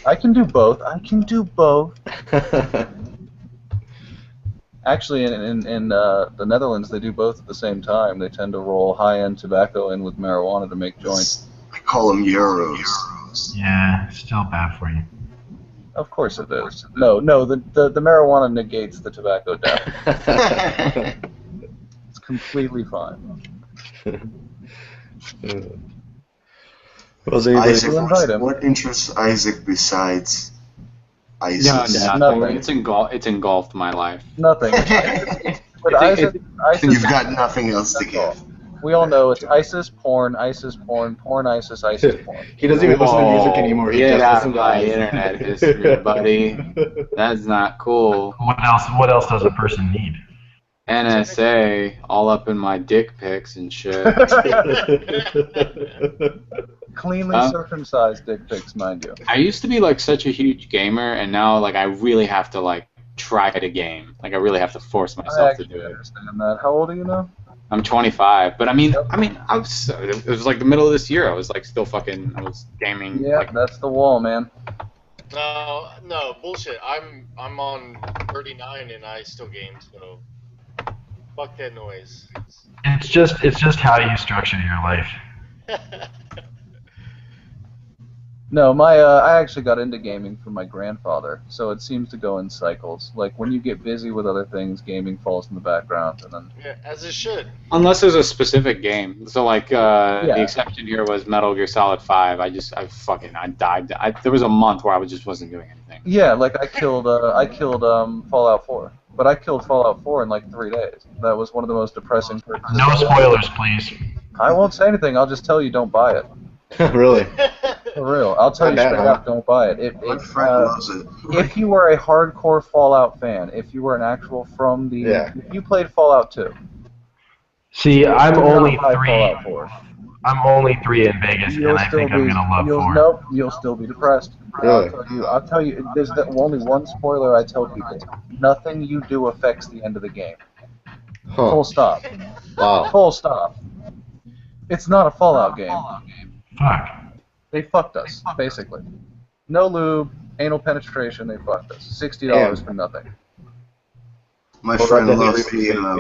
I can do both. Actually, in the Netherlands, they do both at the same time. They tend to roll high-end tobacco in with marijuana to make joints. I call them euros. Yeah, still bad for you. Of course it is. No, the marijuana negates the tobacco death. It's completely fine. Was anybody... Isaac, invite him. what interests Isaac besides ISIS? Nothing. It's engulfed my life. Nothing. But Isaac You've got nothing else to give. We all know it's ISIS, porn, porn, ISIS, ISIS, porn. He doesn't even listen to music anymore. He Get just out listens of to my ISIS. internet history, buddy. That's not cool. What else does a person need? NSA all up in my dick pics and shit. Cleanly circumcised dick pics, mind you. I used to be like such a huge gamer, and now like I really have to like try to game. Like I really have to force myself to do it. I understand that. How old are you now? I'm 25, but I mean, it was like the middle of this year. I was like still fucking, I was gaming. Yeah, like, that's the wall, man. No, bullshit. I'm on 39 and I still game, so fuck that noise. It's just how you structure your life. No, I actually got into gaming from my grandfather, so it seems to go in cycles. Like when you get busy with other things, gaming falls in the background, and then Yeah, as it should. unless there's a specific game. So like the exception here was Metal Gear Solid 5. I died. There was a month where I just wasn't doing anything. yeah, like I killed Fallout 4, but I killed Fallout 4 in like 3 days. That was one of the most depressing purchases. No spoilers, please. I won't say anything. I'll just tell you, don't buy it. Really? For real, I'll tell you Not bad, straight huh? up, don't buy it. My friend loves it. If you were a hardcore Fallout fan, if you were an actual if you played Fallout 2, See, I'm do not only buy three. Fallout 4. I'm only 3 in Vegas, and I think I'm gonna love 4. Nope, you'll still be depressed. Really? I'll tell you. There's only one spoiler I tell people: nothing you do affects the end of the game. Huh. Full stop. Wow. Full stop. It's not a Fallout game. Fuck. They fucked us, basically. No lube, anal penetration. They fucked us. $60 for nothing. My Well, friend Red Dead loves Redemption the Well,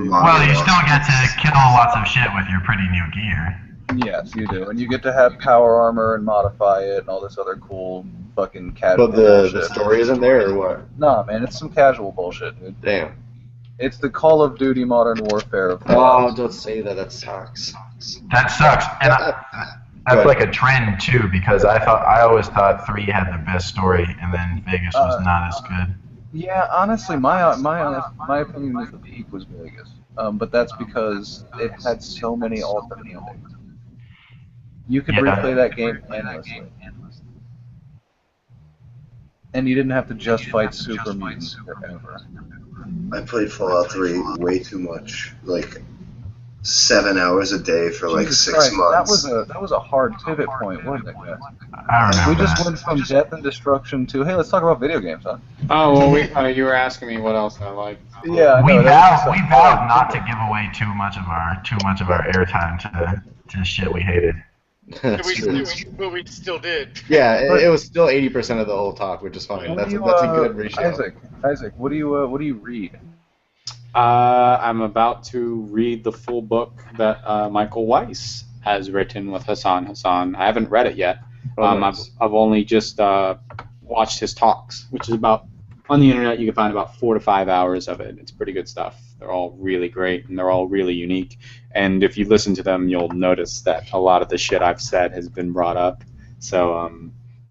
modern. Well, you still get to kill lots of shit with your pretty new gear. Yes, you do, and you get to have power armor and modify it and all this other cool fucking casual But the bullshit. story isn't there, or what? Nah, man, it's some casual bullshit, dude. Damn. It's the Call of Duty Modern Warfare of Oh, Fallout. don't say that. That sucks. That sucks. And that's like a trend too, because I always thought 3 had the best story, and then Vegas was not as good. Yeah, honestly, my opinion is the peak was Vegas, but that's because it had so many alternate endings. You could replay that game endlessly, and you didn't have to just fight super mutants forever. I played Fallout 3 way too much. Like 7 hours a day for like Jesus 6 Christ, months. That was a hard pivot point, wasn't it, guys? I remember We just that. went from death and destruction to, hey, let's talk about video games, huh? Oh well, you were asking me what else I like. Yeah, We vowed not to give away too much of our airtime to shit we hated. That's true. But we still did. Yeah, it was still 80% of the whole talk, which is fine. That's a good ratio. Isaac, what do you read? I'm about to read the full book that Michael Weiss has written with Hassan Hassan. I haven't read it yet. Nice. I've only just watched his talks, which is about on the internet. You can find about 4 to 5 hours of it. It's pretty good stuff. They're all really great and they're all really unique. And if you listen to them, you'll notice that a lot of the shit I've said has been brought up. So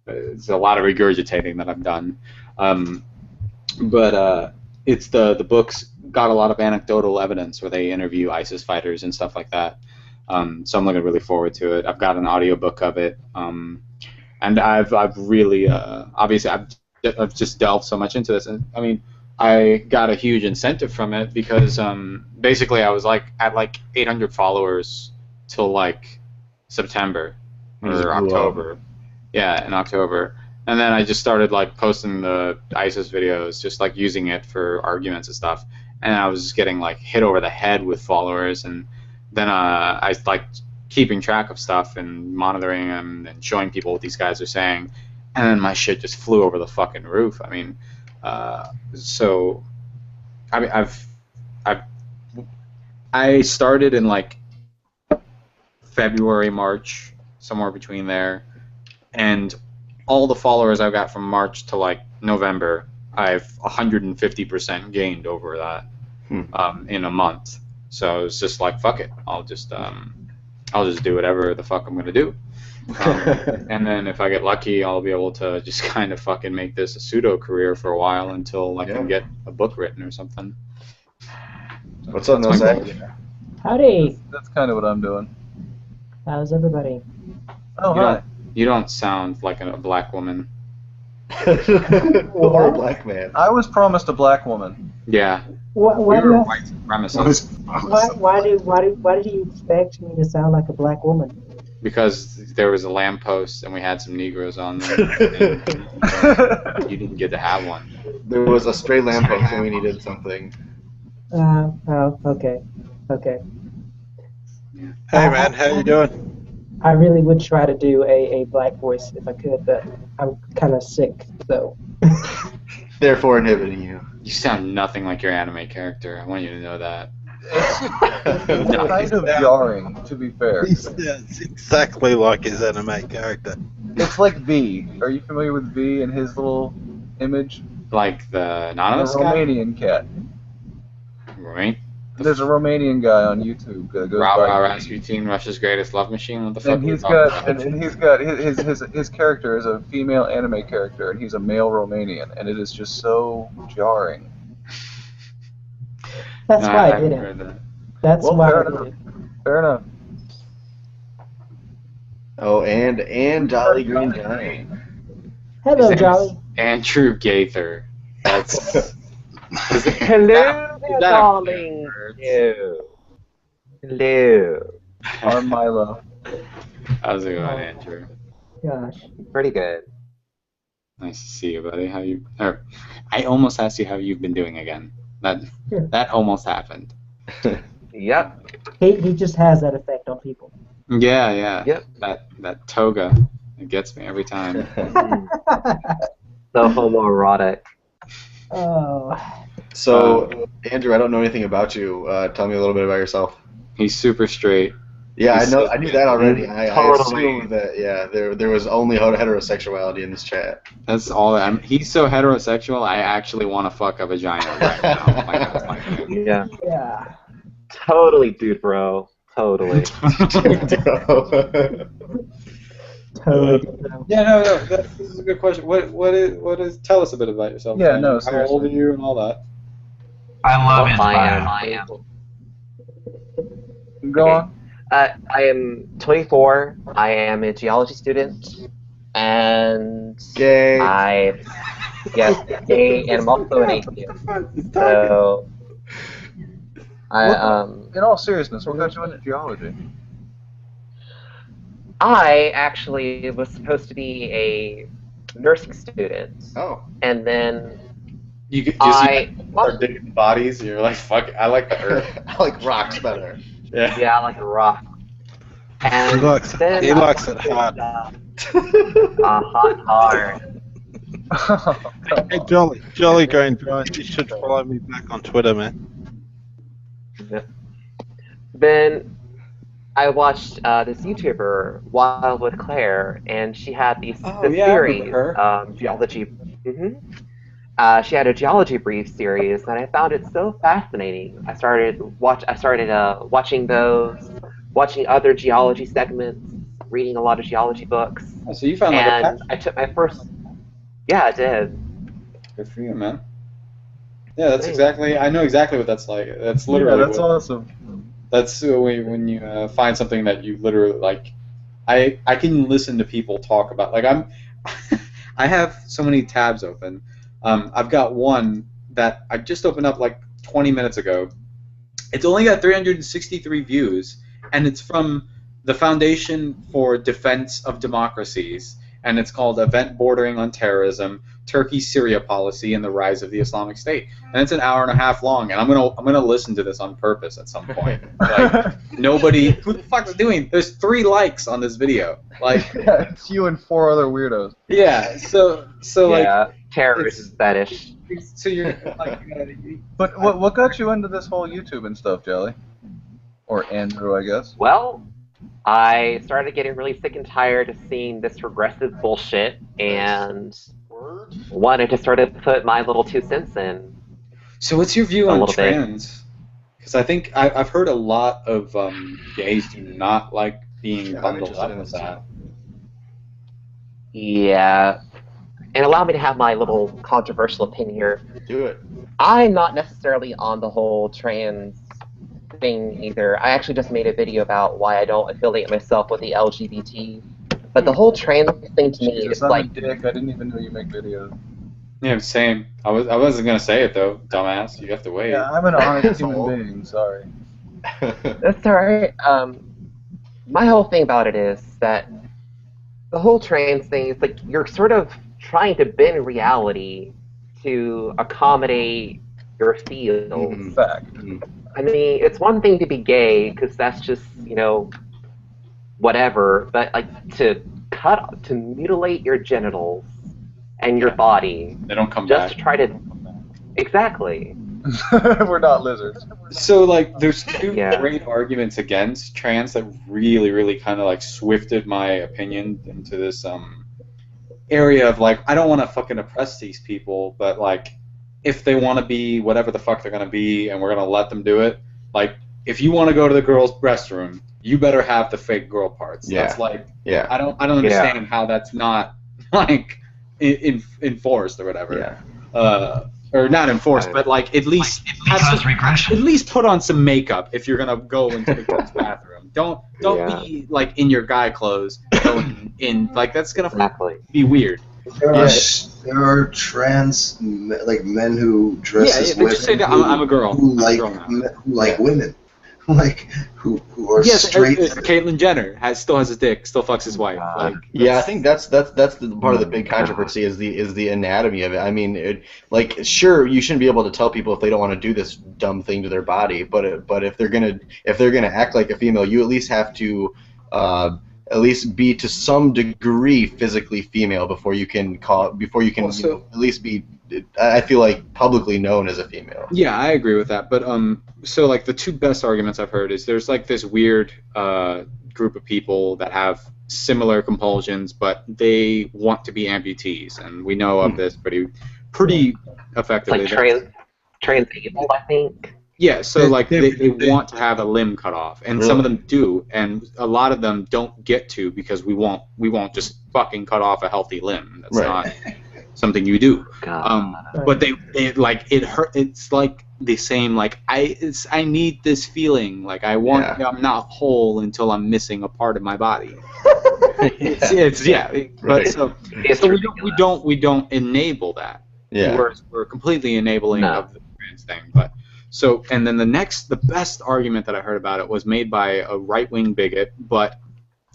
it's a lot of regurgitating that I've done. But it's the books got a lot of anecdotal evidence where they interview ISIS fighters and stuff like that. So I'm looking really forward to it. I've got an audiobook of it, and I've really obviously I've just delved so much into this, and I mean I got a huge incentive from it because basically I was like at like 800 followers till like September or October. Yeah, in October. And then I just started like posting the ISIS videos, just like using it for arguments and stuff. And I was just getting like hit over the head with followers. And then I like keeping track of stuff and monitoring them and showing people what these guys are saying. And then my shit just flew over the fucking roof. I mean, I started in like February, March, somewhere between there, and all the followers I've got from March to like November, I've 150% gained over that in a month. So it's just like fuck it, I'll just do whatever the fuck I'm gonna do. And then if I get lucky, I'll be able to just kind of fucking make this a pseudo career for a while until I can get a book written or something. What's up, no Zach? Howdy. That's kind of what I'm doing. How's everybody? Oh, You hi. don't, you don't sound like a black woman. Or a black man. I was promised a black woman. Yeah. Why You're a do white supremacist. why did you expect me to sound like a black woman? Because there was a lamppost and we had some Negroes on there. And you didn't get to have one. There was a stray lamppost and we needed something. Oh, okay. Hey man, how you doing? I really would try to do a black voice if I could, but I'm kind of sick, so. Therefore inhibiting you. You sound nothing like your anime character. I want you to know that. It's kind of jarring, to be fair. He sounds exactly like his anime character. It's like V. Are you familiar with V and his little image? Like the The anonymous guy? Romanian cat. Right? There's a Romanian guy on YouTube that goes Rah by Rah V. Rasputin, Russia's greatest love machine. What the fuck? And are you he's talking got about? and he's got his character is a female anime character, and he's a male Romanian, and it is just so jarring. That's No, why I haven't did heard it. that. That's Well, why fair I did enough. it. Fair enough. Oh, and Jolly Green Giant. Hello, His Jolly. name's Andrew Gaither. That's. Hello there, darling. Hello. Arm Milo. How's it going, Andrew? Gosh. Pretty good. Nice to see you, buddy. How you? Or, I almost asked you how you've been doing again. That almost happened. Yep. He just has that effect on people. Yeah. Yep. That toga, it gets me every time. So homoerotic. Oh. So, Andrew, I don't know anything about you. Tell me a little bit about yourself. He's super straight. Yeah, He's I knew that already. I Totally. assumed that, yeah, there was only heterosexuality in this chat. That's all. He's so heterosexual. I actually want to fuck a vagina right now. Like, that's my thing. Yeah. Yeah. Totally, dude, bro. Totally. Totally. Yeah, no. This is a good question. What is? Tell us a bit about yourself. Yeah, Andrew. no, How seriously. old are you and all that? I love his I am. Go Okay. on. I am 24. I am a geology student, and Gay. yes, gay, and I'm also an atheist. So In all seriousness, what got you into geology? I actually was supposed to be a nursing student, Oh. and then You just I start digging bodies. And you're like, fuck. I like the earth. I like rocks better. Yeah. yeah, like a rock. And He likes then it hard. hard. Hey, Jolly Green Giant, you should follow me back on Twitter, man. Then I watched this YouTuber, Wildwood Claire, and she had this yeah, I remember series, her. geology. She had a geology brief series, and I found it so fascinating. I started watching those, watching other geology segments, reading a lot of geology books, Oh, so you found like a and passion. I took my first. Yeah, I did. Good for you, man. Yeah, that's Thanks. exactly. I know exactly what that's like. That's literally. Yeah, that's what, awesome. That's when you find something that you literally like. I can listen to people talk about I have so many tabs open. I've got one that I just opened up like 20 minutes ago. It's only got 363 views, and it's from the Foundation for Defense of Democracies, and it's called Event Bordering on Terrorism, Turkey-Syria Policy, and the Rise of the Islamic State. And it's an hour and a half long, and I'm gonna listen to this on purpose at some point. Like, nobody, who the fuck's doing? There's 3 likes on this video. Like, Yeah, it's you and 4 other weirdos. yeah. So Yeah, terrorist fetish. so you're like, But what got you into this whole YouTube and stuff, Jelly? Or Andrew, I guess. Well, I started getting really sick and tired of seeing this regressive bullshit, and wanted to sort of put my little 2 cents in. So what's your view A on little bit. trans? Because I think I've heard a lot of gays do not like being Yeah, I'm bundled interested up in with this that. Yeah. And allow me to have my little controversial opinion here. Do it. I'm not necessarily on the whole trans thing either. I actually just made a video about why I don't affiliate myself with the LGBT. But the whole trans thing to me Jesus, is I'm like, a dick. I didn't even know you make videos. Yeah, same. I wasn't gonna say it though, dumbass. You have to wait. Yeah, I'm an honest human Asshole. being. Sorry. that's alright. My whole thing about it is that the whole trans thing is like you're sort of trying to bend reality to accommodate your feels. Fact. I mean, it's one thing to be gay because that's just, whatever, but like to mutilate your genitals and your body They don't come just back. to try to exactly. We're not lizards. So like, there's two Yeah. great arguments against trans that really, really kind of like swifted my opinion into this area of like, I don't want to fucking oppress these people, but like, if they want to be whatever the fuck they're gonna be, and we're gonna let them do it, like, if you want to go to the girls' restroom, you better have the fake girl parts. Yeah. That's like, Yeah. I don't understand how that's not like enforced or whatever. Yeah. Or not enforced, but like at least Because regression. at least put on some makeup if you're gonna go into the girls' bathroom. Don't be like in your guy clothes going in, like that's gonna Exactly. be weird. There are trans like men who dress as they women just say that I'm a girl. who I'm a like girl now. who like women, like who are Yes, straight. Caitlyn Jenner still has a dick, still fucks his wife. Like, Yeah, I think that's the part of the big controversy is the anatomy of it. I mean, like sure you shouldn't be able to tell people if they don't want to do this dumb thing to their body, but if they're gonna act like a female, you at least have to at least be to some degree physically female before you can at least be. I feel like publicly known as a female. yeah, I agree with that. But so like the two best arguments I've heard is there's like this weird group of people that have similar compulsions, but they want to be amputees, and we know of this pretty It's effectively. like transabled, I think. Yeah, so like they want to have a limb cut off, and some of them do, and a lot of them don't get to because we won't just fucking cut off a healthy limb. That's not something you do. But they like it hurt. It's like the same. Like I need this feeling. Like I'm not whole until I'm missing a part of my body. But so we don't enable that. Yeah. We're completely enabling of the trans thing, but. So, and then the best argument that I heard about it was made by a right-wing bigot, but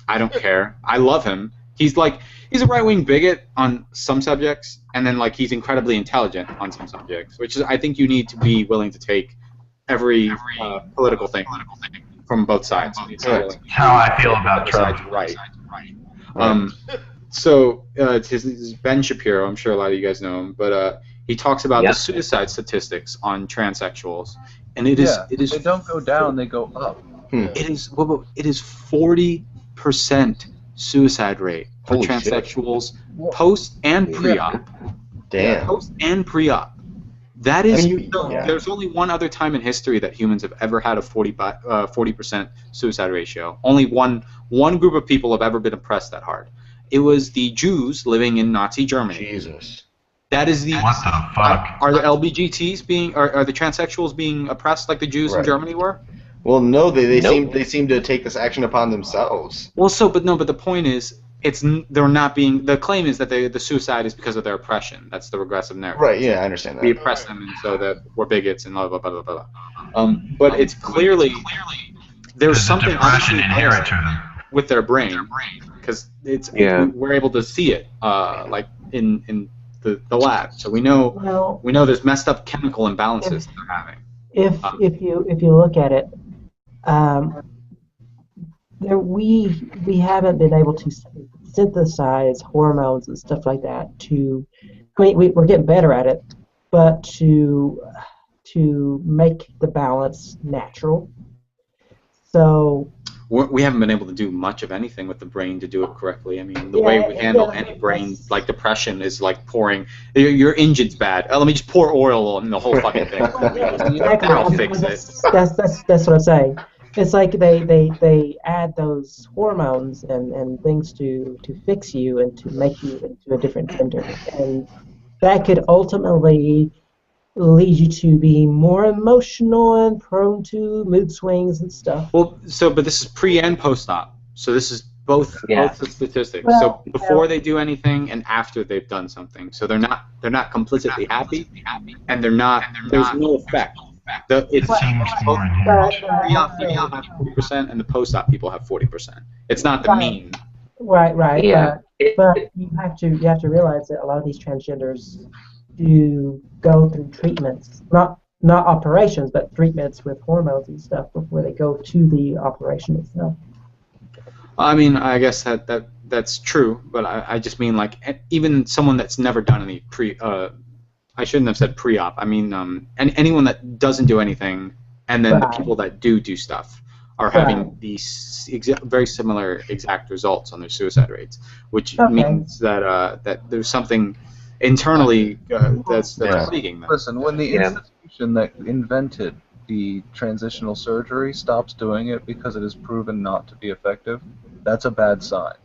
I don't care. I love him. He's a right-wing bigot on some subjects, and then like he's incredibly intelligent on some subjects, which is I think you need to be willing to take every political thing from both sides. That's how I feel about Trump. Right. So this is Ben Shapiro. I'm sure a lot of you guys know him, but he talks about the suicide statistics on transsexuals, and it is They don't go down; they go up. It is 40% suicide rate for Holy transsexuals post and pre-op. Damn. Post and pre-op. That is. There's only one other time in history that humans have ever had a 40% suicide ratio. Only one group of people have ever been oppressed that hard. It was the Jews living in Nazi Germany. Jesus. That is the. What the fuck? Are the LBGTs are the transsexuals being oppressed like the Jews in Germany were? Well, no, they seem to take this action upon themselves. Well, but the point is, they're not being. The claim is that the suicide is because of their oppression. That's the regressive narrative. Right. Yeah, I understand that. We oppress them, and so that we're bigots and blah blah blah blah blah. But it's clearly there's something Depression inherent to them. with their brain because we're able to see it like in the lab, so we know there's messed up chemical imbalances that they're having. If you look at it, we haven't been able to synthesize hormones and stuff like that. We're getting better at it, but to make the balance natural. So. We haven't been able to do much of anything with the brain to do it correctly. I mean, the way we handle any brain, like depression, is like pouring. Your engine's bad. Let me just pour oil on the whole fucking thing. I'll fix it. That's what I'm saying. It's like they add those hormones and things to fix you and to make you into a different gender, and that could ultimately leads you to be more emotional and prone to mood swings and stuff. Well, but this is pre and post-op. So this is both the statistics. Well, so before they do anything and after they've done something. So they're not complicitly happy, and they're not. There's no effect. It's both pre-op people have 40% and the post-op people have 40%. It's not the mean. Right. Yeah. But you have to realize that a lot of these transgenders do go through treatments, not operations, but treatments with hormones and stuff before they go to the operation itself. I mean, I guess that's true, but I just mean like even someone that's never done any I shouldn't have said pre-op. I mean, anyone that doesn't do anything, and then the people that do stuff are having these very similar exact results on their suicide rates, which means that that there's something internally that's leading them. Listen, when the institution that invented the transitional surgery stops doing it because it is proven not to be effective, that's a bad sign.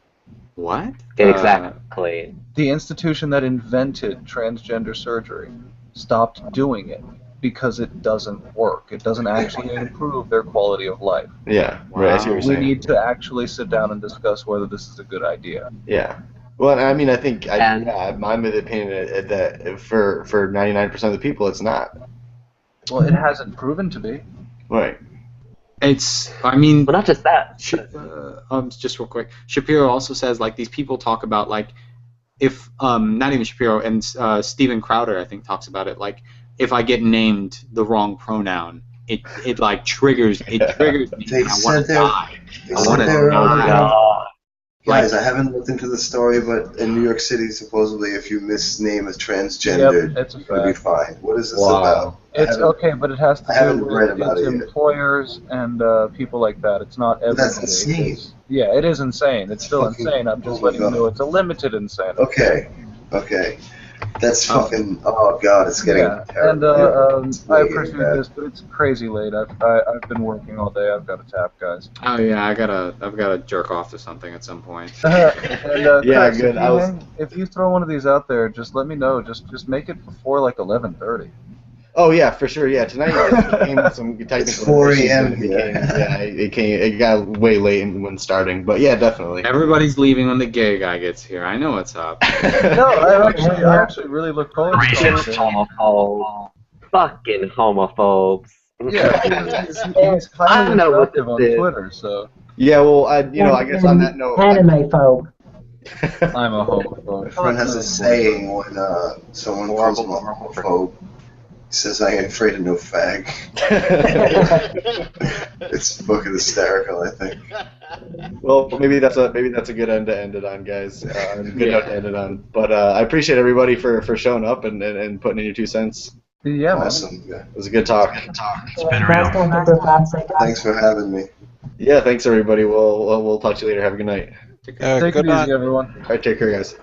What? Exactly. The institution that invented transgender surgery stopped doing it because it doesn't work. It doesn't actually improve their quality of life. Yeah, right. I see what you're saying. We need to actually sit down and discuss whether this is a good idea. Yeah. Well, I mean, I think I'm of the opinion that for 99% of the people, it's not. Well, it hasn't proven to be. Right. I mean, but not just that. Just real quick, Shapiro also says like these people talk about like if not even Shapiro and Steven Crowder I think talks about it like if I get named the wrong pronoun, it like triggers me. I want to die. I want to die. Guys, I haven't looked into the story, but in New York City, supposedly, if you misname a transgender, you'll be fine. What is this about? It's okay, but it has to do with employers and people like that. It's not everybody. That's insane. Yeah, it is insane. It's still insane. I'm just letting you know it's a limited insanity. Okay. That's fucking. Oh god, it's getting terrible. And I appreciate this, but it's crazy late. I've been working all day. I've got to tap, guys. Oh yeah, I've got to jerk off to something at some point. Yeah, Chris, good. If you throw one of these out there, just let me know. Just make it before like 11:30. Oh yeah, for sure. Yeah, tonight it came with some technical. It's 4 a.m. It got way late when starting, but yeah, definitely. Everybody's leaving when the gay guy gets here. I know what's up. No, I actually really look forward to it. Fucking homophobes. Yeah, he's highly attractive on Twitter, so. Yeah, well, I guess on that note. Anime phobe. I'm a homophobe. My friend has a saying when someone calls him a homophobe. He says, "I ain't afraid of no fag." It's fucking hysterical, I think. Well, maybe that's a good end to end it on, guys. Good note to end it on. But I appreciate everybody for showing up and putting in your 2 cents. Yeah, awesome. It was a good talk. It's been real. Thanks for having me. Yeah, thanks everybody. We'll talk to you later. Have a good night. Take it easy, everyone. All right, take care, guys.